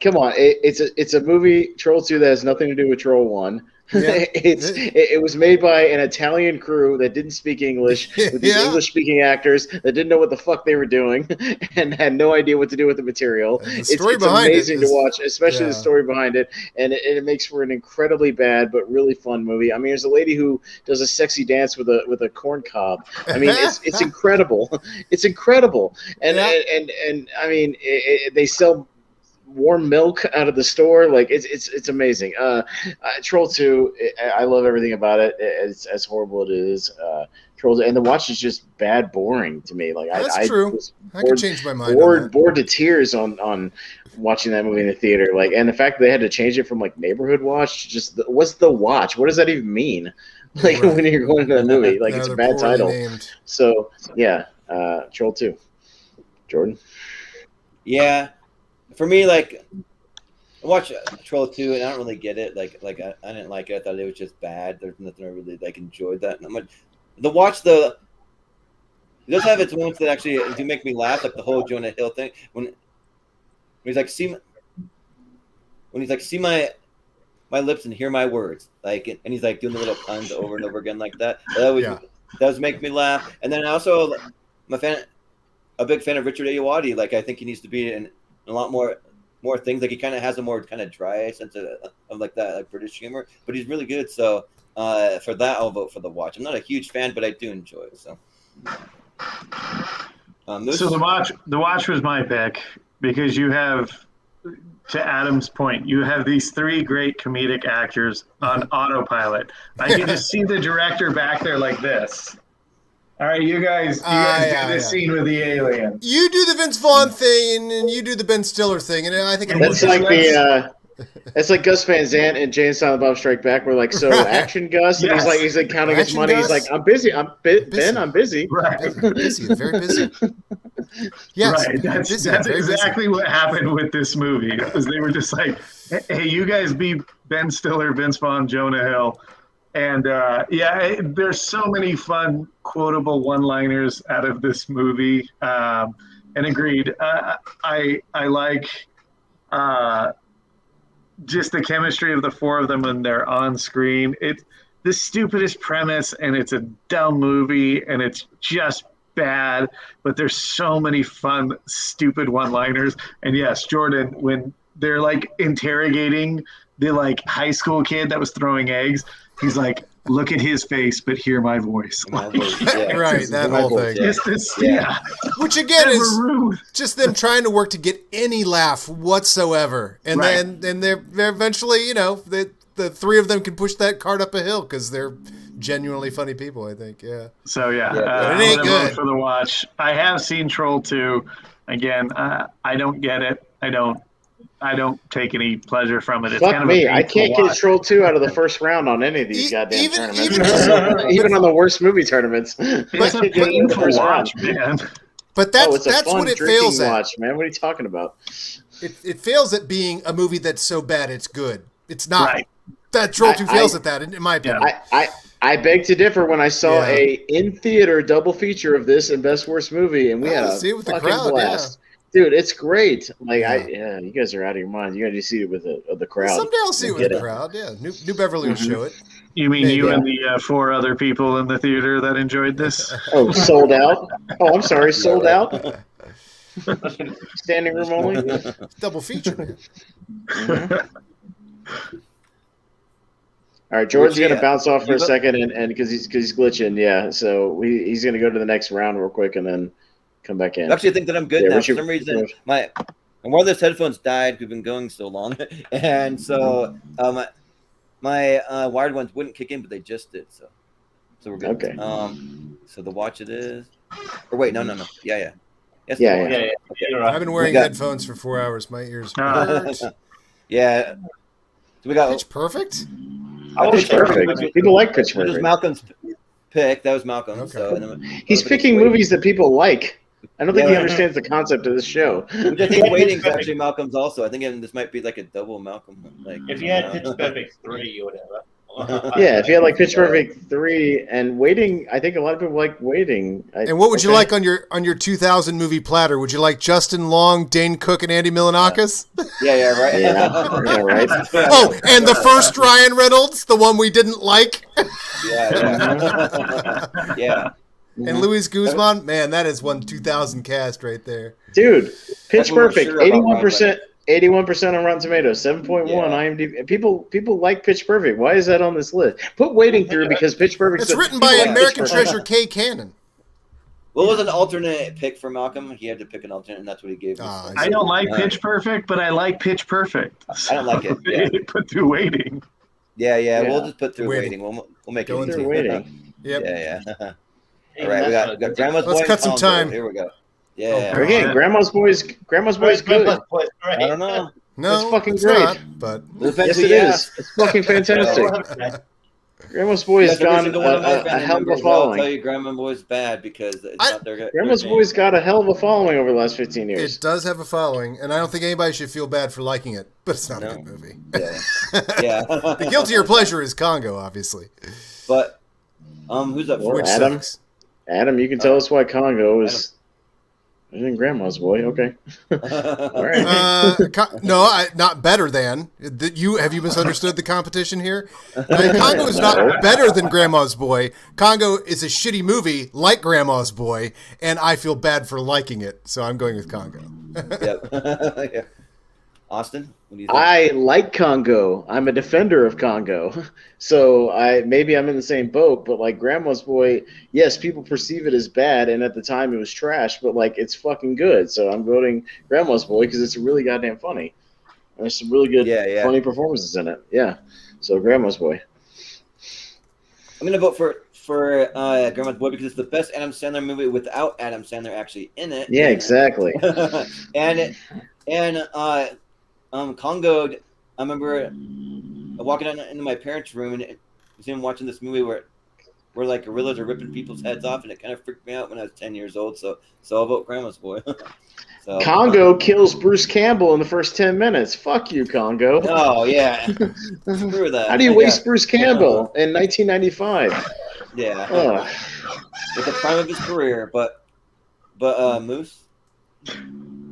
Come on, it's a movie, Troll 2, that has nothing to do with Troll 1. Yeah. It was made by an Italian crew that didn't speak English, with these English-speaking actors that didn't know what the fuck they were doing and had no idea what to do with the material. It's amazing to watch, especially the story behind it, and it makes for an incredibly bad but really fun movie. I mean, there's a lady who does a sexy dance with a corn cob. I mean, it's incredible. It's incredible, and I mean, they sell warm milk out of the store. Like it's amazing. Troll 2, I love everything about it. It's as horrible as it is. Troll, and the watch is just bad, boring to me. Like that's I true. Was I could change my mind. Bored to tears on watching that movie in the theater. Like, and the fact that they had to change it from like neighborhood watch to just what's the watch? What does that even mean? Like when you're going to the movie, like it's a bad title. Named. So yeah, Troll 2. Jordan. Yeah. For me, like, I watched Troll 2, and I don't really get it. Like I didn't like it. I thought it was just bad. There's nothing I really enjoyed that much. The watch, it does have its moments that actually do make me laugh, like the whole Jonah Hill thing. When he's like, see my lips and hear my words, like, and he's like doing the little puns over and over again like that. That was making me laugh. And then also, I'm a big fan of Richard Ayoade. Like, I think he needs to be in a lot more things. Like, he kind of has a more kind of dry sense of like that, like British humor, but he's really good. So for that, I'll vote for the watch. I'm not a huge fan, but I do enjoy it. So, so the watch was my pick because you have, to Adam's point, you have these three great comedic actors on autopilot. I can just see the director back there like this. All right, you guys do this scene with the alien. You do the Vince Vaughn thing, and you do the Ben Stiller thing, and I think that's like that's like Gus Van Sant and Jay and Silent Bob Strike Back. We're like, so action, Gus, and he's like counting his money. Gus? He's like, I'm busy. Ben, I'm busy. Right, busy, very busy. Yes, right. That's exactly what happened with this movie. Because they were just like, hey, you guys be Ben Stiller, Vince Vaughn, Jonah Hill. And there's so many fun quotable one-liners out of this movie. And agreed. I like just the chemistry of the four of them when they're on screen. It's the stupidest premise, and it's a dumb movie, and it's just bad. But there's so many fun, stupid one-liners. And yes, Jordan, when they're like interrogating the like high school kid that was throwing eggs. He's like, look at his face, but hear my voice. Right, that whole thing. Which again is just them trying to work to get any laugh whatsoever. And then they're eventually, the three of them can push that cart up a hill because they're genuinely funny people, I think. Yeah. So, it ain't good. For the watch. I have seen Troll 2. Again, I don't get it. I don't take any pleasure from it. It's Fuck kind of me. I can't get Troll 2 out of the first round on any of these goddamn tournaments. Even on the worst movie tournaments. It's a painful watch, man. But that's what it fails at. Watch, man. What are you talking about? It fails at being a movie that's so bad it's good. It's not. Right. That Troll 2 fails at that, in my opinion. I beg to differ when I saw Yeah. a in-theater double feature of this and Best Worst Movie, and we had a see it with the fucking crowd, blast. Dude, it's great. Like, Yeah. you guys are out of your minds. You got to see it with the crowd. Someday I'll see it Get with the crowd. Yeah, New Beverly will show it. You mean Maybe. you and the 4 other people in the theater that enjoyed this? Oh, sold out? Oh, I'm sorry, sold out? Standing room only? Double feature, man. All right, Jordan's Richie, going to bounce off for a you go- second, and because he's glitching, yeah. So he's going to go to the next round real quick and then come back in. Actually, I think that I'm good Yeah, now. Richie- For some reason, my wireless headphones died. We've been going so long, and so my wired ones wouldn't kick in, but they just did. So we're good. Okay. So the watch it is. Or wait, no. Yeah. Yes, Yeah, the watch. Yeah. You're right. I've been wearing We got- headphones for 4 hours. My ears Ah. hurt. Yeah. So we got. Pitch Perfect? Pitch Perfect. People like Pitch This was Perfect. Malcolm's pick. That was Malcolm. Okay. So and then, He's picking movies that people like. I don't think he Yeah. understands the concept of this show. I think Waiting's actually Malcolm's also. I think this might be like a double Malcolm. Like If you had Pitch Perfect 3 or whatever. Yeah, if you had like Pitch Perfect 3 and Waiting, I think a lot of people like Waiting. And what would you like on your 2000 movie platter? Would you like Justin Long, Dane Cook, and Andy Milonakis? Yeah, right. Yeah, right. Oh, and the first Ryan Reynolds, the one we didn't like, Yeah. and Luis Guzman. Man, that is one 2000 cast right there. Dude, Pitch We weren't Perfect, sure about 81%. 81% on Rotten Tomatoes, 7.1 Yeah. IMDb. People like Pitch Perfect. Why is that on this list? Put Waiting through because Pitch Perfect. It's written by American Treasure Kay Cannon. What was an alternate pick for Malcolm? He had to pick an alternate, and that's what he gave me. Ah, I don't like Pitch Perfect, but I like Pitch Perfect. I don't like it. Yeah. Put through Waiting. Yeah. We'll just put through Waiting. Waiting. We'll make Go it into easy. Waiting. Yep. Yeah. All right, we got Grandma's Boy. Let's cut and some Congo. time. Here we go. Yeah. Okay. Again, Grandma's Boy's good. I don't know. No, It's fucking it's great. not, but Depends Yes, who it you is. ask. It's fucking fantastic. Grandma's Boy has Every gone single one of my a family hell of a members will tell following. you Grandma Boy's bad because it's I- not their. Grandma's their Boy's got a hell of a following over the last 15 years. it does have a following, and I don't think anybody should feel bad for liking it. But it's not a No. good movie. Yeah. The guilty or pleasure is Congo, obviously, But who's up Or for which Adam. sucks. Adam, you can tell us why Congo is in Grandma's Boy. Okay. All right. Not better than. Have you misunderstood the competition here? Congo is not better than Grandma's Boy. Congo is a shitty movie like Grandma's Boy, and I feel bad for liking it, so I'm going with Congo. Yep. Yeah. Austin, what do you think? I like Congo. I'm a defender of Congo. So maybe I'm in the same boat, but like Grandma's Boy, yes, people perceive it as bad, and at the time it was trash, but like it's fucking good. So I'm voting Grandma's Boy because it's really goddamn funny. And there's some really good funny performances in it. Yeah. So Grandma's Boy. I'm gonna vote for Grandma's Boy because it's the best Adam Sandler movie without Adam Sandler actually in it. Yeah, exactly. and Congo. I remember walking into my parents' room and it was him watching this movie where like gorillas are ripping people's heads off, and it kind of freaked me out when I was 10 years old. So I'll vote Grandma's Boy. So, Congo kills Bruce Campbell in the first 10 minutes. Fuck you, Congo. Oh yeah, screw that. How do you waste Bruce Campbell in 1995? Yeah, Oh. at the prime of his career, but Moose.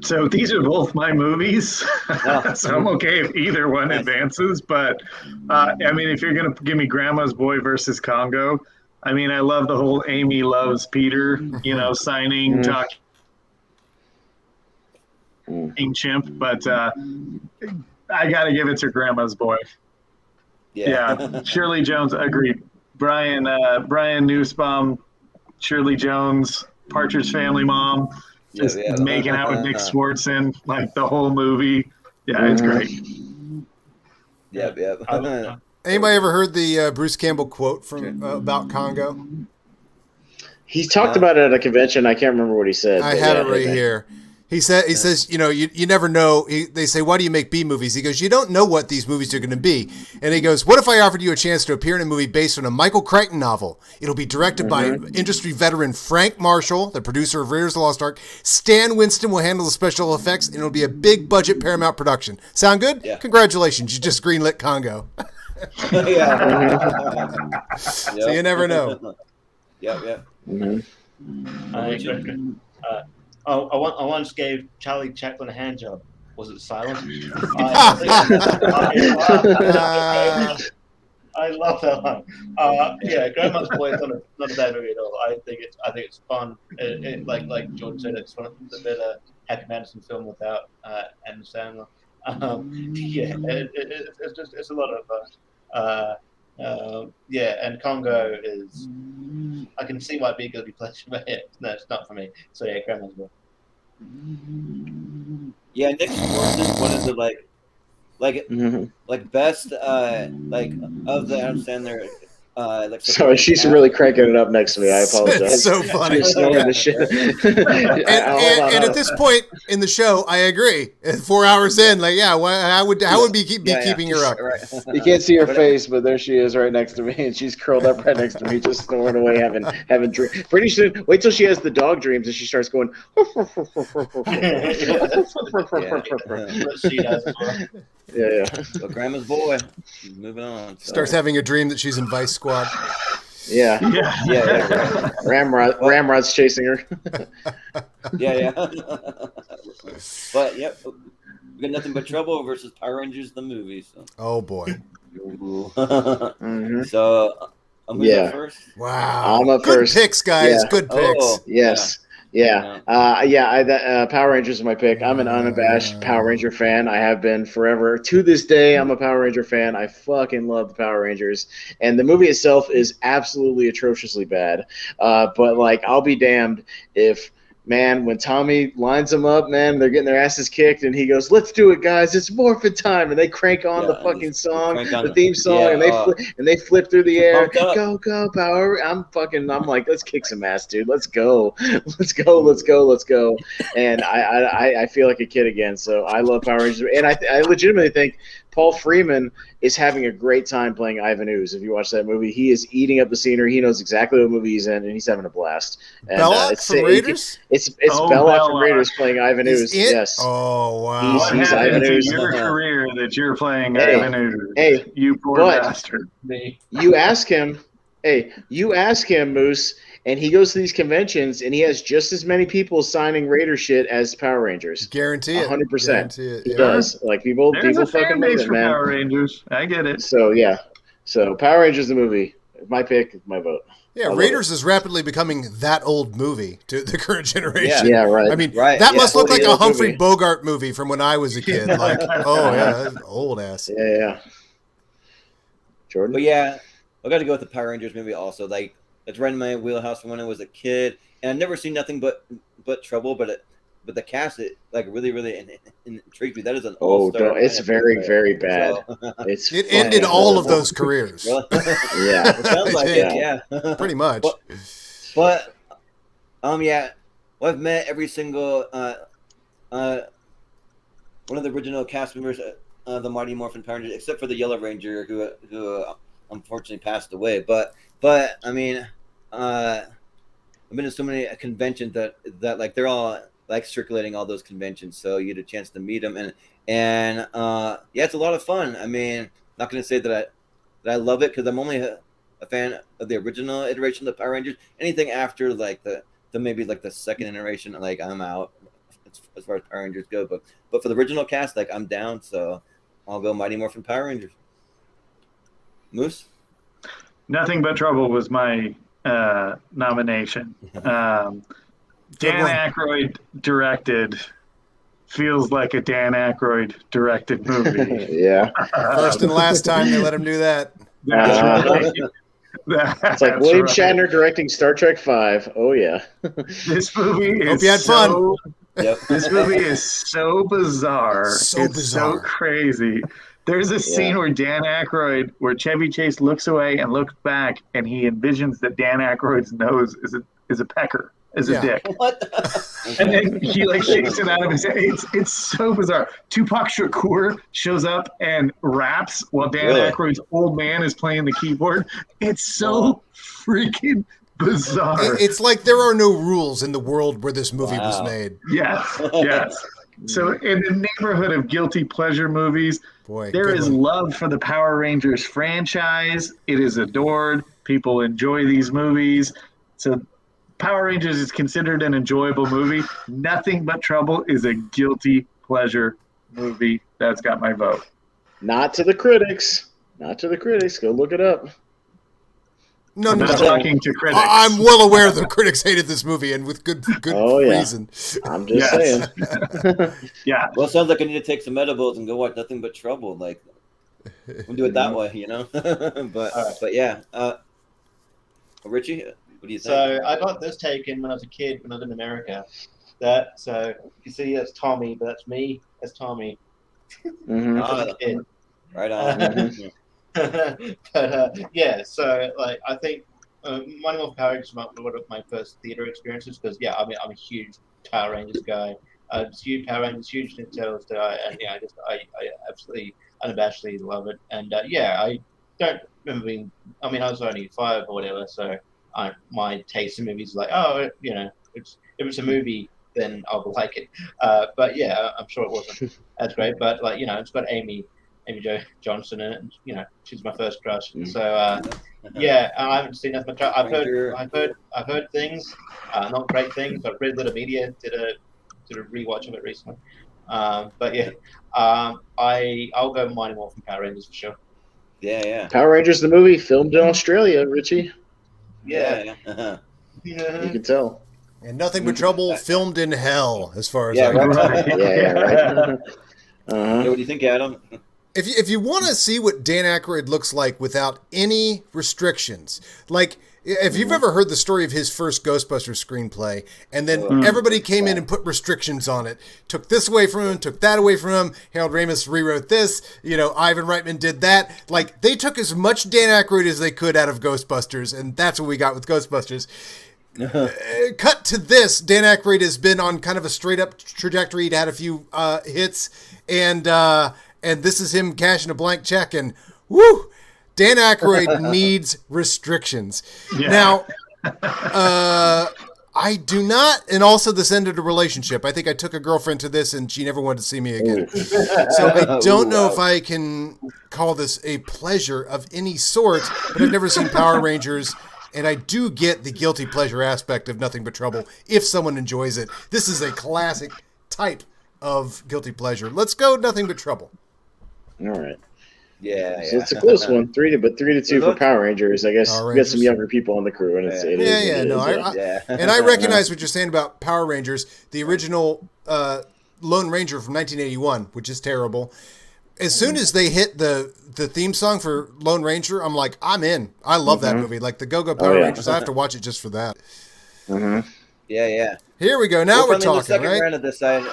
So these are both my movies, Oh. so I'm okay if either one Nice. advances. But I mean, if you're gonna give me Grandma's Boy versus Congo, I mean, I love the whole Amy loves Peter, signing, talking chimp. But I gotta give it to Grandma's Boy. Yeah, Shirley Jones, agreed. Brian Nussbaum, Shirley Jones, Partridge Family mom. Just making out with Nick Swartzen, like the whole movie. Yeah, it's great. Yep. Anybody ever heard the Bruce Campbell quote from about Congo? He's talked about it at a convention. I can't remember what he said. I but have yeah, it right here. He says, you know, you never know. They say, why do you make B movies? He goes, you don't know what these movies are going to be. And he goes, what if I offered you a chance to appear in a movie based on a Michael Crichton novel? It'll be directed by industry veteran Frank Marshall, the producer of Raiders of the Lost Ark. Stan Winston will handle the special effects, and it'll be a big budget Paramount production. Sound good? Yeah. Congratulations, you just greenlit Congo. So you never know. Yep. I once gave Charlie Chaplin a hand job. Was it silent? I love that one. Grandma's Boy is not a bad movie at all. I think it's fun. Like George said, it's one of the better Happy Madison film without Adam Sandler. It's a lot of fun. And Congo is. I can see why Big be pleasure, but no, it's not for me. So yeah, Grandma's Boy. Yeah, Nick Swartz is one of the best of the Adam Sandler. Sorry, she's really cranking it up next to me. I apologize. It's so funny. And at this point in the show, I agree. 4 hours in, how would be keeping her up? Right. You can't see her face, but there she is, right next to me, and she's curled up right next to me, just snoring away, having dreams. Pretty soon, wait till she has the dog dreams, and she starts going. She does as well. Yeah. But Grandma's Boy, moving on. So. Starts having a dream that she's in Vice Squad. Yeah. Ramrod's chasing her. Yeah. But yep, we got Nothing But Trouble versus Power Rangers the movie. So. Oh boy. So I'm going to go first. Wow. I'm up Good first. picks, guys. Yeah. Good picks. Oh, yes. Yeah. Power Rangers is my pick. I'm an unabashed Power Ranger fan. I have been forever. To this day, I'm a Power Ranger fan. I fucking love the Power Rangers. And the movie itself is absolutely atrociously bad. But I'll be damned if, man, when Tommy lines them up, man, they're getting their asses kicked, and he goes, "Let's do it, guys! It's morphin' time!" And they crank on the fucking song, the theme song, and they flip through the air. Go Power! I'm like, let's kick some ass, dude. Let's go. And I feel like a kid again. So I love Power Rangers, and I legitimately think Paul Freeman is having a great time playing Ivan Ooze. If you watch that movie, he is eating up the scenery. He knows exactly what movie he's in, and he's having a blast. And, Belloc from Raiders? It's Belloc from Raiders playing Ivan Ooze. Yes. Oh, wow. What He's happened Ivan to Ooze. your career that you're playing Ivan Ooze? Hey, you poor bastard. You ask him, Moose, and he goes to these conventions, and he has just as many people signing Raider shit as Power Rangers. Guarantee it. 100%. He does. People There's a fucking fan base love it, for man. Power Rangers. I get it. So, yeah. So, Power Rangers the movie. My pick, my vote. Yeah, Raiders is rapidly becoming that old movie to the current generation. Yeah, right. I mean, that must look like a Humphrey Bogart movie from when I was a kid. That's old ass. Yeah. Jordan? But yeah, I got to go with the Power Rangers movie also. It's right in my wheelhouse from when I was a kid, and I've never seen Nothing But Trouble, but the cast, it really intrigued me. That is an all-star. It's very, very bad. So. It ended all of those careers. Yeah. It sounds like it, yeah. Pretty much. But Well, I've met every single one of the original cast members of the Mighty Morphin Power Rangers, except for the Yellow Ranger, who unfortunately passed away. But I mean, I've been to so many conventions that they're all circulating all those conventions, so you get a chance to meet them, and it's a lot of fun. I mean, not going to say that I love it, because I'm only a fan of the original iteration of the Power Rangers. Anything after the maybe the second iteration, I'm out as far as Power Rangers go. But for the original cast, I'm down. So I'll go Mighty Morphin Power Rangers. Moose? Nothing But Trouble was my nomination. Dan Aykroyd directed. Feels like a Dan Aykroyd directed movie. Yeah. First and last time they let him do that. That's right. It's like William Shatner directing Star Trek V. Oh yeah. This movie is Hope you had fun. Yep. This movie is so bizarre. So it's bizarre. so crazy. There's a scene where Dan Aykroyd, where Chevy Chase looks away and looks back, and he envisions that Dan Aykroyd's nose is a pecker. as a dick. What? And then he like shakes it out of his head. It's so bizarre. Tupac Shakur shows up and raps while Dan Really? Aykroyd's old man is playing the keyboard. It's so freaking bizarre. It's like there are no rules in the world where this movie was Wow. made. Yes. So in the neighborhood of guilty pleasure movies, Boy, there good is one. love for the Power Rangers franchise. It is adored. People enjoy these movies. So Power Rangers is considered an enjoyable movie. Nothing But Trouble is a guilty pleasure movie. That's got my vote. Not to the critics. Not to the critics. Go look it up. No, I'm no, not no. talking to critics. I'm well aware the critics hated this movie, and with good Oh, yeah. reason. I'm just Yes. saying. Yeah. Well, it sounds like I need to take some edibles and go watch Nothing But Trouble. Like, we'll do it that way, you know. but yeah, Richie, what do you think? So I got this taken when I was a kid, when I was in America. So you see, that's Tommy, but that's me. That's Tommy. Mhm. I was a kid. Right on. Mhm. But yeah, so like I think Mighty Morphin Power Rangers was one of my first theater experiences because yeah, I'm a huge Power Rangers guy. Huge Power Rangers, huge Ninja Turtles guy, and yeah, I absolutely unabashedly love it. And yeah, I don't remember being. I mean, I was only 5 or whatever, so my taste in movies is like, oh, you know, if it's a movie, then I'll like it. But yeah, I'm sure it wasn't as great. But like, you know, it's got Amy Jo Johnson in it, and you know, she's my first crush. So yeah, I haven't seen that much. I've heard things, not great things. But Red Letter Media did a rewatch of it recently. But yeah, I'll go Mighty Morphin Power Rangers for sure. Yeah. Power Rangers the movie filmed in Australia, Richie. Yeah. You can tell. And Nothing But Trouble filmed in hell, as far as Yeah, I know. right. Yeah, right. What do you think, Adam? If you want to see what Dan Aykroyd looks like without any restrictions, like if you've ever heard the story of his first Ghostbusters screenplay, and then everybody came in and put restrictions on it, took this away from him, took that away from him, Harold Ramis rewrote this, Ivan Reitman did that. Like, they took as much Dan Aykroyd as they could out of Ghostbusters, and that's what we got with Ghostbusters. Cut to this, Dan Aykroyd has been on kind of a straight-up trajectory. He'd had a few hits, and this is him cashing a blank check, and woo! Dan Aykroyd needs restrictions. Yeah. Now, I do not, and also this ended a relationship. I think I took a girlfriend to this, and she never wanted to see me again. So I don't know if I can call this a pleasure of any sort, but I've never seen Power Rangers, and I do get the guilty pleasure aspect of Nothing But Trouble if someone enjoys it. This is a classic type of guilty pleasure. Let's go Nothing But Trouble. All right. Yeah. So it's a close one, 3-2 for Power Rangers. I guess Power we got some Rangers. younger people on the crew, and it is what it is. Yeah. And I recognize what you're saying about Power Rangers, the original Lone Ranger from 1981, which is terrible. As soon as they hit the theme song for Lone Ranger, I'm like, I'm in. I love that movie. Like the Go-Go Power Rangers, I have to watch it just for that. Yeah. Here we go. Now we're finally in the talking, second right? round of this side.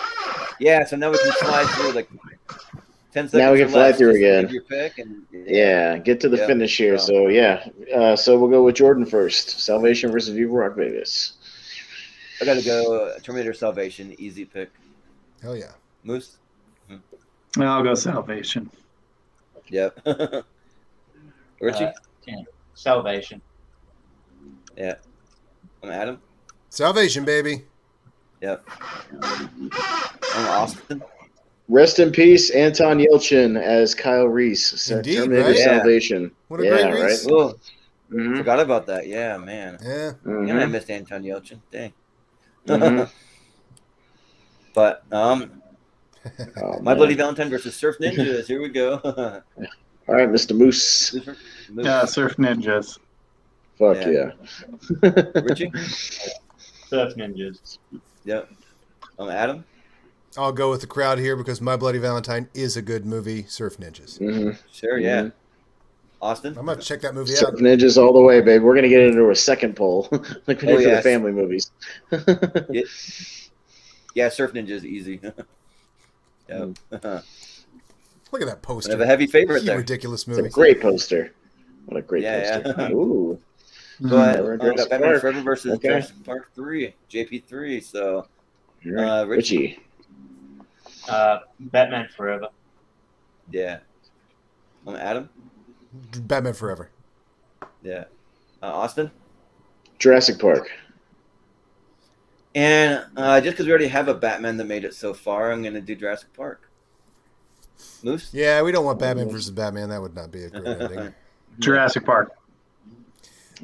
Yeah, so now we can slide through like 10 seconds. Now we can or fly less, through just again. make your pick and, Yeah, get to the Yeah. finish here. So so we'll go with Jordan first. Salvation versus Viva Rock Vegas. I gotta go Terminator Salvation, easy pick. Hell yeah. Moose? I'll go Salvation. Yep. Richie? Salvation. Yeah. Adam? Salvation, baby. Yep. Austin? Rest in peace, Anton Yelchin as Kyle Reese. Indeed, Terminator right? Yeah. Salvation. What a great Reese. Right? Oh, Mhm. forgot about that. Yeah, man. Yeah. Mhm. Yeah, I missed Anton Yelchin. Dang. Mhm. But Oh, My man. Bloody Valentine versus Surf Ninjas. Here we go. All right, Mr. Moose. Moose. Surf Ninjas. Fuck Yeah. yeah. Richie? Surf Ninjas. Yep. Adam? I'll go with the crowd here because My Bloody Valentine is a good movie. Surf Ninjas. Mhm. Sure, yeah. Austin? I'm going to check that movie Surf out. Ninjas all the way, babe. We're gonna get into a second poll, like we did for the yes. family movies. Yeah, Surf Ninjas, easy. Yep. Look at that poster. I have a heavy favorite You there. ridiculous It's a movie. great poster. What a great Yeah, poster. yeah. Ooh. But We're in we got Jurassic Batman Park. Forever versus Okay. Jurassic Park 3, JP3. So, All right. Richie. Batman Forever. yeah. Adam? Batman Forever. Yeah. Austin? Jurassic Park. And just because we already have a Batman that made it so far, I'm going to do Jurassic Park. Moose? Yeah, we don't want Batman versus Batman. That would not be a great ending. Jurassic Park.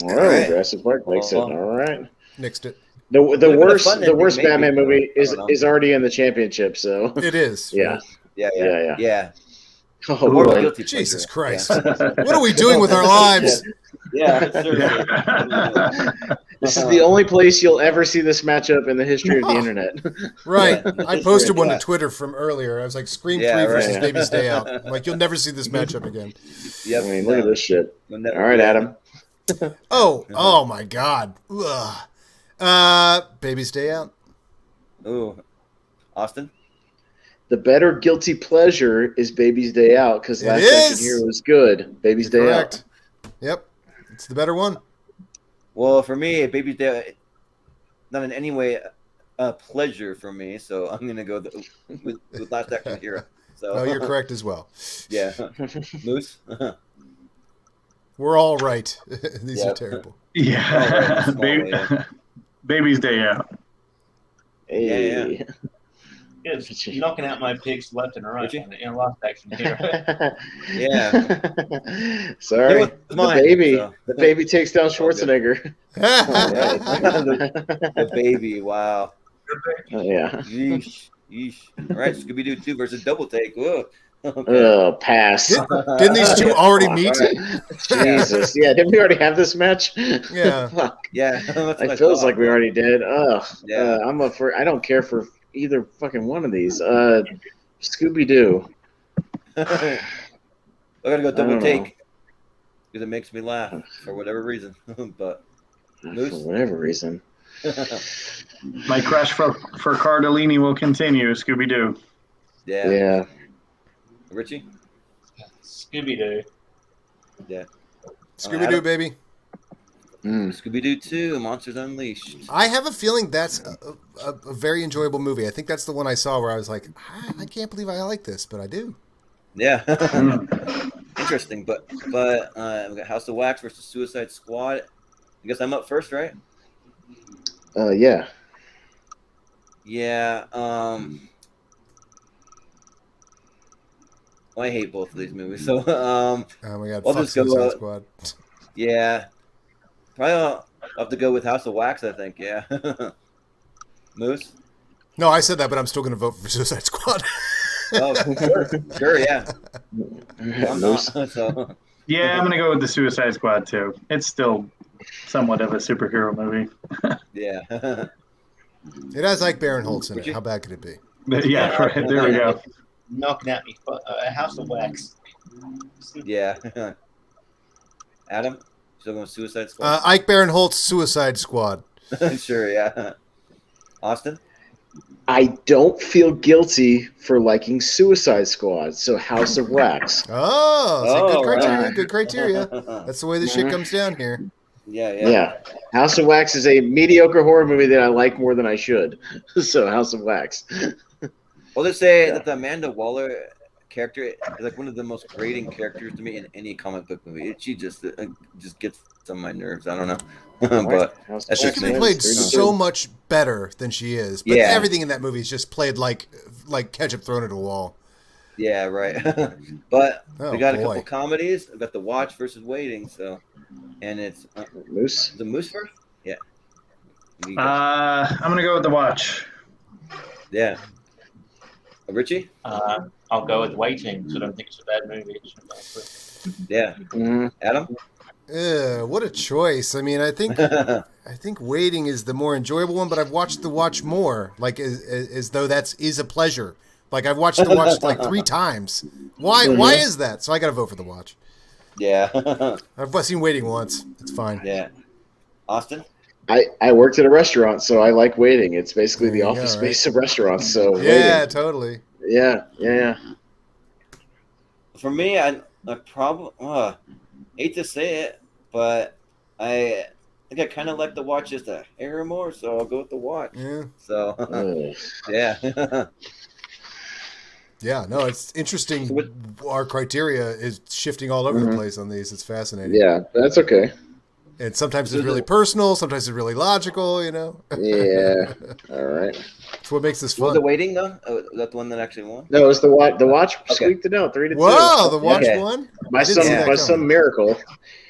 All right. right. Jurassic Park makes it. All right. Nixed it. The Would've been a worst fun the worst ending, Batman maybe, movie but I don't know. is already in the championship. So It is. yeah. Yeah. Oh, More of a boy. guilty Jesus pleasure. Christ. What are we doing with our lives? Yeah, seriously. This is the only place you'll ever see this matchup in the history of the Oh. internet. Right. Yeah. I posted one to Yeah. Twitter from earlier. I was like, Scream Yeah, 3 right. versus Baby's Day Out. I'm like, you'll never see this matchup again. Yep. I mean, look at this shit. We'll never- All right, Adam. Oh my God. Ugh. Baby's Day Out. Ooh. Austin? The better guilty pleasure is Baby's Day Out because It last is. section here was good. Baby's Day Correct. Yep. It's the better one. Well, for me, Baby's Day, not in any way a pleasure for me, so I'm going to go with Last Action Hero. So, Oh, you're correct as well. Yeah. Moose? We're all right. These are Yep. terrible. Yeah. Oh, right, Baby, Baby's Day Out. Out. Hey. Yeah. It's knocking out my picks left and right Richie? in Last Action Hero. Yeah. Sorry. It was mine, the baby. so. The baby takes down Schwarzenegger. The baby, wow. Oh, yeah. Yeesh. All right, Scooby-Doo 2 versus Double Take. Whoa. Okay. Oh, pass. Didn't these two already meet? All right. Jesus. Yeah, didn't we already have this match? Yeah. Fuck. Yeah. That's what It I feels thought. like we already did. Ugh. Yeah. I don't care for either fucking one of these. Scooby-Doo. I gotta go I Double don't Take because it makes me laugh for whatever reason. But For Moose? whatever reason. My crush for Cardellini will continue. Scooby Doo. yeah. Yeah. Richie? Scooby Doo. Yeah. Scooby-Doo, baby. Scooby-Doo 2, Monsters Unleashed. I have a feeling that's a very enjoyable movie. I think that's the one I saw where I was like, I can't believe I like this, but I do. Yeah. Interesting, but we got House of Wax versus Suicide Squad. I guess I'm up first, right? Yeah. Yeah. Well, I hate both of these movies, so We got I'll fuck just go, Suicide Squad. yeah. Probably I'll have to go with House of Wax, I think. Yeah. Moose. No, I said that, but I'm still going to vote for Suicide Squad. Oh, sure, yeah. I'm Moose. not, so. Yeah, I'm gonna go with the Suicide Squad too. It's still somewhat of a superhero movie. Yeah. It has Ike Barinholtz in it. How bad could it be? But yeah, right, there we go. Knocking at me. House of Wax. Yeah. Adam, still going Suicide Squad? Ike Barinholtz, Suicide Squad. Sure, yeah. Austin? I don't feel guilty for liking Suicide Squad, so House of Wax. Oh, so Oh, good criteria. right. Good criteria. That's the way this shit comes down here. Yeah. Yeah. House of Wax is a mediocre horror movie that I like more than I should. So House of Wax. I'll just say that the Amanda Waller character is like one of the most grating characters to me in any comic book movie. She just gets on my nerves. I don't know. But House of that's She Wax, just can be me. played It's so much better than she is. But Yeah. everything in that movie is just played like ketchup thrown at a wall. Yeah, right. But Oh, we got a boy. couple comedies. We got The Watch versus Waiting. So, and it's Moose. the Moose first. Yeah. I'm gonna go with The Watch. Yeah. Richie. I'll go with Waiting, because I don't think it's a bad movie. It should go through. Yeah. Mhm. Adam. What a choice. I mean, I think Waiting is the more enjoyable one, but I've watched The Watch more, like as though is a pleasure. Like I've watched The Watch like 3 times. Why is that? So I got to vote for The Watch. Yeah. I've seen Waiting once. It's fine. Yeah. Austin. I worked at a restaurant, so I like Waiting. It's basically the There you office go, right? space of restaurants. So Yeah, Waiting. totally. Yeah. For me, I probably hate to say it, but I think I kind of like the watch just a hair more, so I'll go with the watch. Yeah. So, Ugh. yeah. Yeah, no, it's interesting. So what- Our criteria is shifting all over the place on these. It's fascinating. Yeah, that's okay. And sometimes it's really personal, sometimes it's really logical, you know? Yeah. All right. It's what makes this Was fun. it waiting though? Oh, is that the one that actually won? No, it's the watch. The watch Okay. squeaked it out 3-2. Wow, the watch Okay. won? By I didn't see that by coming. some miracle.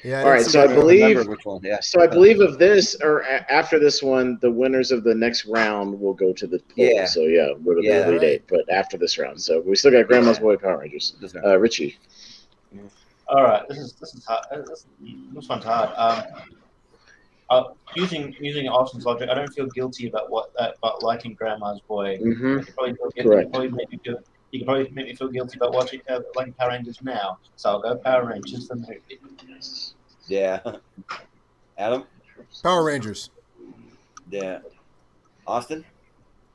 Yeah, All right, so I Remember believe which one? Yeah. So I believe of this, or after this one, the winners of the next round will go to the poll. Yeah. So yeah, go to Yeah, the Elite right. Eight, but after this round. So we still got Grandma's Boy Power Rangers. This round. Richie. All right, this is hard. This one's hard. Using Austin's logic, I don't feel guilty about about liking Grandma's Boy. Mm-hmm. You could probably Correct. you can probably make me feel guilty about watching liking Power Rangers now. So I'll go Power Rangers the movie. Yeah. Adam? Power Rangers. Yeah. Austin?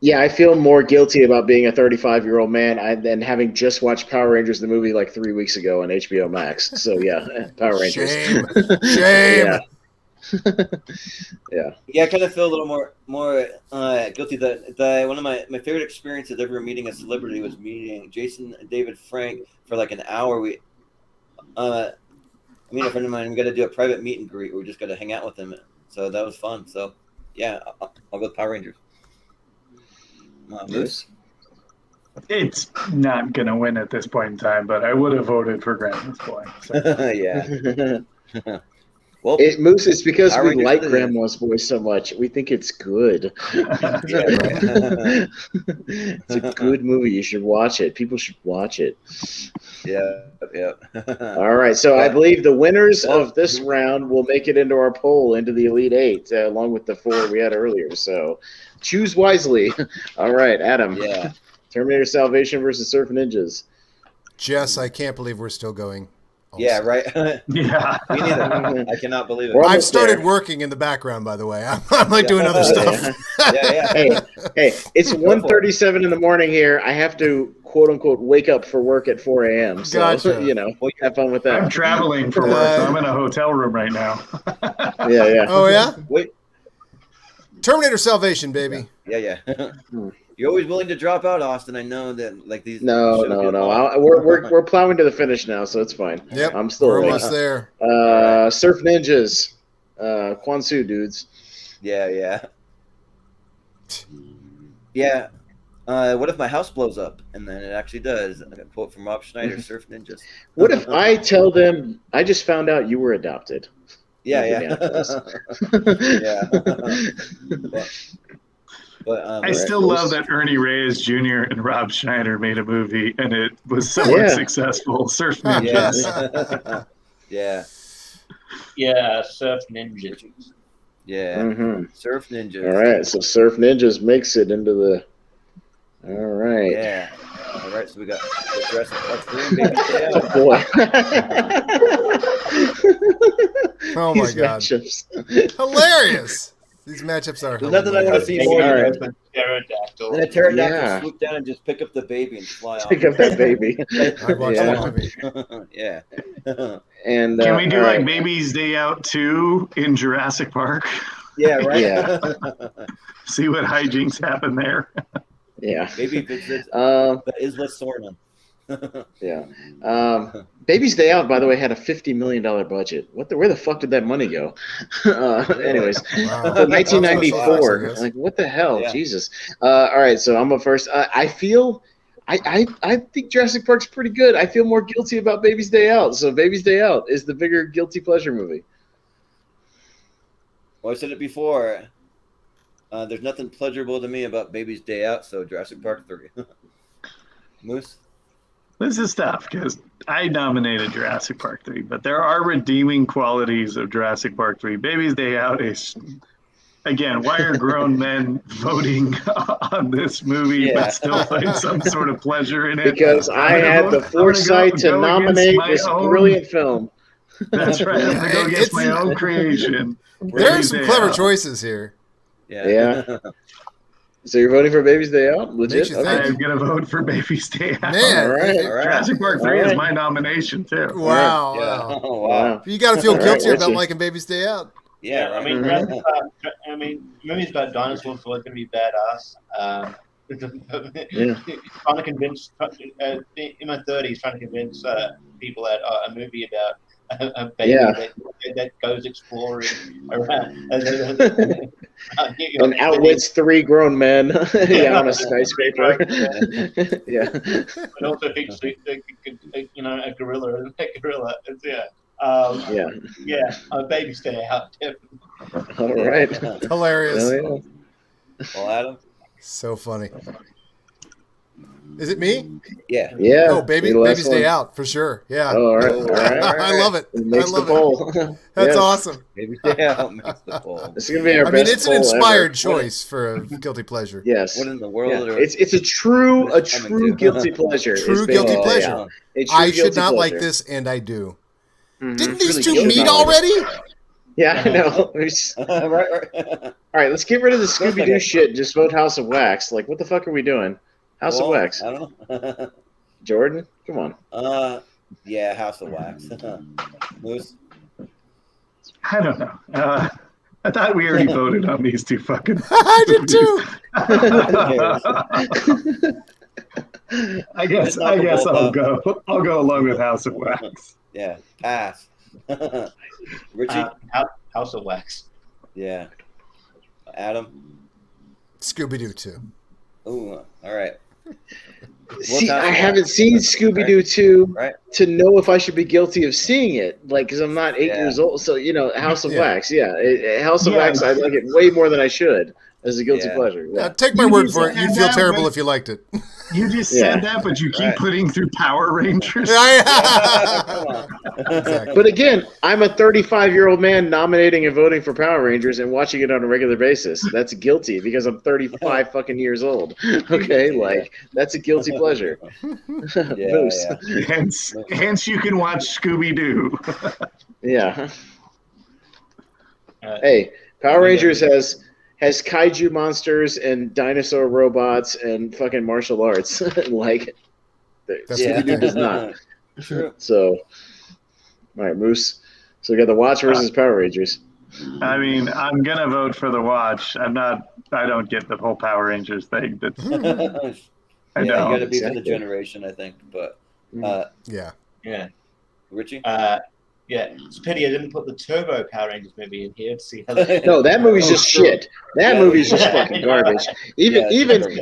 Yeah, I feel more guilty about being a 35-year-old man than having just watched Power Rangers the movie like 3 weeks ago on HBO Max. So yeah, Power Rangers. Shame. Shame. Yeah. Yeah. Yeah, I kind of feel a little more guilty. That one of my favorite experiences ever meeting a celebrity was meeting Jason and David Frank for like an hour. Me and a friend of mine, we got to do a private meet and greet. We just got to hang out with them. So that was fun. So yeah, I'll go with Power Rangers. Moose? It's not going to win at this point in time, but I would have voted for Grandma's Boy. So. Yeah. Well, Moose, it's because Power we Rangers like it is. Grandma's Boy so much. We think it's good. yeah, right. It's a good movie. You should watch it. People should watch it. Yeah. All right. So I believe the winners of this round will make it into our poll, into the Elite Eight, along with the 4 we had earlier. So choose wisely. All right, Adam. Yeah. Terminator Salvation versus Surf Ninjas. Jess, I can't believe we're still going. Yeah, right. Yeah. Me neither. I cannot believe We're it. almost I've started there. working in the background, by the way. I'm like doing other stuff. Yeah. Hey, it's 1:37 in the morning here. I have to, quote unquote, wake up for work at 4 a.m. So, Gotcha. Have fun with I'm that. traveling for work, so I'm in a hotel room right now. Yeah. Oh, yeah? Wait. Terminator Salvation, baby. Yeah. You're always willing to drop out, Austin. I know that, like these. No. We're plowing to the finish now, so it's fine. Yep. I'm still We're awake. almost there. Surf Ninjas. Kwansu dudes. Yeah. What if my house blows up? And then it actually does. I got a quote from Rob Schneider, Surf Ninjas. What if I tell them I just found out you were adopted? Yeah. Yeah. But I still love that Ernie Reyes Jr. and Rob Schneider made a movie, and it was somewhat successful. Surf Ninjas. Yeah. Yeah, Surf Ninjas. Yeah. Mm-hmm. Surf Ninjas. All right, so Surf Ninjas makes it into the. All right. Yeah. All right, so we got the Jurassic Park 3 and Baby Day Out. Boy. Oh, my These God. matchups. Hilarious. These matchups are There's nothing I want to see Take more it than as a pterodactyl. a pterodactyl Yeah. swoop down and just pick up the baby and fly off. Pick up that baby. I'd watch Yeah. that movie. Yeah. And Can we do all like right. Baby's Day Out 2 in Jurassic Park? Yeah, right? Yeah. See what hijinks happen there. Yeah. Maybe if it's that is less Sorna. Yeah. Baby's Day Out, by the way, had a $50 million budget. Where the fuck did that money go? Anyways, Wow. 1994. I guess. Like, what the hell? Yeah. Jesus. All right, so I'm up first. I think Jurassic Park's pretty good. I feel more guilty about Baby's Day Out. So Baby's Day Out is the bigger guilty pleasure movie. Well, I said it before. There's nothing pleasurable to me about Baby's Day Out, so Jurassic Park 3. Moose? This is tough because I nominated Jurassic Park 3, but there are redeeming qualities of Jurassic Park 3. Baby's Day Out is, again, why are grown men voting on this movie but still find some sort of pleasure in it? Because I had the foresight to nominate this brilliant film. That's right. I'm going to go against my own creation. There are Baby's some Day clever Out. choices here. Yeah. So you're voting for Baby's Day Out? Legit? Makes you think. I'm going to vote for Baby's Day Out. Man, All right. All right. Jurassic Park 3 All is right. my nomination, too. Wow. Yeah. wow. Oh, wow. You got to feel All right, guilty about Richie. liking Baby's Day Out. Yeah, I mean, movies about dinosaurs are always going to be badass. Trying to convince, in my 30s, trying to convince people that a movie about a baby that goes exploring around and outwits 3 grown men on a skyscraper. Yeah. And also thinks a gorilla. It's, a baby stay out. All right. Hilarious. Oh, Well, Adam. So funny. Is it me? Yeah. Yeah. Oh, Baby's Day Out for sure. Yeah. Oh, all right. I love it. Makes I love the poll. That's Yes. awesome. Baby's Day Out makes the poll. This is gonna be our I mean, best it's an poll inspired ever. choice for a guilty pleasure. Yes. What in the world? Are, It's a true coming to? guilty pleasure. True is guilty Baby's Day pleasure. Out. A true I should guilty not like pleasure. this, and I do. Mhm. Didn't It's these really two good. meet Not like already? Yeah, I know. right. All right, let's get rid of the Sounds Scooby like Doo a- shit. And just vote House of Wax. Like, what the fuck are we doing? House of Well, Wax. I don't know. Jordan, come on. Yeah, House of Wax. Moose. I don't know. I thought we already voted on these two fucking. I did too. I guess not the I'll ball, go. I'll go along with House of Wax. Yeah, pass. Richie. House of Wax. Yeah. Adam. Scooby Doo too. Ooh, all right. See, House I of haven't Wax? seen Scooby Doo 2 Right. to know if I should be guilty of seeing it. Like, because I'm not 8 Yeah. years old. So, House of Yeah. Wax. Yeah. House of Yeah. Wax, I like it way more than I should as a guilty Yeah. pleasure. Yeah. Take my You word just for it. said You'd feel that, terrible right? if you liked it. You just Yeah. said that, but you keep Right. putting through Power Rangers. Come on. Exactly. But again, I'm a 35-year-old man nominating and voting for Power Rangers and watching it on a regular basis. That's guilty because I'm 35 fucking years old. Okay, that's a guilty pleasure. Yeah, Moose. yeah. Hence, you can watch Scooby Doo. Yeah. Uh, Hey, Power Rangers has kaiju monsters and dinosaur robots and fucking martial arts. That's Scooby Doo does not. True. So, all right, Moose. So we got the Watch versus Power Rangers. I mean, I'm gonna vote for the Watch. I don't get the whole Power Rangers thing. That's I Yeah, you don't. got to be for the Exactly. generation, I think. But Yeah. yeah. Richie. It's a pity I didn't put the Turbo Power Rangers movie in here to see how. No, that movie's just shit. That Yeah. movie's just fucking garbage. Yeah,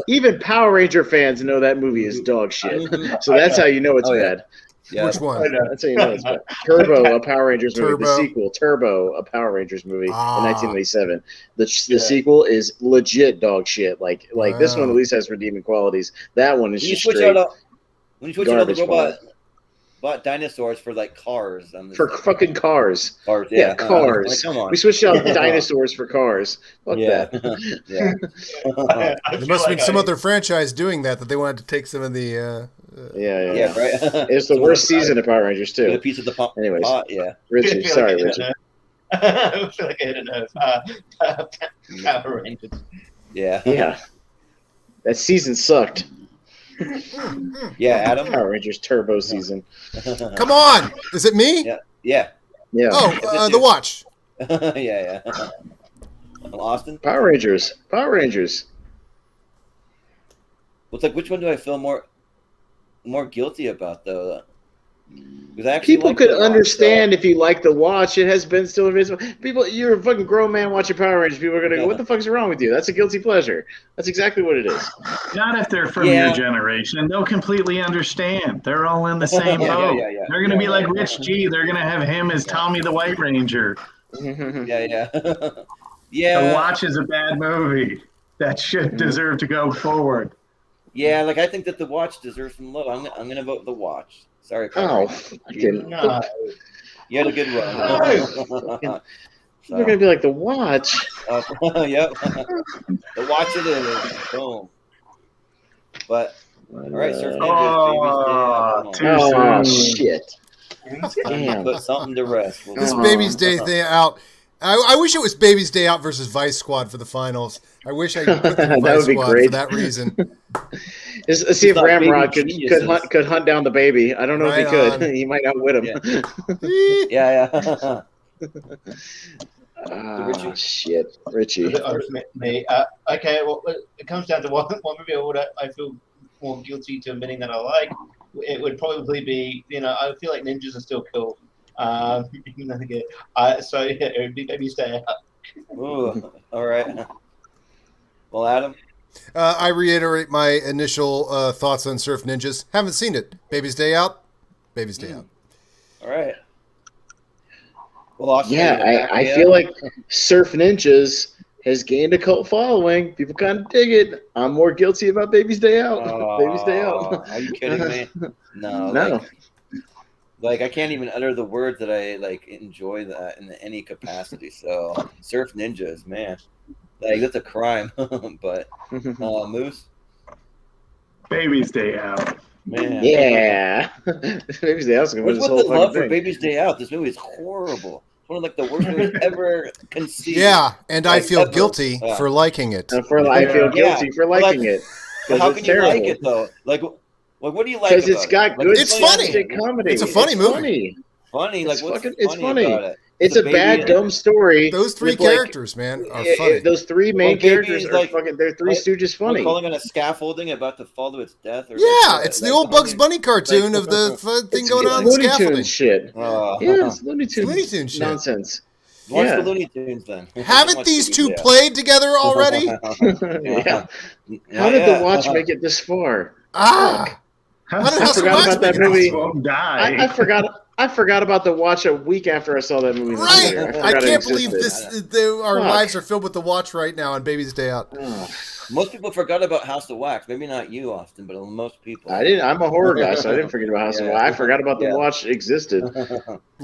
Even Power Ranger fans know that movie is dog shit. So that's how you know it's Oh, yeah. bad. Yeah. Which one? That's how you know it's bad. Turbo, a Power Rangers movie. Turbo. The sequel, Turbo, a Power Rangers movie Ah. in 1987. The sequel is legit dog shit. Like this one Wow. at least has redeeming qualities. That one is When you just switch straight out when you switch out the garbage robot dinosaurs for like cars. for fucking cars. cars. Yeah, Yeah, cars. Like, come on. We switched out dinosaurs for cars. Fuck Yeah. that. Yeah. There must have been some other franchise doing that they wanted to take some of the. Yeah. Yeah. Right. It's the worst season of Power Rangers Get a too. piece of the pot. Anyways. pot, yeah. Richie, sorry, Richie. I feel like I hit a nerve. Power Rangers. Yeah. Yeah, that season sucked. Yeah. Adam. Power Rangers Turbo season. Come on! Is it me? Yeah. Yeah. Yeah. Oh, the Watch. Yeah. Austin. Power Rangers. Power Rangers. Well, it's like, which one do I feel more guilty about though? Because I actually People like could The Watch, understand if you like the Watch. It has been still invisible. People, you're a fucking grown man watching Power Rangers. People are gonna go, "What the fuck's wrong with you?" That's a guilty pleasure. That's exactly what it is. Not if they're from Yeah. your generation. They'll completely understand. They're all in the same Yeah, boat. yeah. They're gonna be like Rich G. They're gonna have him as Tommy the White Ranger. Yeah. The Yeah. Watch is a bad movie. That should deserve to go forward. Yeah. Like I think that The Watch deserves some love. I'm gonna vote The Watch. Sorry. Power Oh, Rangers. fucking. No. You had a good run. They're gonna be like the Watch. Yep. The Watch it is. Boom. But all right, Surf Oh, Ninjas, too Baby's Day. Oh soon. shit! Damn. Damn. Put something to rest. We'll This see. Baby's Day out. I wish it was Baby's Day Out versus Vice Squad for the finals. I wish I could put them in That Vice would be Squad great. for that reason. Let's see if not Ramrod baby geniuses. could hunt down the baby. I don't know if he Right could. on. He might outwit him. Yeah. Yeah. Richie? Shit, Richie. Me. Okay, well, it comes down to what movie I feel more guilty to admitting that I like. It would probably be, I feel like ninjas are still cool. So yeah, it would be Baby Stay Out. Ooh, all right. Well, Adam? I reiterate my initial thoughts on Surf Ninjas. Haven't seen it. Baby's Day Out. Baby's Day Out. All right. Well, Austin, I feel like Surf Ninjas has gained a cult following. People kind of dig it. I'm more guilty about Baby's Day Out. Baby's Day Out. Are you kidding me? No. No. Like I can't even utter the words that I enjoy that in any capacity. So Surf Ninjas, man, that's a crime. But Moose, Baby's Day Out. man, Yeah. Baby's Day Out's gonna win what's this with whole the love fucking for thing. Baby's Day Out? This movie is horrible. It's one of the worst movies ever conceived. Yeah, and I feel ever. guilty for liking it. I feel guilty for liking it. But how It's can you terrible. like it though? Like what do you like? Because about it's got it? good It's funny. slapstick comedy. It's a funny movie. Funny. Funny, like what's funny, It's funny. about it? It's The a baby bad, and- dumb story. Those three with, like, characters, man, are funny. Those three main Well, Baby characters is are like- fucking. They're Three Stooges We're funny. calling on a scaffolding about to fall to its death. Or Yeah, it's the old Bugs Bunny cartoon of the thing going on in the Looney scaffolding. Tunes shit. Yeah, it's Looney Tunes. Looney Tunes shit. Nonsense. Watch Yeah. the Looney Tunes then. Haven't Watch these Baby two Day Out. played together already? Yeah. How did the watch make it this far? Ah! How did I House of forgot Wax about that make it this movie. far? Won't die. I forgot about the watch a week after I saw that movie. in the Right! theater. I forgot it can't believe existed. our Fuck. lives are filled with the watch right now on Baby's Day Out. Ugh. Most people forgot about House of Wax. Maybe not you, Austin, but most people. I didn't. I'm a horror guy, so I didn't forget about House of Yeah. Wax. I forgot about the Yeah. watch existed.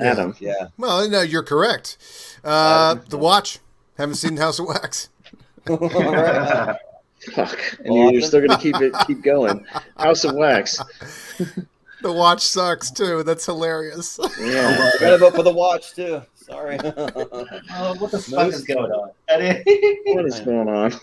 Adam. Yeah. Well, no, you're correct. The watch. Haven't seen House of Wax. Fuck. And you're still gonna keep going. House of Wax. The watch sucks too. That's hilarious. Yeah. Forgot about for the watch too. Sorry. What the fuck is going on? What is going on?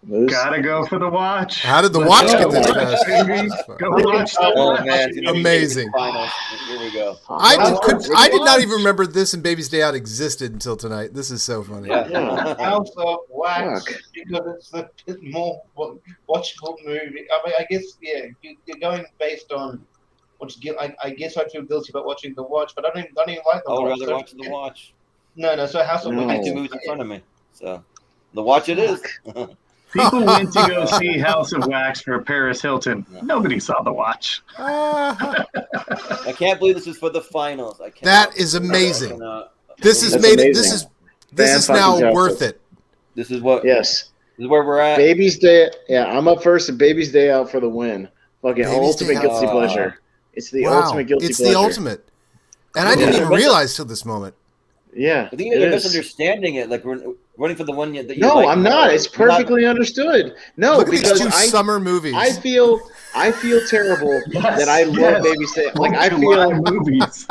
Moose? Gotta go for the watch. How did the watch go. get this Oh, fast? Baby, go watch the Oh watch. man, it's gonna be Amazing. finals. Here we go. I did not even remember this and Baby's Day Out existed until tonight. This is so funny. Yeah. House of Wax Fuck. because it's the more watchable movie. I mean, I guess you're going based on what you get. I guess I feel guilty about watching The Watch, but I don't even like The I would Watch. rather watch the watch. No. So House of No. I have Wax. two movies in front of me, so the watch it is. People went to go see House of Wax for Paris Hilton. Nobody saw the watch. Ah. I can't believe this is for the finals. I can't. That is amazing. This has That's made it. amazing. This is Fan now fucking worth justice. it. This is what. Yes. This is where we're at. Baby's Day. Yeah, I'm up first, and Baby's Day Out for the win. Fucking Baby's ultimate Day guilty Out. pleasure. It's the Wow, ultimate guilty it's pleasure. the ultimate. And I didn't Yeah. even realize till this moment. Yeah. I think it you're is. misunderstanding it. Like we're running for the one that you No, like I'm not. more. It's perfectly understood. No, Look at these because two summer movies. I feel terrible that I love yes. Baby's Day. Like I July feel. movies.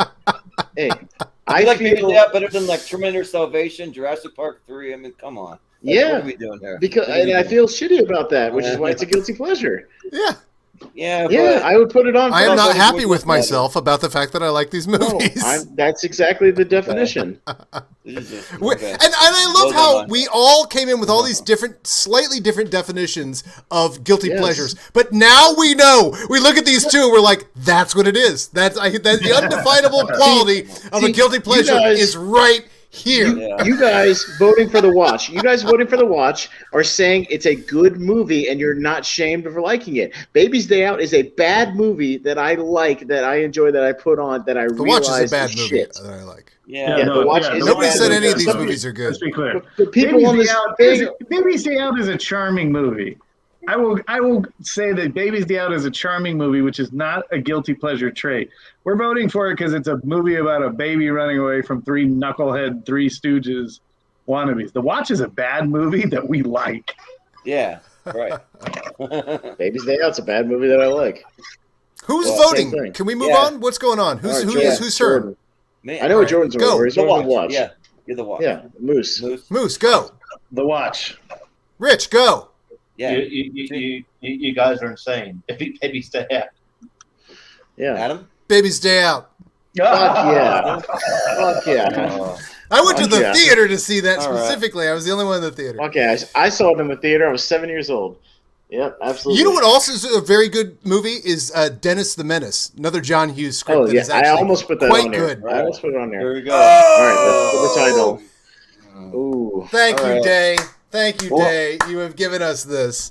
Hey, I I like Baby feel. Day Out better than like Terminator Salvation, Jurassic Park 3. I mean, come on. Like, Yeah. What are we doing here? Because What are we and I doing? feel shitty about that, which is why it's a guilty pleasure. Yeah. Yeah, Yeah, but I would put it on. I am for- not Which happy was with better? myself about the fact that I like these No, movies. that's exactly the definition. this is just, And okay. I love Well how done. we all came in with all these different, slightly different definitions of guilty Yes. pleasures. But now we know. We look at these two and we're like, that's what it is. That's the undefinable quality of a see, guilty you pleasure guys- is right here. Yeah. You guys voting for the watch. You guys voting for the watch are saying it's a good movie and you're not shamed for liking it. Baby's Day Out is a bad movie that I like, that I enjoy, that I put on, that I The Watch realize is a bad movie shit. that I like. Yeah. Yeah, The Watch is a Nobody bad said movie. any of these Some- movies are good. Let's be clear. The people Baby's on this Day Out thing. Baby's Day Out is a charming movie. I will say that Baby's Day Out is a charming movie, which is not a guilty pleasure trait. We're voting for it because it's a movie about a baby running away from three knucklehead, Three Stooges wannabes. The Watch is a bad movie that we like. Yeah. Right. Baby's Day Out's a bad movie that I like. Who's Well, same voting? thing. Can we move Yeah. on? What's going on? Who's All right, whose turn? Jordan. Man, I know all what Jordan's Go. over. He's The voting watch. the watch. Yeah. You're the watch. Yeah, Moose. Moose. Moose, go. The Watch. Rich, go. Yeah. You guys are insane. Baby Stay Out. Yeah. Adam. Baby's Day Out. Fuck yeah. Fuck yeah. I went to the Yeah. theater to see that All right. specifically. I was the only one in the theater. Okay, I saw it in the theater. I was 7 years old. Yep, absolutely. You know what also is a very good movie is Dennis the Menace, another John Hughes script. Oh that yeah, is I actually almost put that quite on there. good. I almost put it on Here there. we go. All right, that's the title. Ooh. Thank All you, right. Day. Thank you, Well- Day. You have given us this.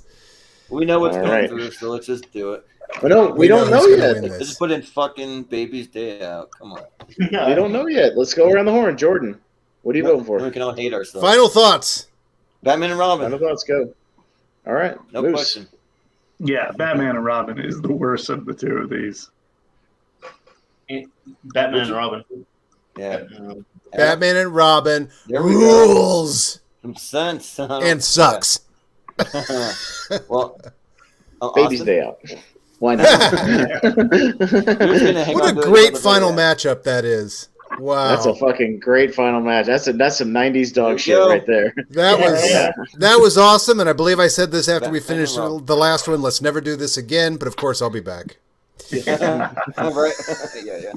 We know what's All going right. through, so let's just do it. But no, we don't who's know gonna yet. win Let's this. just put in fucking Baby's Day Out. Come on. We don't know yet. Let's go around the horn. Jordan, what are you voting Then we for? can all hate ourselves. Final thoughts. Batman and Robin. Final thoughts, go. All right, No Moose. question. Yeah, Batman and Robin is the worst of the two of these. Batman and Robin. Yeah. Batman and Robin There we go. rules Some sense. and sucks. Well, Baby's Austin? Day Out. Why not? Who's gonna hang What on a to it great till the final very end? matchup that is. Wow. That's a fucking great final match. That's some '90s There dog you shit go. right there. That was awesome, and I believe I said this after we Batman finished and Robin. the last one. Let's never do this again, but of course I'll be back. Right? Yeah.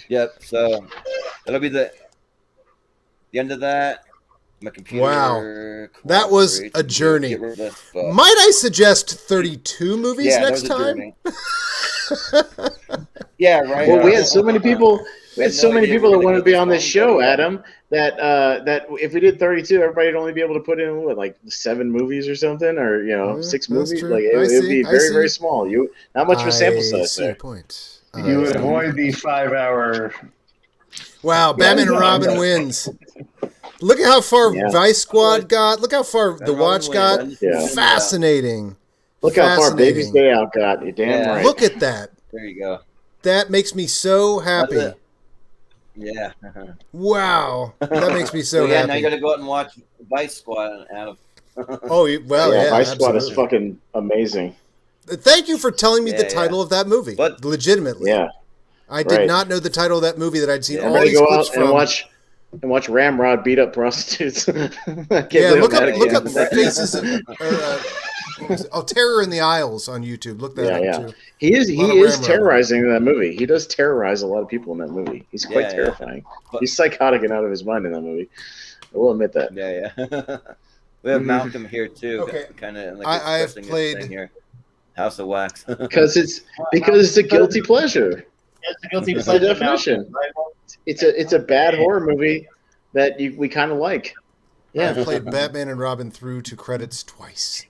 Yep. So that'll be the end of that. My computer. Wow. That was cooperates. a journey. Get rid of this fuck. Might I suggest 32 movies Yeah, that next was a time? journey. Yeah, right. Well, we had so many people. We had had so no many idea people we that were gonna wanted to be go on this this show, long. Adam. That if we did 32, everybody'd only be able to put in like 7 movies or something, or Yeah, 6 that's movies. true. Like I it would see, be I very see. very small. Not much of a sample size see your there. point. You would avoid the 5-hour. Wow, Batman and Robin wins. Look at how far Yeah. Vice Squad got. Look how far The Robin Watch got. wins. Yeah. Fascinating. Look how far Fascinating. Baby's Day Out got. You're damn Yeah. right. Look at that. There you go. That makes me so happy. That's it. Yeah. Wow. That makes me so yeah. Now you got happy. to go out and watch Vice Squad, Adam. Oh, well, yeah. Vice Squad is absolutely. fucking amazing. Thank you for telling me the Yeah, title of that movie. But- legitimately. Yeah. I did right. not know the title of that movie that I'd seen Yeah, all Everybody these go clips out from. and watch Ramrod beat up prostitutes. I can't Yeah, believe look I'm up mad look at up you. the faces of what was it? Oh, Terror in the Isles on YouTube. Look that Yeah, up yeah. too. He is lot of Ramrod. terrorizing in that movie. He does terrorize a lot of people in that movie. He's quite Yeah, yeah. terrifying. But- He's psychotic and out of his mind in that movie. I will admit that. Yeah. We have Malcolm here too. Okay. Kind of like I have expressing his played- thing here. House of Wax. Because it's a guilty pleasure. It's a guilty It's the pleasure. definition. Right? It's a bad horror movie that we kind of like. I've Yeah. played Batman and Robin through to credits twice.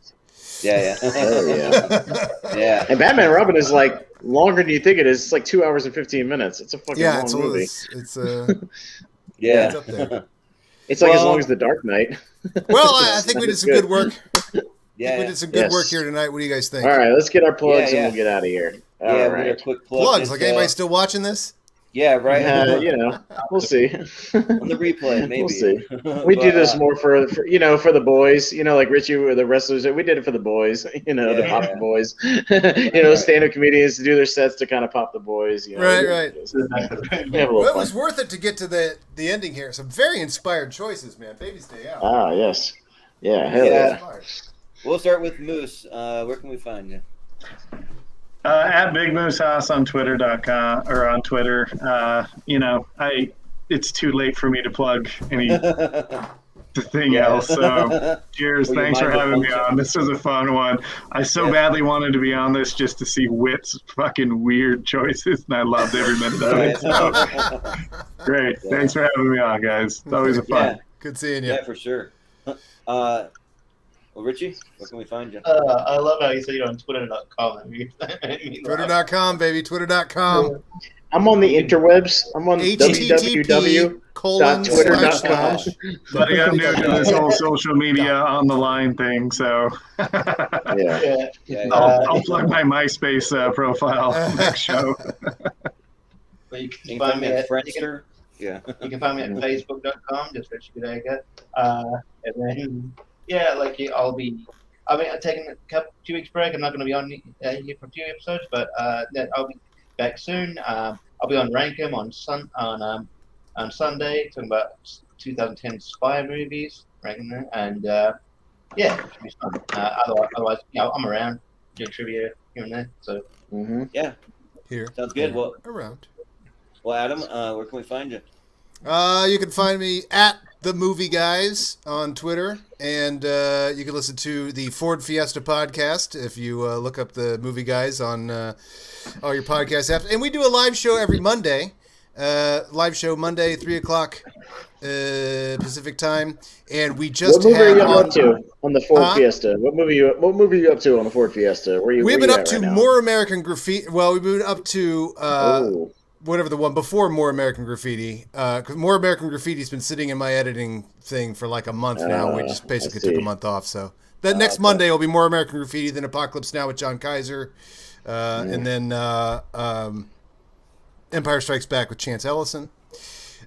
Yeah. Oh yeah. Yeah. And Batman and Robin is like longer than you think it is. It's like 2 hours and 15 minutes. It's a fucking Yeah, long it's movie. it's Yeah. it's up there. It's like as Well- long as The Dark Knight. Well, I think we did some good work. Yeah. We did some good Yes. work here tonight. What do you guys think? All right, let's get our plugs Yeah, and we'll get out of here. All Yeah, right. we got a quick plug. Plugs. This, Like anybody still watching this? Yeah, right. We'll see. On the replay, maybe. We'll see. We do But, this more for for the boys. Like Richie or the wrestlers. We did it for the boys. To Yeah, pop yeah. the boys. Right. Stand-up comedians to do their sets to kind of pop the boys. Right. We have a little Well, it fun. was worth it to get to the ending here. Some very inspired choices, man. Baby's Day Out. Ah, yes. Yeah, hell Yeah. yeah. Inspired. We'll start with Moose. Where can we find you? At Big Moose Haas on Twitter.com or on Twitter. It's too late for me to plug anything else. So cheers. Well, your Thanks for mind having me will on. This was a fun one. I so badly wanted to be on this just to see Witt's fucking weird choices, and I loved every minute of it. So great. Yeah. Thanks for having me on, guys. It's always a fun. Yeah. Good seeing you. Yeah, for sure. Well, Richie, where can we find you? I love how you say you're on Twitter.com. Twitter.com, baby. Twitter.com. I'm on the interwebs. I'm on www. http:// But I'm new to this whole social media on the line thing, so Yeah. Yeah, I'll plug my MySpace profile next show. But you You can can find find me me at at Friendster. Yeah. You can find me at facebook.com, just Richie Goodacre. And then, I'm taking a 2 weeks break. I'm not going to be on here for a few episodes, but then I'll be back soon. I'll be on Rankum on Sunday, talking about 2010 spy movies, Rankum, and it should be fun. Otherwise, I'm around doing trivia here and there. So Mm-hmm. Yeah. Here. Sounds good. Well, Around. Adam, where can we find you? You can find me at The Movie Guys on Twitter, and you can listen to the Ford Fiesta podcast if you look up The Movie Guys on all your podcast apps. And we do a live show every Monday. Live show Monday, 3 o'clock Pacific time, and we just What movie are had you on up to on the Ford Fiesta? What movie are you up to on the Ford Fiesta? We've been up to More American Graffiti. Well, we've been up to whatever the one before More American Graffiti. Because More American Graffiti's been sitting in my editing thing for like a month now. We just basically took a month off. So that next Monday will be More American Graffiti, then Apocalypse Now with John Kaiser, and then Empire Strikes Back with Chance Ellison.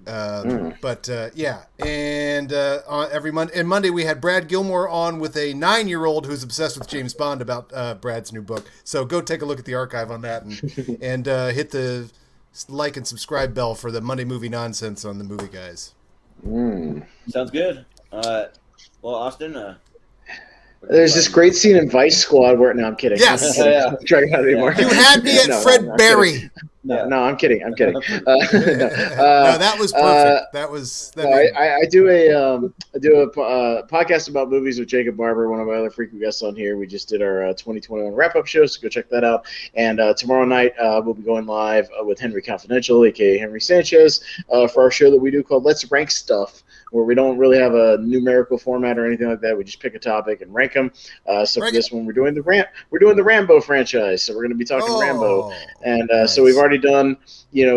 But yeah, and every Monday we had Brad Gilmore on with a 9-year-old who's obsessed with James Bond about Brad's new book. So go take a look at the archive on that and hit the like and subscribe bell for the Monday Movie Nonsense on The Movie Guys. Sounds good. Well, Austin. There's this great scene in Vice Squad where I'm kidding. Yes. I'm trying out anymore. You had me at Fred Berry. No, I'm kidding. No, that was perfect. I do a podcast about movies with Jacob Barber, one of my other frequent guests on here. We just did our 2021 wrap-up show, so go check that out. And tomorrow night we'll be going live with Henry Confidential, aka Henry Sanchez, for our show that we do called Let's Rank Stuff, where we don't really have a numerical format or anything like that. We just pick a topic and rank them. So for this one, we're doing the Rambo franchise. So we're going to be talking Rambo, and nice. So we've already done,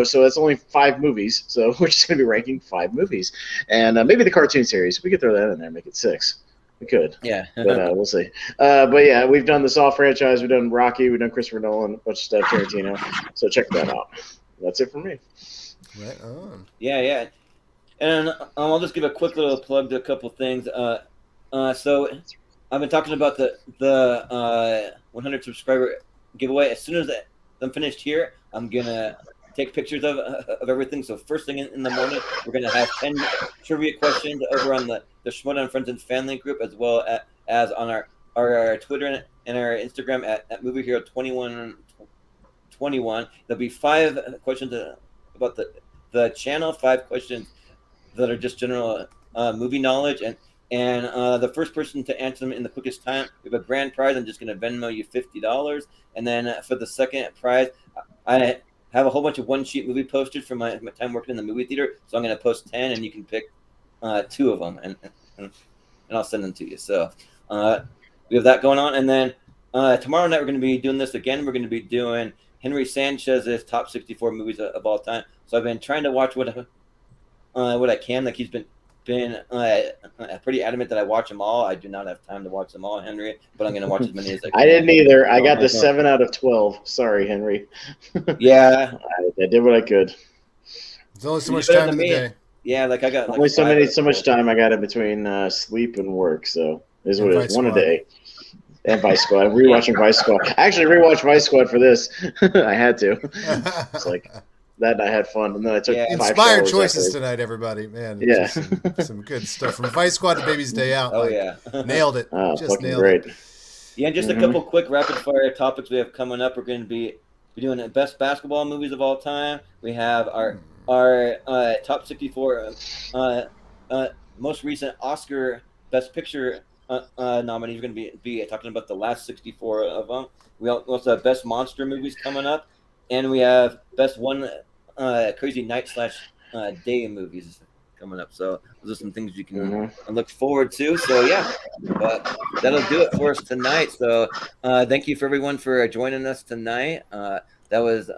so that's only 5 movies. So we're just going to be ranking 5 movies, and maybe the cartoon series. We could throw that in there, make it 6. We could, yeah, but we'll see. But yeah, we've done the Saw franchise. We've done Rocky. We've done Christopher Nolan, a bunch of stuff, Tarantino. So check that out. That's it for me. Right on. Yeah. And I'll just give a quick little plug to a couple things. So I've been talking about the 100 subscriber giveaway. As soon as I'm finished here, I'm gonna take pictures of everything. So first thing in the morning, we're gonna have 10 trivia questions over on the Schmodown Friends and Family group, as well as on our Twitter and our Instagram at Movie Hero 2121. There'll be 5 questions about the channel, 5 questions that are just general movie knowledge, and the first person to answer them in the quickest time, we have a grand prize. I'm just going to Venmo you $50, and then for the second prize, I have a whole bunch of one-sheet movie posters from my time working in the movie theater, so I'm going to post 10, and you can pick 2 of them, and I'll send them to you. So we have that going on, and then tomorrow night we're going to be doing this again. We're going to be doing Henry Sanchez's top 64 movies of all time. So I've been trying to watch what I can. Like, he's been pretty adamant that I watch them all. I do not have time to watch them all, Henry, but I'm going to watch as many as I can. I didn't either. I got the 7 out of 12. Sorry, Henry. Yeah. I did what I could. There's only so much time in the day. Yeah, I got only so much time I got in between sleep and work. So this is what it is. 1 a day. And Vice Squad. I'm rewatching Vice Squad. I actually rewatched Vice Squad for this. I had to. It's like that. I had fun, and then I took 5 inspired showers choices after. tonight, everybody. Man, yeah, some good stuff from Vice Squad to Baby's Day Out. Oh yeah, nailed it. Just nailed it. Yeah, and just a couple quick rapid fire topics we have coming up. We're going to be doing the best basketball movies of all time. We have our top 64 most recent Oscar Best Picture nominees. We're going to be talking about the last 64 of them. We also have best monster movies coming up, and we have best one crazy night / day movies coming up. So those are some things you can look forward to. So yeah, but that'll do it for us tonight. So thank you for everyone for joining us tonight. That was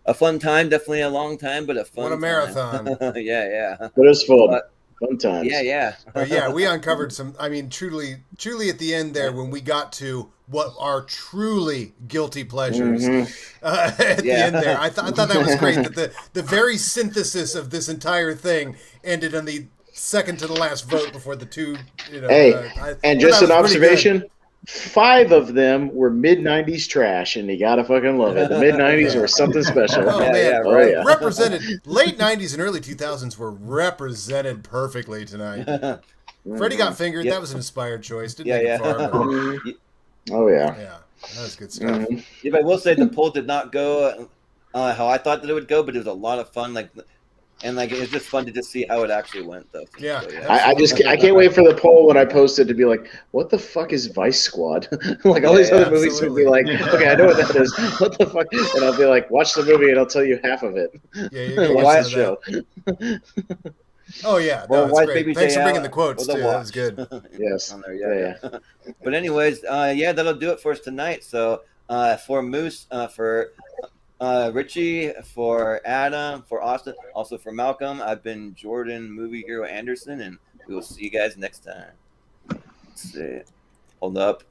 a fun time, definitely a long time, but a fun. What a marathon! yeah. But it was fun. Fun times. Yeah. But yeah, we uncovered some. I mean, truly at the end there, when we got to what are truly guilty pleasures at the end there, I thought that was great. That the very synthesis of this entire thing ended on the second to the last vote before the two. Hey, and just an observation. 5 of them were mid-90s trash, and you gotta fucking love it. The mid-90s were something special. Oh, man. Yeah. Represented. Late 90s and early 2000s were represented perfectly tonight. Freddie Got Fingered. That was an inspired choice. Didn't make it far. Oh, yeah. Yeah, that was good stuff. Yeah, but I will say the poll did not go how I thought that it would go, but it was a lot of fun. Like, And like it's just fun to just see how it actually went, though. Yeah. So, I can't wait for the poll when I post it to be like, what the fuck is Vice Squad? Like all these other movies would be like, okay, I know what that is. What the fuck? And I'll be like, watch the movie and I'll tell you half of it. Yeah, you can Watch listen the to that. show. Oh yeah, Well, no, why it's great. Baby Thanks J for bringing out the quotes with a too. That watch. was good. Yes. On there, yeah. But anyways, yeah, that'll do it for us tonight. So for Moose, for Richie, for Adam, for Austin, also for Malcolm, I've been Jordan Movie Hero Anderson, and we will see you guys next time. Let's see. Hold up.